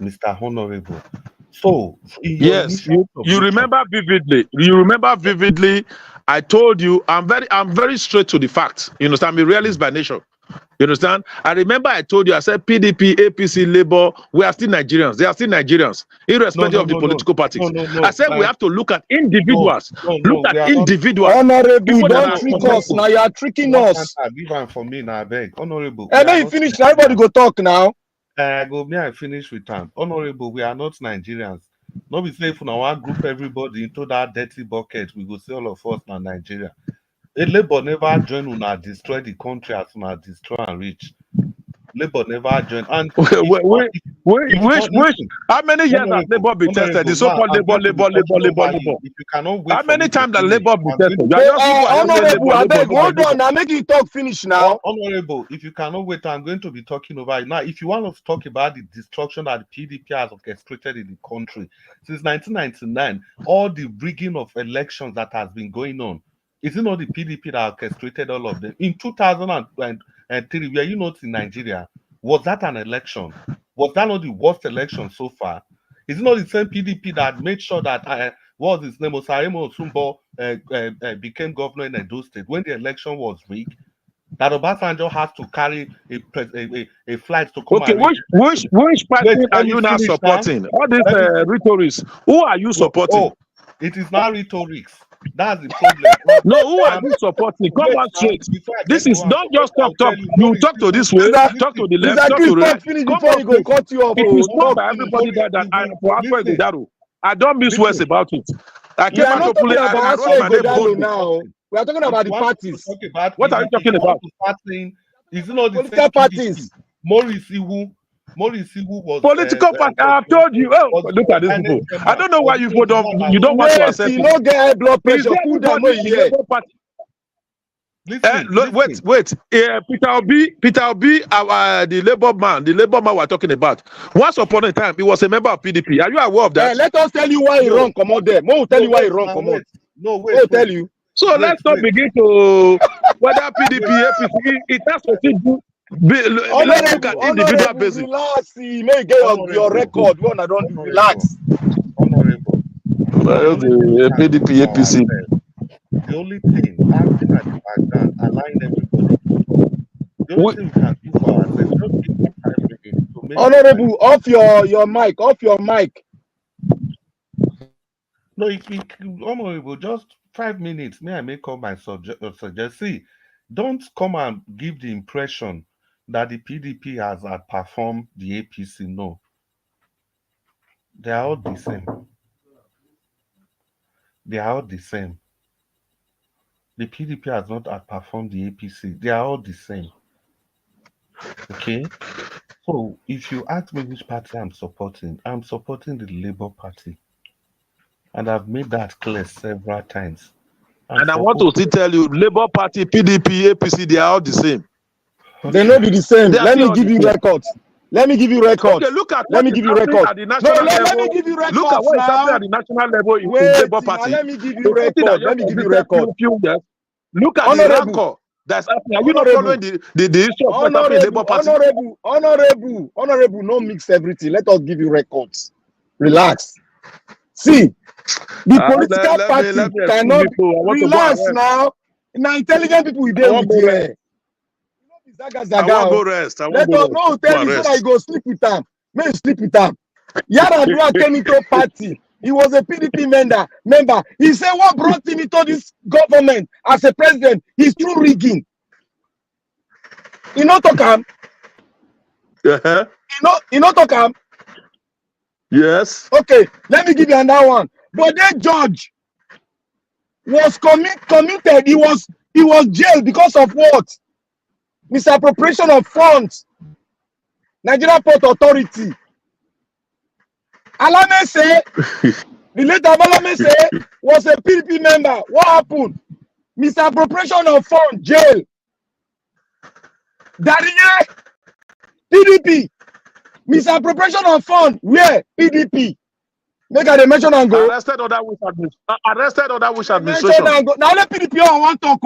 Mr. Honorable. So yes, you remember vividly. You remember vividly. I told you I'm very straight to the facts. You understand? I'm a realist by nature. You understand? I remember I told you, I said PDP, APC, Labour, we are still Nigerians. They are still Nigerians, irrespective of the political parties. I said we have to look at individuals. Look at individuals. Honorable, don't trick us. Now you are tricking us. Leave am for me now, beg. Honorable. And then you finish, everybody go talk now. I finish with time. Honorable, we are not Nigerians. No be say if we now group everybody into that dirty bucket, we go see all of us now Nigeria. Labour never join una destroy the country as una destroy and reach. Labour never join. And how many years has Labour been tested? The so-called Labour. If you cannot wait, how many times has Labour been tested? Honorable, I beg, hold on. Now make you talk finish now. Honorable, if you cannot wait, I'm going to be talking over it now. If you want to talk about the destruction that the PDP has orchestrated in the country since 1999, all the rigging of elections that has been going on. Is it not the PDP that orchestrated all of them? In 2003, were you not in Nigeria? Was that an election? Was that not the worst election so far? Is it not the same PDP that made sure that what was his name? Osaremo Osumbo became governor in Edo State when the election was rigged? That Obasanjo has to carry a flight to come. Okay, which party are you now supporting? Now? All these rhetorics. Who are you supporting? It is not rhetorics. That's the problem. No, who are you supporting? Come on straight. This is not just talk. You talk to this way, talk to the left, talk to the right. Before you go cut you off. It is not by everybody that I don't miss words about it. I came out to play now. We are talking about the parties. What are you talking about? Is it not the political parties? Maurice Iwu was political party. I have told you. Oh, look at these people. I don't know why you don't want to accept it. You don't get high blood pressure. Cool down here. Wait. Peter Obi, the Labour man we're talking about. Once upon a time, he was a member of PDP. Are you aware of that? Let us tell you why he wrong. Come on there. Mo tell you why he wrong. Come on. No, wait. We'll tell you. So let's not begin to whether PDP, APC. It has to do. Let's look at individual basis. Relax, you may get your record. One, I don't relax. Honorable. PDP, APC. The only thing, acting at the background, allowing everybody to talk. The only thing we can do for ourselves, just give us 5 minutes to make. Honorable, off your mic. Off your mic. No, Honorable, just 5 minutes. May I make all my suggestions? See, don't come and give the impression that the PDP has outperformed the APC. No. They are all the same. They are all the same. The PDP has not outperformed the APC. They are all the same. Okay? So, if you ask me which party I'm supporting the Labour Party. And I've made that clear several times. And I want to still tell you, Labour Party, PDP, APC, they are all the same. They may be the same. Let me give you records. Let me give you records. Okay, look at let me give you records. Let me give you records. Look at what is happening at the national level in Labour Party. Let me give you records. Let me give you records. Look at the record that's happening. Are you not following the issue of what's happening in Labour Party? Honorable, no mix everything. Let us give you records. Relax. See, the political party cannot relax now. Now, intelligent people will be with you. I won't go rest. Let us know. Tell you so that you go sleep with them. May you sleep with them. Yaradua came into party He was a PDP member. He said what brought him into this government as a president is through rigging. You know, Tokam? You know, Tokam? Yes. Okay, let me give you another one. But that judge was committed. He was jailed because of what? Misappropriation of funds. Nigeria Port Authority. Alame say, the late Alame say was a PDP member. What happened? Misappropriation of funds, jail. Dariye, PDP. Misappropriation of funds, where? PDP. Make a mention and go. Arrested under which administration? Mention and go. Now let PDP on one talk.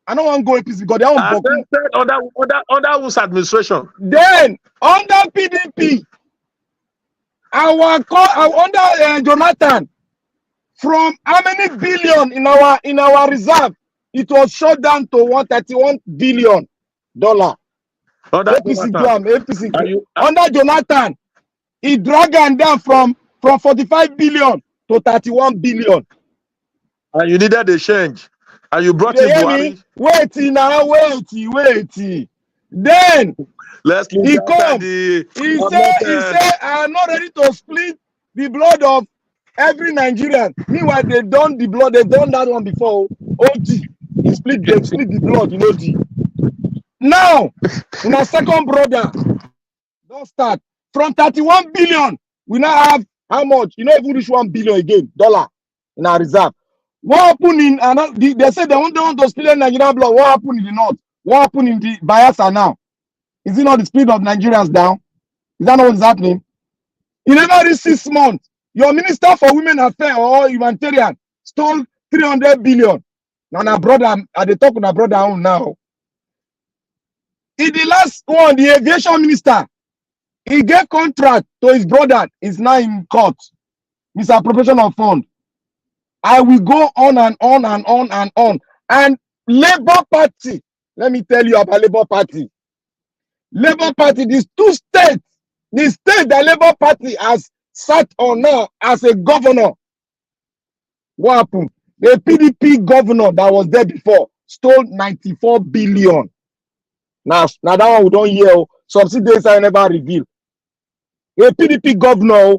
I don't want to go APC because they don't arrested under which administration? Then under PDP, under Jonathan, from how many billion in our reserve, it was shut down to $131 billion. Under APC under Jonathan, he dragged them down from 45 billion to 31 billion. And you needed a change. And you brought in Buhari. Wait. Then let's he come. He said, I'm not ready to split the blood of every Nigerian. Meanwhile, they done the blood, they've done that one before. OG. They split the blood in OG. Now, my second brother, don't start. From 31 billion, we now have how much? You know, if we reach $1 billion again, dollar in our reserve. What happened in they said they want to split Nigerian blood. What happened in the north? What happened in the Bayelsa now? Is it not the split of Nigerians down? Is that not what's happening? In every 6 months, your Minister for Women Affairs or Humanitarian stole 300 billion. Now, my brother, they talk with my brother now. In the last one, the aviation minister, he gave contract to his brother, is now in court. Misappropriation of fund. I will go on and on and on and on. And Labour Party, let me tell you about Labour Party. Labour Party, these two states, the state that Labour Party has sat on now as a governor. What happened? The PDP governor that was there before stole 94 billion. Now that one we don't hear. Subsidies are never revealed. A PDP governor,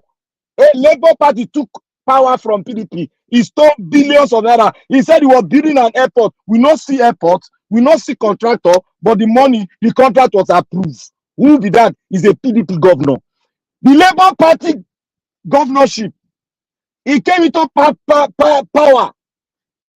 a Labour Party took power from PDP. He stole billions of naira. He said he was building an airport. We not see airport, we not see contractor, but the money, the contract was approved. Who will be that? Is a PDP governor. The Labour Party governorship, he came into power.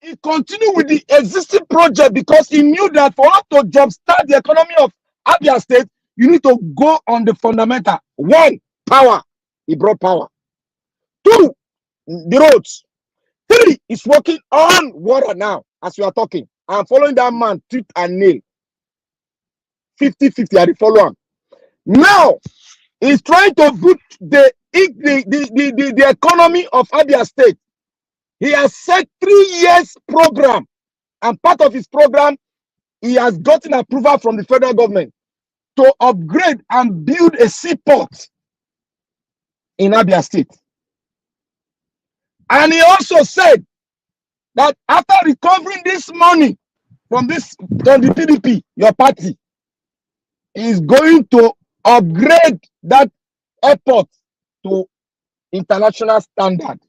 He continued with the existing project because he knew that for us to jumpstart the economy of Abia State, you need to go on the fundamental. One, power. He brought power. Two, the roads. Three, he's working on water now, as we are talking. I'm following that man tooth and nail. 50-50, I follow him. Now, he's trying to boot the economy of Abia State. He has set 3 years program, and part of his program, he has gotten approval from the federal government to upgrade and build a seaport in Abia State. And he also said that after recovering this money from the PDP, your party, is going to upgrade that airport to international standard.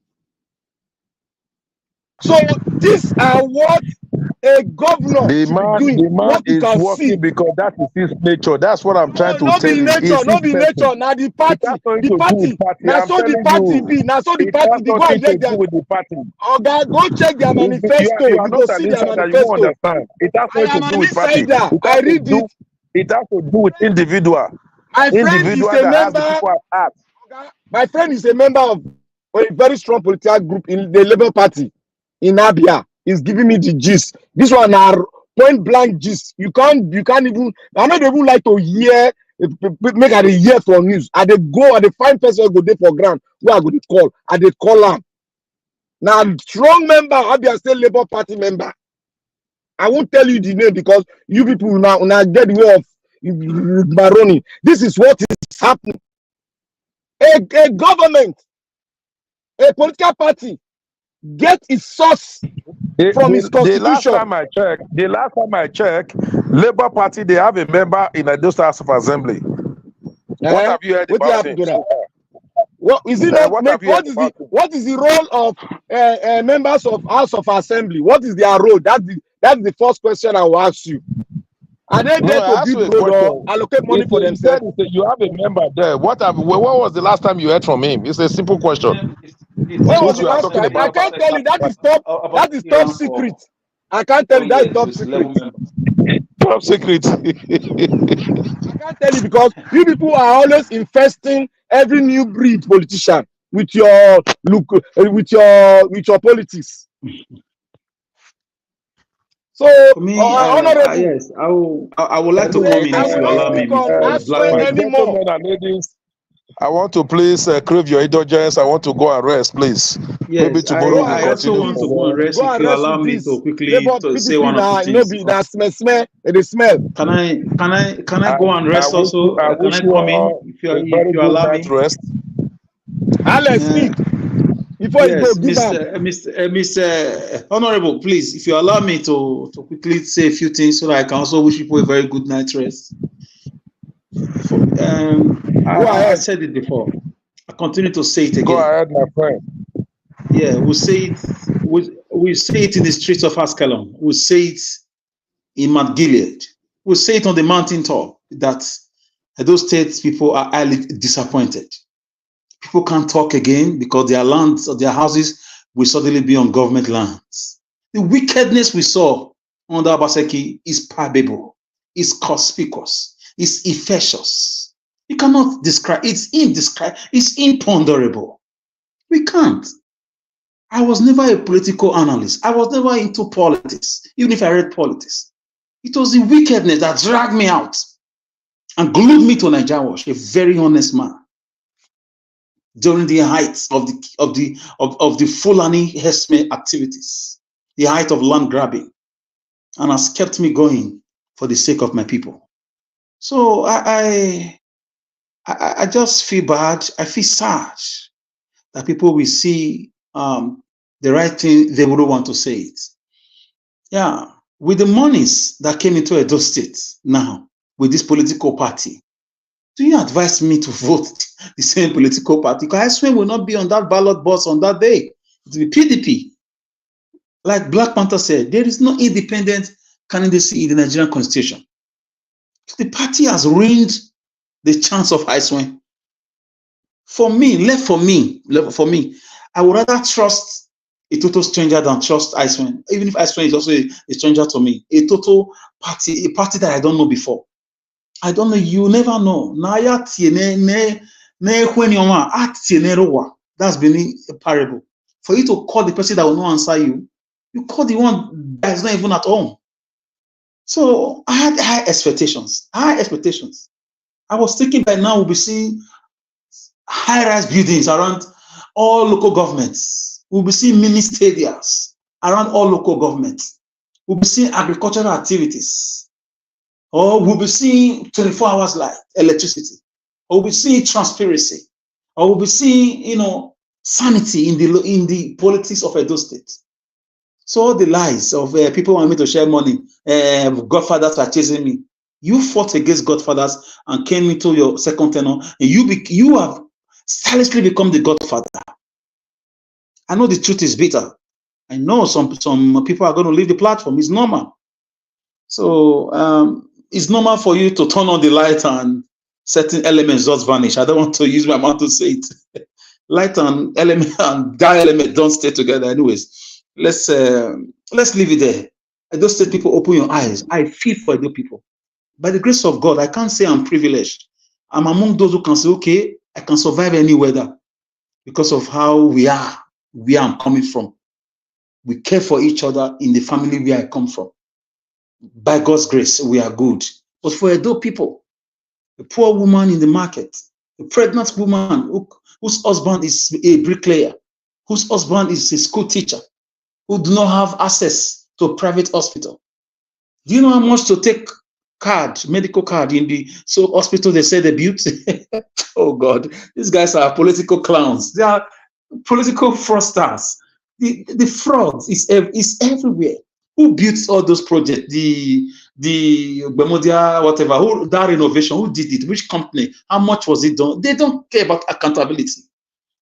So these are what a governor the man is working because that is his nature. That's what I'm trying to tell you. No be nature. Now the party. Now so the party be. Now so the party. They go and check them. Okay, go check their manifesto. You go see their manifesto. It has nothing to do with party. I read it. It has to do with individual. My friend is a member. My friend is a member of a very strong political group in the Labour Party in Abia. He's giving me the gist. This one are point blank gist. You can't even. I don't even like to hear. Make a hear from news. I they go. I they find person go there for ground. Where I go to call. I they call them. Now strong member Abia State Labour Party member. I won't tell you the name because you people now get the way of Baroni. This is what is happening. A government A political party get its source from its The last constitution. time I checked, Labour Party, they have a member in those House of Assembly. What have you heard What about happened him to so that? far? What is it not What make? have you heard about him? What is the role of members of House of Assembly? What is their role? That's the first question I will ask you. Are they No, there to I asked you build a road or question. allocate money for You said themselves? you have a member there. What was the last time you heard from him? It's a simple question. When was Since the you are last talking time? I about can't tell you. That is top secret. I can't tell you. That is top secret. top secret. I can't tell you because you people are always infesting every new breed politician with your with your politics. So, For me, honorable, yes, I would like to come in I if will you not allow me, speak on Mr. Black ASUE Man. anymore. Gentlemen and ladies, I want to please crave your indulgence. I want to go and rest, please. Maybe Yes, tomorrow Go we'll and I rest also with continue want to this. from go and where. rest Go if and you rest allow with me this. to quickly Labour to say one PDP or two now, no things. be that smell. It smell. Can I go and I rest also? I Can wish I you come in all if you a very good allow night me? rest. Alex, Uh, speak before you go. yes, Give up. Mr. Honorable, please, if you allow me to quickly say a few things so that I can also wish people a very good night rest. Go I ahead. said it before. I continue to say it Go again. ahead, my friend. Yeah, we say it. We say it in the streets of Ascalon. We say it in Mount Gilead. We say it on the mountaintop that those states people are highly disappointed. People can't talk again because their lands or their houses will suddenly be on government lands. The wickedness we saw under Obaseki is palpable, is conspicuous, is infectious. You cannot describe it's it's imponderable. We can't. I was never a political analyst. I was never into politics, even if I read politics. It was the wickedness that dragged me out and glued me to Nigerians, a very honest man, during the height of the Fulani herdsmen activities, the height of land grabbing, and has kept me going for the sake of my people. So I just feel bad. I feel sad that people will see the right thing, they wouldn't want to say it. Yeah, with the monies that came into Edo State now, with this political party, do you advise me to vote the same political party? Because I swear will not be on that ballot box on that day. It will be PDP. Like Black Panther said, there is no independent candidacy in the Nigerian constitution. The party has ruined the chance of Iceland. For me, I would rather trust a total stranger than trust Iceland. Even if Iceland is also a stranger to me, a party that I don't know before. I don't know, you never know. That's been a parable. For you to call the person that will not answer you, you call the one that is not even at home. So I had high expectations. I was thinking by now we'll be seeing high-rise buildings around all local governments. We'll be seeing mini stadiums around all local governments. We'll be seeing agricultural activities. Or we'll be seeing 24 hours light, electricity. Or we'll be seeing transparency. Or we'll be seeing, sanity in the politics of Edo State. So all the lies of people want me to share money, godfathers are chasing me. You fought against godfathers and came into your second tenure, and you have silently become the godfather. I know the truth is bitter. I know some people are going to leave the platform. It's normal. So it's normal for you to turn on the light and certain elements just vanish. I don't want to use my mouth to say it. Light and element and dark element don't stay together. Anyways, let's leave it there. Edo State people, open your eyes. I feel for Edo people. By the grace of God, I can't say I'm privileged. I'm among those who can say, okay, I can survive any weather because of how we are, where I'm coming from. We care for each other in the family where I come from. By God's grace, we are good. But for Edo people, a poor woman in the market, a pregnant woman whose husband is a bricklayer, whose husband is a school teacher, who do not have access to a private hospital. Do you know how much to take medical card in the hospital they say they built? Oh God, these guys are political clowns. They are political fraudsters. The fraud is everywhere. Who built all those projects? The Bemodia, whatever, who that renovation, who did it? Which company? How much was it done? They don't care about accountability.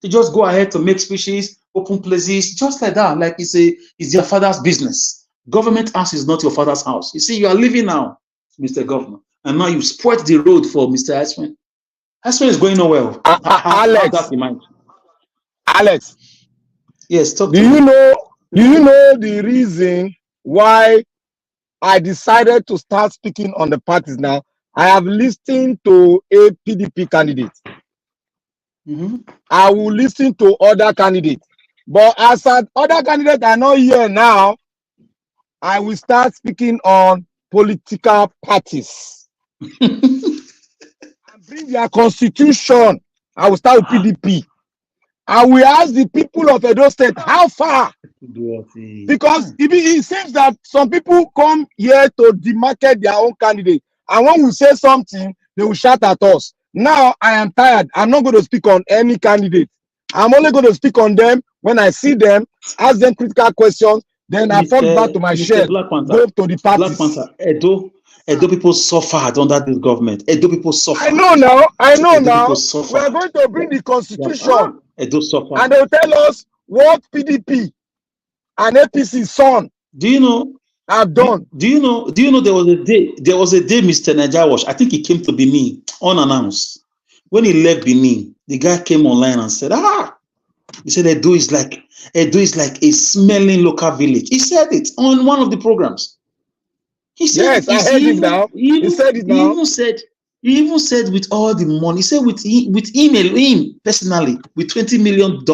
They just go ahead to make speeches, open places, just like that. Like it's their father's business. Government house is not your father's house. You see, you are living now, Mr. Governor, and now you spoiled the road for Mr. Aswin. Aswin is going nowhere. Alex. Yes, talk do to you me. know the reason why I decided to start speaking on the parties now? I have listened to a PDP candidate. I will listen to other candidates. But as other candidates are not here now, I will start speaking on political parties. And bring their constitution. I will start with PDP. I will ask the people of Edo State how far. Because it seems that some people come here to demarket their own candidate. And when we say something, they will shout at us. Now I am tired. I'm not going to speak on any candidate. I'm only going to speak on them when I see them, ask them critical questions, then I fall back to my shell, go to the parties. Black Panther, Edo people suffered under this government. Edo people suffered. I know now. People We are going to bring the constitution. Edo suffered. And they will tell us what PDP and APC son. Do you know? I've done. Do you know there was a day Mr. Nigerians, I think he came to Benin unannounced. When he left Benin, the guy came online and said, he said Edo is like a smelling local village. He said it on one of the programs. He said, yes, I heard him now. He said it now. He even said with all the money, he said with him personally, with $20 million,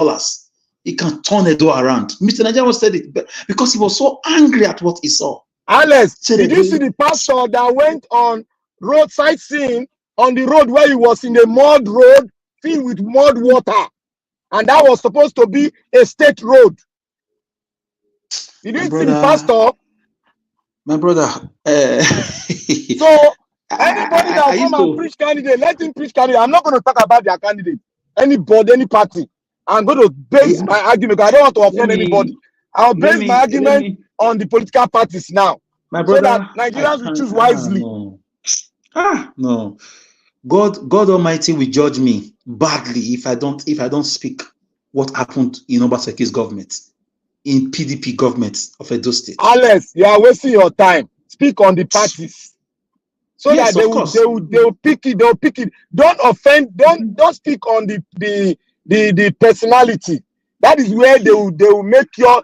he can turn Edo around. Mr. Nigerian said it because he was so angry at what he saw. Alex, did you see the pastor that went on roadside scene on the road where he was in a mud road filled with mud water? And that was supposed to be a state road. Did you see the pastor? My brother. So anybody that come and preach candidate, let him preach candidate. I'm not going to talk about their candidate. Anybody, any party. I'm going to base my argument. I don't want to offend anybody. I'll base my argument on the political parties now. My brother, so that Nigerians will choose wisely. No. God Almighty will judge me badly if I don't speak what happened in Obaseki's government, in PDP government of Edo State. Alex, you are wasting your time. Speak on the parties. So yes, that they will pick it. They'll pick it. Don't offend. Don't speak on the personality. That is where they will make you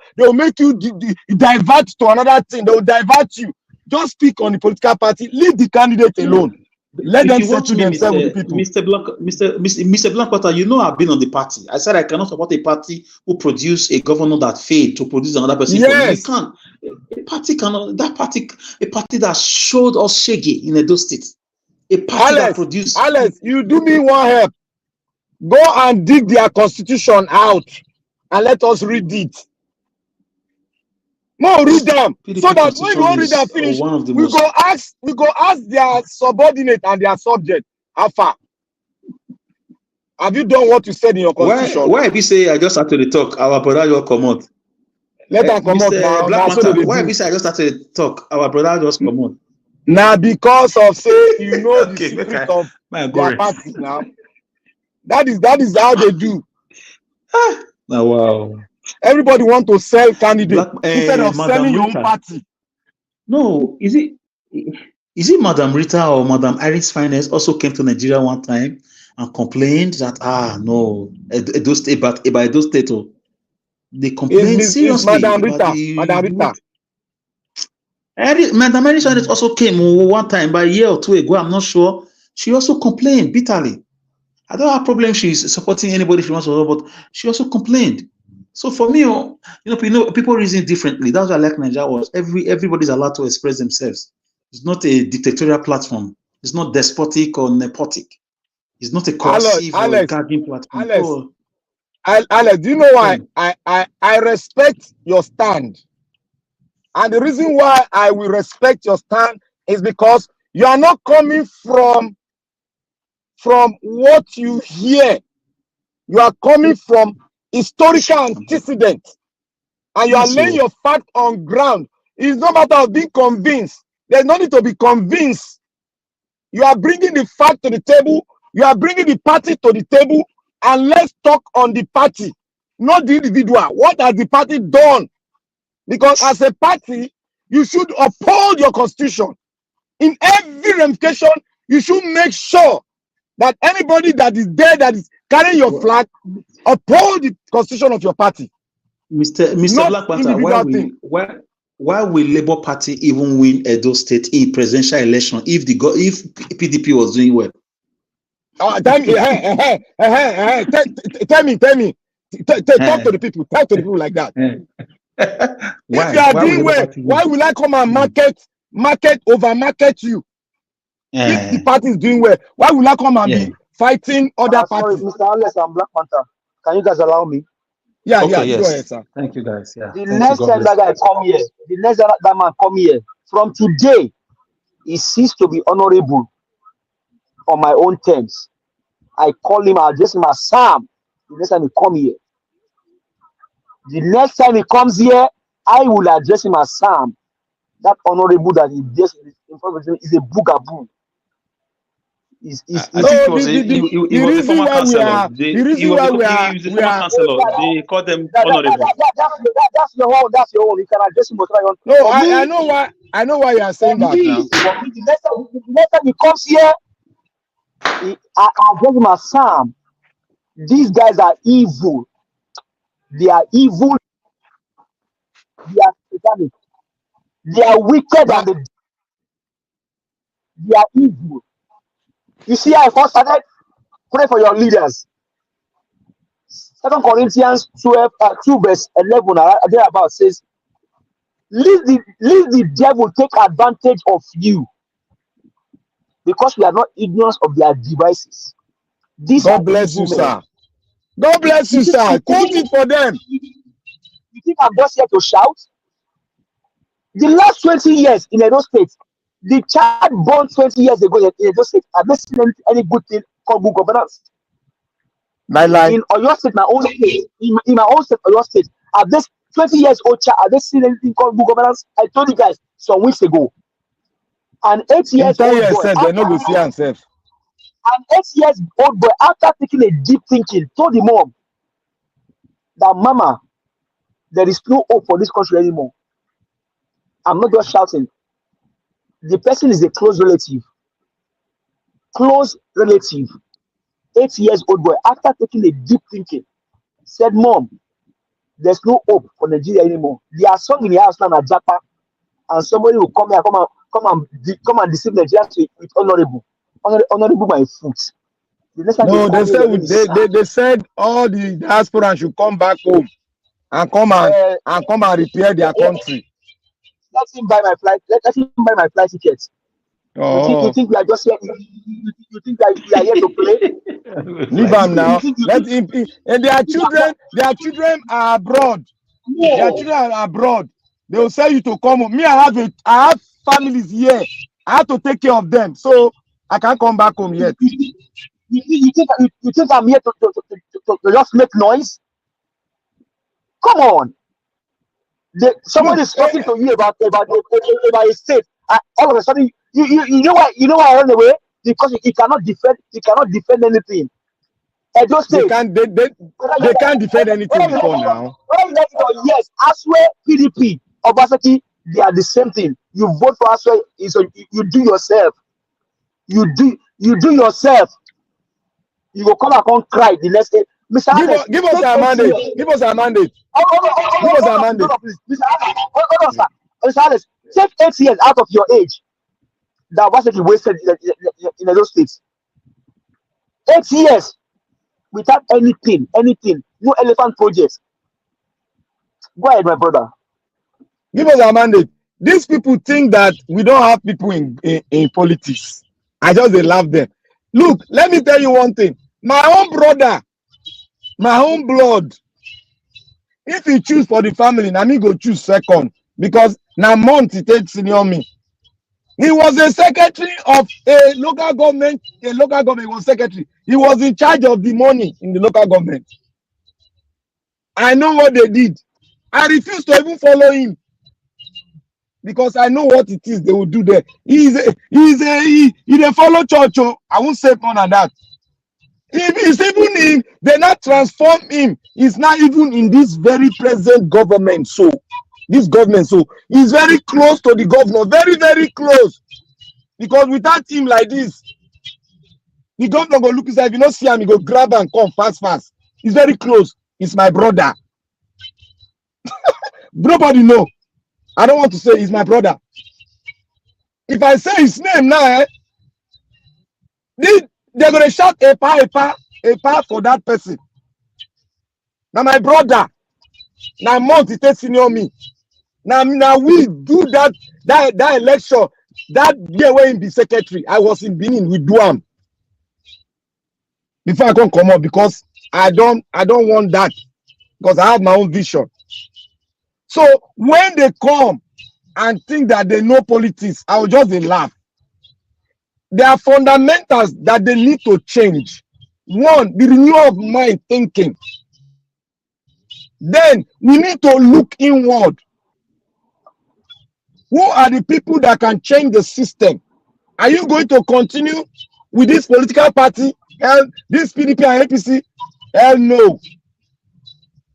divert to another thing. They will divert you. Just speak on the political party. Leave the candidate alone. Let them settle themselves with the people. Mr. Blackwater, you know I've been on the party. I said I cannot support a party who produce a governor that failed to produce another person. Yes. You can't. A party that showed us shaggy in Edo State. A party that produced. Alex, you do me one help. Go and dig their constitution out and let us read it. No, read them. PDP so that when you read them finish, we go ask their subordinate and their subject. How far? Have you done what you said in your constitution? Why if you say I just started to talk, our brother will come out. Let them come out now. Why if you say I just started to talk, our brother just come out. Now because of say you know the secret of their party now. That is how they do. Now wow. Everybody want to sell candidate instead of selling your own party. No, is it Madam Rita or Madam Iris Finance also came to Nigeria one time and complained that no, Edo State, but about Edo State, they complained seriously. Madam Rita. Madam Iris Finance also came one time, by a year or two ago. I'm not sure. She also complained bitterly. I don't have problem. She's supporting anybody she wants to, but she also complained. So for me, people reason differently. That's why I like Nigeria was everybody's allowed to express themselves. It's not a dictatorial platform. It's not despotic or nepotic. It's not a coercive or a gagging platform. Alex, do you know why I respect your stand? And the reason why I will respect your stand is because you are not coming from what you hear. You are coming from historical antecedent, and you are laying your fact on ground. It's no matter of being convinced. There's no need to be convinced. You are bringing the fact to the table. You are bringing the party to the table, and let's talk on the party, not the individual. What has the party done? Because as a party, you should uphold your constitution. In every ramification, you should make sure that anybody that is there that is carrying your flag uphold the constitution of your party. Mr. Black Panther, why will Labour Party even win Edo State in presidential election if PDP was doing well? Tell me. Talk to the people. Talk to the people like that. If you are doing well, why will I come and over market you? If the party is doing well, why will I come and be fighting other parties? Sorry, Mr. Alex and Black Panther. Can you guys allow me? Yeah, go ahead, sir. Thank you, guys. Yeah. The next time that guy come here, the next time that man come here, from today, he ceased to be honorable on my own terms. I call him, I address him as Sam. The next time he come here. The next time he comes here, I will address him as Sam. That honorable that he just in front of him is a boogaboo. The reason why we they call them honorable. That's your own. You can address him. No, I know why you are saying that now. The next time he comes here, I address him as Sam. These guys are evil. They are evil. They are satanic. They are wicked and they are evil. You see, I first started pray for your leaders. 2 Corinthians 12, 2 verse 11, thereabout says, leave the devil take advantage of you, because we are not ignorant of their devices. God bless you, sir. God bless you, sir. Quote it for them. You think I'm just here to shout? The last 20 years in Edo State, the child born 20 years ago in Edo State, have they seen any good thing called good governance? In Oyo State, my own state, in my own state, Oyo State, have this 20 years old child, have they seen anything called good governance? I told you guys some weeks ago. An 8 years old boy, an 8 years old boy, after taking a deep thinking, told the mom that, Mama, there is no hope for this country anymore. I'm not just shouting. The person is a close relative. Close relative. 8 years old boy, after taking a deep thinking, said, Mom, there's no hope for Nigeria anymore. They are sung in the house now at Japa, and somebody will come here, come and deceive Nigeria with honorable by foot. No, they said all the diaspora should come back home and come and repair their country. Let him buy my flight. Let him buy my flight tickets. You think we are just here? You think that we are here to play? Leave them now. Let him. And their children are abroad. Yeah. Their children are abroad. They will say you to come home. Me, I have families here. I have to take care of them, so I can't come back home yet. You think I'm here to just make noise? Come on. Somebody is talking to you about a state. All of a sudden, you know why I run away? Because he cannot defend anything. Edo State, they can't defend anything before now. Yes, Aswe, PDP, Obaseki, they are the same thing. You vote for Aswe, you do yourself. You do yourself. You will come back and cry the next day. Mr. Give us our mandate. Give us our mandate. Give us our mandate. Mr. Alex, take 8 years out of your age that Obaseki wasted in those states. 8 years without anything, no elephant projects. Go ahead, my brother. Give us our mandate. These people think that we don't have people in politics. I just laugh them. Look, let me tell you one thing. My own brother, my own blood, if he choose for the family, now me go choose second, because now month he takes senior me. He was a secretary of a local government. Was secretary. He was in charge of the money in the local government. I know what they did. I refuse to even follow him because I know what it is they will do there. He they follow church. Oh, I won't say more than that. If it's even him, they not transform him. He's not even in this very present government. So this government, so he's very close to the governor, very, very close. Because without him like this, the governor go look inside. If you don't see him, he go grab and come fast. He's very close. He's my brother. Nobody know. I don't want to say he's my brother. If I say his name now, they're gonna shout a pa for that person. Now my brother, now month it takes senior me. Now we do that election. That year when he be secretary, I was in Benin with Duam. Before I can come up, because I don't want that, because I have my own vision. So when they come and think that they know politics, I will just laugh. There are fundamentals that they need to change. One, the renewal of mind thinking. Then we need to look inward. Who are the people that can change the system? Are you going to continue with this political party, this PDP and APC? Hell no.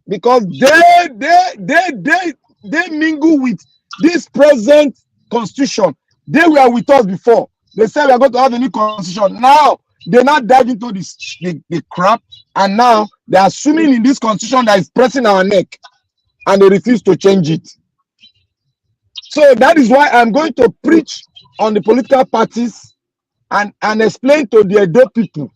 Because they mingle with this present constitution. They were with us before. They said we are going to have a new constitution. Now they're not diving into the crap, and now they're assuming in this constitution that is pressing our neck, and they refuse to change it. So that is why I'm going to preach on the political parties and explain to the EDO people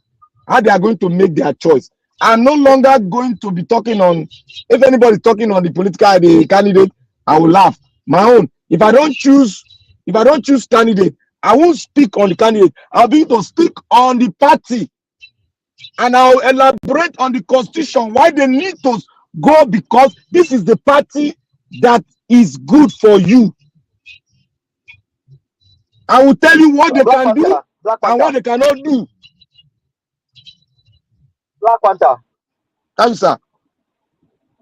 how they are going to make their choice. I'm no longer going to be talking on, if anybody's talking on the political candidate, I will laugh. My own. If I don't choose candidate, I won't speak on the candidate. I'll be to speak on the party. And I'll elaborate on the constitution, why they need to go, because this is the party that is good for you. I will tell you what they can do and what they cannot do. Black Panther. Thank you, sir.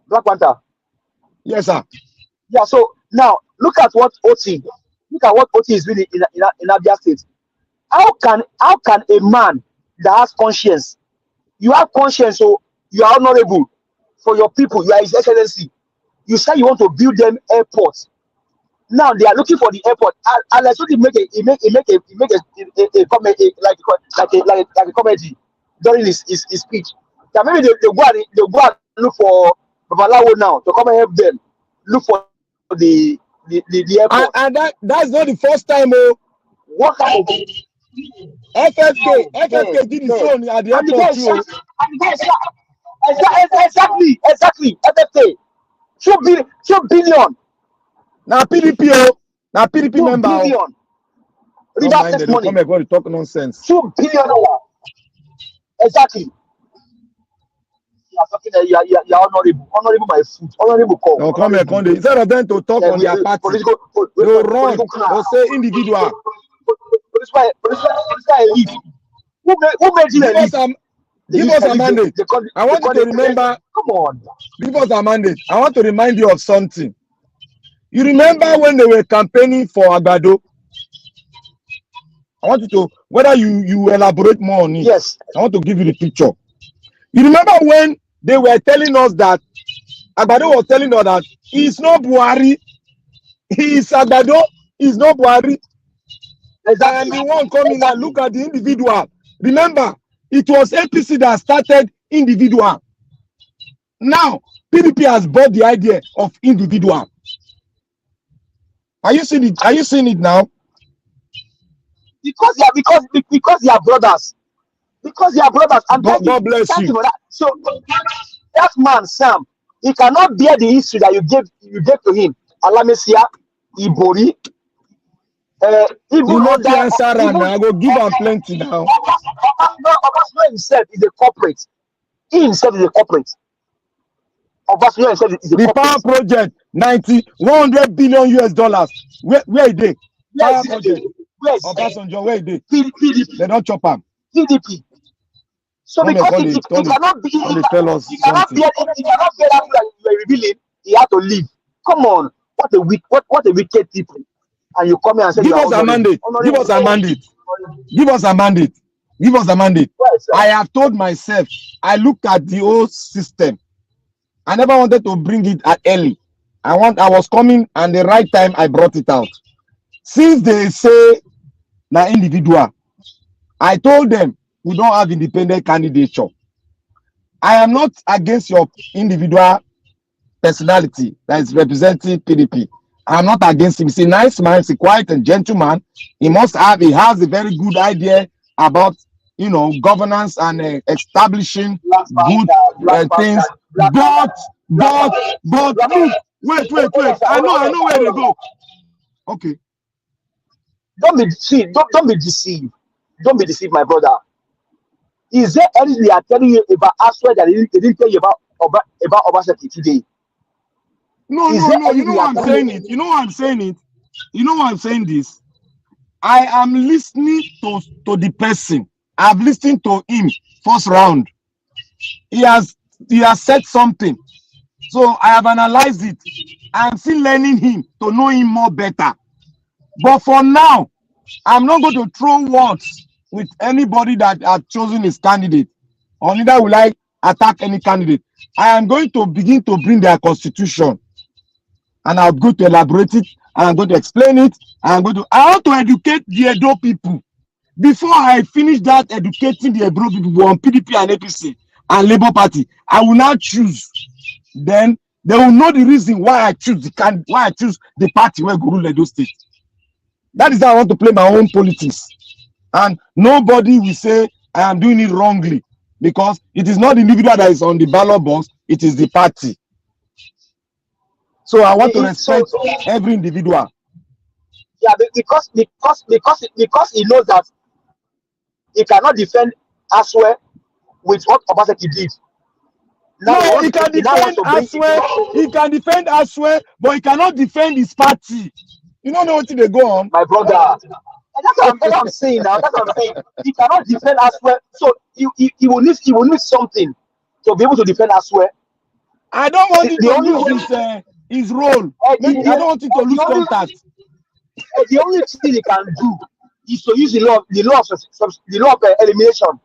Black Panther. Yes, sir. Yeah, so now look at what OT is really in Abia State. How can a man that has conscience, you have conscience, so you are honorable for your people, you are His Excellency. You say you want to build them airports. Now they are looking for the airport. And I should make a comedy during his speech. That maybe they go and look for Babalawo now to come and help them look for the airport. And that's not the first time. What kind of FFK did his own at the airport too. Exactly. FFK 2 billion. Now PDP, now PDP 2 member. billion. Don't mind them. Come and go to talk nonsense. $2 billion. Exactly. You are honorable my foot, honorable call. No, come here, Conde. Instead of them to talk on their party, they run or say individual. Who made you give us a mandate. I want you to remember. Come on. Give us a mandate. I want to remind you of something. You remember when they were campaigning for Agbado? I want you to, whether you elaborate more on it. Yes. I want to give you the picture. You remember when they were telling us that Agbado was telling us that he's not Buhari, he's Agbado, he's not Buhari. And the one coming and look at the individual. Remember, it was APC that started individual. Now, PDP has bought the idea of individual. Are you seeing it? Are you seeing it now? Because they are brothers. Because they are brothers. And God bless you. That. So that man, Sam, he cannot bear the history that you gave to him. Alamesia, Ibori, even not answer I go give him plenty now. Obasno himself is a corporate. He himself is a corporate. Obasno himself is a the corporate. power project, 100 billion US dollars. Where are they? Power project. Obasanjo, where are they? PDP. They don't chop them. PDP. So because it cannot be, Only tell us it cannot something. be, it cannot be that you are revealing. He had to leave. Come on, what a wicked people. And you come here and say Give you are us a honoring. mandate. Give us a mandate. Give us a mandate. Give us a mandate. Yes, I have told myself, I looked at the old system. I never wanted to bring it at early. I was coming, and the right time I brought it out. Since they say na individual, I told them we don't have independent candidature. I am not against your individual personality that is representing PDP. I'm not against him. He's a nice man, he's a quiet and gentleman. He has a very good idea about, governance and establishing good things. But look, wait. I know where they go. Okay. Don't be deceived. Don't be deceived. Don't be deceived, my brother. Is there anything they are telling you about Aswell that they didn't tell you about Obaseki today? No. You know why I'm saying it. You know why I'm saying it. You know why I'm saying this. I am listening to the person. I've listened to him first round. He has said something. So I have analyzed it. I'm still learning him to know him more better. But for now, I'm not going to throw words with anybody that have chosen his candidate. Or neither will I attack any candidate. I am going to begin to bring their constitution. And I'm going to elaborate it. And I'm going to explain it. I want to educate the Edo people. Before I finish that educating the Edo people on PDP and APC and Labour Party, I will now choose. Then they will know the reason why I choose the party where go rule Edo State. That is how I want to play my own politics. And nobody will say I am doing it wrongly, because it is not the individual that is on the ballot box, it is the party. So I want to respect every individual. Yeah, because he knows that he cannot defend Aswell with what Obaseki did. Now he can defend Aswell. He can defend Aswell, but he cannot defend his party. You don't know what they go on, my brother. That's what I'm saying now. That's what I'm saying. He cannot defend Aswell, so he will need something to be able to defend Aswell. I don't want him to lose his role. I don't want him to lose contact. The only thing he can do is to use the law of elimination.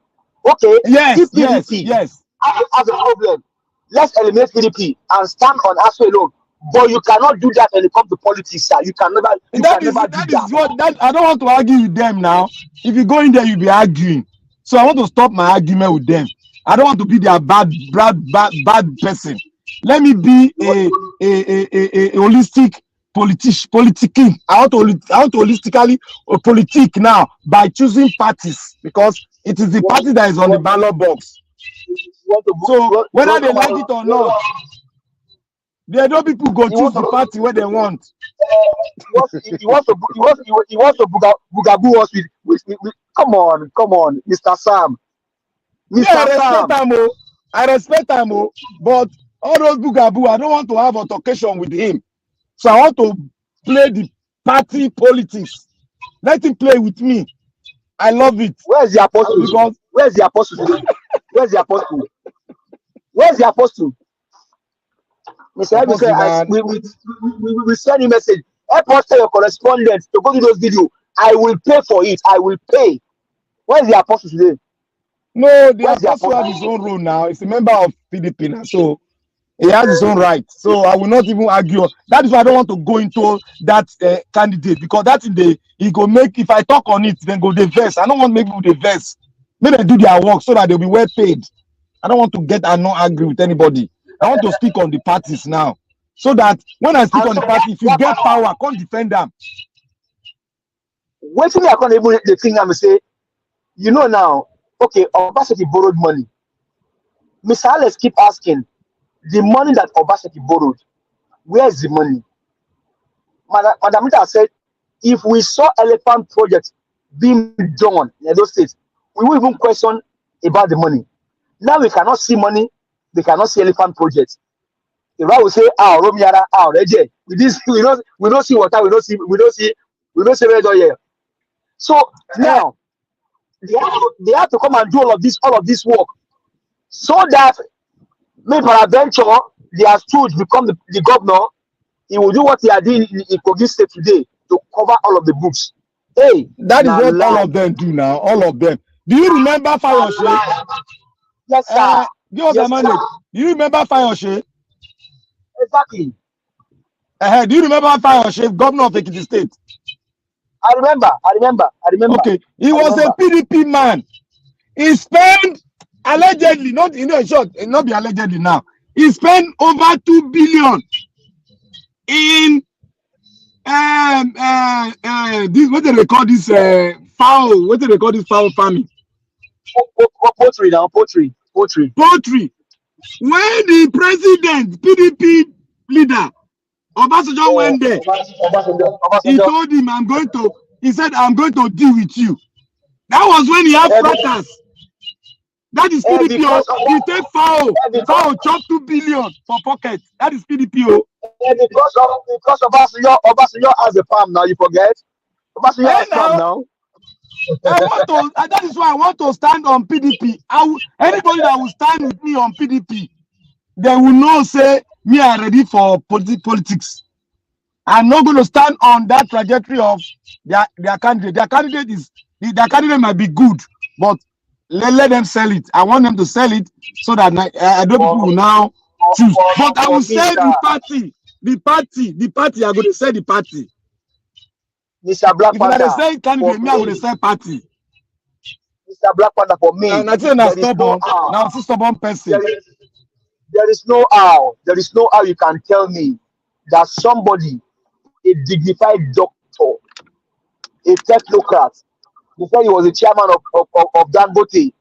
Okay. Yes. If PDP has a problem, let's eliminate PDP and stand on Aswell alone. But you cannot do that when it comes to politics, sir. You can never. That is what I don't want to argue with them now. If you go in there, you'll be arguing. So I want to stop my argument with them. I don't want to be their bad person. Let me be a holistic politicking. I want to holistically politic now by choosing parties, because it is the party that is on the ballot box. So whether they like it or not, the Edo people go choose the party where they want. He wants to bugaboo us with come on, Mr. Sam. I respect him, but all those bugaboo, I don't want to have altercation with him. So I want to play the party politics. Let him play with me. I love it. Where's the apostle? Where's the apostle? Where's the apostle? Where's the apostle? Mr. We send you a message. Help us tell your correspondent to go to those videos. I will pay for it. I will pay. Where's the apostle today? No, the apostle has his own role now. He's a member of PDP now, so he has his own right. So I will not even argue. That is why I don't want to go into that candidate, because that's he go make, if I talk on it, then go the verse. I don't want to make people the verse. Maybe they do their work so that they'll be well paid. I don't want to get and not agree with anybody. I want to speak on the parties now, so that when I speak on the party, if you get power, can't defend them. Wait till I can't able the thing I'm say, now, okay, Obaseki borrowed money. Mr. Alex keep asking, the money that Obaseki borrowed, where's the money? Madam Mita said, if we saw elephant project being done in those states, we will even question about the money. Now we cannot see money, they cannot see elephant projects. If I will say, Romiara, Reje, with this, we don't see water, we don't see red oil. So now they have to come and do all of this work, so that maybe peradventure their stooge become the governor. He will do what he are doing in Kogi State today to cover all of the books. Hey, that is what all of them do now. All of them. Do you remember Fayoshe? Yes, sir. Give us a minute. Do you remember Fayoshe? Exactly. Do you remember Fayoshe, governor of Ekiti State? I remember. Okay, he was a PDP man. He spent allegedly, not short, not be allegedly now. He spent over 2 billion in this, what do they call this fowl? What do they call this fowl farming? Poultry now, poultry. When the president, PDP leader, Obasanjo went there, he told him, he said, I'm going to deal with you. That was when he had fracas. That is PDP. He take fowl chop 2 billion for pocket. That is PDP. Because Obasanjo has a farm now, you forget? Obasanjo has a farm now. That is why I want to stand on PDP. Anybody that will stand with me on PDP, they will know, say, me are ready for politics. I'm not going to stand on that trajectory of their candidate. Their candidate might be good, but let them sell it. I want them to sell it so that I don't people will now choose. But I will sell the party. The party. I'm going to sell the party. Mr. Black Panther. If I say candidate, me I will sell party. Mr. Black Panther, for me. Now stubborn person. There is no how. There is no how you can tell me that somebody, a dignified doctor, a technocrat, before he was the chairman of Dangote,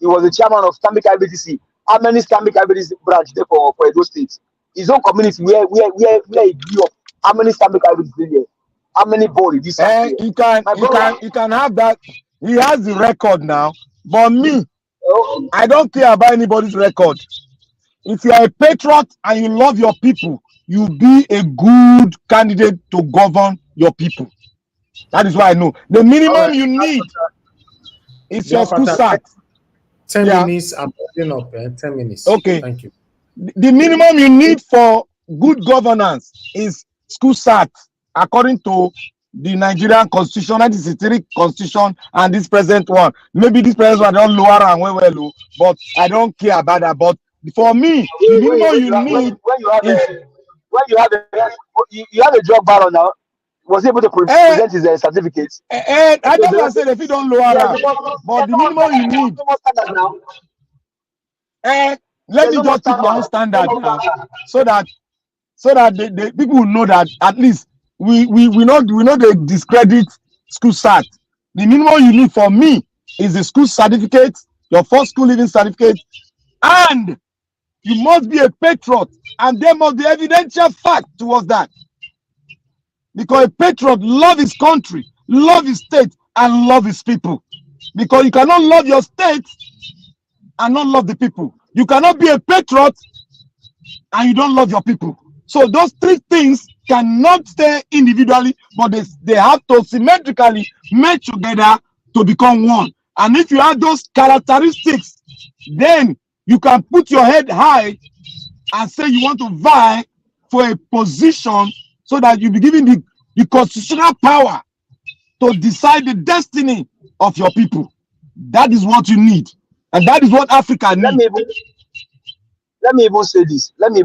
he was the chairman of Stanbic IBTC. How many Stanbic IBTC branch there for Edo State? His own community, where he grew up. How many Stanbic IBTC there? How many body this? You can have that. He has the record now. But me, I don't care about anybody's record. If you are a patriot and you love your people, you be a good candidate to govern your people. That is why I know. The minimum you need is your school start. 10 minutes, I'm putting up. 10 minutes. Okay. Thank you. The minimum you need for good governance is school start, according to the Nigerian constitution, 1963 constitution, and this present one. Maybe this present one don't lower and well, but I don't care about that. But for me, the minimum you need when you have a drug barrel now, was able to present his certificates. I never said if you don't lower but the minimum you need. Let me just keep my own standard now, so that the people will know that at least we not they discredit school start. The minimum you need for me is the school certificate, your first school living certificate, and you must be a patriot, and there must be evidential fact towards that. Because a patriot loves his country, love his state, and love his people. Because you cannot love your state and not love the people. You cannot be a patriot and you don't love your people. So those three things cannot stay individually, but they have to symmetrically merge together to become one. And if you have those characteristics, then you can put your head high and say you want to vie for a position, so that you be given the constitutional power to decide the destiny of your people. That is what you need. And that is what Africa needs. Let me even say this. Let me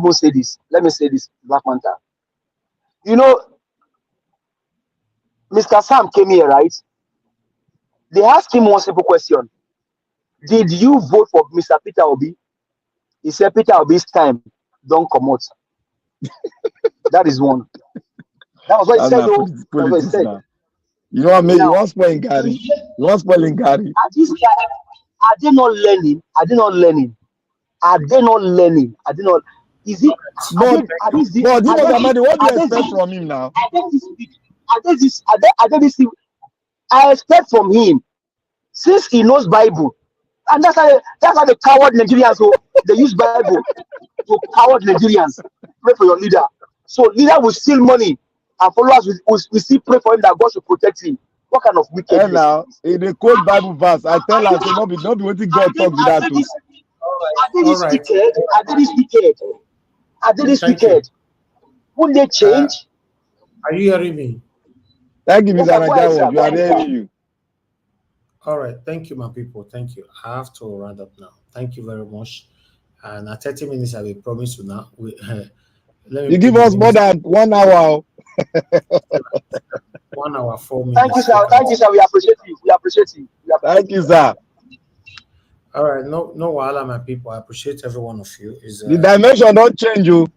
say this, Black Panther. You know, Mr. Sam came here, right? They asked him one simple question. Did you vote for Mr. Peter Obi? He said, Peter Obi's time don't come out. That is one. That was what he said. That was what he said. You know what I mean? You want spoiling Gary. You want spoiling Gary. Are they not learning? Are they not learning? Are they not learning? Are they not? Is it? But what do you expect from him now? I expect from him, since he knows Bible, and that's how the coward Nigerians they use Bible to coward Nigerians. Pray for your leader. So leader will steal money, and followers will still pray for him that God should protect him. What kind of wickedness? And now, in the quote Bible verse, I tell her, say, not be what God talk with that too. Are they this wicked? Are they this wicked? Are they this wicked? Won't they change? Are you hearing me? Thank you, Mr. Yes, sir. Go ahead, sir. Najawo. You are hearing you. All right. Thank you, my people. Thank you. I have to round up now. Thank you very much. And at 30 minutes, I will promise you now. Let me give us more than 1 hour. 1 hour, 4 minutes. Thank you, sir. Thank you, sir. We appreciate you. We appreciate you. Thank you, sir. All right. No, wahala, my people. I appreciate every one of you. The dimension don't change you.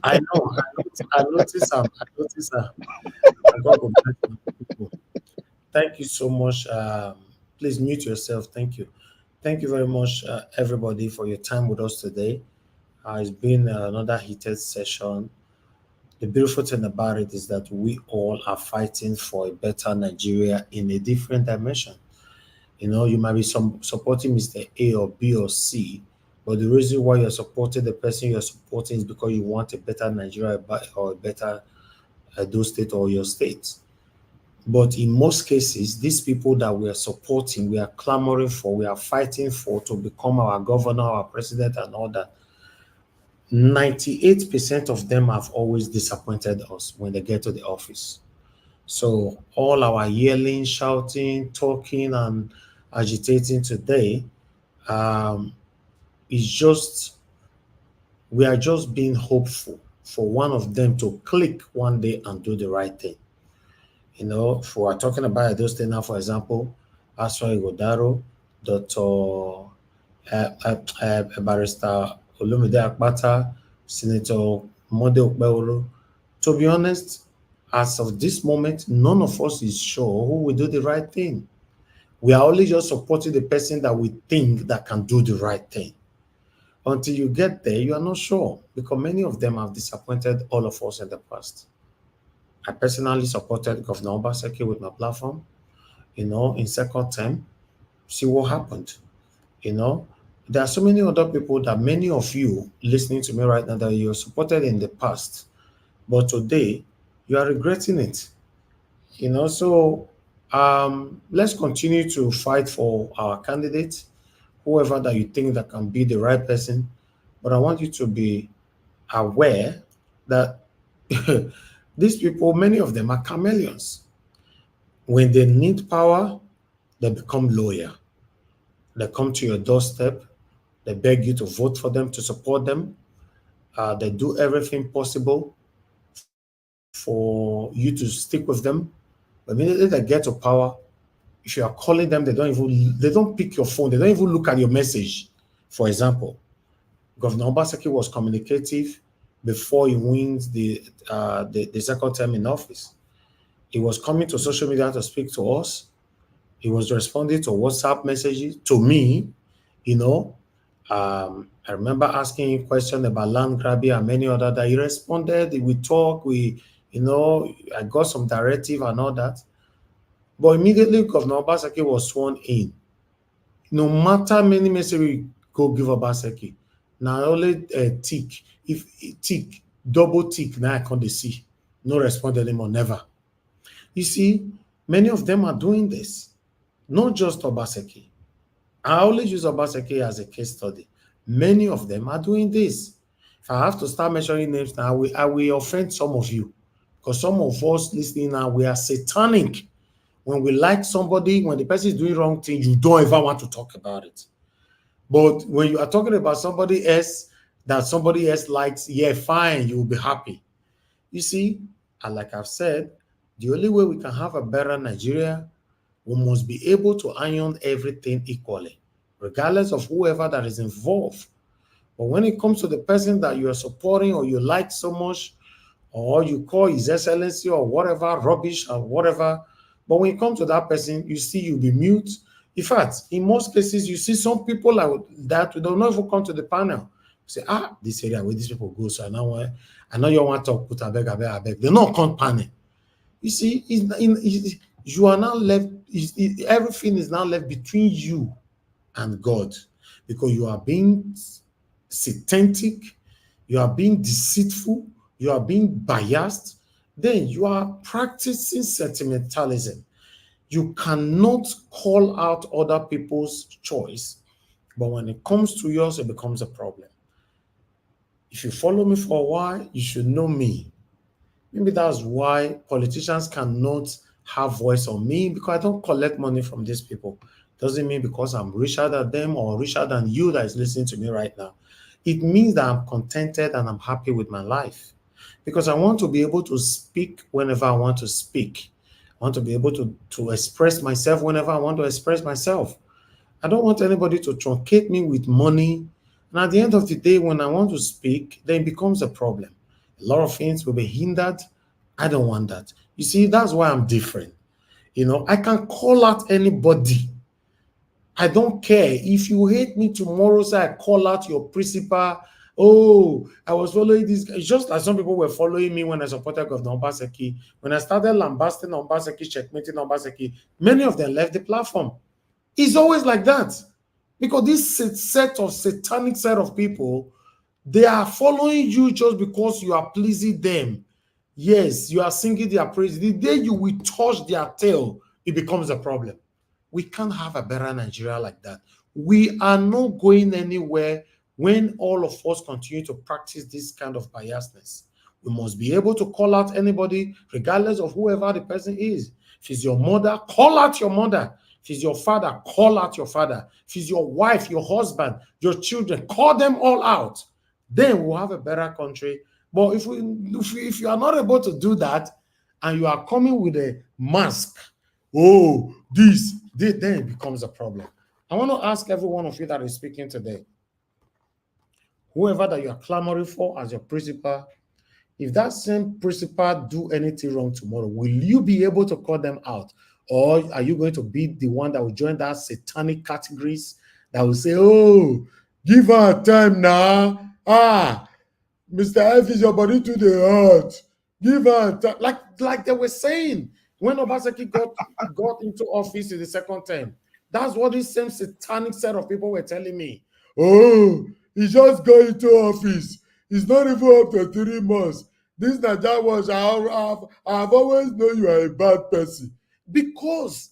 I know. I notice. Thank you so much. Please mute yourself. Thank you. Thank you very much, everybody, for your time with us today. It's been another heated session. The beautiful thing about it is that we all are fighting for a better Nigeria in a different dimension. You know, you might be supporting Mr. A or B or C, but the reason why you're supporting the person you're supporting is because you want a better Nigeria or a better Edo state or your state. But in most cases, these people that we are supporting, we are clamoring for, we are fighting for to become our governor, our president, and all that, 98% of them have always disappointed us when they get to the office. So all our yelling, shouting, talking, and agitating today is just, we are just being hopeful for one of them to click one day and do the right thing. You know, if we're talking about those things now, for example, Aswa Igodaro, Dr. Barrister Olumide Akpata, Senator Mode Okpewolo. To be honest, as of this moment, none of us is sure who will do the right thing. We are only just supporting the person that we think that can do the right thing. Until you get there, you are not sure, because many of them have disappointed all of us in the past. I personally supported Governor Obaseki with my platform, you know, in second term. See what happened. You know, there are so many other people that many of you listening to me right now that you supported in the past, but today you are regretting it. You know, so let's continue to fight for our candidates, whoever that you think that can be the right person. But I want you to be aware that these people, many of them are chameleons. When they need power, they become loyal. They come to your doorstep. They beg you to vote for them, to support them. They do everything possible for you to stick with them. But immediately they get to power, if you are calling them, they don't pick your phone. They don't even look at your message. For example, Governor Obaseki was communicative before he wins the second term in office. He was coming to social media to speak to us. He was responding to WhatsApp messages to me. You know, I remember asking him questions about land grabbing and many other that he responded. We talked. I got some directive and all that. But immediately Governor Obaseki was sworn in. No matter many messages we go give Obaseki, now only tick. If tick, double tick, now I can't see. No response anymore, never. You see, many of them are doing this. Not just Obaseki. I only use Obaseki as a case study. Many of them are doing this. If I have to start mentioning names now, I will offend some of you. Because some of us listening now, we are satanic. When we like somebody, when the person is doing wrong thing, you don't ever want to talk about it. But when you are talking about somebody else that somebody else likes, yeah, fine, you will be happy. You see, and like I've said, the only way we can have a better Nigeria, we must be able to iron everything equally, regardless of whoever that is involved. But when it comes to the person that you are supporting or you like so much, or you call His Excellency or whatever, rubbish or whatever, but when it comes to that person, you see you'll be mute. In fact, in most cases, you see some people like that don't know if you come to the panel. Say, this area where these people go, so I know you want to talk, put a beg. They not come panel. You see, you are now left, everything is now left between you and God, because you are being satanic, you are being deceitful, you are being biased, then you are practicing sentimentalism. You cannot call out other people's choice, but when it comes to yours, it becomes a problem. If you follow me for a while, you should know me. Maybe that's why politicians cannot have voice on me, because I don't collect money from these people. Doesn't mean because I'm richer than them or richer than you that is listening to me right now. It means that I'm contented and I'm happy with my life, because I want to be able to speak whenever I want to speak. I want to be able to express myself whenever I want to express myself. I don't want anybody to truncate me with money. And at the end of the day, when I want to speak, then it becomes a problem. A lot of things will be hindered. I don't want that. You see, that's why I'm different. You know, I can call out anybody. I don't care. If you hate me tomorrow, say I call out your principal. Oh, I was following this. It's just like some people were following me when I supported Governor Obaseki. When I started lambasting Obaseki, checkmating Obaseki, many of them left the platform. It's always like that. Because this set of people, they are following you just because you are pleasing them. Yes, you are singing their praise. The day you will touch their tail, it becomes a problem. We can't have a better Nigeria like that. We are not going anywhere when all of us continue to practice this kind of biasness. We must be able to call out anybody, regardless of whoever the person is. If it's your mother, call out your mother. If it's your father, call out your father. If it's your wife, your husband, your children, call them all out. Then we'll have a better country. But if you are not able to do that, and you are coming with a mask, oh, this, then it becomes a problem. I want to ask every one of you that is speaking today, whoever that you are clamoring for as your principal, if that same principal do anything wrong tomorrow, will you be able to call them out? Or are you going to be the one that will join that satanic categories that will say, oh, give her time now. Mr. F is your body to the heart. Give her time. Like they were saying when Obaseki got into office in the second term. That's what this same satanic set of people were telling me. Oh, he just got into office. It's not even up to 3 months. This Nigerians, I've always known you are a bad person. Because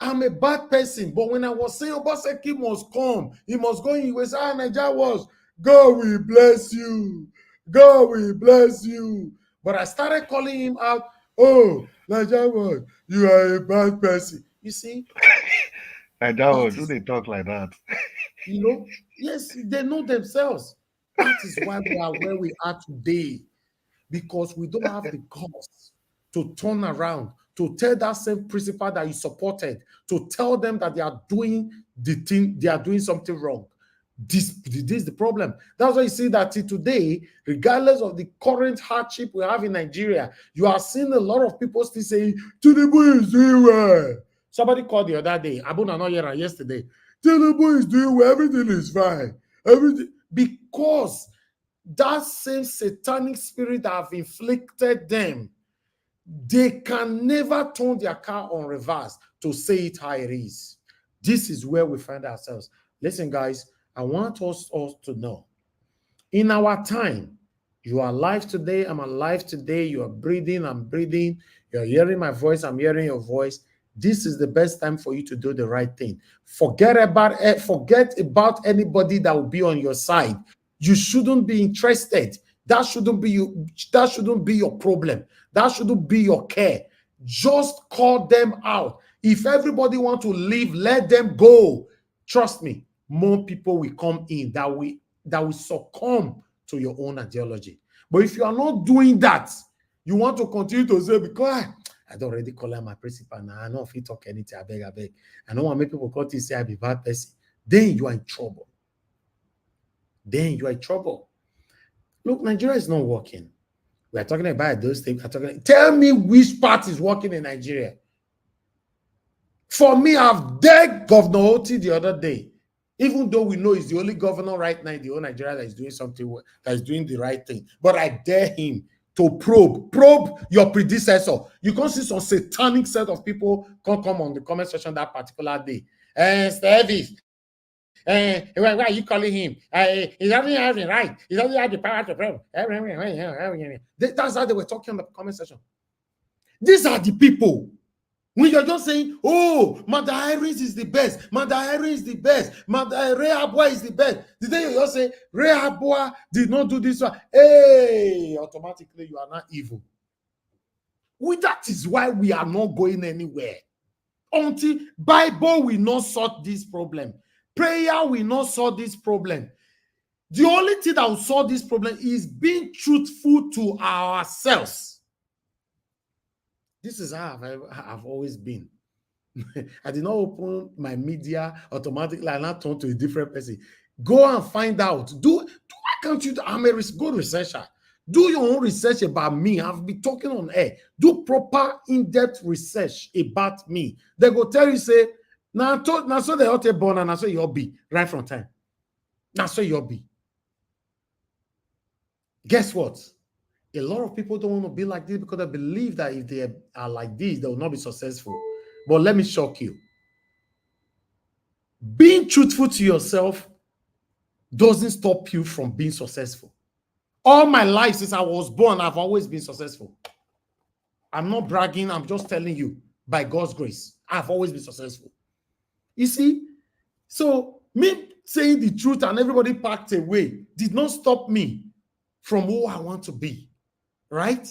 I'm a bad person. But when I was saying Obaseki must come, he must go, he was saying, Nigerians, God will bless you. God will bless you. But I started calling him out, oh, Nigerians, you are a bad person. You see? Nigerians, do they talk like that? You know, yes, they know themselves. That is why we are where we are today, because we don't have the guts to turn around, to tell that same principal that you supported, to tell them that they are doing the thing, they are doing something wrong. This is the problem. That's why you see that today, regardless of the current hardship we have in Nigeria, you are seeing a lot of people still saying, Tinubu is doing well. Somebody called the other day, Abuna Noyera yesterday, Tinubu is doing well, everything is fine. Everything, because that same satanic spirit that have inflicted them, they can never turn their car on reverse to say it how it is. This is where we find ourselves. Listen, guys, I want us all to know, in our time, you are alive today, I'm alive today, you are breathing, I'm breathing, you're hearing my voice, I'm hearing your voice. This is the best time for you to do the right thing. Forget about anybody that will be on your side. You shouldn't be interested. That shouldn't be your problem. That shouldn't be your care. Just call them out. If everybody wants to leave, let them go. Trust me, more people will come in that will succumb to your own ideology. But if you are not doing that, you want to continue to say, because I don't already call her my principal now, I know if you talk anything, I beg. I don't want to make people call to say I be a bad person. Then you are in trouble. Look, Nigeria is not working. We are talking about those things. Tell me which part is working in Nigeria. For me, I've dared Governor Oti the other day, even though we know he's the only governor right now in the whole Nigeria that is doing something, that is doing the right thing. But I dare him to probe your predecessor. You can see some satanic set of people come on the comment section that particular day. Stevie, why are you calling him? He doesn't have the right. He doesn't have the power to probe. That's how they were talking in the comment section. These are the people When you're just saying, oh, Mother Iris is the best, Mother Iris is the best, Mother Rehabua is the best. The day you just say, Rehabua did not do this one, hey, automatically you are not evil. That is why we are not going anywhere. Until Bible will not solve this problem. Prayer will not solve this problem. The only thing that will solve this problem is being truthful to ourselves. This is how I've always been. I did not open my media automatically and not turn to a different person. Go and find out. Why can't you? I'm a good researcher. Do your own research about me. I've been talking on air. Do proper in-depth research about me. They go tell you, say, now so they ought to born and now so you'll be right from time. Now so you'll be. Guess what? A lot of people don't want to be like this because they believe that if they are like this, they will not be successful. But let me shock you. Being truthful to yourself doesn't stop you from being successful. All my life since I was born, I've always been successful. I'm not bragging. I'm just telling you, by God's grace, I've always been successful. You see? So me saying the truth and everybody packed away did not stop me from who I want to be. Right?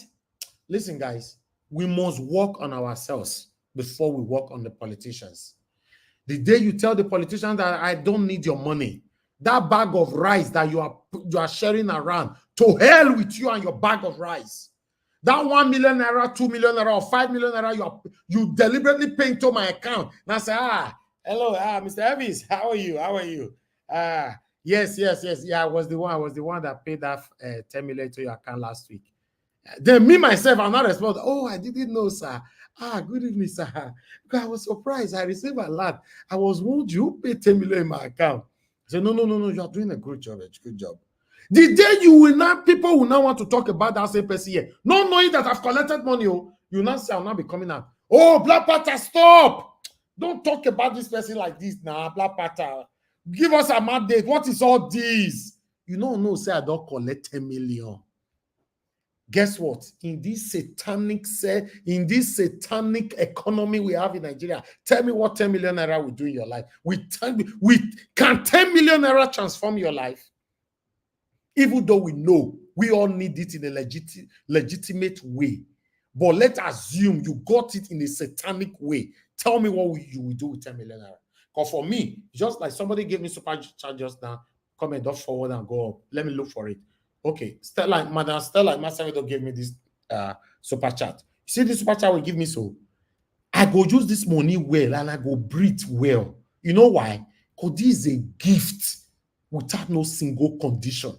Listen, guys, we must work on ourselves before we work on the politicians. The day you tell the politician that I don't need your money, that bag of rice that you are sharing around, to hell with you and your bag of rice. That 1 million naira, 2 million naira, or 5 million naira you deliberately pay into my account. And I say, hello, Mr. Evans, how are you? How are you? Yes. Yeah, I was the one that paid that 10 million to your account last week. Then me myself, I'm not responding. Oh, I didn't know, sir. Good evening, sir. Because I was surprised. I received a lot. I was warned you pay 10 million in my account. I said, no, you are doing a good job. Good job. The day people will now want to talk about that same person here, not knowing that I've collected money, you now say I'll not be coming out. Oh, Black Panther, stop! Don't talk about this person like this now, Black Panther. Give us a mandate. What is all this? You no, say I don't collect 10 million. Guess what? In this satanic economy we have in Nigeria, tell me what 10 million naira will do in your life. Can 10 million naira transform your life? Even though we know we all need it in a legitimate way. But let's assume you got it in a satanic way. Tell me what you will do with 10 million naira. Because for me, just like somebody gave me super chat just now, comment up forward and go up. Let me look for it. Okay, Madam Stella Masavedo gave me this super chat. You see this super chat will give me so I go use this money well and I go breathe well. You know why? Because this is a gift without no single condition.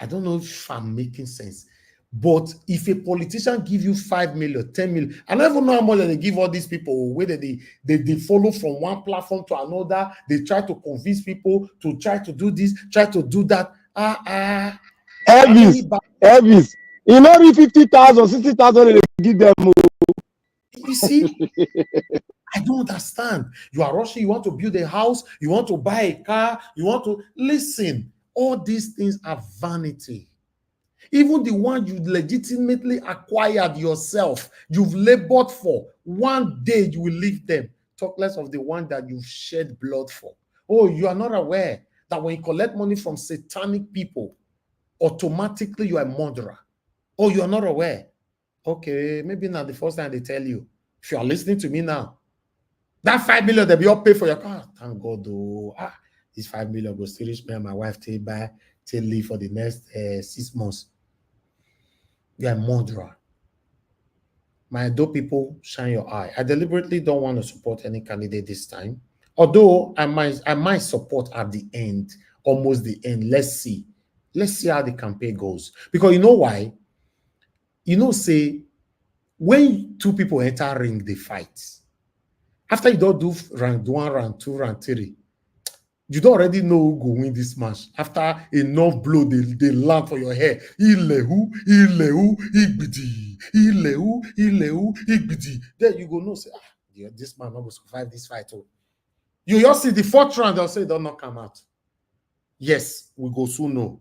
I don't know if I'm making sense. But if a politician give you 5 million, 10 million, I don't even know how much they give all these people, whether they follow from one platform to another, they try to convince people to try to do this, try to do that. Elvis, you know, 50,000, 60,000, they give them. You see, I don't understand. You are rushing, you want to build a house, you want to buy a car, you want to listen. All these things are vanity. Even the one you legitimately acquired yourself, you've labored for, one day you will leave them. Talk less of the one that you've shed blood for. Oh, you are not aware that when you collect money from satanic people, automatically you are a murderer. Oh, you are not aware. Okay, maybe not the first time they tell you. If you are listening to me now, that 5 million they be all pay for your car. Thank God, though. This 5 million will still reach me and my wife till leave for the next 6 months. You are a murderer. My Edo people, shine your eye. I deliberately don't want to support any candidate this time. Although I might support at the end, almost the end. Let's see how the campaign goes. Because you know why? You know, say, when two people enter ring, they fight. After you don't do round 1, round 2, round 3, you don't already know who go win this match. After enough blow, they land for your hair. Ilehu, igbidi. Ilehu, igbidi. Then you go know, say, this man not going to survive this fight. Oh. You just see the 4th round, they'll say, don't not come out. Yes, we go soon know.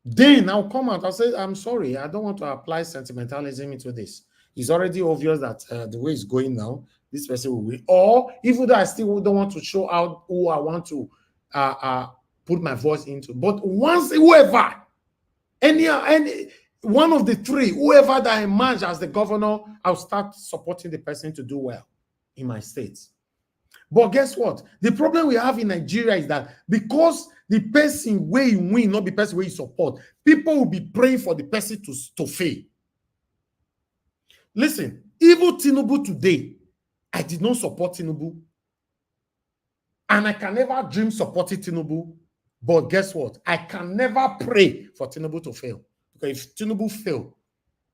Then I'll come out, I'll say, I'm sorry, I don't want to apply sentimentalism into this. It's already obvious that the way it's going now, this person will win. Or even though I still don't want to show out who I want to put my voice into, but once whoever, any one of the three, whoever that emerges as the governor, I'll start supporting the person to do well in my state. But guess what? The problem we have in Nigeria is that because the person where you win, not the person where you support, people will be praying for the person to fail. Listen, even Tinubu today, I did not support Tinubu. And I can never dream supporting Tinubu. But guess what? I can never pray for Tinubu to fail. Because if Tinubu fail,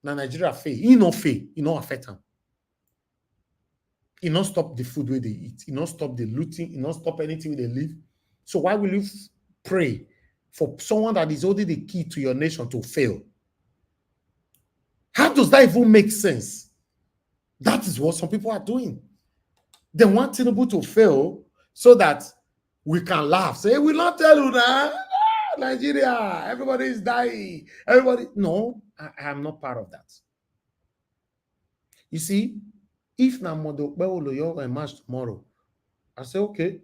now Nigeria fail. He not fail. He not affect him. He not stop the food where they eat. He not stop the looting. He not stop anything where they live. So why will you pray for someone that is holding the key to your nation to fail? How does that even make sense? That is what some people are doing. They want Tinubu to fail so that we can laugh. Say, we will not tell you that. Nigeria, everybody is dying. Everybody. No, I am not part of that. You see, if Namodo Beolo emerge tomorrow, I say, okay,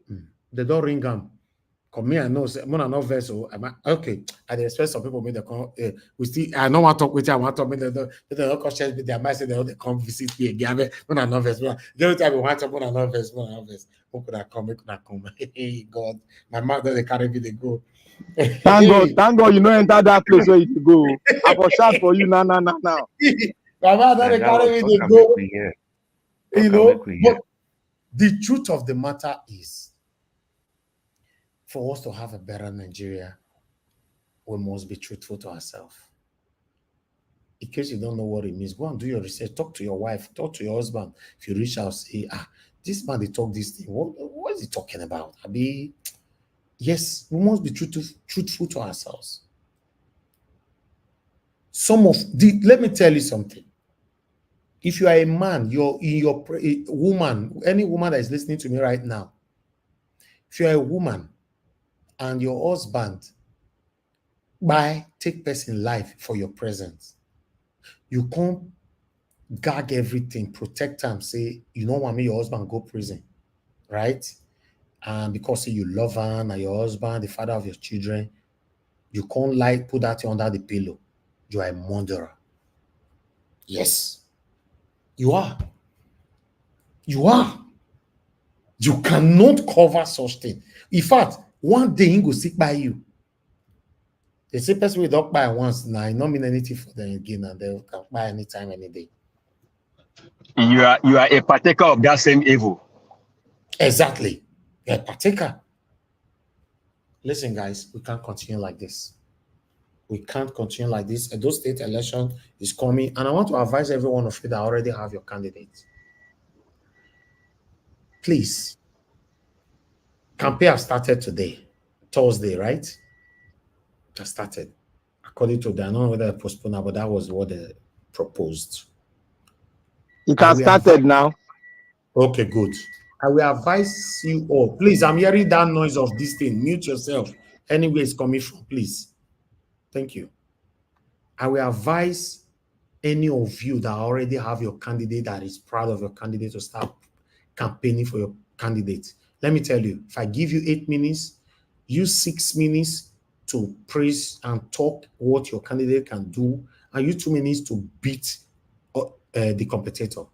they don't ring them. Come here, I know, say, I'm not vessel. Okay, I expect some people make the come. We still, I don't want to talk with you. I want to talk with them. They don't question me. They might say they come visit me again. When I know vessel, the only time we want to when I know vessel, who could I come? Who could I come? Hey, God, my mother they carry me. They go. Thank God, you know enter that place where you go. I for shout for you now. My mother they carry me. They go. You know, but the truth of the matter is, for us to have a better Nigeria, we must be truthful to ourselves. In case you don't know what it means, go and do your research. Talk to your wife. Talk to your husband. If you reach out, say, this man, they talk this thing. What is he talking about? Yes, we must be truthful to ourselves. Let me tell you something. If you are a man, woman, any woman that is listening to me right now, if you are a woman and your husband take person life for your presence, you can't gag everything, protect them, say, you don't want me, your husband go prison, right? And because you love him and your husband, the father of your children, you can't put that under the pillow. You are a murderer. Yes, you are. You are. You cannot cover such thing. In fact, one day he will sit by you. The same person will not buy once now, it not mean anything for them again, and they can buy anytime, any day. You are a partaker of that same evil. Exactly. You're a partaker. Listen, guys, we can't continue like this. We can't continue like this. Edo State election is coming, and I want to advise every one of you that already have your candidates. Please, campaign has started today, Thursday, right? Has started. According to them, I don't know whether they postponed, but that was what they proposed. It has started now. Okay, good. I will advise you all. Please, I'm hearing that noise of this thing. Mute yourself. Anywhere it's coming from, please. Thank you. I will advise any of you that already have your candidate, that is proud of your candidate, to start campaigning for your candidate. Let me tell you, if I give you 8 minutes, use 6 minutes to praise and talk what your candidate can do, and use 2 minutes to beat the competitor.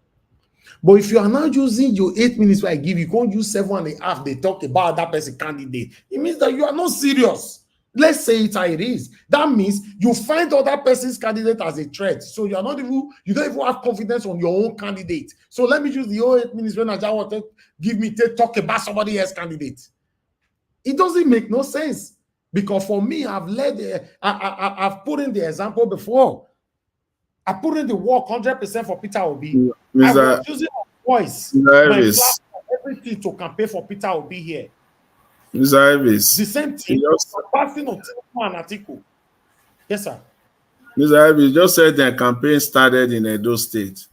But if you are now using your 8 minutes where I give you, can't use 7.5, they talk about that person candidate. It means that you are not serious. Let's say it how it is. That means you find other person's candidate as a threat. So you don't even have confidence on your own candidate. So let me use the whole 8 minutes when I just want to talk about somebody else's candidate. It doesn't make no sense. Because for me, I've put in the example before. I put in the work 100% for Peter Obi. I was using my voice, my platform, everything to campaign for Peter Obi here. Mr. Ives. The same thing, passing on an article. Yes, sir. Mr. Ives just said the campaign started in Edo State.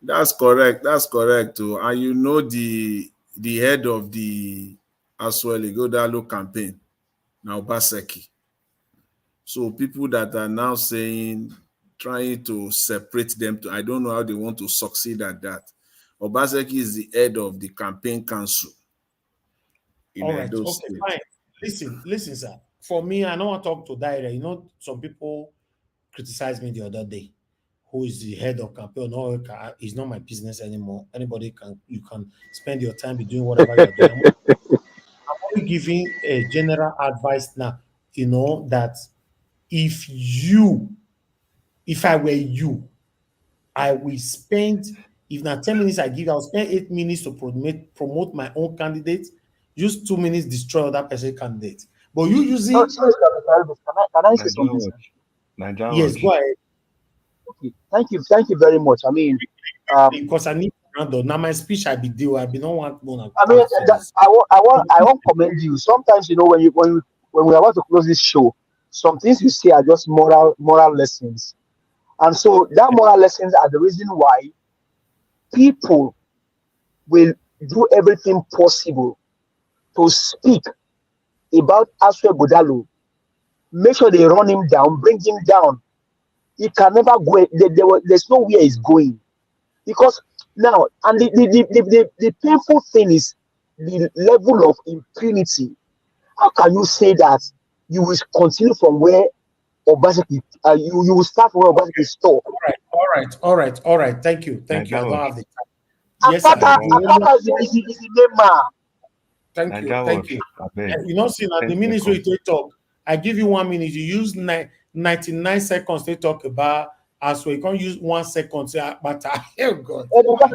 That's correct. That's correct too. And you know the head of the Asweli Godalo campaign, now Baseki. So people that are now saying trying to separate them. I don't know how they want to succeed at that. Obaseki is the head of the campaign council in All right. Edo Okay, State. fine. Listen, sir. For me, I don't want to talk to Daira. You know, some people criticized me the other day. Who is the head of campaign? No, it's not my business anymore. Anybody you can spend your time doing whatever you're doing. I'm only giving a general advice now. You know that if I were you, I will spend, if not 10 minutes I give, I'll spend 8 minutes to promote my own candidate. Use 2 minutes destroy other person's candidate. But you using Sorry, can I say something, sir? yes, go ahead. Okay. Thank you very much. I mean, because I need to handle now my speech. I be deal. I be don't want more. I mean, I want commend you. Sometimes, you know, when we are about to close this show, some things you say are just moral lessons, and so that moral lessons are the reason why people will do everything possible to speak about Aswe Godalo. Make sure they run him down, bring him down. He can never go. There's nowhere he's going, because now, and the painful thing is the level of impunity. How can you say that you will continue from where Obaseki, you will start from where Obaseki stopped? All right. Thank you. I don't have the time. Yes, Apata is the name, man. Thank you. You know, see, now the minutes we talk, I give you 1 minute. You use 99 seconds to talk about as well. You can't use 1 second. Say, but oh God. Because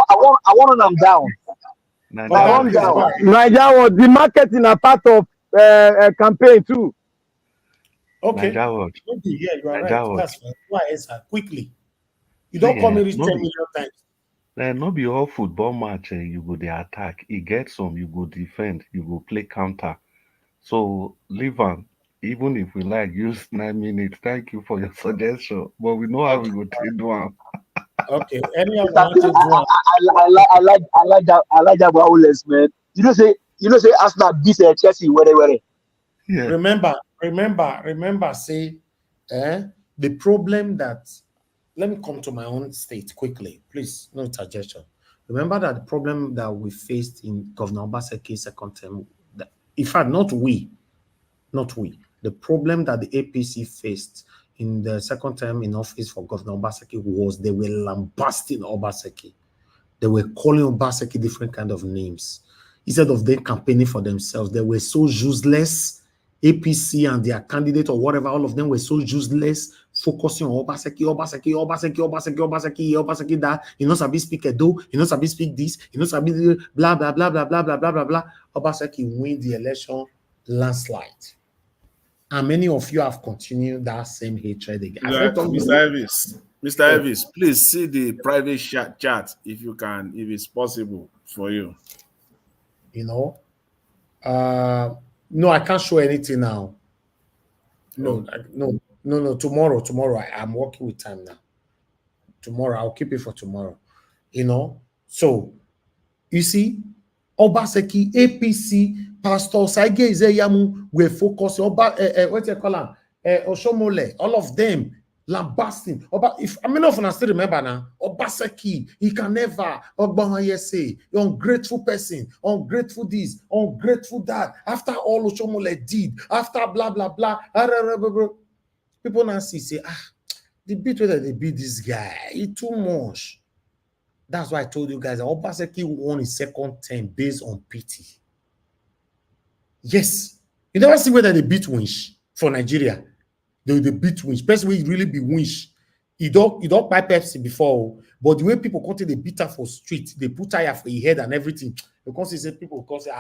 I want them down. Nigeria was the marketing a part of campaign too. Okay. Yeah, you are right. That's fine. Go ahead, sir. Quickly. You don't come in this 10 million times. Not be all football match you go the attack. You get some, you go defend, you go play counter. So leave on. Even if we like use 9 minutes, thank you for your suggestion. But we know how we go take one. Okay. Any of I like that violence, man. You know say Arsenal beat Chelsea where. Yeah. Remember, say the problem that, let me come to my own state quickly, please, no suggestion. Remember that the problem that we faced in Governor Obaseki's second term, in fact, not we, the problem that the APC faced in the second term in office for Governor Obaseki was they were lambasting Obaseki. They were calling Obaseki different kind of names. Instead of them campaigning for themselves, they were so useless. APC and their candidate or whatever, all of them were so useless, focusing on Obaseki, that he knows how to speak Edo, he knows how to speak this, he knows how to blah, blah, blah, blah, blah, blah, blah, blah, blah. Obaseki win the election landslide. And many of you have continued that same hatred again. Mr. Elvis, please see the private chat if you can, if it's possible for you. You know, no, I can't show anything now. No. Tomorrow. I'm working with time now. Tomorrow, I'll keep it for tomorrow. You know, so you see, Obaseki, APC, Pastor Saige Izeyamu were focusing what you call him? Oshomole, all of them lambasting. If I mean, I still remember now, Obaseki, he can never, say, ungrateful person, ungrateful this, ungrateful that. After all Oshomole did, after blah blah blah, people now say, the beat whether they beat this guy, it's too much. That's why I told you guys that Obaseki won his second term based on pity. Yes. You never see whether they beat Winch for Nigeria. They beat Winch. Best way really be Winch. You don't buy Pepsi before, but the way people come to the beat her for street, they put tire for your head and everything. Because say people say,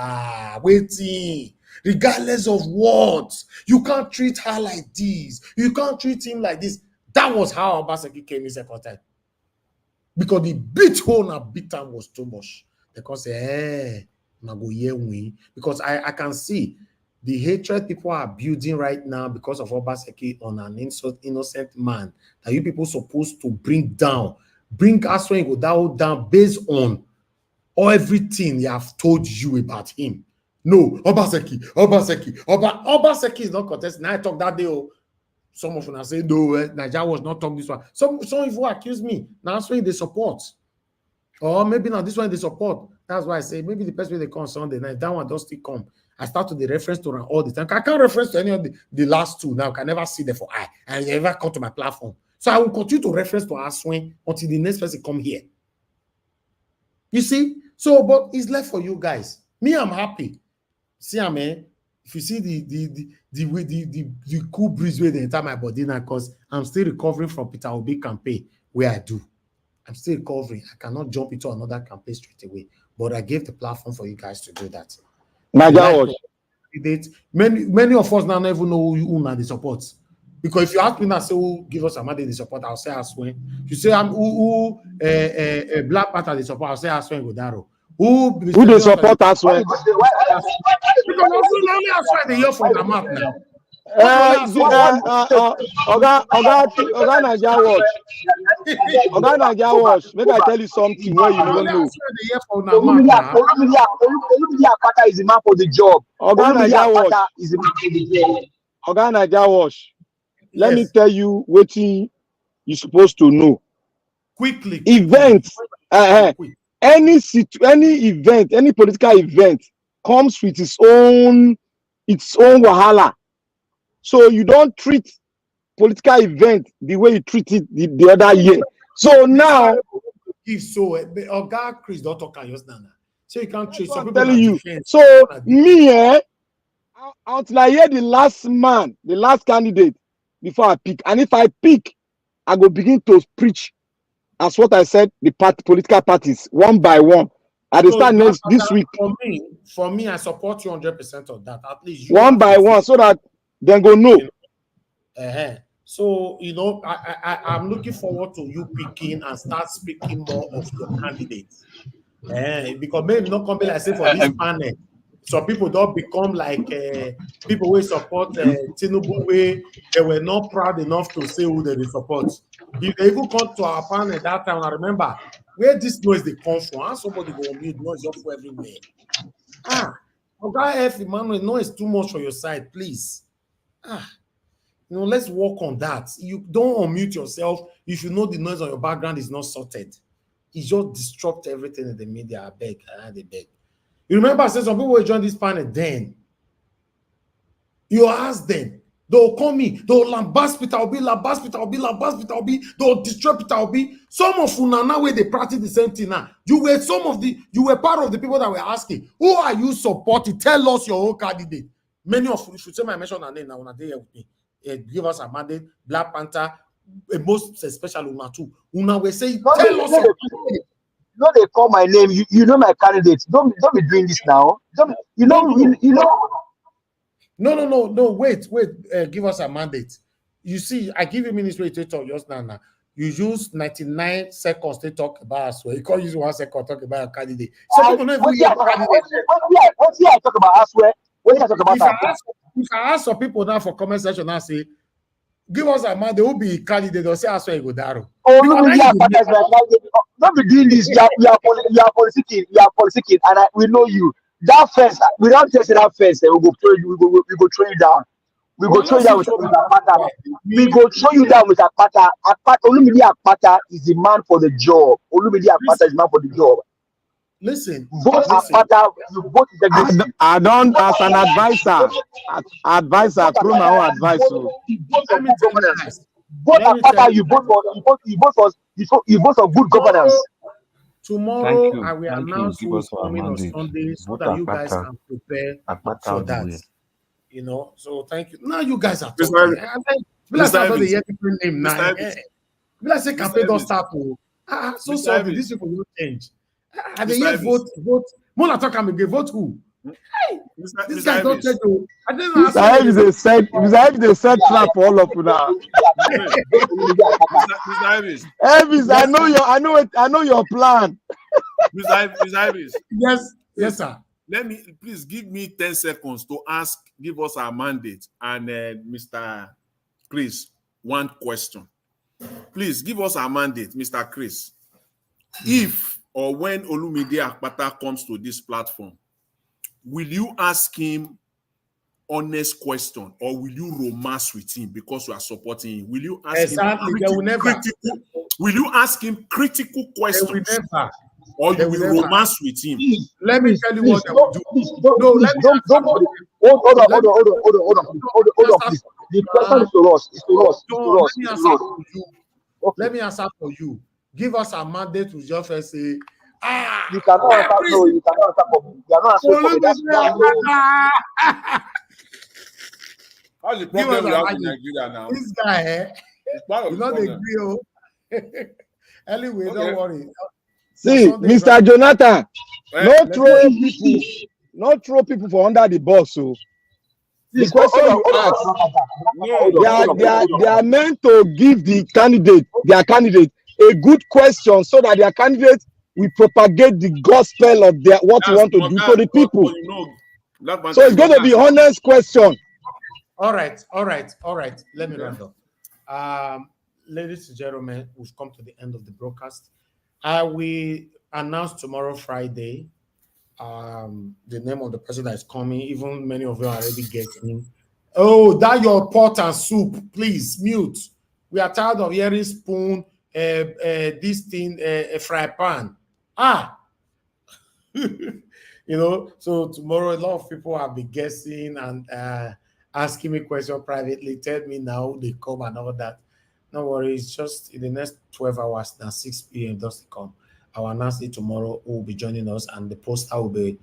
waiting. Regardless of what, you can't treat her like this. You can't treat him like this. That was how Obaseki came in second time. Because the beat hole and beat time was too much. Because because I can see the hatred people are building right now because of Obaseki on an innocent man that you people supposed to bring Aswen down based on everything they have told you about him. No, Obaseki is not contesting. Now I talk that day. Some of them say, no, Nigeria was not talking this one. Some people accuse me. Now that's why they support. Or maybe now this one they support. That's why I say maybe the person they come Sunday night, that one does still come. I start to the reference to all the time. I can't reference to any of the last two now. I can never see them for eye. I never come to my platform. So I will continue to reference to Aswin until the next person come here. You see? So, but it's left for you guys. Me, I'm happy. See, if you see the cool breeze where they enter my body now, because I'm still recovering from Peter Obi campaign where I do. I'm still recovering. I cannot jump into another campaign straight away. But I gave the platform for you guys to do that. Many of us now never know who now the support. Because if you ask me now, say who give us a money the support, I'll say Aswen. If you say I'm who Black Panther the support, I'll say Aswen Godaro. Who the support Aswen? Because only Aswen the year from the map now. Oga Naija Watch. Oga Naija Watch. Make I tell you something where you never know. Olumide Akpata is the man for the job. Oga Naija Watch is the man for the job. Oga Naija Watch. Let me tell you what you're supposed to know. Quickly. Events. Any event, any political event comes with its own wahala. So you don't treat political event the way you treat it the other year. So now, Oga Chris don't talk just now. So you can't treat some I'm people. Telling you. So me, until I hear the last candidate before I pick, and if I pick, I go begin to preach as what I said, the political parties one by one. I will start this week. For me, I support you 100% of that. At least one by one, so that they go know. So I'm looking forward to you picking and start speaking more of your candidates. Because maybe not come be like say for this panel. Some people don't become like people who support Tinubu, where they were not proud enough to say who they support. If they even come to our panel at that time, I remember where this noise they come from. Somebody go mute noise up for everywhere. Okay, F Emmanuel, noise too much for your side, please. Let's work on that. You don't unmute yourself if you know the noise on your background is not sorted. It just disrupt everything in the media. I beg. You remember I said some people will join this panel then. You ask them, they'll call me, they'll lambast Peter Obi, they'll destroy Peter Obi. Some of you now where they practice the same thing now. You were part of the people that were asking, who are you supporting? Tell us your own candidate. Many of you should say my mention and name now when they here with me. Give us a mandate, Black Panther, most especially Una too. Una will say, tell us your candidate. No, they call my name. You know my candidates. Don't be doing this now. No. Wait. Give us a mandate. You see, I give you ministry to talk just now. You use 99 seconds to talk about us. You can't use 1 second to talk about a candidate. So people know what I talk about us? What I talk about? If I ask some people now for comment section now say, give us a mandate, who be candidate or say us where you go down. Don't be doing this. You are politicking, and we know you. That first, we don't test that first. We go throw you. We go throw you down. We go throw you down with Akpata. We go throw you down with Akpata. Olumide Akpata is the man for the job. Olumide Akpata is the man for the job. Listen. Vote Akpata. You vote the I don't as an advisor through my own advice. Vote Akpata. You vote for good governance. Tomorrow I will announce who's coming on Sunday so that you guys can prepare for that. So thank you. Now you guys are talking. Let's not the yet different name now. Let's say campaign don't start. So sorry, these people will change. And they yet vote. Mona talk and again vote who? Hey, this guy don't tell you. I didn't ask. Mr. They set trap for all of you now. Elvis, I know your plan. Mr. Yes, sir. Please give me 10 seconds to give us our mandate and Mr. Chris one question. Please give us our mandate, Mr. Chris. If or when Olumide Akpata comes to this platform, will you ask him honest question, or will you romance with him because you are supporting him? Will you ask Exactly. him They will never. will you ask him critical questions? They will never. Or you will romance with him? Let me tell you what they will do. Hold on, please. The question is to us. It's to us. Let me answer for you. Give us a mandate to just say, you cannot answer. No, you cannot answer for me. You are not answering for me. How's the problem we have in Nigeria now? This guy, you know the grill. Anyway, don't worry. See, Mr. Jonathan, not throw people for under the bus. So the question you ask, they are meant to give their candidate a good question so that their candidate will propagate the gospel of what you want to do to the people. So it's going to be honest question. All right. Let me round up. Ladies and gentlemen, we've come to the end of the broadcast. We announce tomorrow, Friday, the name of the person that is coming. Even many of you are already getting. Oh, that your pot and soup. Please mute. We are tired of hearing spoon, this thing, a fry pan. So tomorrow a lot of people have been guessing and asking me questions privately. Tell me now they come and all that. No worries, it's just in the next 12 hours now, 6 p.m. does come. I'll announce it tomorrow who will be joining us, and the poster will be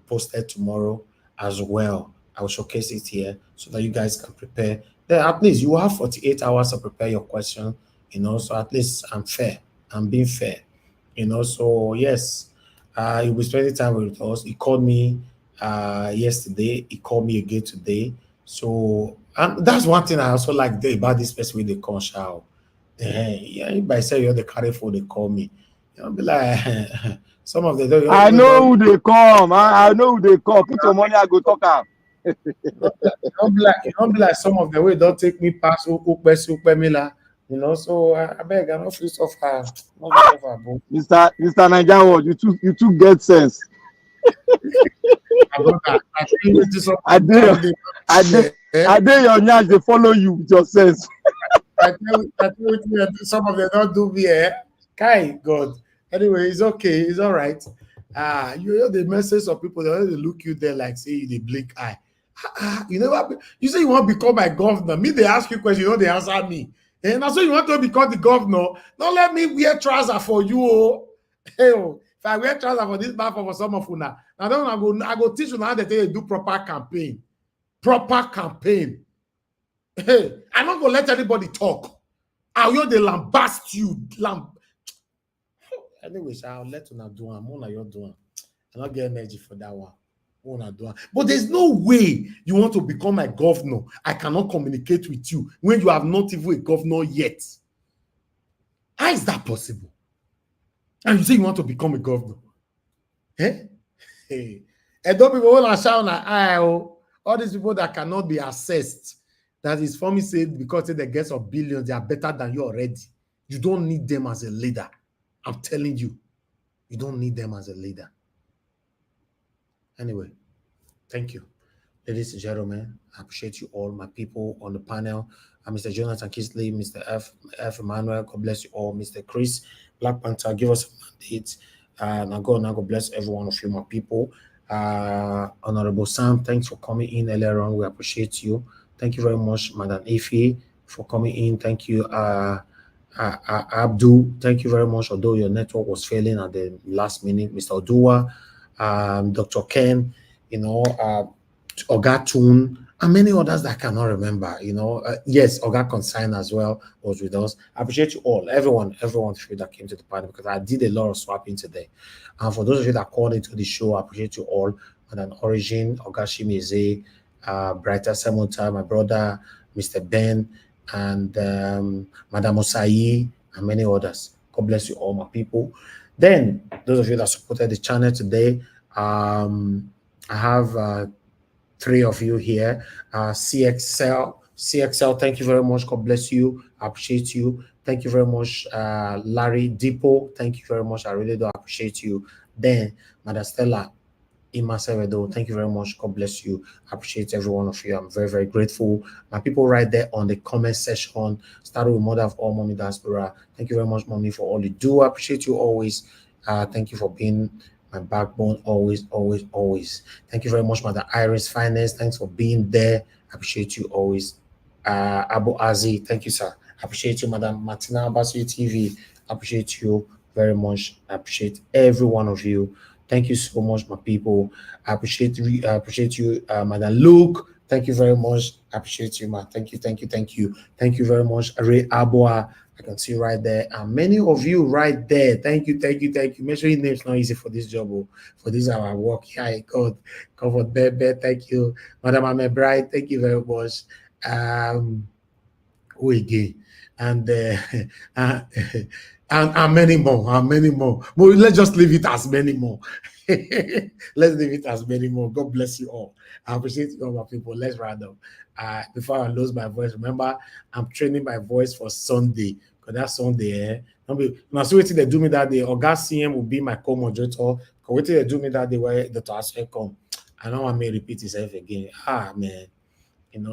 posted tomorrow as well. I will showcase it here so that you guys can prepare. Then at least you will have 48 hours to prepare your question, so at least I'm being fair, so yes, you'll be spending time with us. He called me yesterday, he called me again today. So, and that's one thing I also like about this person with the call show. If I say you're the carry for they call me, be like some of the. I know who they come. I know who they call. Put your money, I go talk out. Don't be like some of the way don't take me past Ukpemila. So I beg, I'm not free so far. Mr. Nigerian, you too get sense. I dare your nyash, they follow you with your sense. I tell you, some of them don't do me. Kai, God. Anyway, it's okay. It's all right. You hear the message of people, they look you there like say they blink eye. You say you want to become my governor. Me, they ask you questions, they answer me. And also you want to become the governor. Don't let me wear trousers for you. If I wear trousers for this man for some of you now, I go teach you how they do proper campaign. Hey, I'm not gonna let anybody talk. I'll the lambast you. Anyways, I'll let you do it. I'm you're doing. I don't get energy for that one. But there's no way you want to become my governor. I cannot communicate with you when you have not even a governor yet. How is that possible? And you say you want to become a governor? Hey, and don't people want to shout all these people that cannot be assessed. That is for me said because they get of billions, they are better than you already. You don't need them as a leader. I'm telling you, you don't need them as a leader. Anyway, thank you. Ladies and gentlemen, I appreciate you all, my people on the panel. Mr. Jonathan Kisley, Mr. F. Emmanuel, God bless you all. Mr. Chris, Black Panther, give us a mandate. Now God bless every one of you, my people. Honorable Sam, thanks for coming in earlier on. We appreciate you. Thank you very much, Madam Ife, for coming in. Thank you, Abdul. Thank you very much, although your network was failing at the last minute. Mr. Odua, Dr. Ken, Oga Tun, and many others that I cannot remember. Yes, Oga Consign as well was with us. I appreciate you all, everyone through that came to the party because I did a lot of swapping today. And for those of you that called into the show, I appreciate you all. And an Origin, Oga Shimize, Brighter Semuta, my brother, Mr. Ben, and Madam Osai, and many others. God bless you all, my people. Then, those of you that supported the channel today, I have 3 of you here. CXL, thank you very much. God bless you. I appreciate you. Thank you very much. Larry Depot, thank you very much. I really do appreciate you. Then, Madam Stella, Ima Sevedo, thank you very much. God bless you. I appreciate every one of you. I'm very, very grateful. My people right there on the comment section, started with Mother of All, Mommy Diaspora. Thank you very much, Mommy, for all you do. I appreciate you always. Thank you for being my backbone, always, always, always. Thank you very much, Mother Iris Finance. Thanks for being there. I appreciate you always. Abu Azi, thank you, sir. I appreciate you, Madam Martina Abasui TV. I appreciate you very much. I appreciate every one of you. Thank you so much, my people. I appreciate you, Madam Luke. Thank you very much. I appreciate you, man. Thank you, thank you, thank you. Thank you very much. Ray Abua, I can see right there. And many of you right there. Thank you, thank you, thank you. Make sure your name's not easy for this job. For this our work. Yeah, God. Covered Bebe. Thank you. Madam Ame Bright, thank you very much. And and many more. But let's just leave it as many more. Let's leave it as many more. God bless you all. I appreciate you all, my people. Let's round up. Before I lose my voice, remember, I'm training my voice for Sunday. Because that Sunday, now so waiting they do me that day. August CM will be my co-moderator. Waiting they do me that day where the task come. I know I may repeat itself again. Man.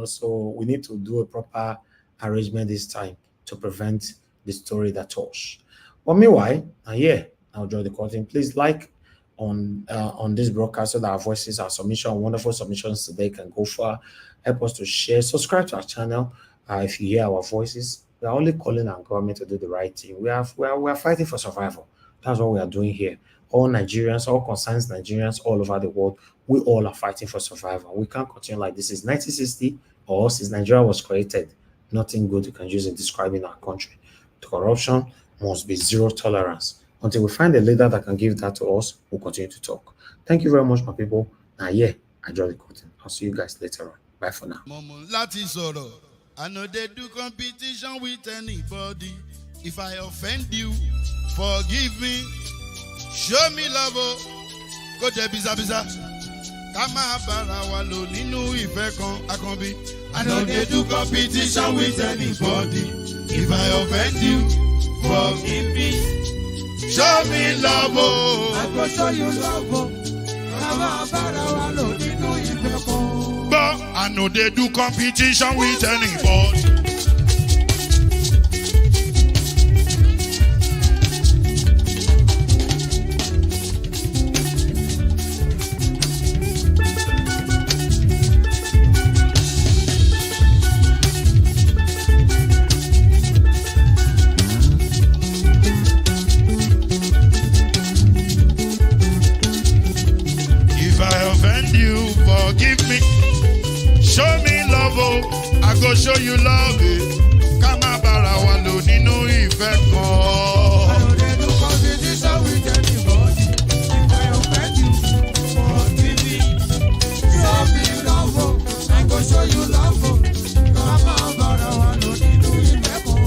So we need to do a proper arrangement this time to prevent the story that tells. But meanwhile, I'll draw the curtain. Please like on this broadcast so that our voices, our submission, wonderful submissions today can go far. Help us to share. Subscribe to our channel. If you hear our voices, we are only calling our government to do the right thing. We are fighting for survival. That's what we are doing here. All Nigerians, all concerned Nigerians all over the world, we all are fighting for survival. We can't continue like this. Is 1960 or since Nigeria was created. Nothing good you can use in describing our country. The corruption must be zero tolerance. Until we find a leader that can give that to us, we'll continue to talk. Thank you very much, my people. I draw the curtain. I'll see you guys later on. Bye for now. I know they do competition with anybody. If I offend you, forgive me. Show me love. Go to Biza. Kama bara wa lo ninu ife kan akanbi. I know they do competition with anybody. If I offend you, forgive me. Show me love. I go show you love. Kama bara wa lo ninu ife kan. But I know they do competition with anybody. Forgive me, show me love, I go show you love. Kama bara wa lo ninu ife kan. I don't do competition with anybody. If I offend you, forgive me. Show me love, I go show you love. Kama bara wa lo ninu ife kan.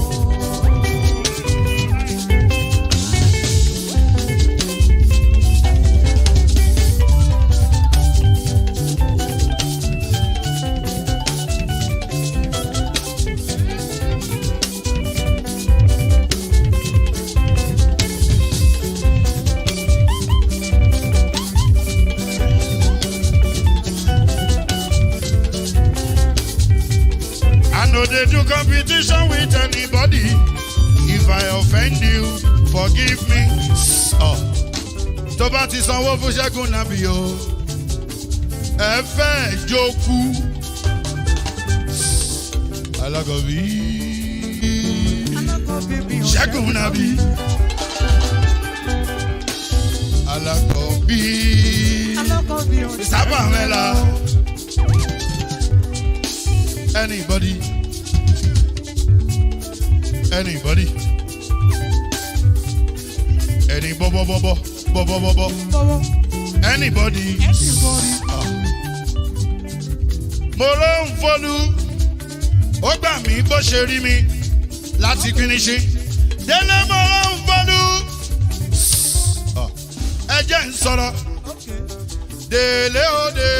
They do competition with anybody. If I offend you, forgive me. Tó bá ti sanwó fún Ṣẹ́gun Nàbí o, ẹ fẹ́ jókòó. Alákọ̀bí Ṣẹ́gun Nàbí. Alákọ̀bí Sábà Mẹ́la. Anybody? Any anybody. Mo ló ń fọlú, ó gbà mí bó ṣe rí mi láti finishi. Délé mo ló ń fọlú, ẹ jẹ́ ń sọ̀rọ̀. Délé ó dé.